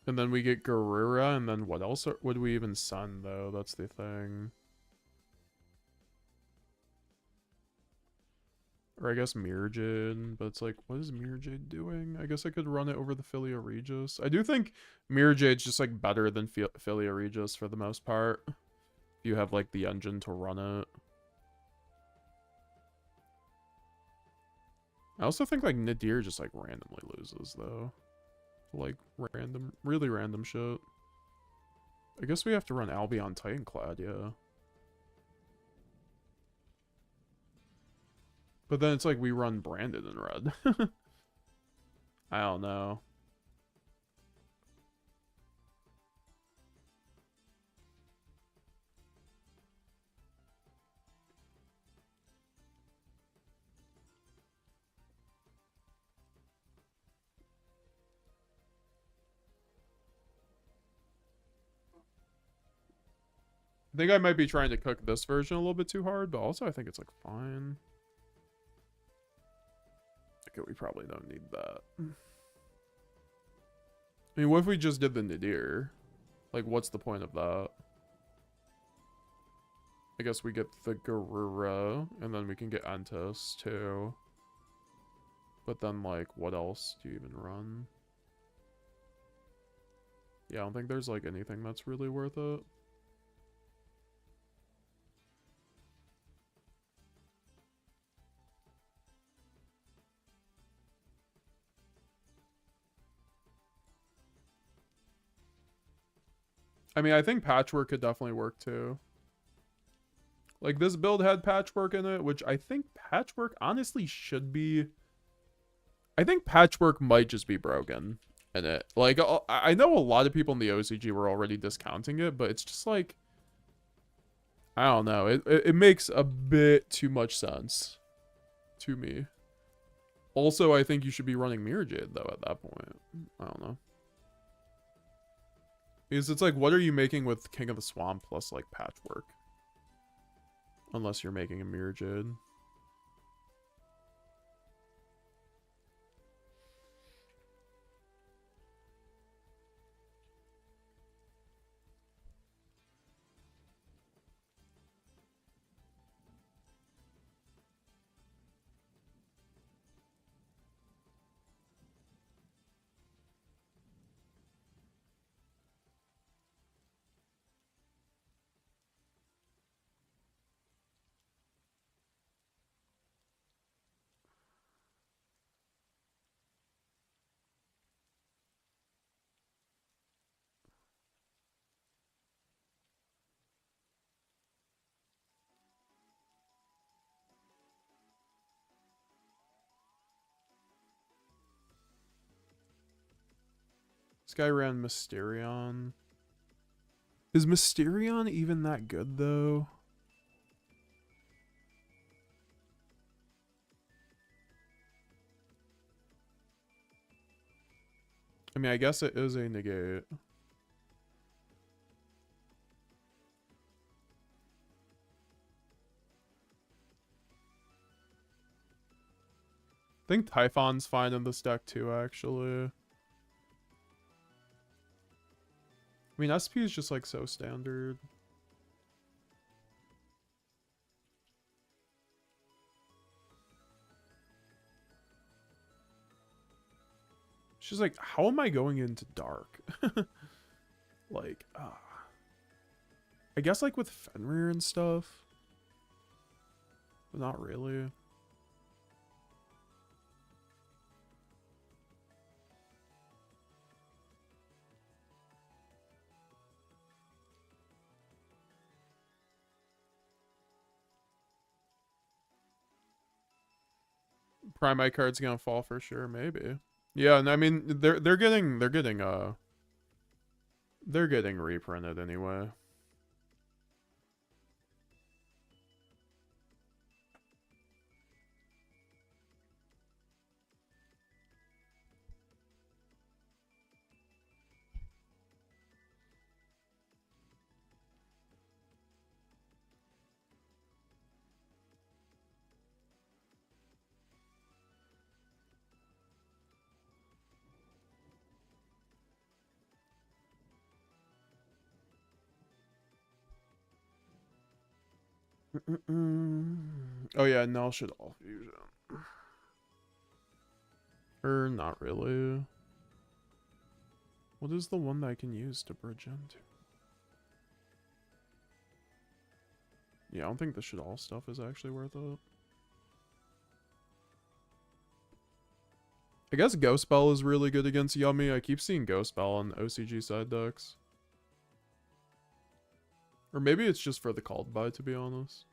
And then we get Garura, and then what else would we even send, though? That's the thing. Or I guess Mirajade, but it's like, what is Mirajade doing? I guess I could run it over the Philia Regis. I do think Mirajade's just, like, better than Philia Regis for the most part. If you have, like, the engine to run it. I also think, like, Nadir just, like, randomly loses, though. Like, really random shit. I guess we have to run Albion Titanclad, yeah. But then it's like we run Branded in red. I don't know. I think I might be trying to cook this version a little bit too hard, but also I think it's like fine. Okay, we probably don't need that. I mean, what if we just did the Nadir? Like, what's the point of that? I guess we get the Garura, and then we can get Entis, too. But then, like, what else do you even run? Yeah, I don't think there's, like, anything that's really worth it. I mean, I think Patchwork could definitely work, too. Like, this build had Patchwork in it, which I think Patchwork honestly should be... I think Patchwork might just be broken in it. Like, I know a lot of people in the OCG were already discounting it, but it's just like... I don't know. It makes a bit too much sense to me. Also, I think you should be running Mirajade, though, at that point. I don't know. Because it's like, what are you making with King of the Swamp plus, like, Patchwork? Unless you're making a Mirajade. This guy ran Mysterion. Is Mysterion even that good, though? I mean, I guess it is a negate. I think Typhon's fine in this deck too, actually. I mean, SP is just like so standard. She's like, how am I going into dark? Like, I guess like with Fenrir and stuff. But not really. Prime card's gonna fall for sure, maybe. Yeah, and I mean they're getting reprinted anyway. Oh yeah, Null should all fusion. Or not really. What is the one that I can use to bridge into? Yeah, I don't think the should all stuff is actually worth it. I guess Ghost Spell is really good against Yummy. I keep seeing Ghost Spell on OCG side decks. Or maybe it's just for the called by, to be honest.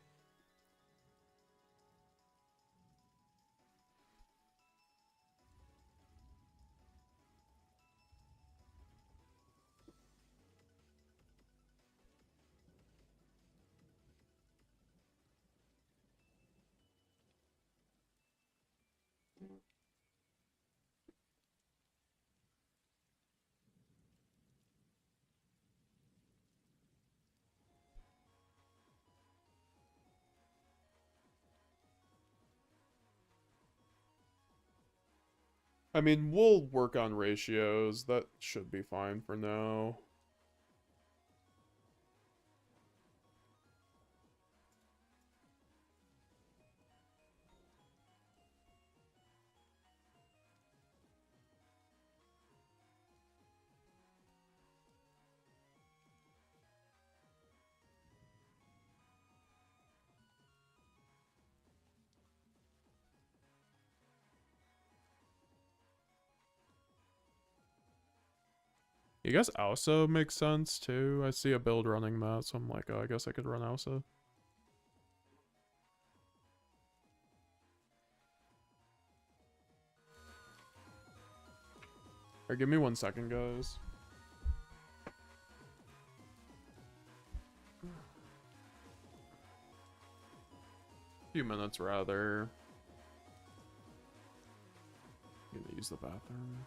I mean, we'll work on ratios. That should be fine for now. I guess Ausa makes sense too. I see a build running that, so I'm like, oh, I guess I could run Ausa. Alright, give me 1 second, guys. Few minutes, rather. I'm gonna use the bathroom.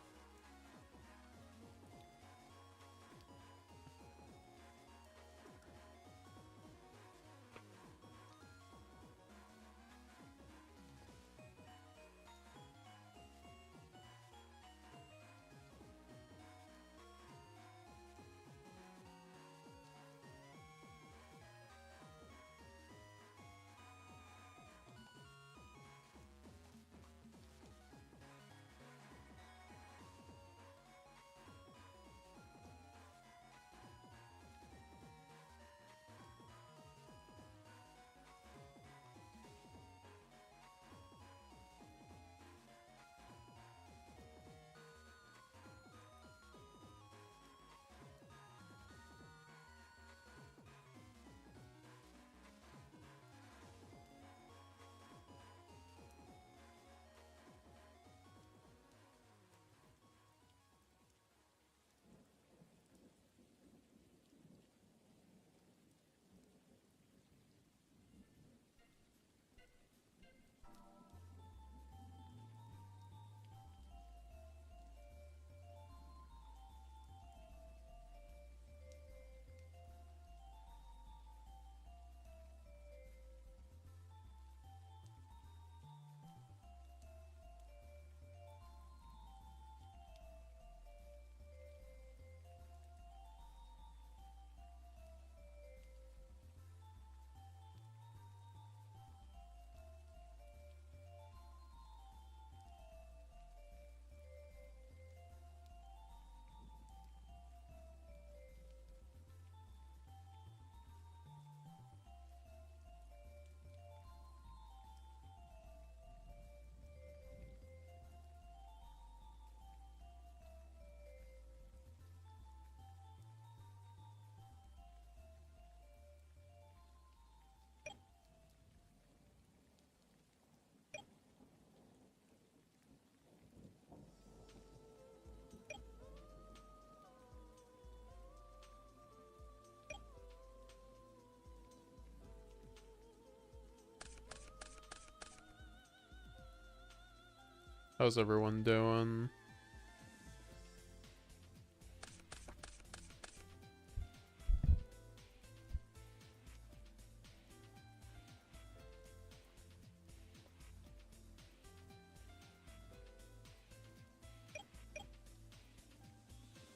How's everyone doing?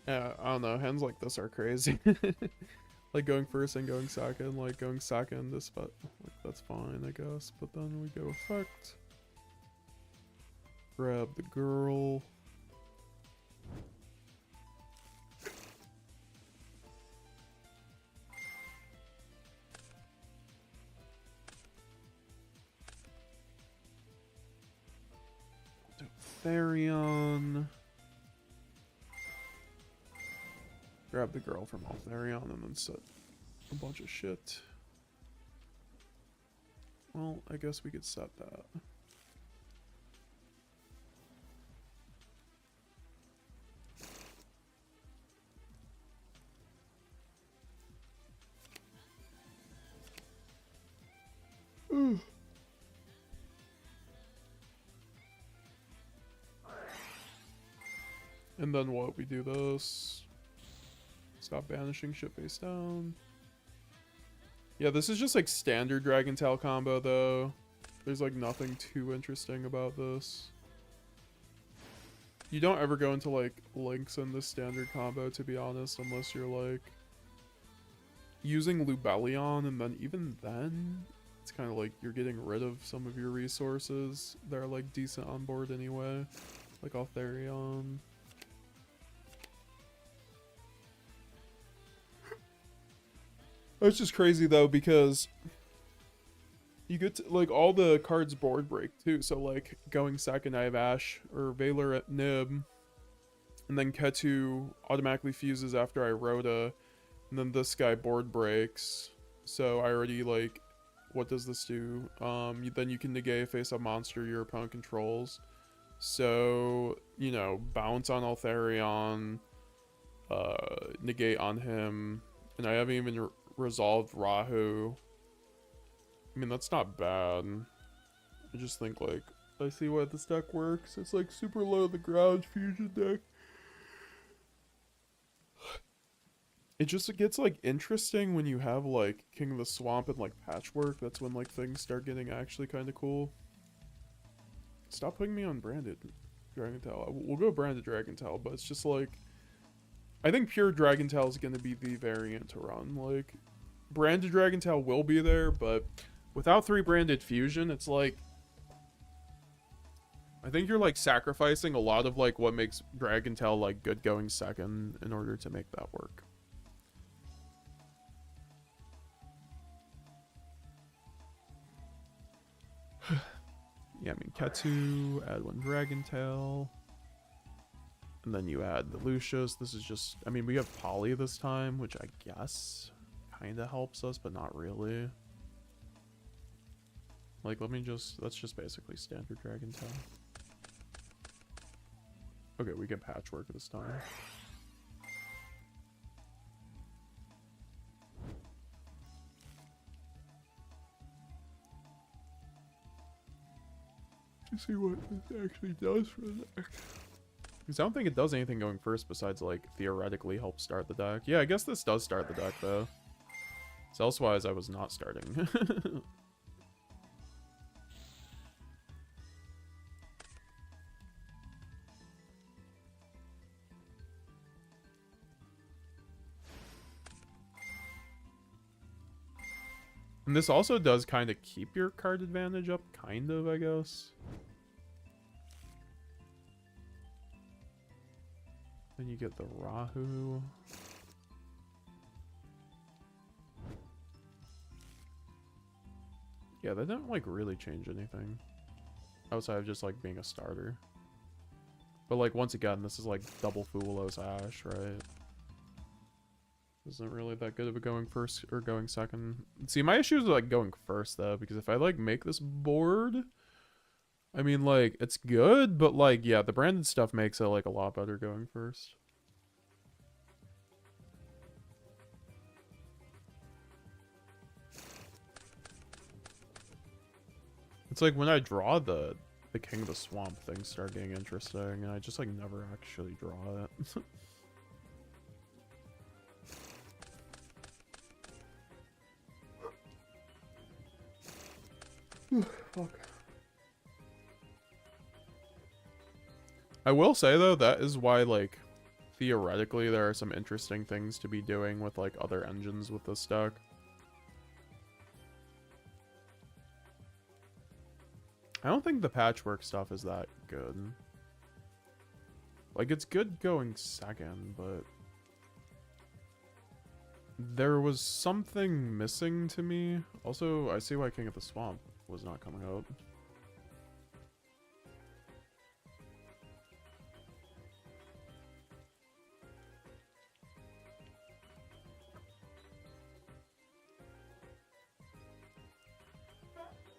Yeah, I don't know. Hands like this are crazy. Like going first and going second. Like going second, this but like that's fine, I guess. But then we go effect. Grab the girl. Therion. Grab the girl from Therion and then set a bunch of shit. Well, I guess we could set that. And then what? We do this. Stop banishing shit face down. Yeah, this is just like standard Dragon Tail combo though. There's like nothing too interesting about this. You don't ever go into like links in this standard combo, to be honest, unless you're like using Lubellion, and then even then it's kind of like you're getting rid of some of your resources that are like decent on board anyway, like Therion. It's just crazy though, because you get to, like, all the cards board break too. So like going second, I have Ash or Valor at Nib, and then Ketu automatically fuses after I Rota, and then this guy board breaks. So I already like, what does this do? Then you can negate face a monster your opponent controls. So, you know, bounce on Therion, negate on him, and I haven't even resolved Rahu. I mean, that's not bad. I just think, like, I see why this deck works. It's like super low the ground fusion deck. It just gets like interesting when you have like King of the Swamp and like Patchwork. That's when like things start getting actually kind of cool. Stop putting me on branded Dragon Tail. We'll go branded Dragon Tail, but it's just like, I think pure Dragon Tail is going to be the variant to run. Like, branded Dragon Tail will be there, but without 3 branded fusion, it's like, I think you're like sacrificing a lot of like what makes Dragon Tail like good going second in order to make that work. Yeah, I mean, Ketu, add 1 Dragon Tail. And then you add the Lucius. This is just, I mean, we have Poly this time, which I guess kind of helps us, but not really. Like, that's just basically standard Dragon Tail. Okay, we get Patchwork this time. Let's see what this actually does for the deck. Because I don't think it does anything going first besides, like, theoretically help start the deck. Yeah, I guess this does start the deck, though. So elsewise, I was not starting. And this also does kind of keep your card advantage up, kind of, I guess. Then you get the Rahu. Yeah, they don't, like, really change anything. Outside of just, like, being a starter. But, like, once again, this is, like, double Fuwalos Ash, right? Isn't really that good of a going first or going second. See, my issue is like going first though, because if I like make this board, I mean, like, it's good, but like, yeah, the branded stuff makes it like a lot better going first. It's like when I draw the the King of the Swamp things start getting interesting, and I just like never actually draw it. Fuck. I will say though, that is why like theoretically there are some interesting things to be doing with like other engines with this deck. I don't think the patchwork stuff is that good. Like, it's good going second, but there was something missing to me. Also, I see why King of the Swamp was not coming up.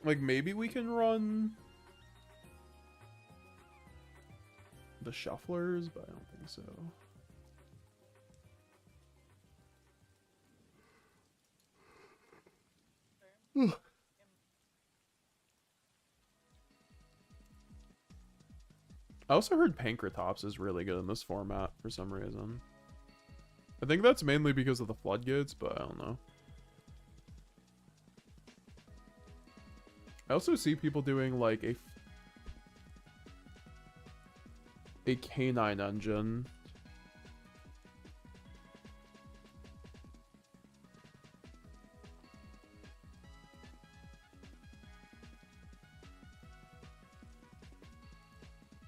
Like, maybe we can run the shufflers, but I don't think so. I also heard Pankratops is really good in this format for some reason. I think that's mainly because of the floodgates, but I don't know. I also see people doing like a canine engine.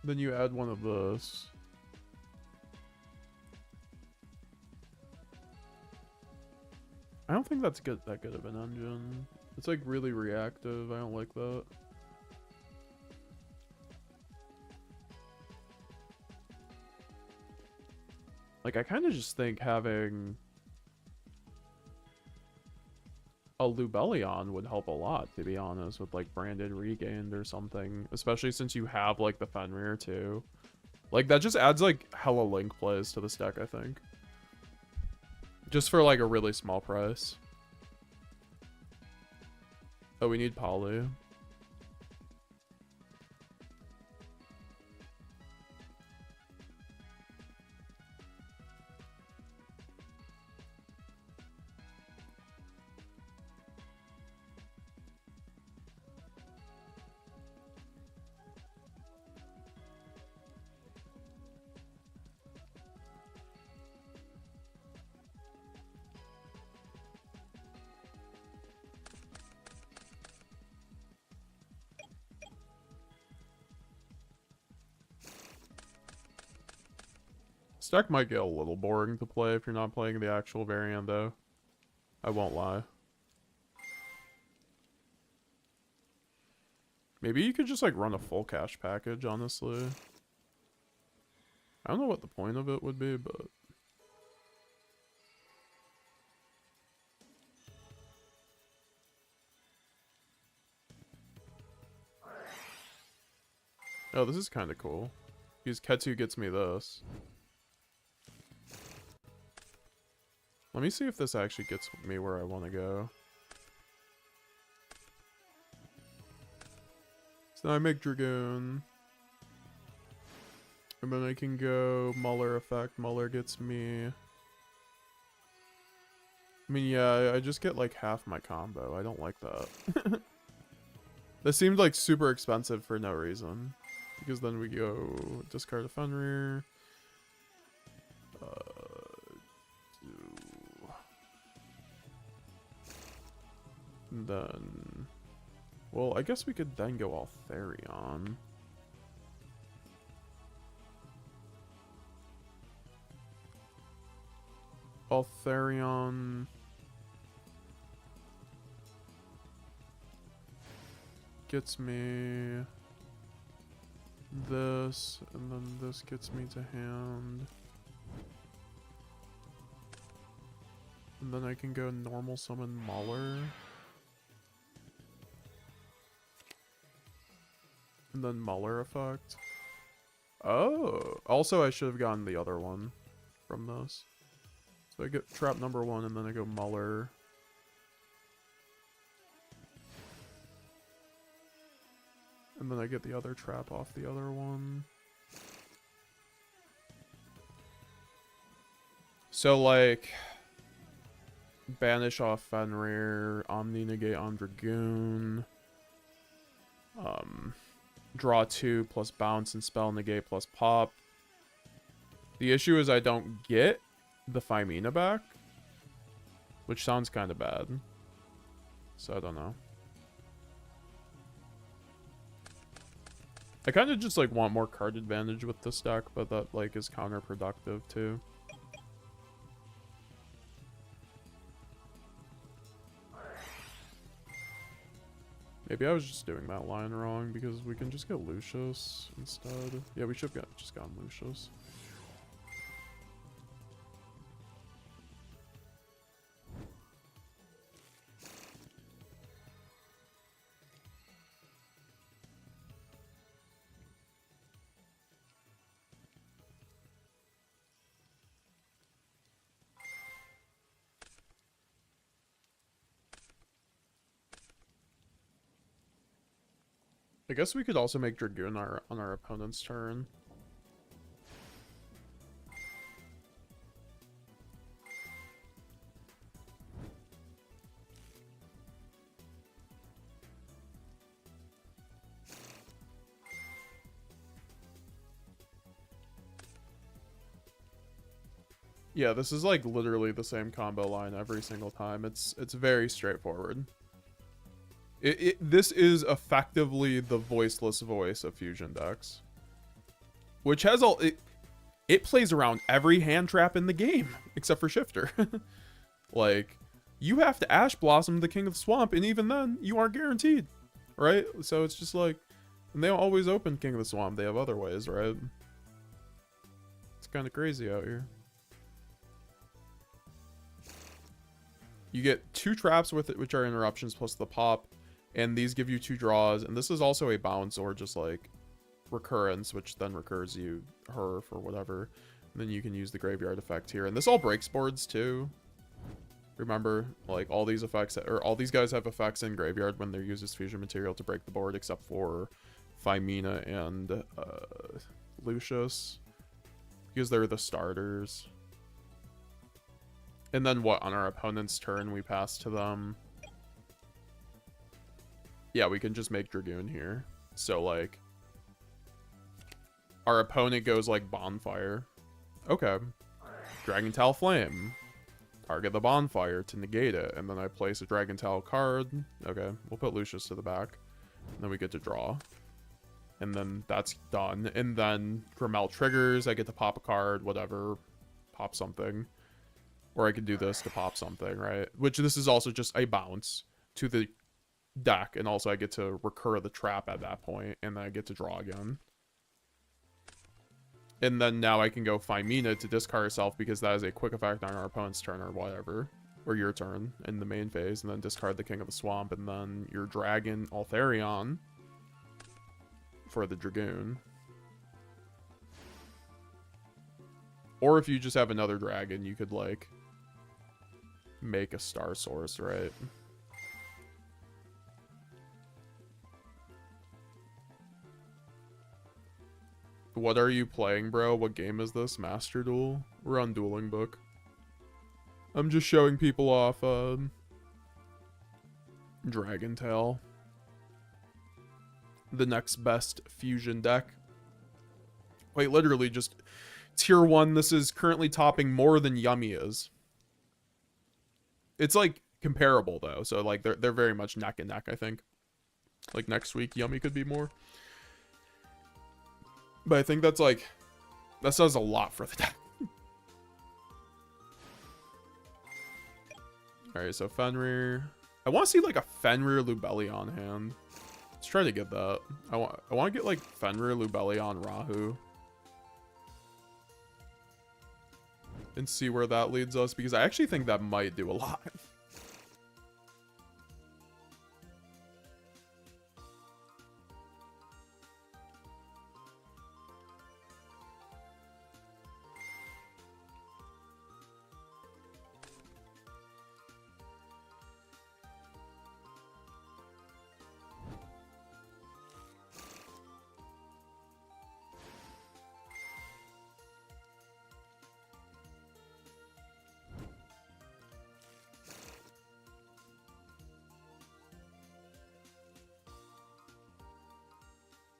Then you add one of those. I don't think that's that good of an engine. It's like really reactive. I don't like that. Like, I kind of just think having a Lubellion would help a lot, to be honest, with like Branded Regained or something. Especially since you have like the Fenrir too. Like, that just adds like hella link plays to this deck, I think. Just for like a really small price. Oh, we need Poly. This deck might get a little boring to play if you're not playing the actual variant, though. I won't lie. Maybe you could just like run a full cash package, honestly. I don't know what the point of it would be, but... Oh, this is kind of cool. Because Ketsu gets me this. Let me see if this actually gets me where I want to go. So now I make Dragoon. And then I can go Muller effect. Muller gets me... I mean, yeah, I just get like half my combo. I don't like that. This seemed like super expensive for no reason. Because then we go discard a Fenrir. And then... Well, I guess we could then go Altharion. Altharion... gets me... this, and then this gets me to hand. And then I can go normal summon Muller. And then Muller effect. Oh! Also, I should have gotten the other one from this. So I get trap number 1, and then I go Muller. And then I get the other trap off the other one. So, like, banish off Fenrir, Omni negate on Dragoon, draw 2 plus bounce and spell negate plus pop. The issue is I don't get the Femina back, which sounds kind of bad. So I don't know. I kind of just like want more card advantage with this deck, but that like is counterproductive too. Maybe I was just doing that line wrong because we can just get Lucius instead. Yeah, we should have just gotten Lucius. I guess we could also make Dragoon on our opponent's turn. Yeah, this is like literally the same combo line every single time. It's very straightforward. This is effectively the voiceless voice of fusion decks, which has all it plays around every hand trap in the game except for Shifter. Like, you have to Ash Blossom the King of the Swamp, and even then you aren't guaranteed, right? So it's just like, and they don't always open King of the Swamp. They have other ways, right? It's kind of crazy out here. You get 2 traps with it, which are interruptions plus the pop. And these give you 2 draws, and this is also a bounce or just like recurrence, which then recurs her for whatever. And then you can use the graveyard effect here, and this all breaks boards too. Remember, like all these effects, or all these guys have effects in graveyard when they're used as fusion material to break the board, except for Femina and Lucius, because they're the starters. And then what, on our opponent's turn, we pass to them. Yeah, we can just make Dragoon here. So, like, our opponent goes, like, Bonfire. Okay. Dragon Tail Flame. Target the Bonfire to negate it. And then I place a Dragon Tail card. Okay, we'll put Lucius to the back. And then we get to draw. And then that's done. And then Grimmel triggers. I get to pop a card, whatever. Pop something. Or I could do this to pop something, right? Which this is also just a bounce to the deck, and also I get to recur the trap at that point, and then I get to draw again. And then now I can go Femina to discard herself, because that is a quick effect on our opponent's turn or whatever, or your turn in the main phase, and then discard the King of the Swamp, and then your Dragon Altharion for the Dragoon. Or if you just have another dragon, you could like make a Star Source, right? What are you playing, bro? What game is this? Master Duel? We're on Dueling Book. I'm just showing people off Dragon Tail. The next best fusion deck. Wait, literally just tier 1. This is currently topping more than Yummy is. It's like comparable though, so like they're very much neck and neck, I think. Like next week Yummy could be more. But I think that's like, that says a lot for the deck. Alright, so Fenrir. I want to see like a Fenrir Lubellion hand. Let's try to get that. I want to get like Fenrir Lubellion Rahu. And see where that leads us, because I actually think that might do a lot.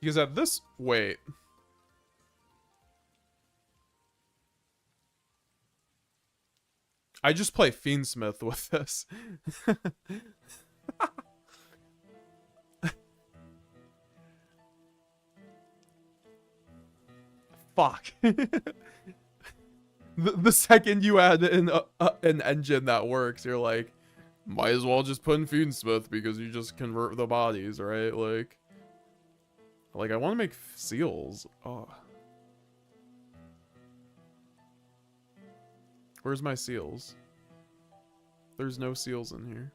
Because at this... Wait. I just play Fiendsmith with this. Fuck. The second you add in an engine that works, you're like, might as well just put in Fiendsmith because you just convert the bodies, right? Like I want to make seals. Oh. Where's my seals? There's no seals in here.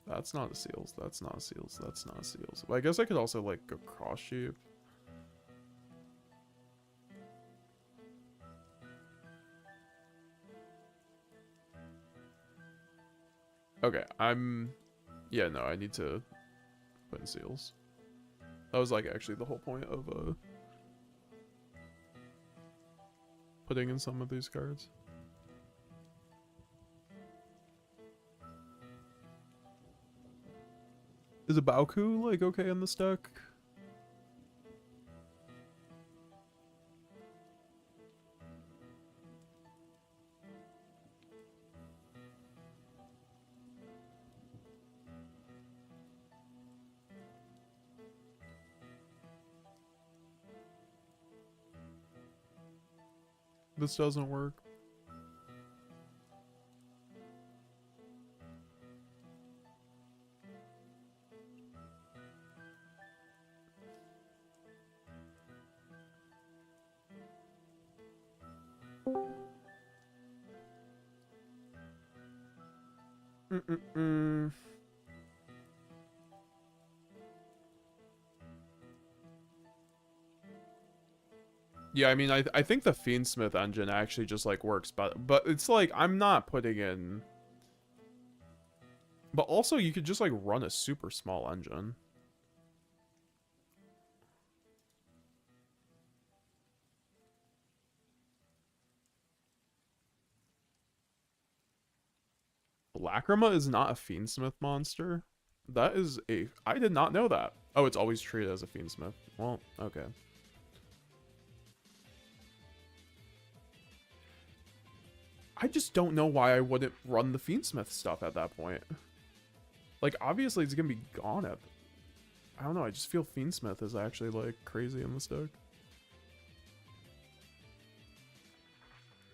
That's not a seals. That's not a seals. That's not a seals. But I guess I could also like go cross sheep. Okay, yeah, no, I need to put in seals. That was like actually the whole point of putting in some of these cards. Is a Baoku like okay in this deck? This doesn't work. Yeah, I mean, I think the Fiendsmith engine actually just, like, works better. But it's like, I'm not putting in... But also, you could just, like, run a super small engine. Lacrima is not a Fiendsmith monster? That is a... I did not know that. Oh, it's always treated as a Fiendsmith. Well, okay. I just don't know why I wouldn't run the Fiendsmith stuff at that point. Like, obviously it's gonna be gone at... I don't know, I just feel Fiendsmith is actually, like, crazy in this deck.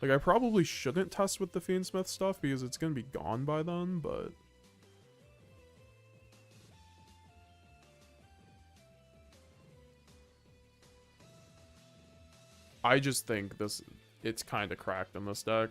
Like, I probably shouldn't test with the Fiendsmith stuff because it's gonna be gone by then, but... I just think it's kind of cracked in this deck.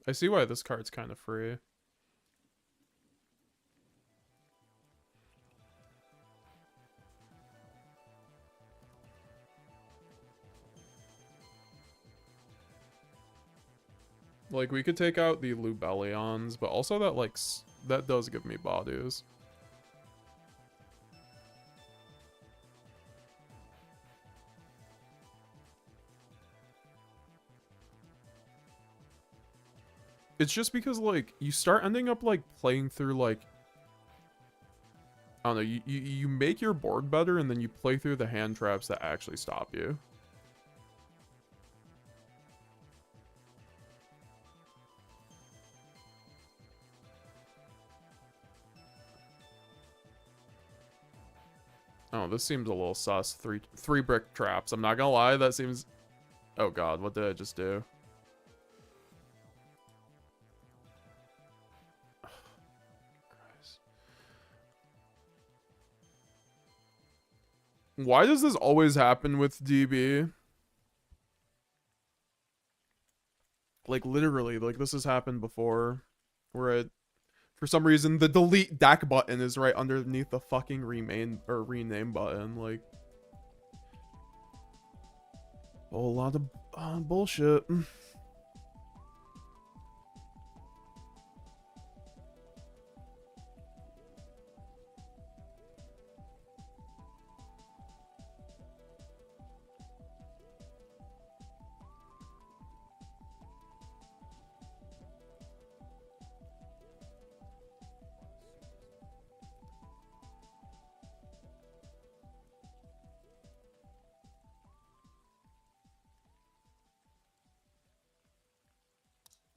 I see why this card's kind of free. Like, we could take out the Lubellions, but also that, like, that does give me Badus. It's just because, like, you start ending up, like, playing through, like... I don't know, you make your board better, and then you play through the hand traps that actually stop you. Oh, this seems a little sus. Three brick traps. I'm not gonna lie, that seems... Oh god, what did I just do? Why does this always happen with DB? Like literally, like this has happened before, where it, for some reason the delete deck button is right underneath the fucking rename button. Like a whole lot of bullshit.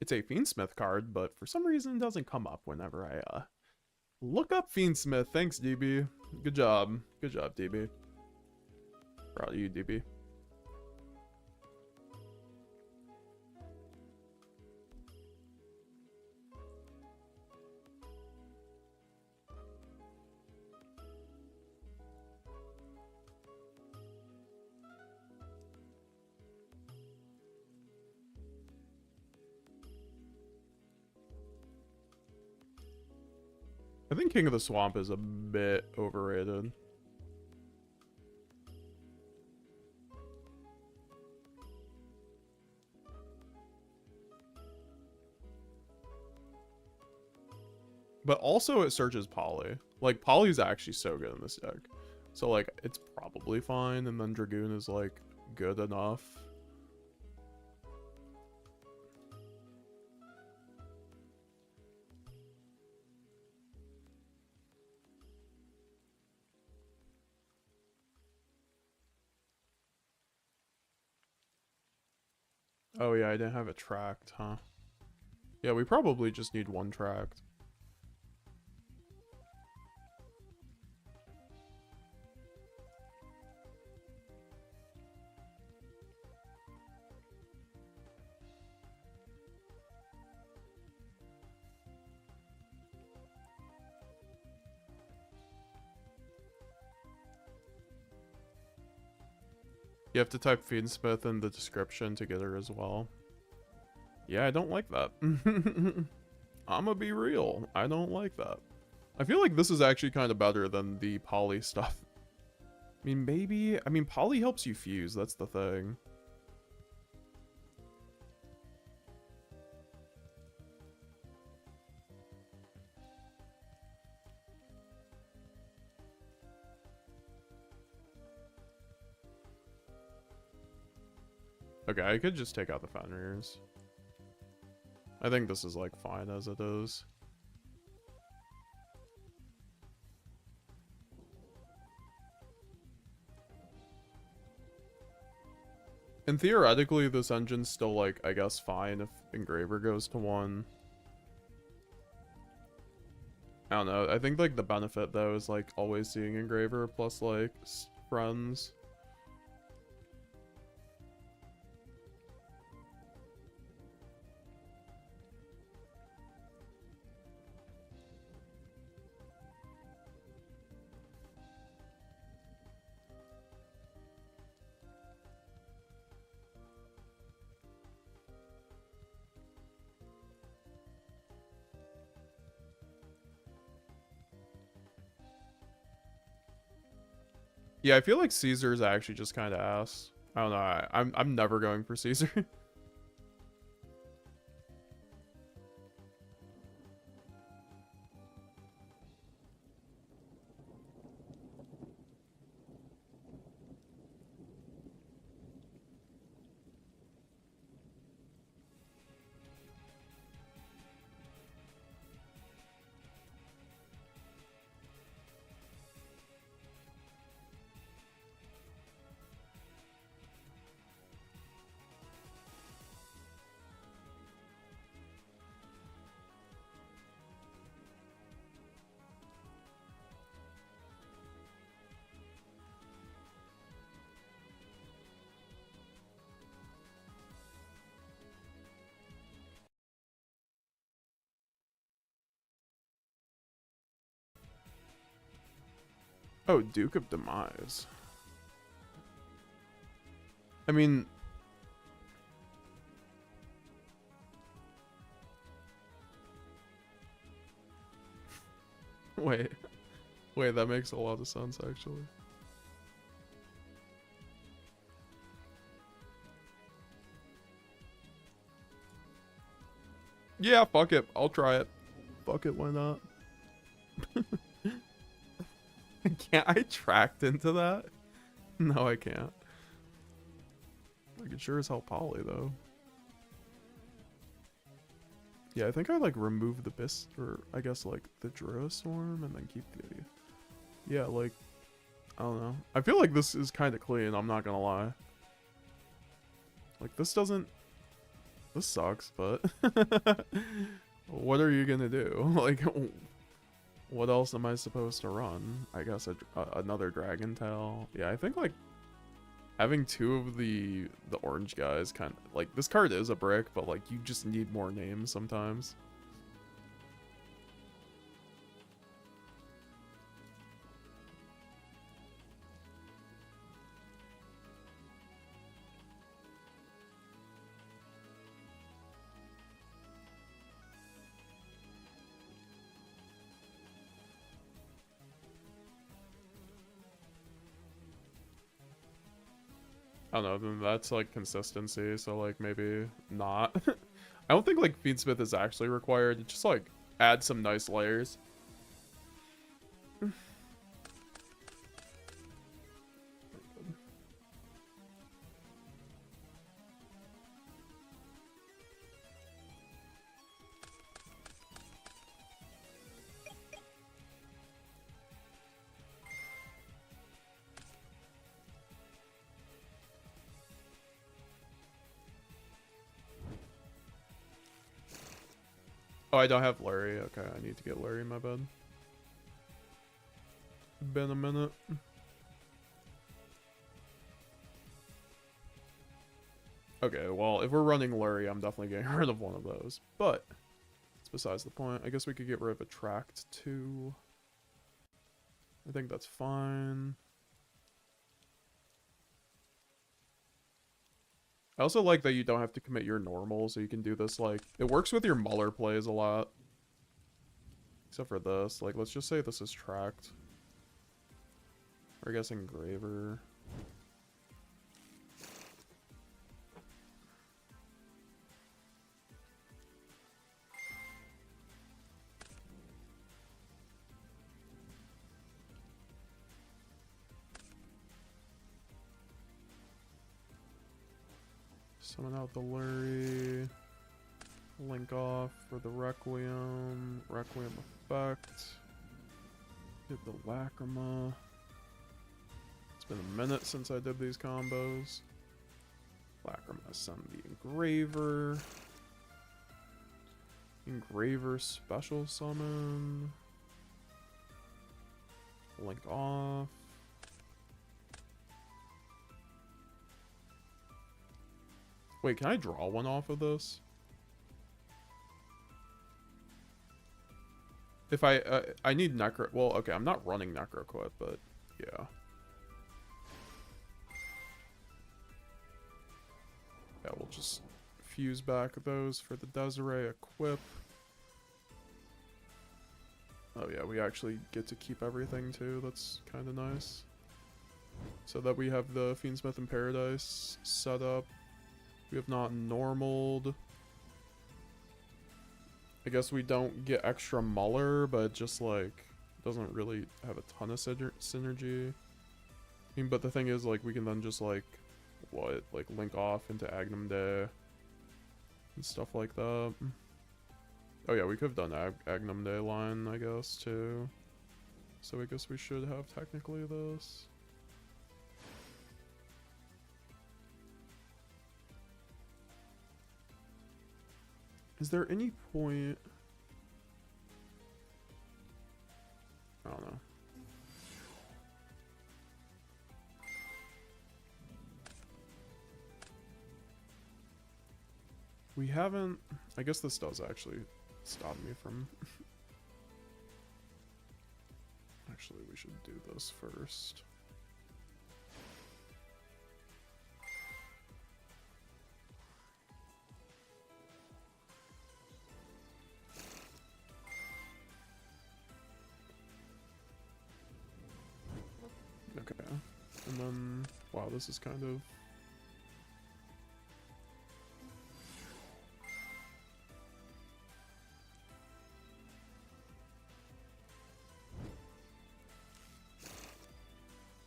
It's a Fiendsmith card, but for some reason it doesn't come up whenever I look up Fiendsmith. Thanks, DB. Good job. Good job, DB. Proud of you, DB. I think King of the Swamp is a bit overrated. But also it searches Poly. Like, Poly's actually so good in this deck. So, like, it's probably fine, and then Dragoon is, like, good enough. Oh yeah, I didn't have it tracked, huh? Yeah, we probably just need one tracked. You have to type Fiendsmith in the description to get her as well. Yeah, I don't like that. I'ma be real. I don't like that. I feel like this is actually kind of better than the Poly stuff. I mean, maybe... I mean, Poly helps you fuse. That's the thing. Okay, I could just take out the Fenrir's. I think this is, like, fine as it is. And theoretically, this engine's still, like, I guess fine if Engraver goes to 1. I don't know. I think, like, the benefit, though, is, like, always seeing Engraver plus, like, friends. Yeah, I feel like Caesar is actually just kind of ass. I don't know. I'm never going for Caesar. Oh, Duke of Demise. I mean... Wait. Wait, that makes a lot of sense, actually. Yeah, fuck it. I'll try it. Fuck it, why not? Can't I tracked into that? No, I can't. I can sure as hell poly, though. Yeah, I think I, like, remove the Bist, or I guess, like, the Druid Swarm, and then keep the... Yeah, like, I don't know. I feel like this is kind of clean, I'm not gonna lie. Like, this doesn't... This sucks, but... What are you gonna do? Like, what else am I supposed to run? I guess another Dragon Tail. Yeah, I think, like, having two of the orange guys kind of... Like, this card is a brick, but, like, you just need more names sometimes. I don't know, then that's like consistency, so like maybe not. I don't think like Feedsmith is actually required, just like add some nice layers. Oh, I don't have Larry. Okay, I need to get Larry, my bad. Been a minute. Okay, well, if we're running Larry, I'm definitely getting rid of one of those. But, it's besides the point. I guess we could get rid of Attract too. I think that's fine. I also like that you don't have to commit your normal, so you can do this, like... It works with your Muller plays a lot. Except for this. Like, let's just say this is tracked. Or I guess Engraver. Summon out the Lurie. Link off for the Requiem. Requiem effect. Hit the Lacrima. It's been a minute since I did these combos. Lacrima, send the Engraver. Engraver special summon. Link off. Wait, can I draw one off of this? If I need Necro... Well, okay, I'm not running Necroquit, but yeah. Yeah, we'll just fuse back those for the Desiree equip. Oh yeah, we actually get to keep everything too. That's kind of nice. So that we have the Fiendsmith in Paradise set up. We have not normaled. I guess we don't get extra Muller, but just like doesn't really have a ton of synergy. I mean, but the thing is, like, we can then just like like link off into Agnum Day and stuff like that. Oh yeah, we could have done Agnum Day line, I guess, too. So I guess we should have technically this. Is there any point? I don't know. We haven't... I guess this does actually stop me from... Actually, we should do this first. And then, wow, this is kind of...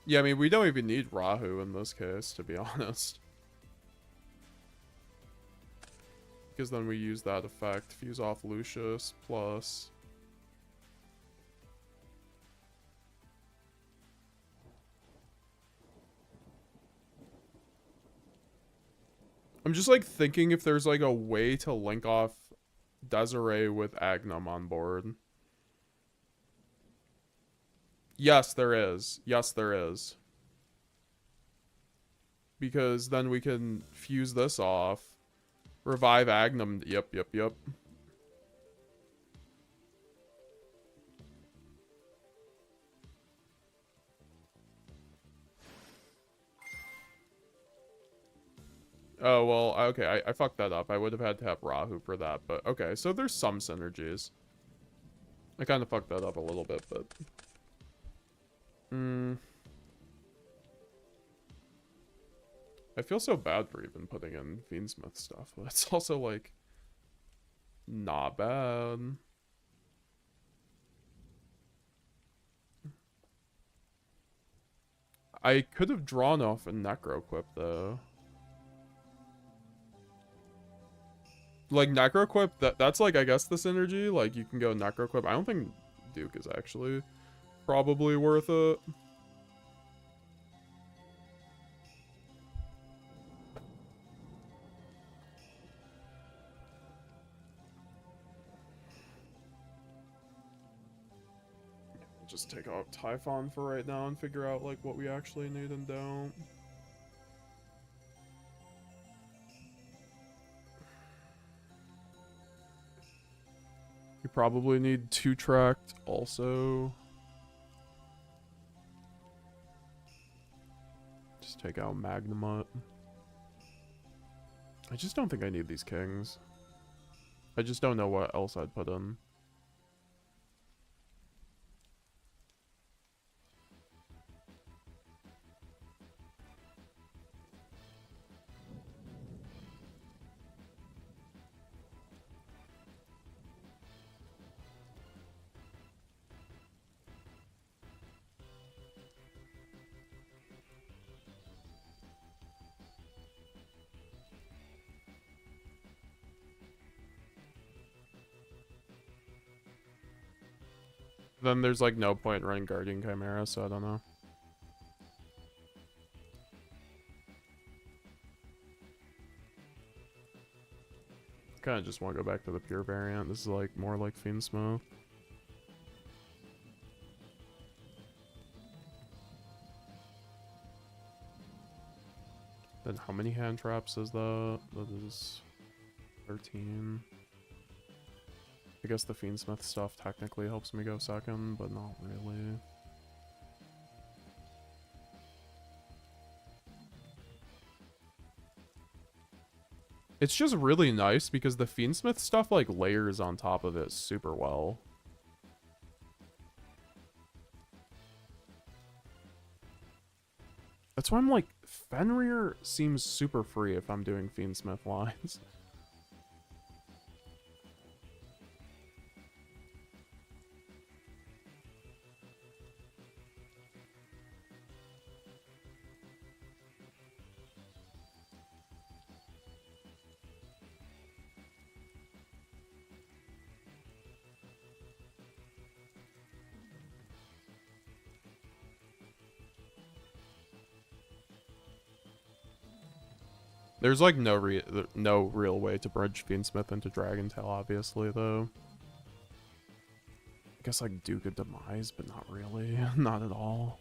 Yeah, I mean, we don't even need Rahu in this case, to be honest. Because then we use that effect, fuse off Lucius, plus... I'm just, like, thinking if there's, like, a way to link off Desiree with Agnum on board. Yes, there is. Yes, there is. Because then we can fuse this off. Revive Agnum. Yep. Oh, well, okay, I fucked that up. I would have had to have Rahu for that, but okay, so there's some synergies. I kind of fucked that up a little bit, but... I feel so bad for even putting in Fiendsmith stuff, but it's also, like, not bad. I could have drawn off a Necroquip, though. Like, Necroquip, that's, like, I guess the synergy. Like, you can go Necroquip. I don't think Duke is actually probably worth it. Just take out Typhon for right now and figure out, like, what we actually need and don't. You probably need 2-tracked also. Just take out Magnamut. I just don't think I need these kings. I just don't know what else I'd put in. Then there's like no point running Guardian Chimera, so I don't know. Kind of just want to go back to the pure variant. This is like more like Fiendsmith. Then how many hand traps is that? That is 13. I guess the Fiendsmith stuff technically helps me go second, but not really. It's just really nice because the Fiendsmith stuff like layers on top of it super well. That's why I'm like, Fenrir seems super free if I'm doing Fiendsmith lines. There's like no real way to bridge Fiendsmith into Dragontail, obviously, though. I guess like Duke of Demise, but not really. Not at all.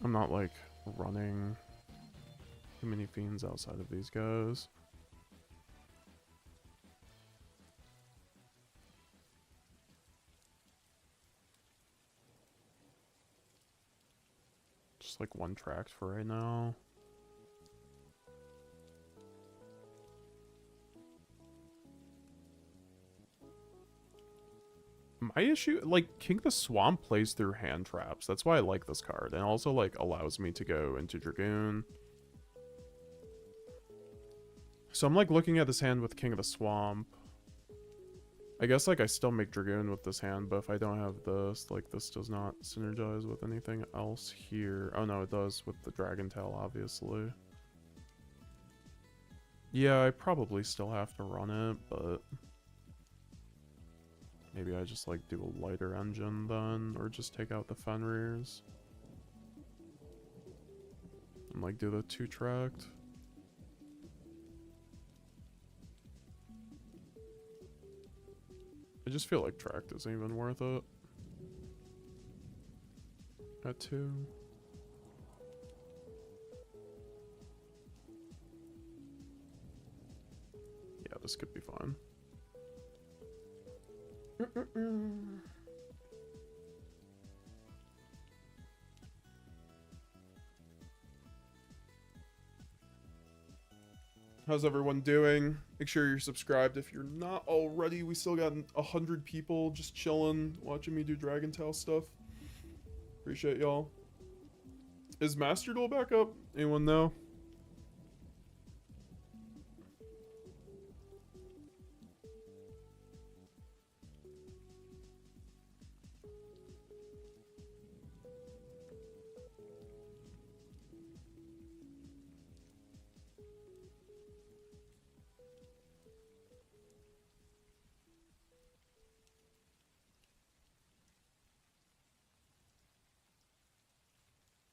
I'm not like running too many fiends outside of these guys. Just like one track for right now. My issue, like, King of the Swamp plays through hand traps. That's why I like this card. And also, like, allows me to go into Dragoon. So I'm, like, looking at this hand with King of the Swamp. I guess, like, I still make Dragoon with this hand, but if I don't have this, like, this does not synergize with anything else here. Oh, no, it does with the Dragon Tail, obviously. Yeah, I probably still have to run it, but... maybe I just, like, do a lighter engine then, or just take out the Fenrir's. And, like, do the 2-tracked. I just feel like tracked isn't even worth it. At 2. Yeah, this could be fine. How's everyone doing? Make sure you're subscribed if you're not already. We still got 100 people just chilling, watching me do Dragon Tail stuff. Appreciate y'all. Is Master Duel back up? Anyone know?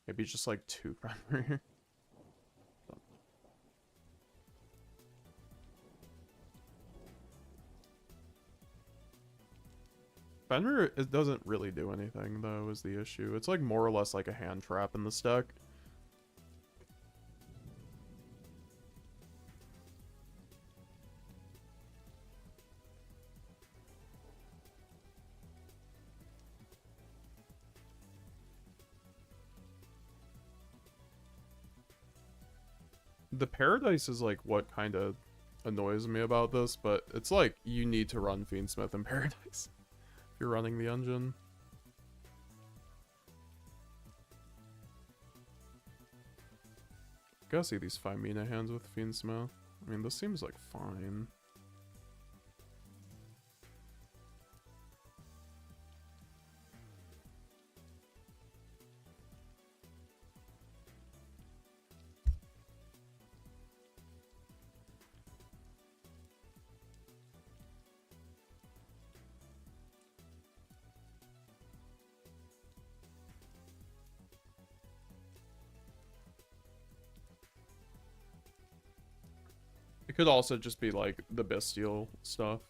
Maybe just like 2 primary. Fenrir, it doesn't really do anything though, is the issue. It's like more or less like a hand trap in this deck. The Paradise is like what kind of annoys me about this, but it's like you need to run Fiendsmith in Paradise if you're running the engine. Gotta see these 5 Mina hands with Fiendsmith. I mean, this seems like fine. It could also just be like the bestial stuff.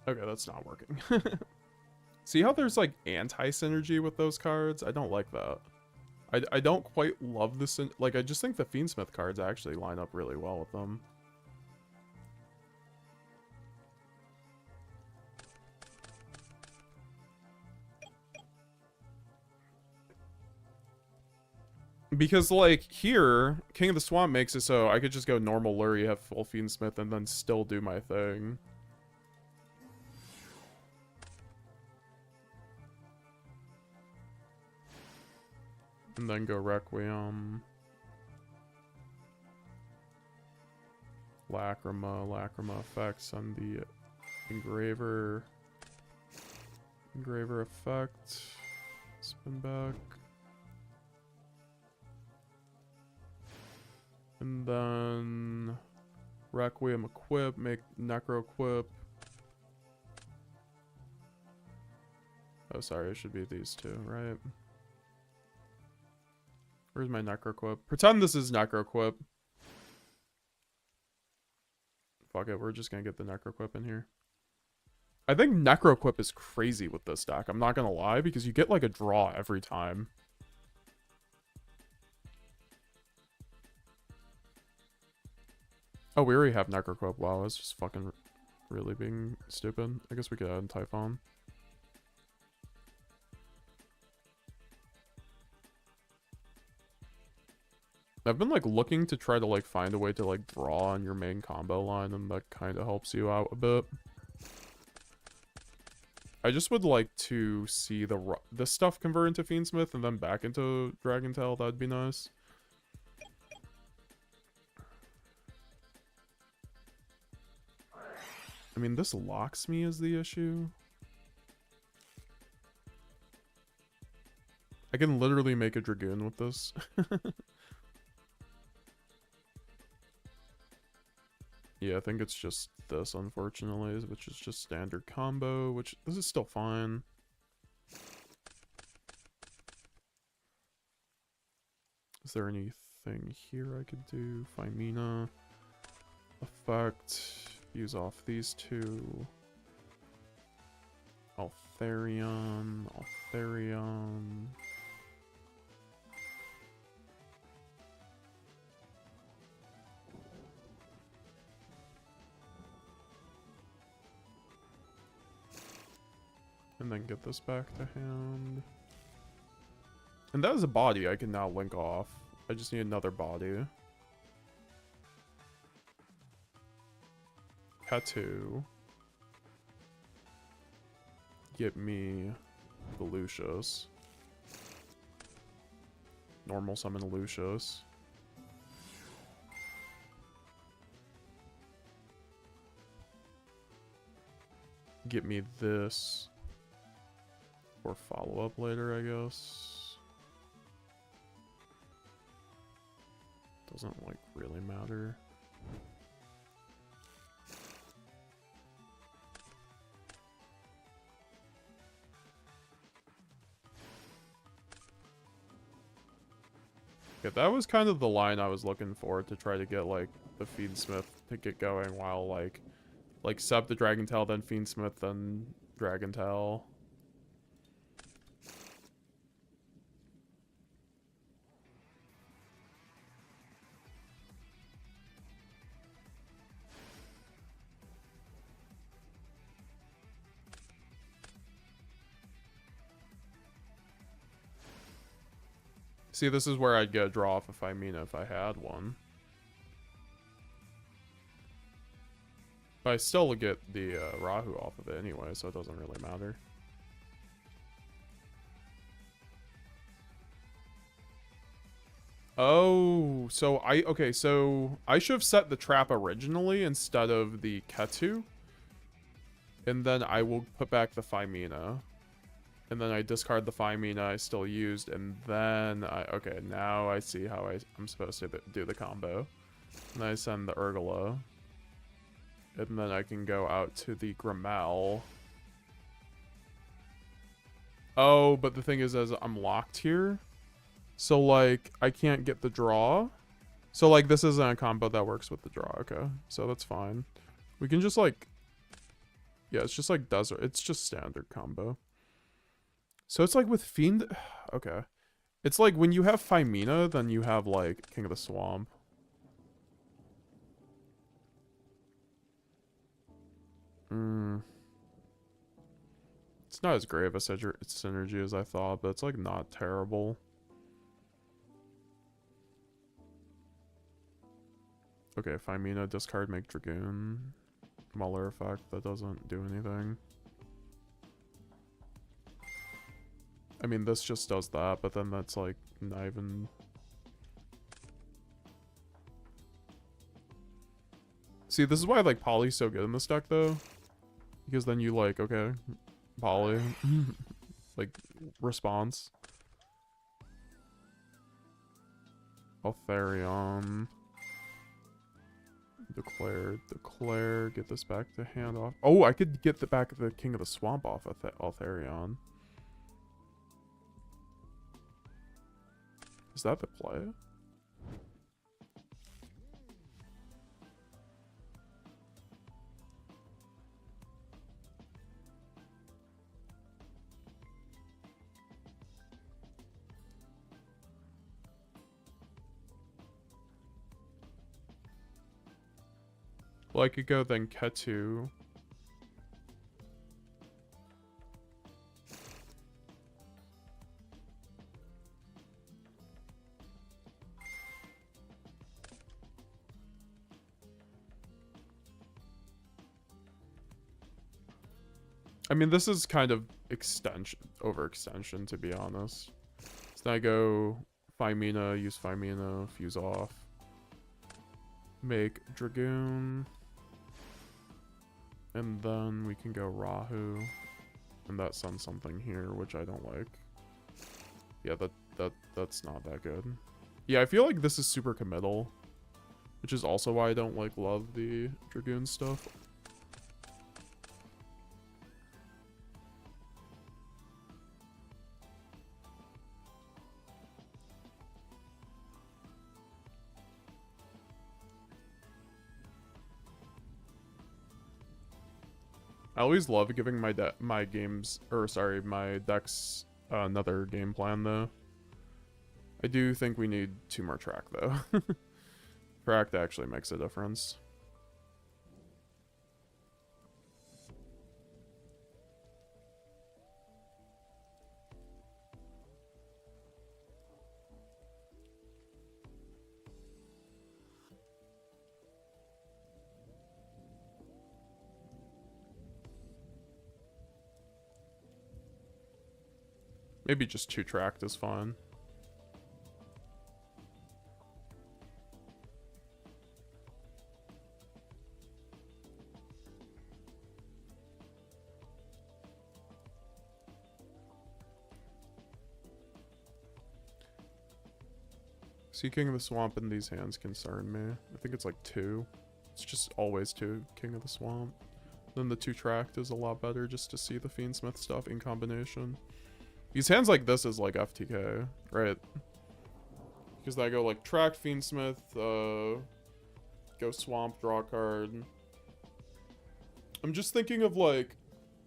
Okay, that's not working. See how there's like anti-synergy with those cards? I don't like that. I don't quite love this. Like, I just think the Fiendsmith cards actually line up really well with them. Because, like, here, King of the Swamp makes it so I could just go normal Lurie, have full Fiendsmith, and then still do my thing. And then go Requiem. Lacrima effects on the engraver effect. Spin back. And then Requiem equip, make Necro equip. Oh, sorry, it should be these two, right? Where's my Necro equip? Pretend this is Necro equip. Fuck it, we're just gonna get the Necro equip in here. I think Necro equip is crazy with this deck. I'm not gonna lie, because you get like a draw every time. Oh, we already have Necro equip. Wow, I was just fucking really being stupid. I guess we could add Typhon. I've been like looking to try to like find a way to like draw on your main combo line, and that kind of helps you out a bit. I just would like to see this stuff convert into Fiendsmith and then back into Dragon Tail. That'd be nice. I mean, this locks me is the issue. I can literally make a Dragoon with this. Yeah, I think it's just this, unfortunately, which is just standard combo, which this is still fine. Is there anything here I could do? Phymena. Effect. Use off these two. Altharion. Altharion. And then get this back to hand. And that is a body I can now link off. I just need another body. Tattoo. Get me the Lucius. Normal summon Lucius. Get me this. Or follow up later, I guess. Doesn't like really matter. Yeah, that was kind of the line I was looking for to try to get like the Fiendsmith to get going while like sub the Dragon Tail, then Fiendsmith, then Dragon Tail. See, this is where I'd get a draw off of Phymena if I had one. But I still would get the Rahu off of it anyway, so it doesn't really matter. Oh, so so I should have set the trap originally instead of the Ketu. And then I will put back the Phymena. And then I discard the Phymena I still used, and then okay, now I see how I'm supposed to do the combo. And I send the Urgala. And then I can go out to the Grimal. Oh, but the thing is, as I'm locked here, so like I can't get the draw. So like this isn't a combo that works with the draw. Okay, so that's fine. We can just like, yeah, it's just like desert. It's just standard combo. So it's like with Fiend. Okay, it's like when you have Phymena, then you have like King of the Swamp. It's not as great of a synergy as I thought, but it's like not terrible. Okay, Phymena, discard, make Dragoon. Muller effect, that doesn't do anything. I mean, this just does that, but then that's like not even... See, this is why like Poly's so good in this deck though. Because then you like, okay, Poly. Like, response. Altharion. Declare, get this back to hand off. Oh, I could get the back of the King of the Swamp off of Altharion. Is that the play? Well, I could go then Ketu. I mean, this is kind of overextension, to be honest. So I go Fimina, use Fimina, fuse off. Make Dragoon. And then we can go Rahu. And that sends something here, which I don't like. Yeah, that's not that good. Yeah, I feel like this is super committal. Which is also why I don't like love the Dragoon stuff. I always love giving my decks another game plan though. I do think we need 2 more track though. Track actually makes a difference. Maybe just 2 tracked is fine. See, King of the Swamp in these hands concern me. I think it's like 2. It's just always 2 King of the Swamp. Then the 2 tracked is a lot better just to see the Fiendsmith stuff in combination. These hands like this is like FTK, right? Because I go like track Fiendsmith, go Swamp, draw a card. I'm just thinking of like,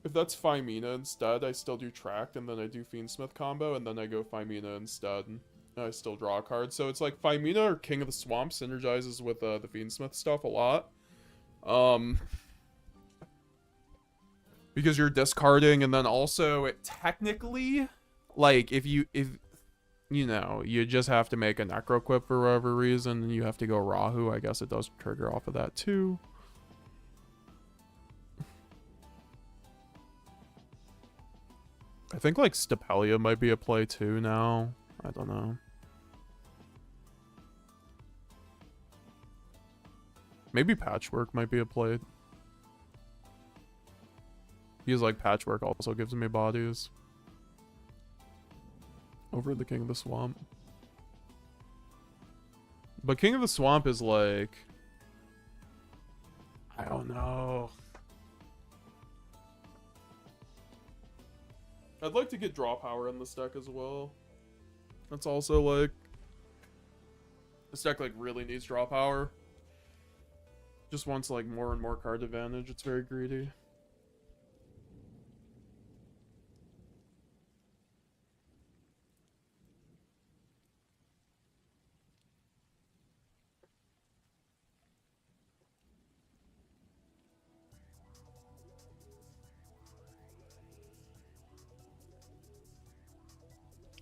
if that's Fimina instead, I still do tracked and then I do Fiendsmith combo and then I go Fimina instead. And I still draw a card. So it's like Fimina or King of the Swamp synergizes with the Fiendsmith stuff a lot. Because you're discarding and then also it technically, like if you know, you just have to make a Necroquip for whatever reason and you have to go Rahu, I guess it does trigger off of that too. I think like Stapelia might be a play too now. I don't know. Maybe Patchwork might be a play. Because like Patchwork also gives me bodies. Over the King of the Swamp. But King of the Swamp is like, I don't know. I'd like to get draw power in this deck as well. That's also like, this deck like really needs draw power. Just wants like more and more card advantage. It's very greedy.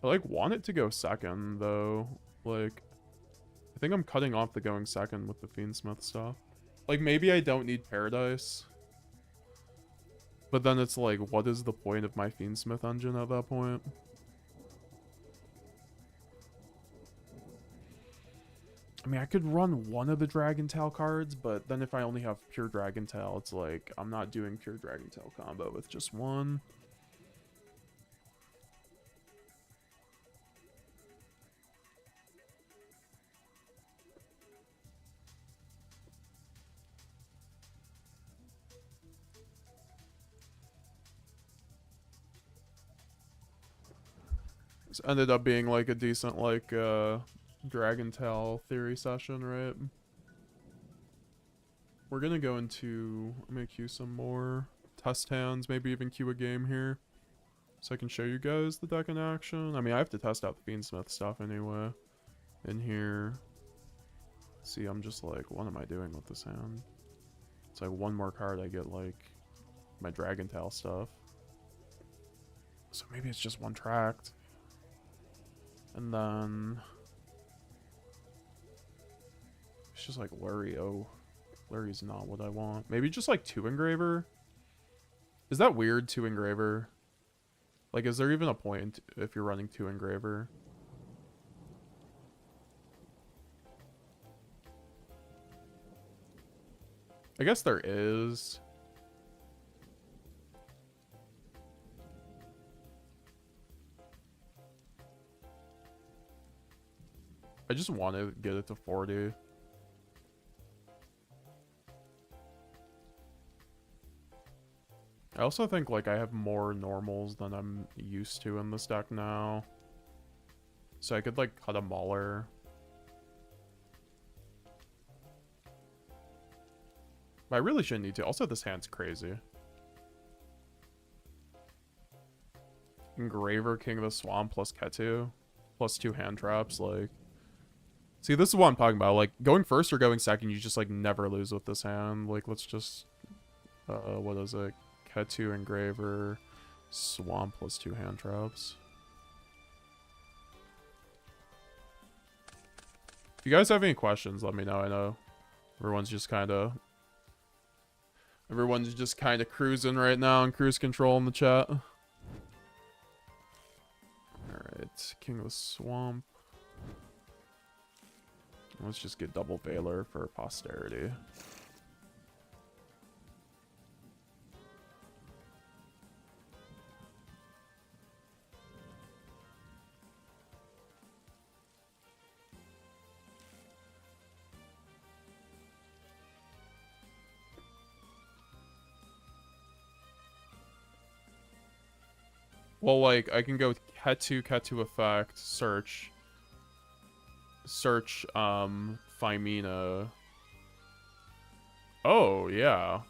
I like want it to go second though. Like, I think I'm cutting off the going second with the Fiendsmith stuff. Like maybe I don't need Paradise. But then it's like, what is the point of my Fiendsmith engine at that point? I mean, I could run one of the Dragon Tail cards, but then if I only have pure Dragon Tail, it's like, I'm not doing pure Dragon Tail combo with just one. This ended up being like a decent, like, Dragon Tail theory session, right? We're gonna go into, I'm gonna queue some more test hands, maybe even queue a game here, so I can show you guys the deck in action. I mean, I have to test out the Fiendsmith stuff anyway in here. See, I'm just like, what am I doing with this hand? It's like one more card, I get like my Dragon Tail stuff. So maybe it's just one tracked. And then it's just like YuGiOh. Larry's not what I want. Maybe just like 2 engraver. Is that weird, 2 engraver? Like, is there even a point if you're running 2 engraver? I guess there is. I just want to get it to 40. I also think, like, I have more normals than I'm used to in this deck now. So I could, like, cut a Mauler. But I really shouldn't need to. Also, this hand's crazy. Engraver, King of the Swamp, plus Ketu. Plus 2 hand traps, like... See, this is what I'm talking about. Like, going first or going second, you just, like, never lose with this hand. Like, let's just... what is it? Ketu, Engraver, Swamp, plus 2 hand traps. If you guys have any questions, let me know. I know everyone's just kind of... Everyone's just kind of cruising right now and cruise control in the chat. Alright, King of the Swamp. Let's just get double Valor for posterity. Well, like, I can go Ketu, Ketu effect, search, Phymena. Oh, yeah.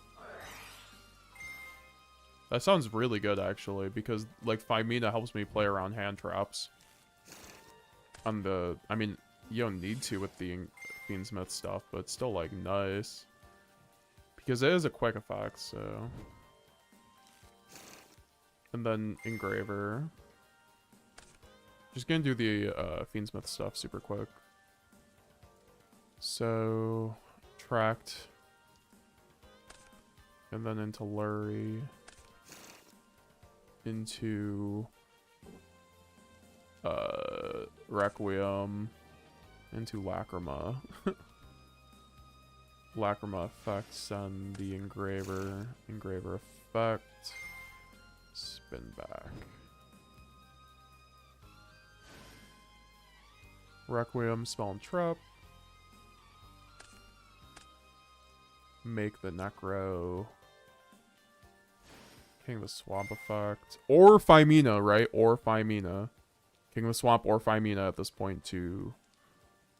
That sounds really good, actually, because, like, Phymena helps me play around hand traps. On the... I mean, you don't need to with the Fiendsmith stuff, but it's still, like, nice. Because it is a quick effect, so... And then Engraver. Just gonna do the Fiendsmith stuff super quick. So, tracked. And then into Lurie. Into Requiem. Into Lacrima. Lacrima effects and the Engraver. Engraver effect. Spin back. Requiem, Spell and Trap. Make the Necro. King of the Swamp effect. Or Phymena, right? Or Phymena. King of the Swamp or Phymena at this point to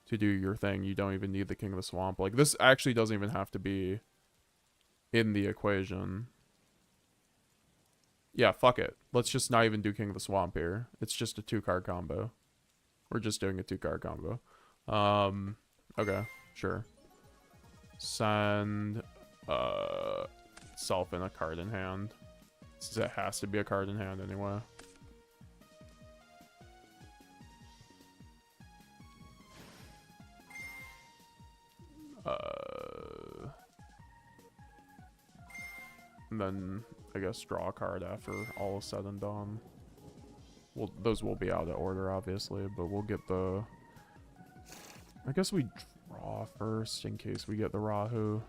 do your thing. You don't even need the King of the Swamp. Like, this actually doesn't even have to be in the equation. Yeah, fuck it. Let's just not even do King of the Swamp here. It's just a 2-card combo. We're just doing a 2-card combo. Okay, sure. Send self in a card in hand. Since it has to be a card in hand anyway. And then I guess draw a card after all is said and done. Well, those will be out of order, obviously, but we'll get the... I guess we draw first in case we get the Rahu.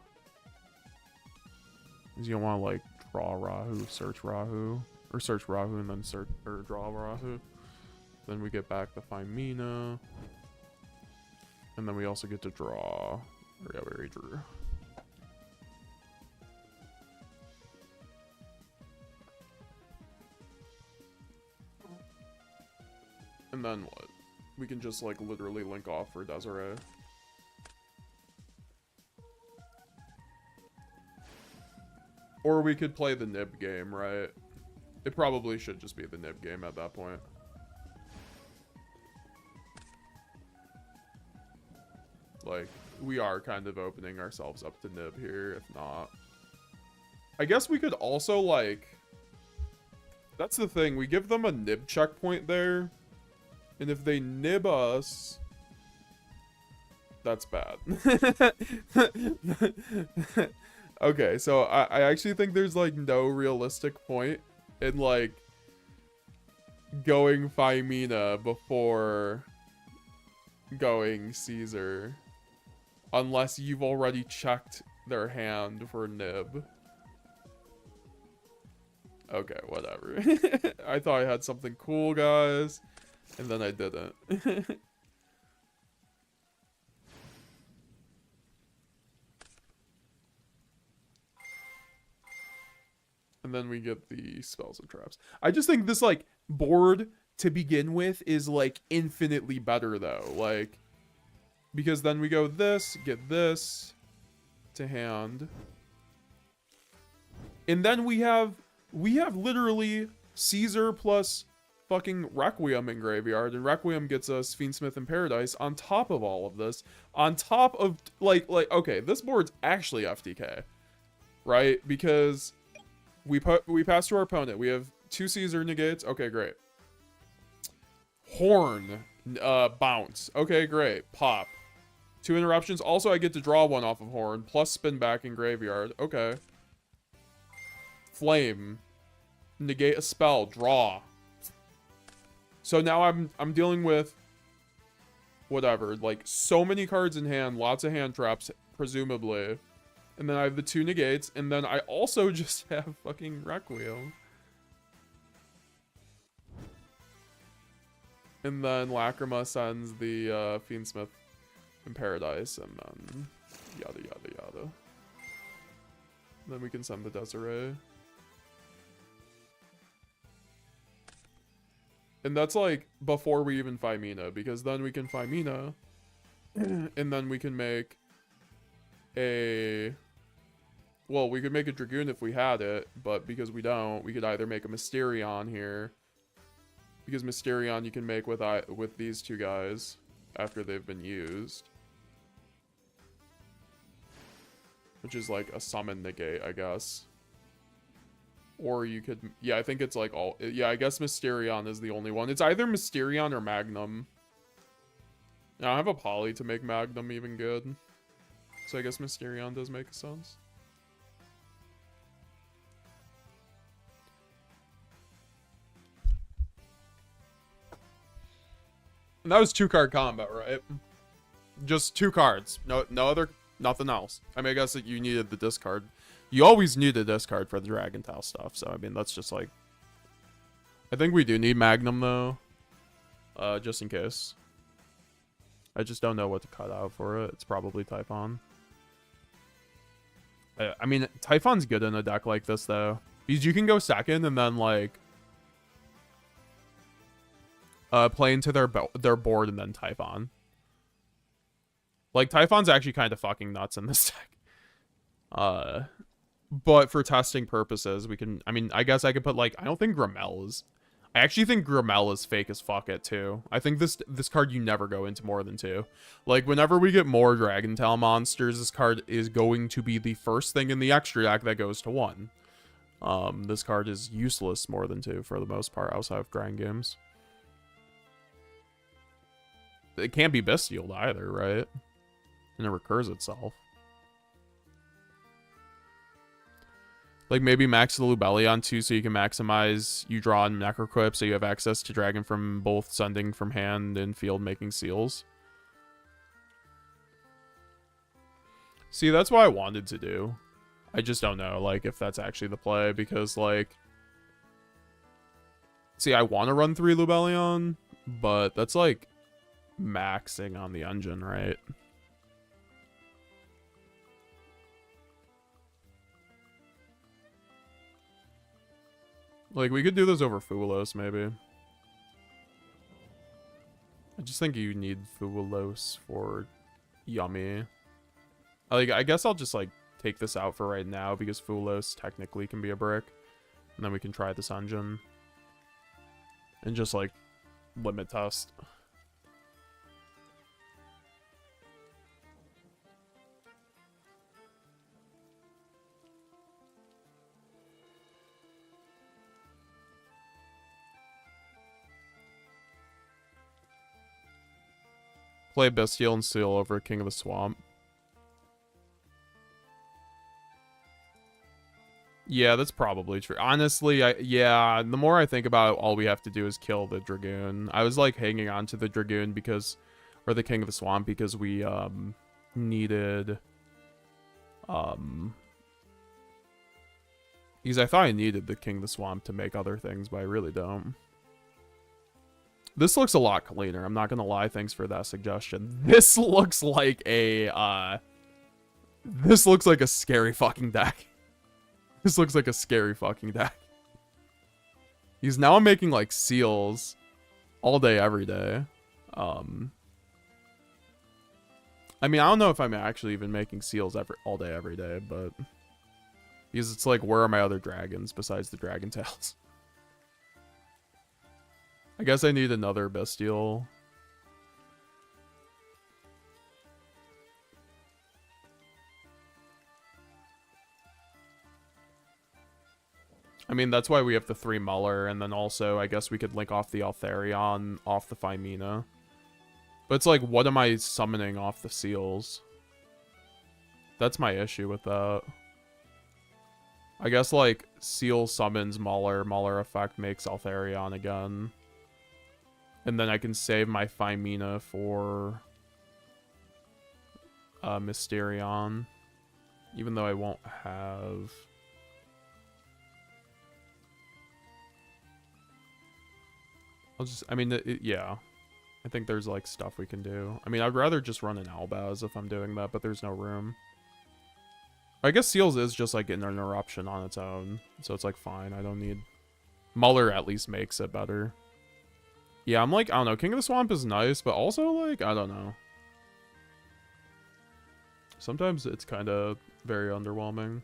Because you don't want to, like, draw Rahu, search Rahu. Or search Rahu and then search or draw Rahu. Then we get back the Femina. And then we also get to draw. Yeah, we already drew. And then what? We can just, like, literally link off for Desiree. Or we could play the nib game, right? It probably should just be the nib game at that point. Like, we are kind of opening ourselves up to nib here, if not. I guess we could also, like... That's the thing, we give them a nib checkpoint there. And if they nib us... That's bad. Okay, so I actually think there's, like, no realistic point in, like, going Femina before going Caesar. Unless you've already checked their hand for nib. Okay, whatever. I thought I had something cool, guys. And then I didn't. And then we get the spells and traps. I just think this, like, board to begin with is, like, infinitely better, though. Like, because then we go this, get this to hand. And then we have literally Caesar plus fucking Requiem in graveyard, and Requiem gets us Fiendsmith in Paradise on top of all of this. On top of, like, okay, this board's actually FTK, right? Because we pass to our opponent. We have 2 Caesar negates. Okay, great. Horn, bounce. Okay, great. Pop. 2 interruptions. Also, I get to draw 1 off of Horn, plus spin back in graveyard. Okay. Flame. Negate a spell. Draw. So now I'm dealing with whatever, like, so many cards in hand, lots of hand traps, presumably. And then I have the 2 negates, and then I also just have fucking Requiem. And then Lacrima sends the Fiendsmith in Paradise, and then yada yada yada. And then we can send the Desiree. And that's, like, before we even Femina, because then we can Femina, and then we can make a... Well, we could make a Dragoon if we had it, but because we don't, we could either make a Mysterion here. Because Mysterion you can make with these 2 guys after they've been used. Which is like a summon negate, I guess. Or you could... Yeah, I think it's like all... Yeah, I guess Mysterion is the only one. It's either Mysterion or Magnum. Now, I have a Poly to make Magnum even good. So I guess Mysterion does make sense. And that was 2-card combo, right? Just 2 cards. No other, nothing else. I mean, I guess that you needed the discard. You always need a discard for the Dragon Tile stuff. So, I mean, that's just like... I think we do need Magnum, though. Just in case. I just don't know what to cut out for it. It's probably Typhon. I mean, Typhon's good in a deck like this, though. Because you can go second and then, like... play into their board and then Typhon. Like, Typhon's actually kind of fucking nuts in this deck. But for testing purposes, we can... I mean, I guess I could put, like... I don't think Grammel is... I actually think Grammel is fake as fuck it, too. I think this card you never go into more than 2. Like, whenever we get more Dragon Tail monsters, this card is going to be the first thing in the extra deck that goes to 1. This card is useless more than 2 for the most part, outside of grind games. It can't be bestialed either, right? And it recurs itself. Like, maybe max the Lubellion too, so you can maximize you draw and Necroquip, so you have access to Dragon from both sending from hand and field making seals. See, that's what I wanted to do. I just don't know, like, if that's actually the play, because, like... See, I want to run 3 Lubellion, but that's, like, maxing on the engine, right? Like, we could do this over Fuwalos, maybe. I just think you need Fuwalos for Yummy. Like, I guess I'll just, like, take this out for right now, because Fuwalos technically can be a brick. And then we can try this engine. And just, like, limit test. Play Bestial and Seal over King of the Swamp. Yeah, that's probably true. Honestly, yeah, the more I think about it, all we have to do is kill the Dragoon. I was, like, hanging on to the Dragoon because... Or the King of the Swamp because we, needed... Because I thought I needed the King of the Swamp to make other things, but I really don't. This looks a lot cleaner. I'm not gonna lie. Thanks for that suggestion. This looks like a, This looks like a scary fucking deck. This looks like a scary fucking deck. He's now making, like, seals all day, every day. I mean, I don't know if I'm actually even making seals all day, every day, but... Because it's like, where are my other dragons besides the Dragon Tails? I guess I need another Bestial. I mean, that's why we have the 3 Muller, and then also, I guess we could link off the Altharion off the Phimina. But it's like, what am I summoning off the seals? That's my issue with that. I guess, like, seal summons Muller, Muller effect makes Altharion again. And then I can save my Phimina for Mysterion. Even though I won't have... I mean, yeah. I think there's, like, stuff we can do. I mean, I'd rather just run an Albaz if I'm doing that, but there's no room. I guess Seals is just, like, an interruption on its own. So it's, like, fine. I don't need... Muller at least makes it better. Yeah, I'm like, I don't know. King of the Swamp is nice, but also, like, I don't know. Sometimes it's kind of very underwhelming.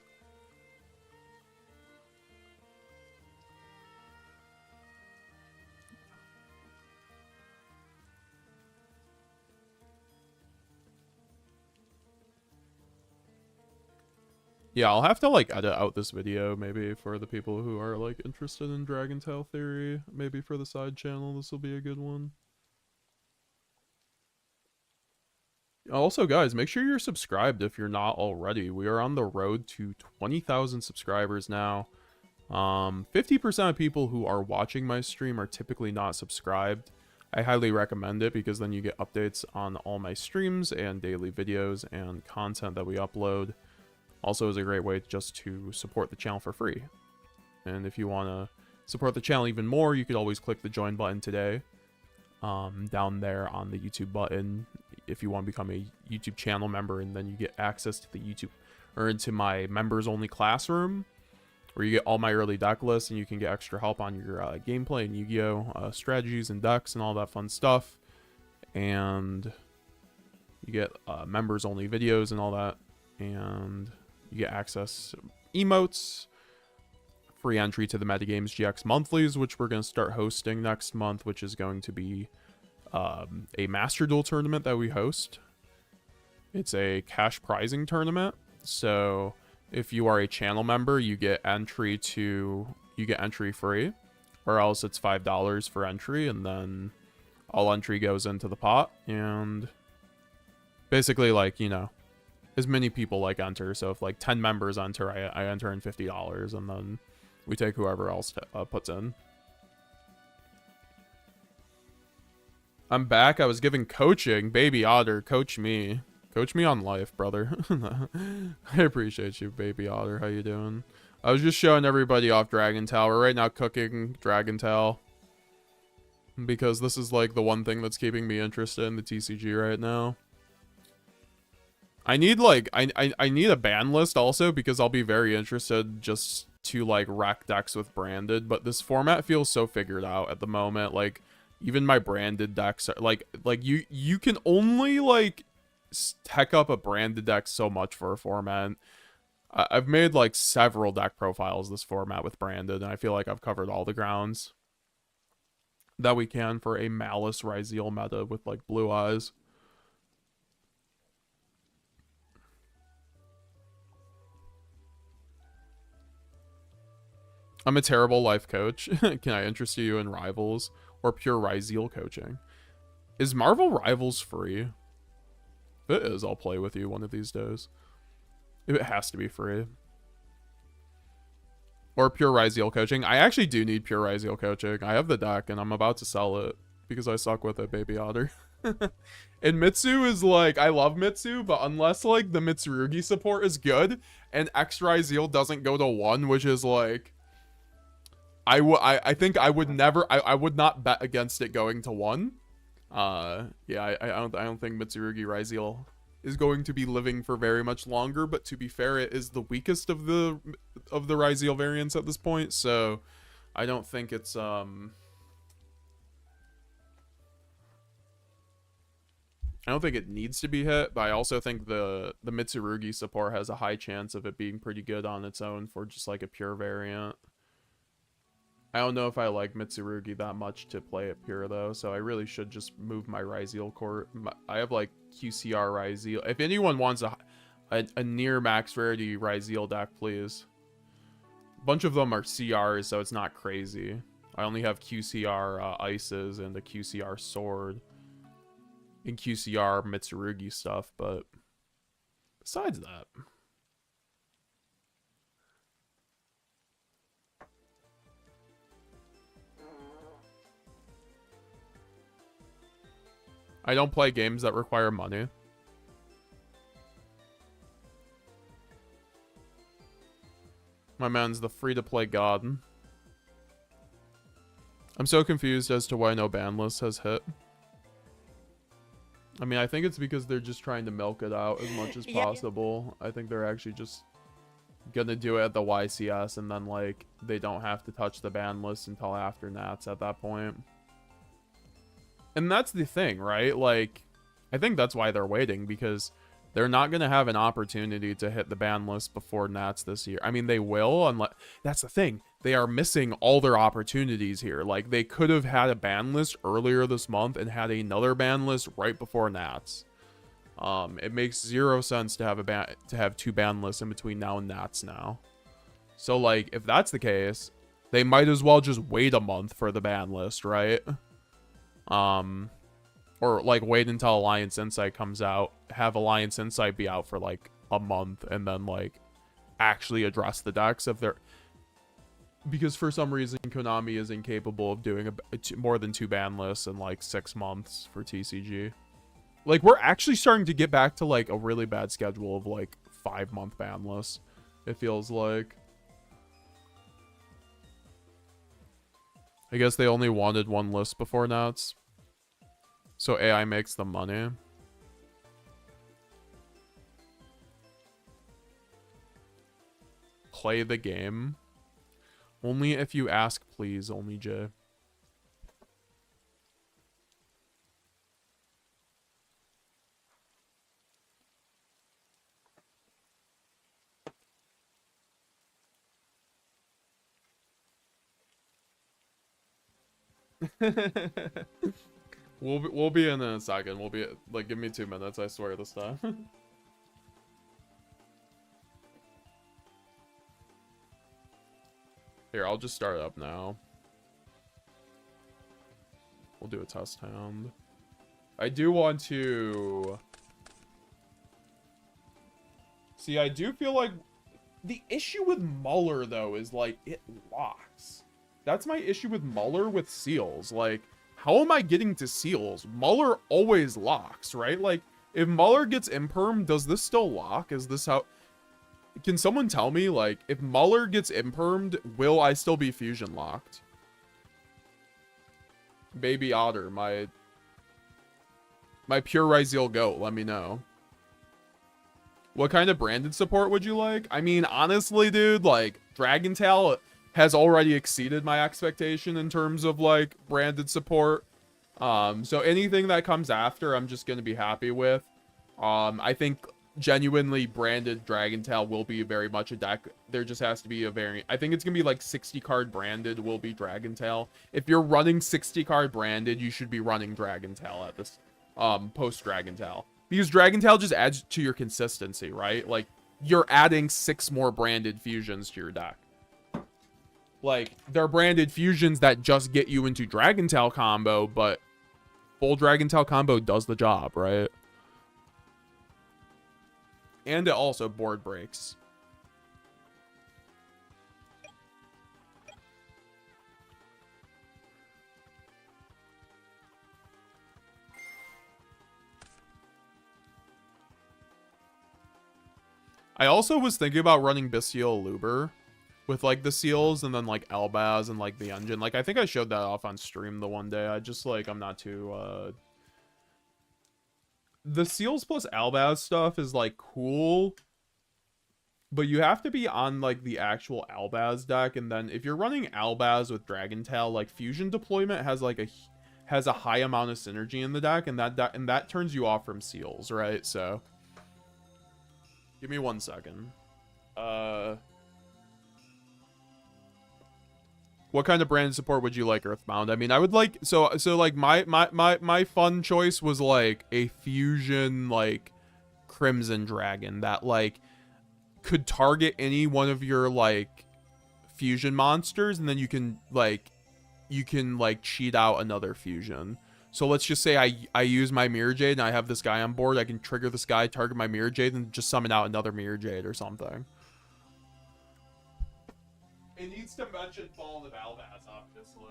Yeah, I'll have to, like, edit out this video, maybe, for the people who are, like, interested in Dragon Tail Theory. Maybe for the side channel, this will be a good one. Also, guys, make sure you're subscribed if you're not already. We are on the road to 20,000 subscribers now. 50% of people who are watching my stream are typically not subscribed. I highly recommend it because then you get updates on all my streams and daily videos and content that we upload. Also is a great way just to support the channel for free. And if you want to support the channel even more, you could always click the join button today. Down there on the YouTube button if you want to become a YouTube channel member, and then you get access to the YouTube or into my members only classroom where you get all my early deck lists and you can get extra help on your gameplay and Yu-Gi-Oh! Strategies and decks and all that fun stuff. And you get members only videos and all that. And you get access emotes, free entry to the MetaGamesGX monthlies, which we're going to start hosting next month, which is going to be a Master Duel tournament that we host. It's a cash prizing tournament. So if you are a channel member, you get entry free, or else it's $5 for entry, and then all entry goes into the pot. And basically, like, you know, as many people like enter. So if like 10 members enter, I enter in $50, and then we take whoever else puts in. I'm back. I was giving coaching. Baby Otter, coach me. Coach me on life, brother. I appreciate you, Baby Otter. How you doing? I was just showing everybody off Dragon Tail. We're right now cooking Dragon Tail. Because this is like the one thing that's keeping me interested in the TCG right now. I need like, I need a ban list also because I'll be very interested just to like wreck decks with branded. But this format feels so figured out at the moment. Like even my branded decks are like you can only like tech up a branded deck so much for a format. I've made like several deck profiles this format with branded, and I feel like I've covered all the grounds that we can for a Malice Ryzeal meta with like blue eyes. I'm a terrible life coach. Can I interest you in Rivals or pure Ryzeal coaching? Is Marvel Rivals free? If it is, I'll play with you one of these days. It has to be free. Or pure Ryzeal coaching. I actually do need pure Ryzeal coaching. I have the deck and I'm about to sell it because I suck with it, Baby Otter. And Mitsu is like, I love Mitsu, but unless like the Mitsurugi support is good and X Ryzeal doesn't go to 1, which is like, I think I would never, I would not bet against it going to 1. Yeah, I don't think Mitsurugi Ryzeal is going to be living for very much longer, but to be fair, it is the weakest of the Ryzeal variants at this point, so I don't think it's I don't think it needs to be hit, but I also think the Mitsurugi support has a high chance of it being pretty good on its own for just like a pure variant. I don't know if I like Mitsurugi that much to play it pure, though, so I really should just move my Ryzeal court. I have, like, QCR Ryzeal. If anyone wants a near max rarity Ryzeal deck, please. A bunch of them are CRs, so it's not crazy. I only have QCR Ices and a QCR Sword. And QCR Mitsurugi stuff, but besides that... I don't play games that require money. My man's the free-to-play god. I'm so confused as to why no ban list has hit. I mean, I think it's because they're just trying to milk it out as much as possible. I think they're actually just gonna do it at the YCS, and then, like, they don't have to touch the ban list until after Nats at that point. And that's the thing, right? Like, I think that's why they're waiting, because they're not going to have an opportunity to hit the ban list before Nats this year. I mean, they will, unless... That's the thing. They are missing all their opportunities here. Like, they could have had a ban list earlier this month and had another ban list right before Nats. It makes zero sense to have two ban lists in between now and Nats now. So, like, if that's the case, they might as well just wait a month for the ban list, right? Or like wait until Alliance Insight comes out, have Alliance Insight be out for like a month, and then like actually address the decks if they're, because for some reason Konami is incapable of doing more than 2 ban lists in like 6 months for TCG. Like, we're actually starting to get back to like a really bad schedule of like 5-month ban lists, it feels like. I guess they only wanted 1 list before Nats, so AI makes the money. Play the game. Only if you ask, please, only Jay. We'll be in a second. We'll be like, give me 2 minutes, I swear this time. Here, I'll just start up now. We'll do a test hand. I do want to... See, I do feel like... The issue with Muller, though, is, like, it locks. That's my issue with Muller with seals. Like, how am I getting to seals? Muller always locks, right? Like, If Muller gets imperm, does this still lock? Is this how... Can someone tell me, like, if Muller gets impermed, will I still be fusion locked? Baby Otter, my pure Ryzeal goat, let me know. What kind of branded support would you like? I mean, honestly, dude, like, Dragon Tail has already exceeded my expectation in terms of, like, branded support. So anything that comes after, I'm just gonna be happy with. I think genuinely branded Dragon Tail will be very much a deck. There just has to be a variant. I think it's gonna be like 60 card branded will be Dragon Tail. If you're running 60 card branded, you should be running Dragon Tail at this post Dragon Tail. Because Dragon Tail just adds to your consistency, right? Like, you're adding 6 more branded fusions to your deck. Like, they're branded fusions that just get you into Dragon Tail combo, but full Dragon Tail combo does the job, right? And it also board breaks. I also was thinking about running Bestial Luber with, like, the seals and then, like, Elbaz and, like, the engine. Like, I think I showed that off on stream the one day. I just, like, I'm not too, The seals plus Elbaz stuff is, like, cool. But you have to be on, like, the actual Elbaz deck. And then if you're running Elbaz with Dragon Tail, like, Fusion Deployment has, like, a high amount of synergy in the deck. And that turns you off from seals, right? So... Give me 1 second. What kind of brand support would you like, Earthbound? I mean, I would like... So like, my fun choice was, like, a fusion, like, Crimson Dragon that, like, could target any one of your, like, fusion monsters, and then you can, like, cheat out another fusion. So let's just say I use my Mirror Jade and I have this guy on board. I can trigger this guy, target my Mirror Jade, and just summon out another Mirror Jade or something. It needs to mention Fallen of Albaz, obviously.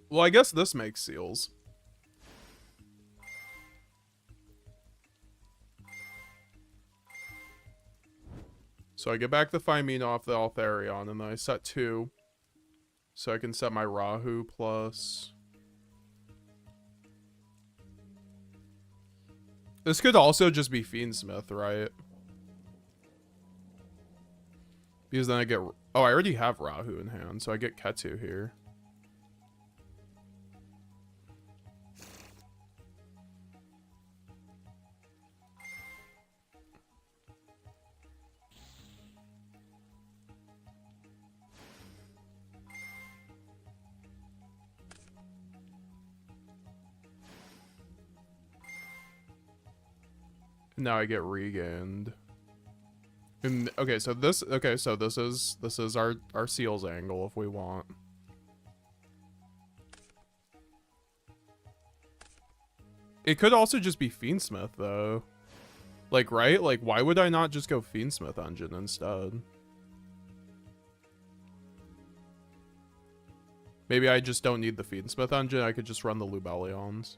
Well, I guess this makes seals. So I get back the Firmina off the Altharion, and then I set 2. So I can set my Rahu plus... This could also just be Fiendsmith, right? Because then I get... Oh, I already have Rahu in hand, so I get Ketu here. Now I get regained. And okay, so this is our seals angle if we want. It could also just be Fiendsmith though. Like, right? Like, why would I not just go Fiendsmith engine instead? Maybe I just don't need the Fiendsmith engine. I could just run the Lubellions.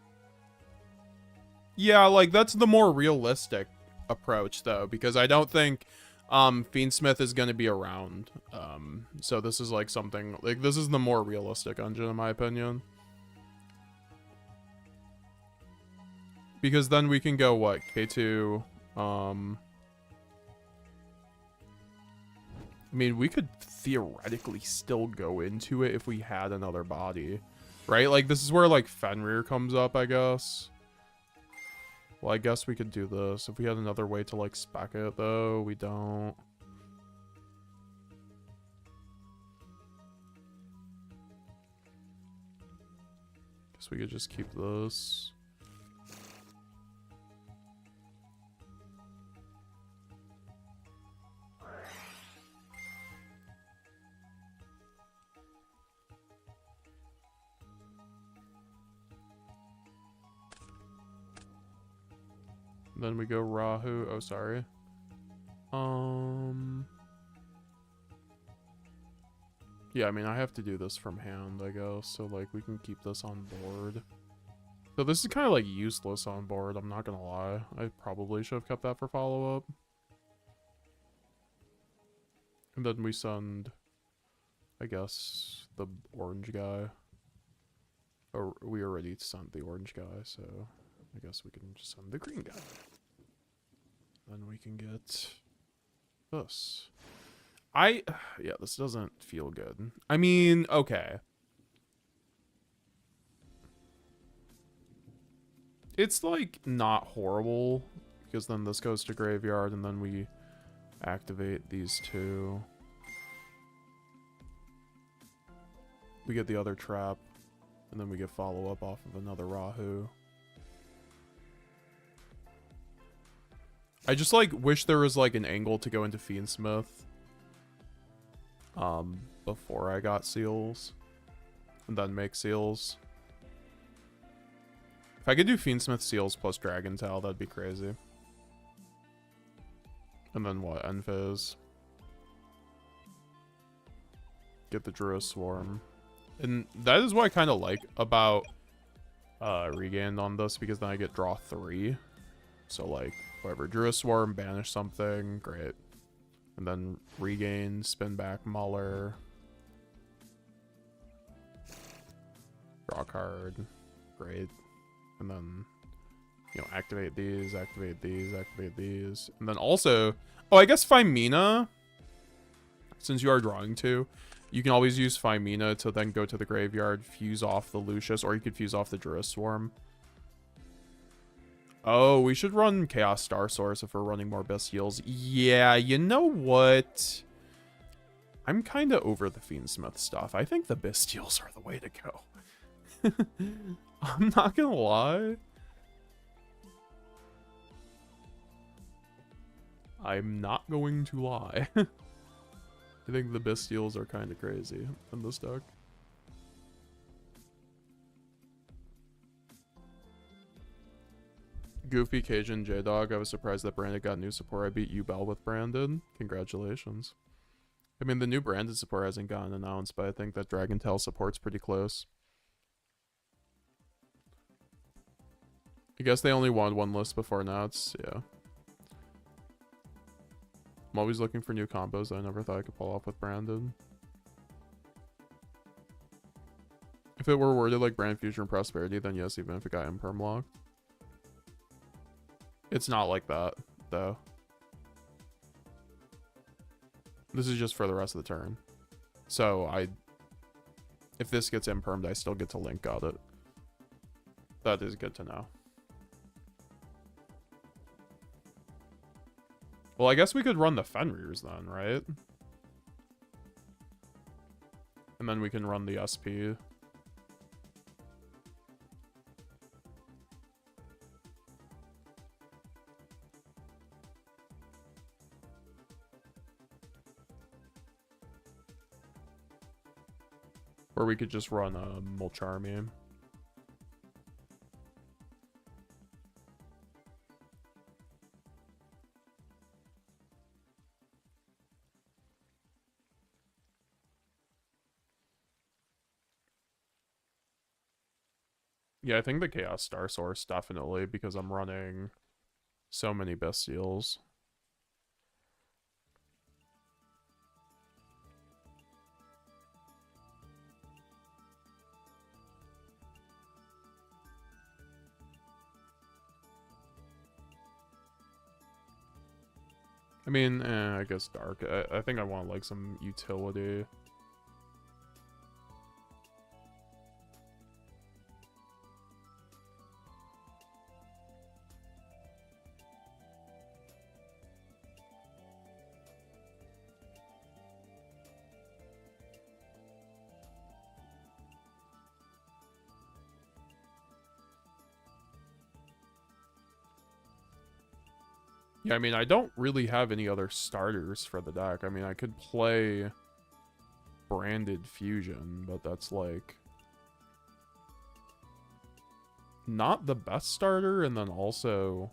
Yeah, like, that's the more realistic approach, though, because I don't think Fiendsmith is going to be around. So this is, like, something... Like, this is the more realistic engine, in my opinion. Because then we can go, what? K2... I mean, we could theoretically still go into it if we had another body. Right? Like, this is where, like, Fenrir comes up, I guess. Well, I guess we could do this. If we had another way to, like, spec it, though, we don't. Guess we could just keep this. Then we go Rahu. Oh, sorry. Yeah, I mean, I have to do this from hand, I guess. So, like, we can keep this on board. So this is kind of, like, useless on board. I'm not gonna lie. I probably should have kept that for follow-up. And then we send, I guess, the orange guy. Or we already sent the orange guy, so I guess we can just send the green guy. Then we can get this. Yeah, this doesn't feel good. I mean, okay. It's, like, not horrible, because then this goes to graveyard, and then we activate these two. We get the other trap, and then we get follow-up off of another Rahu. I just, like, wish there was, like, an angle to go into Fiendsmith before I got seals, and then make seals. If I could do Fiendsmith seals plus Dragon Tail, that'd be crazy. And then what? Enphase. Get the Druid Swarm. And that is what I kind of like about Regained on this, because then I get draw 3. So, like, whatever. Druid Swarm, banish something, great. And then Regain, spin back Muller. Draw card, great. And then, you know, activate these, activate these, activate these. And then also, oh, I guess Fimina, since you are drawing 2, you can always use Fimina to then go to the graveyard, fuse off the Lucius, or you could fuse off the Druid Swarm. Oh, we should run Chaos Star Source if we're running more Bestials. Yeah, you know what? I'm kind of over the Fiendsmith stuff. I think the Bestials are the way to go. I'm not gonna lie. I'm not going to lie. I think the Bestials are kind of crazy in this deck. Goofy, Cajun, J-Dog. I was surprised that Brandon got new support. I beat Bell with Brandon. Congratulations. I mean, the new Brandon support hasn't gotten announced, but I think that Dragon Tail support's pretty close. I guess they only won one list before Nats. Yeah. I'm always looking for new combos that I never thought I could pull off with Brandon. If it were worded like Brand Fusion and Prosperity, then yes, even if it got imperm locked. It's not like that, though. This is just for the rest of the turn. So, if this gets impermed, I still get to link out it. That is good to know. Well, I guess we could run the Fenrirs then, right? And then we can run the SP. Or we could just run a Mulcharmy. Yeah, I think the Chaos Star Source definitely, because I'm running so many Bestials. I mean, I guess Dark. I think I want, like, some utility. Yeah, I mean, I don't really have any other starters for the deck. I mean, I could play Branded Fusion, but that's like not the best starter, and then also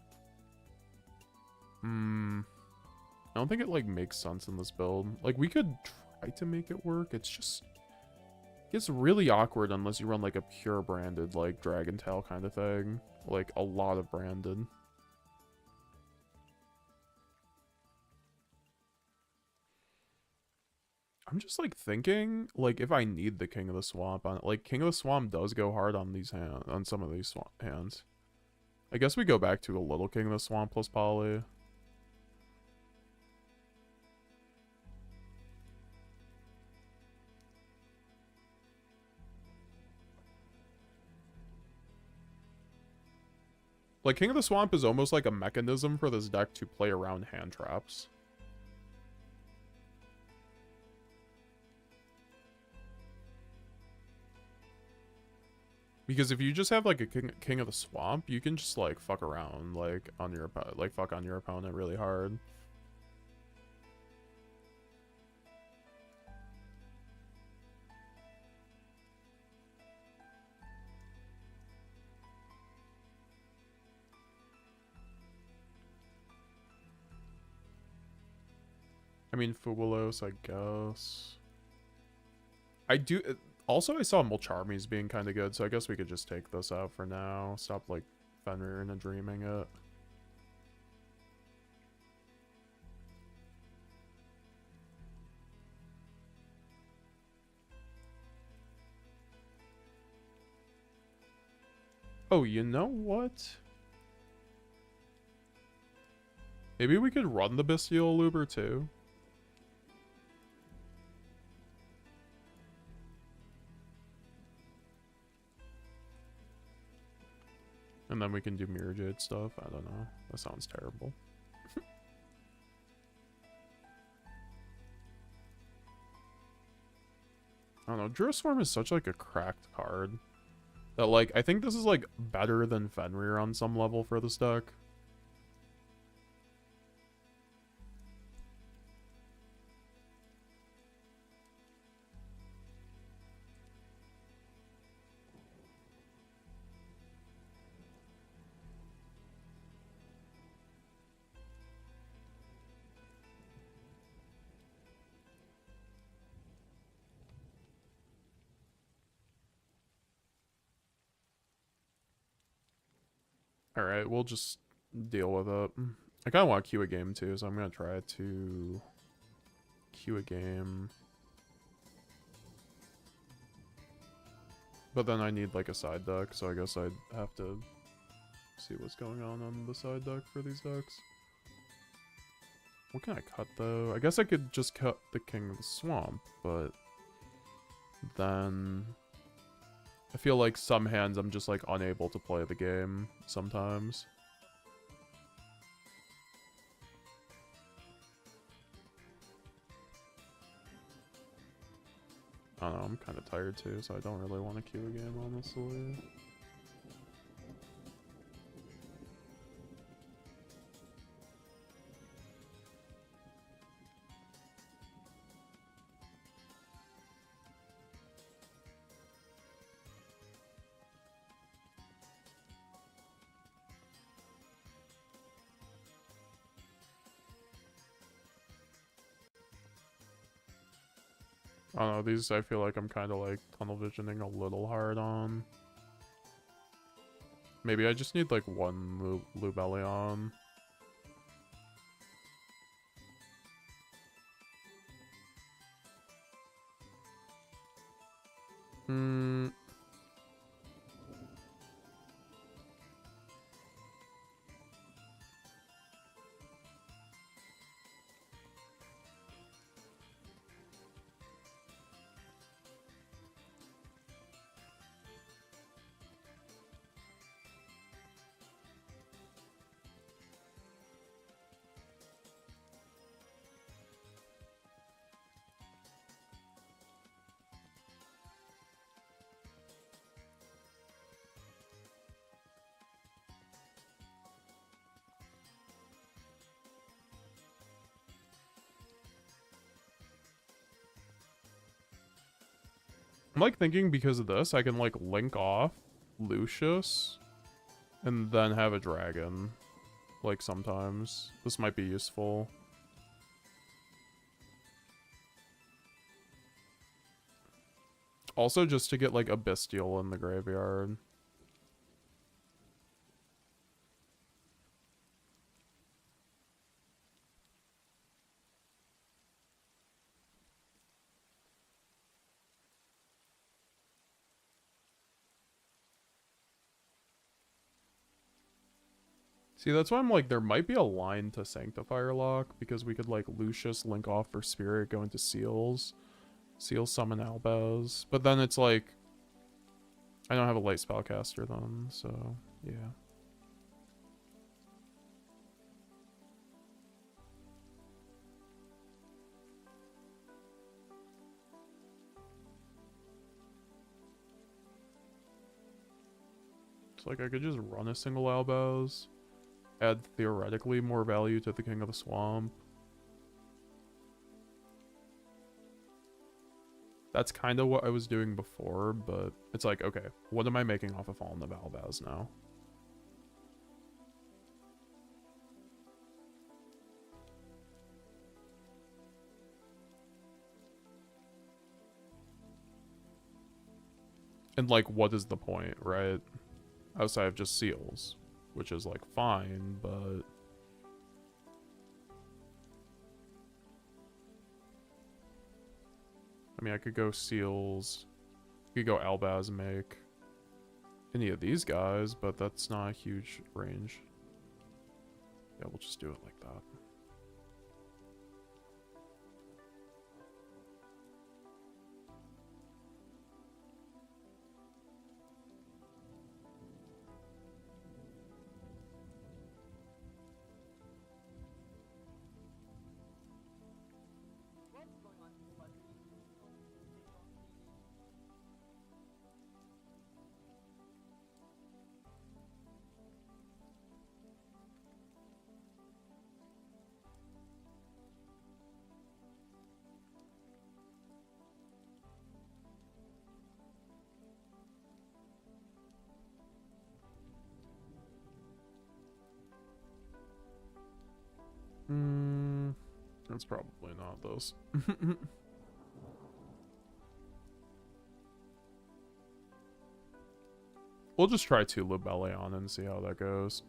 I don't think it like makes sense in this build. Like, we could try to make it work. It's really awkward unless you run like a pure branded, like Dragon Tail kind of thing. Like a lot of branded. I'm just like thinking, like, if I need the King of the Swamp on it, like King of the Swamp does go hard on these on some of these hands. I guess we go back to a little King of the Swamp plus Poly. Like, King of the Swamp is almost like a mechanism for this deck to play around hand traps. Because if you just have like a King of the Swamp, you can just like fuck around like on your fuck on your opponent really hard. I mean, Fuwalos, I guess. I do. Also, I saw Mulcharmies being kind of good, so I guess we could just take this out for now. Stop, like, Fenrir and dreaming it. Oh, you know what? Maybe we could run the Bestial Luber, too. And then we can do Mirror Jade stuff. I don't know. That sounds terrible. I don't know. Duraswarm is such like a cracked card that like I think this is like better than Fenrir on some level for this deck. Alright, we'll just deal with it. I kind of want to queue a game too, so I'm going to try to queue a game. But then I need like a side deck, so I guess I'd have to see what's going on the side deck for these decks. What can I cut though? I guess I could just cut the King of the Swamp, but then I feel like some hands I'm just like unable to play the game sometimes. I don't know, I'm kind of tired too, so I don't really want to queue a game, honestly. I don't know, these I feel like I'm kind of like tunnel visioning a little hard on. Maybe I just need like one Lubellion. I'm like thinking because of this, I can like link off Lucius and then have a dragon. Like sometimes. This might be useful. Also just to get like a Bestial in the graveyard. See, that's why I'm like, there might be a line to Sanctifier lock, because we could like Lucius link off for Spirit, go into Seals, Seal summon Albaz, but then it's like, I don't have a light spellcaster then, so yeah. It's like I could just run a single Albaz. Add theoretically more value to the King of the Swamp. That's kind of what I was doing before, but it's like, okay, what am I making off of Fallen of Albaz now? And like, what is the point, right? Outside of just Seals. Which is like fine, but I mean, I could go Seals, I could go Albaz, make any of these guys, but that's not a huge range. Yeah, we'll just do it like that. That's probably not those. We'll just try 2 Lubellion and see how that goes.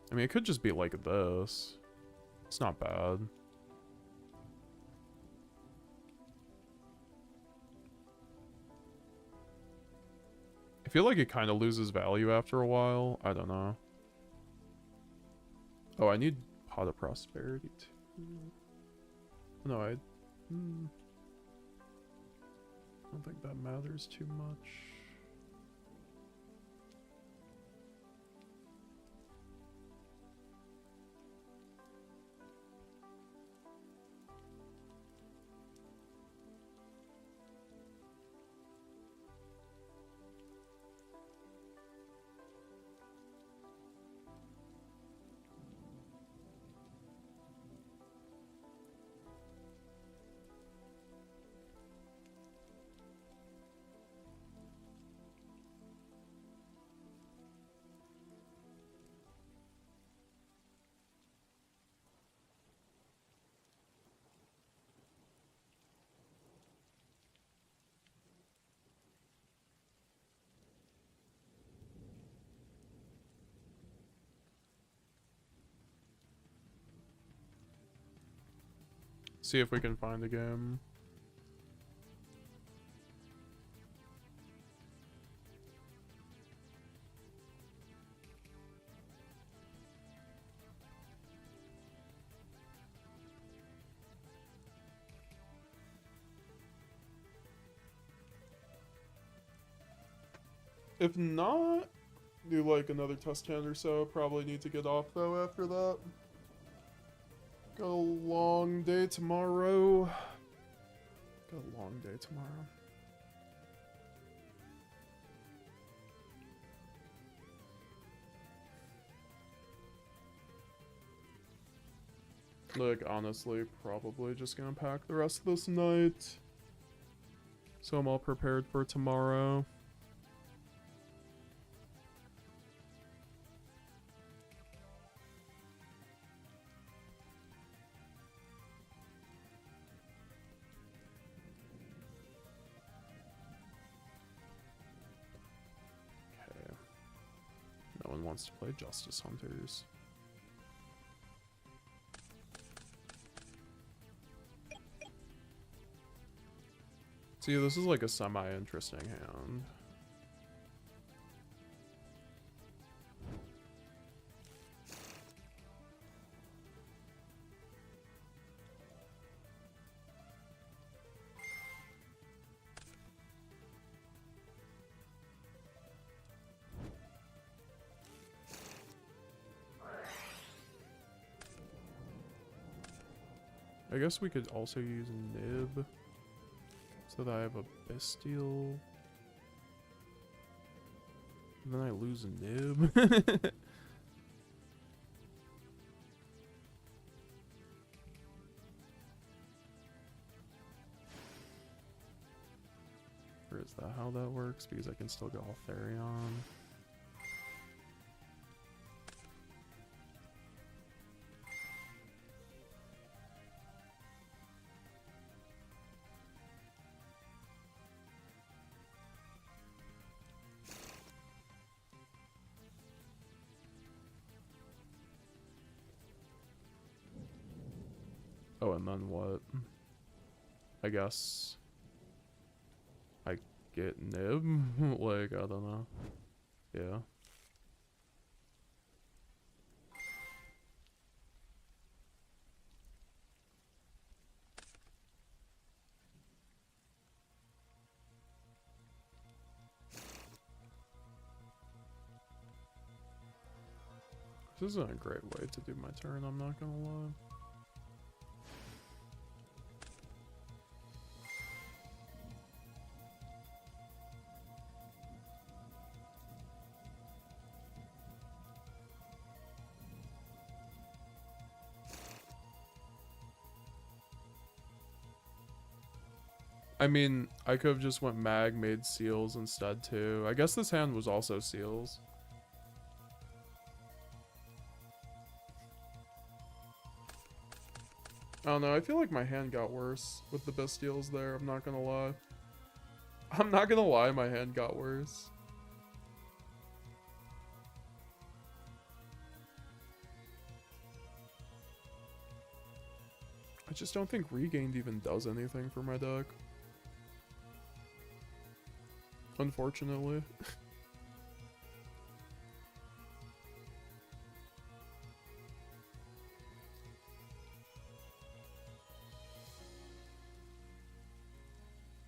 I mean, it could just be like this. It's not bad. I feel like it kind of loses value after a while. I don't know. Oh, I need Pot of Prosperity too. No, I don't think that matters too much. See if we can find a game. If not, do like another test hand or so. Probably need to get off though after that. Got a long day tomorrow. Got a long day tomorrow. Like, honestly, probably just gonna pack the rest of this night. So I'm all prepared for tomorrow. Okay. No one wants to play Justice Hunters. See, this is like a semi-interesting hand. I guess we could also use Nib. So that I have a Bestial. And then I lose a Nib. Or is that how that works? Because I can still go Therion. Oh, and then what? I guess I get Nib? Like, I don't know. Yeah. This isn't a great way to do my turn, I'm not gonna lie. I mean, I could have just went Mag, made Seals instead too. I guess this hand was also Seals. I don't know, I feel like my hand got worse with the Bestials there, I'm not gonna lie. I'm not gonna lie, my hand got worse. I just don't think Regained even does anything for my deck. Unfortunately.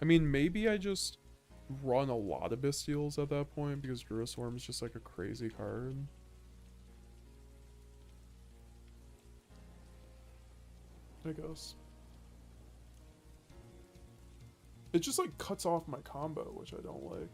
I mean, maybe I just run a lot of Bestials at that point because Druiswarm is just like a crazy card. I guess. It just like cuts off my combo, which I don't like.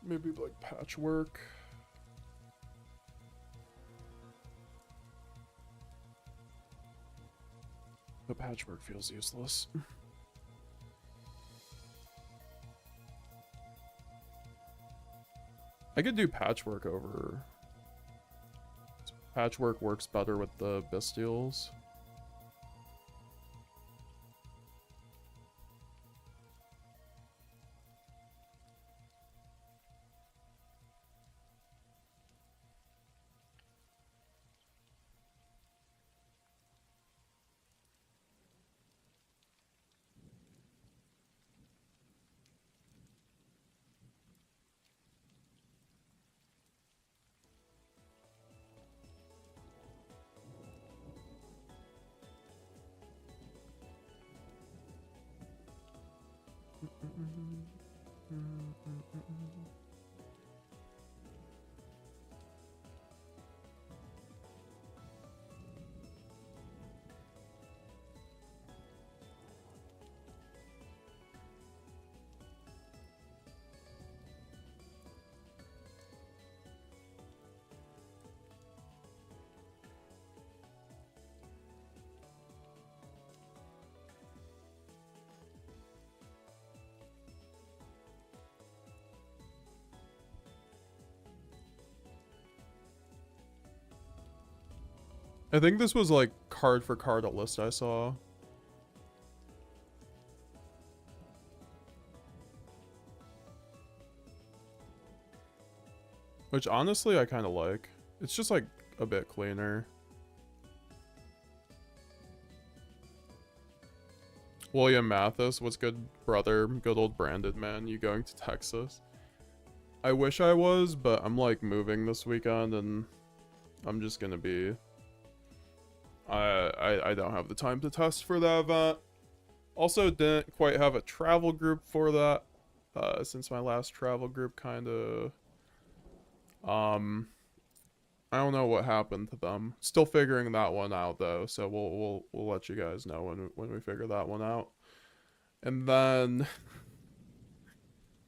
Maybe like Patchwork. But Patchwork feels useless. I could do Patchwork over. Patchwork works better with the Bestials. I think this was like card for card a list I saw. Which honestly I kind of like. It's just like a bit cleaner. William Mathis, what's good, brother? Good old Brandon, man. You going to Texas? I wish I was, but I'm like moving this weekend and I'm just gonna be... I don't have the time to test for that event. Also didn't quite have a travel group for that. Since my last travel group kind of... I don't know what happened to them. Still figuring that one out though, so we'll let you guys know when we figure that one out. And then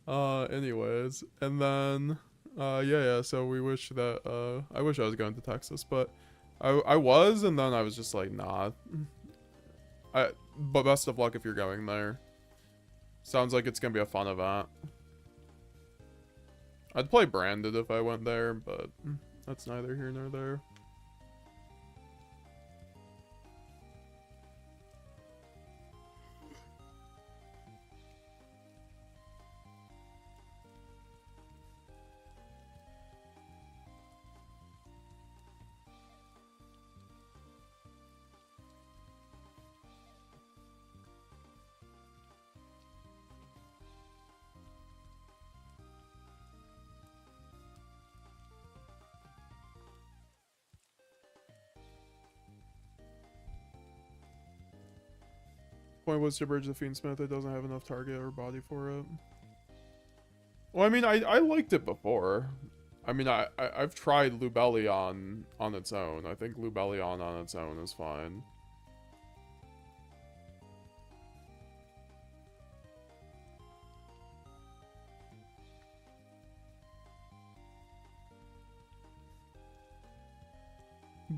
anyways, and then yeah, so we wish that I wish I was going to Texas, but I was, and then I was just like, nah. But best of luck if you're going there. Sounds like it's gonna be a fun event. I'd play Branded if I went there, but that's neither here nor there. Point was to bridge the Fiendsmith. It doesn't have enough target or body for it. Well, I mean, I liked it before. I mean, I've tried Lubellion on its own. I think Lubellion on its own is fine.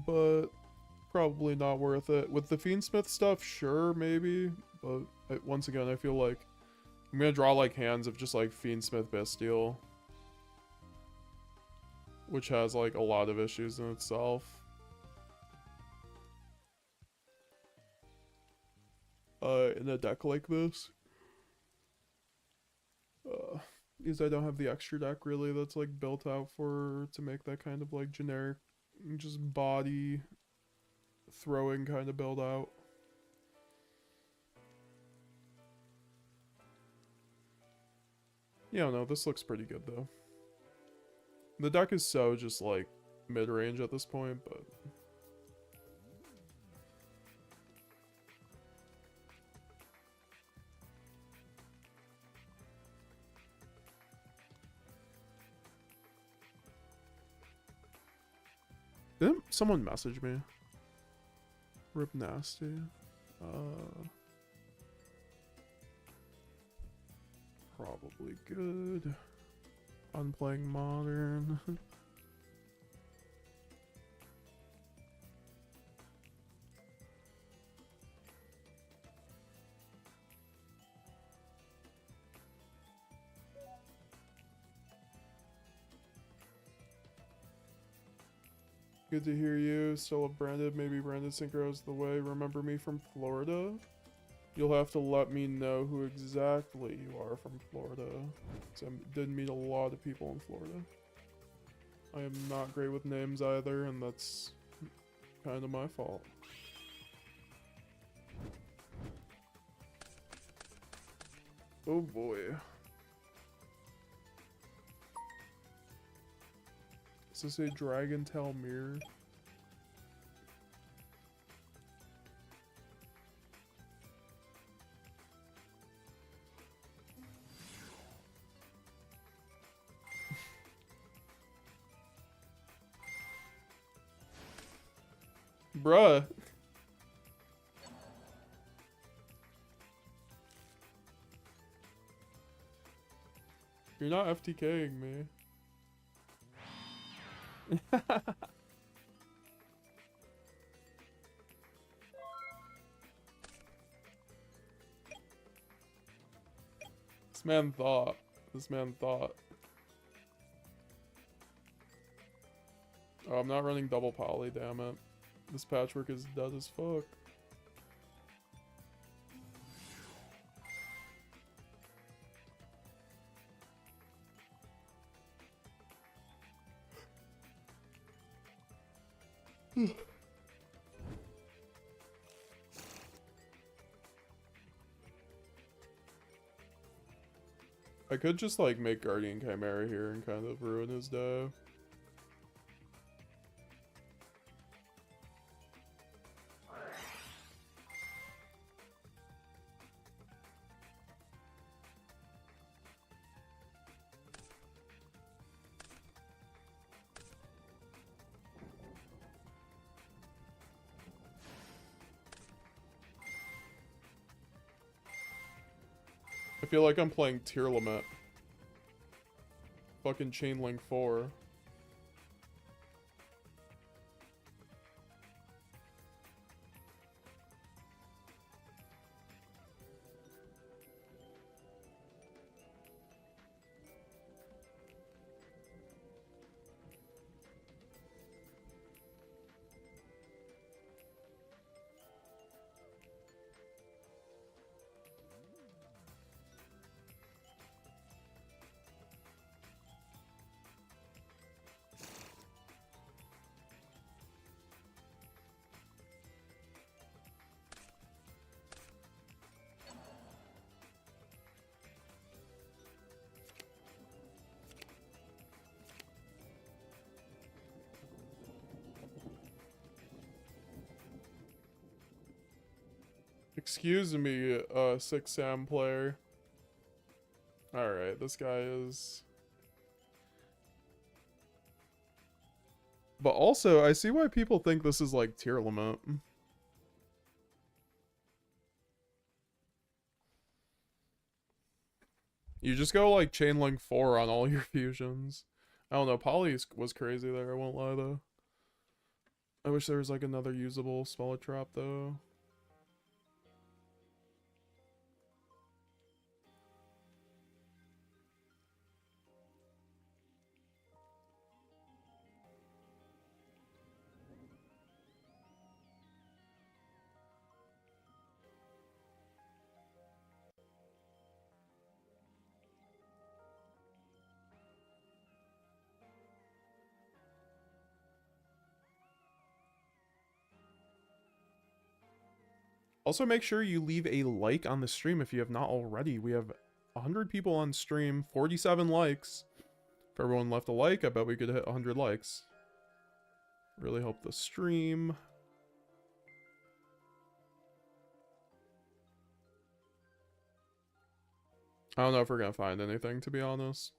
But probably not worth it. With the Fiendsmith stuff, sure, maybe. But once again, I feel like I'm gonna draw like hands of just like Fiendsmith Bestial, which has like a lot of issues in itself. In a deck like this. Because I don't have the extra deck really that's like built out to make that kind of like generic just body throwing kind of build out. Yeah, no, this looks pretty good though. The deck is so just like mid-range at this point, but didn't someone message me? Rip Nasty. Probably good. I'm playing Modern. Good to hear you. Still a Branded. Maybe Branded Synchro's the way. Remember me from Florida? You'll have to let me know who exactly you are from Florida. So I did meet a lot of people in Florida. I am not great with names either, and that's kind of my fault. Oh boy. Does this say Dragon Tail Mirror? Bruh. You're not FTKing me. This man thought. This man thought. Oh, I'm not running double poly, damn it. This patchwork is dead as fuck. I could just like make Guardian Chimera here and kind of ruin his day. I feel like I'm playing tier limit. Fucking Chain Link 4. Excuse me, 6 Sam player. Alright, this guy is... But also, I see why people think this is like tier limit. You just go like Chain Link 4 on all your fusions. I don't know, Poly was crazy there, I won't lie though. I wish there was like another usable smaller trap though. Also, make sure you leave a like on the stream if you have not already. We have 100 people on stream, 47 likes. If everyone left a like, I bet we could hit 100 likes. Really help the stream. I don't know if we're gonna find anything, to be honest.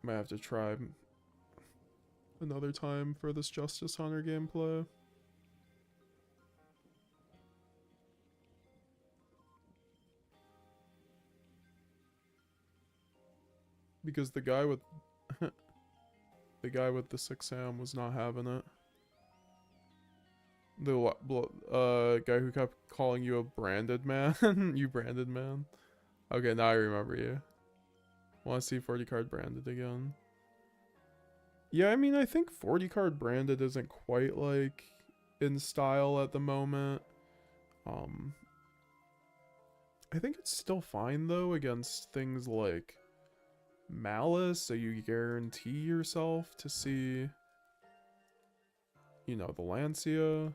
Might have to try another time for this Justice Hunter gameplay. Because the guy with the guy with the 6 Sam was not having it. The guy who kept calling you a branded man. You branded man. Okay, now I remember you. Want to see 40 card branded again. Yeah, I mean, I think 40 card branded isn't quite like in style at the moment. I think it's still fine though against things like Malice, so you guarantee yourself to see, you know, the Lancia.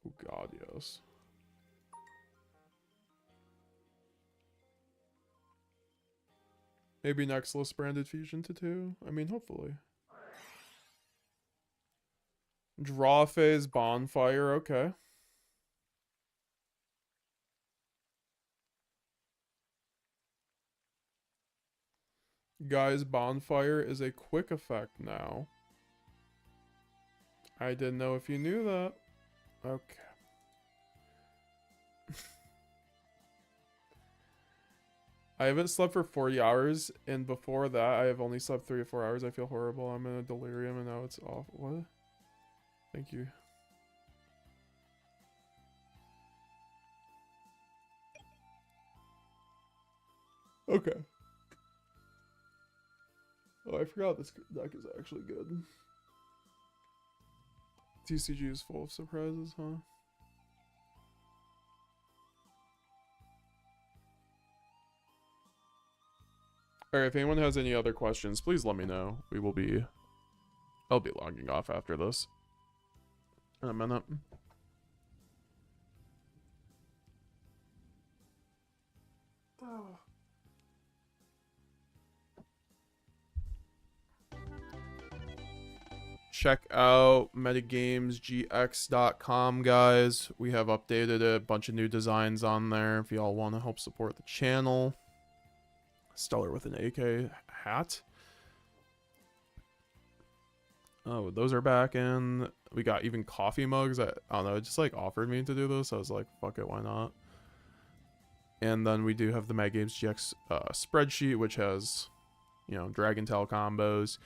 Oh god, yes. Maybe next list branded fusion to 2. I mean, hopefully. Draw phase bonfire, okay. Guys, bonfire is a quick effect now. I didn't know if you knew that. Okay. I haven't slept for 40 hours, and before that, I have only slept 3 or 4 hours. I feel horrible. I'm in a delirium, and now it's off. What? Thank you. Okay. Oh, I forgot this deck is actually good. TCG is full of surprises, huh? Alright, if anyone has any other questions, please let me know. I'll be logging off after this in a minute. Oh. Check out MetaGamesGX.com, guys. We have updated a bunch of new designs on there if y'all want to help support the channel. Stellar with an AK hat. Oh, those are back in. We got even coffee mugs. I don't know, it just like offered me to do this. I was like, fuck it, why not? And then we do have the MetaGamesGX spreadsheet, which has, you know, Dragon Tail combos.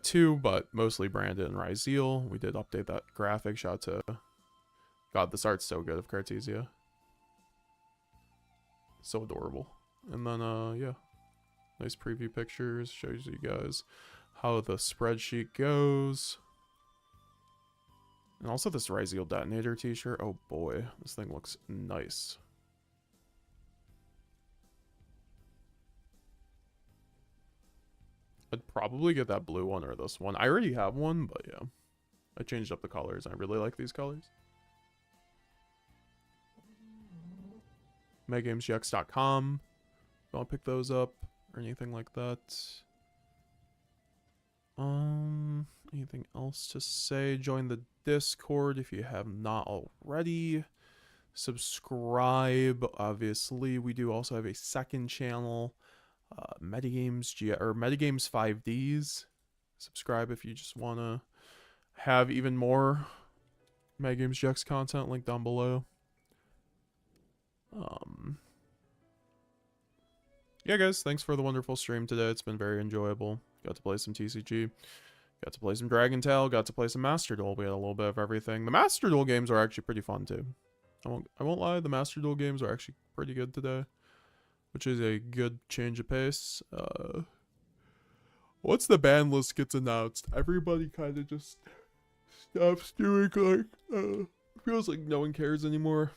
2, but mostly Brandon and Ryzeal. We did update that graphic. Shout out to... God, this art's so good of Cartesia. So adorable. And then, yeah. Nice preview pictures. Shows you guys how the spreadsheet goes. And also this Ryzeal Detonator t-shirt. Oh boy, this thing looks nice. I'd probably get that blue one or this one. I already have one, but yeah. I changed up the colors. I really like these colors. MetaGamesGX.com. Don't pick those up or anything like that. Anything else to say? Join the Discord if you have not already. Subscribe. Obviously, we do also have a second channel. Metagames 5Ds. Subscribe if you just want to have even more MetaGamesGX content, link down below. Yeah, guys, thanks for the wonderful stream today. It's been very enjoyable. Got to play some TCG, got to play some Dragon Tail, got to play some Master Duel. We had a little bit of everything. The Master Duel games are actually pretty fun too. I won't lie, the Master Duel games are actually pretty good today, which is a good change of pace. Once the ban list gets announced, everybody kind of just stops doing like, feels like no one cares anymore.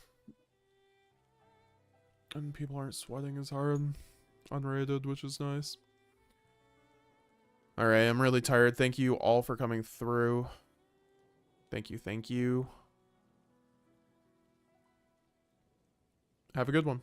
And people aren't sweating as hard, unrated, which is nice. Alright, I'm really tired. Thank you all for coming through. Thank you. Have a good one.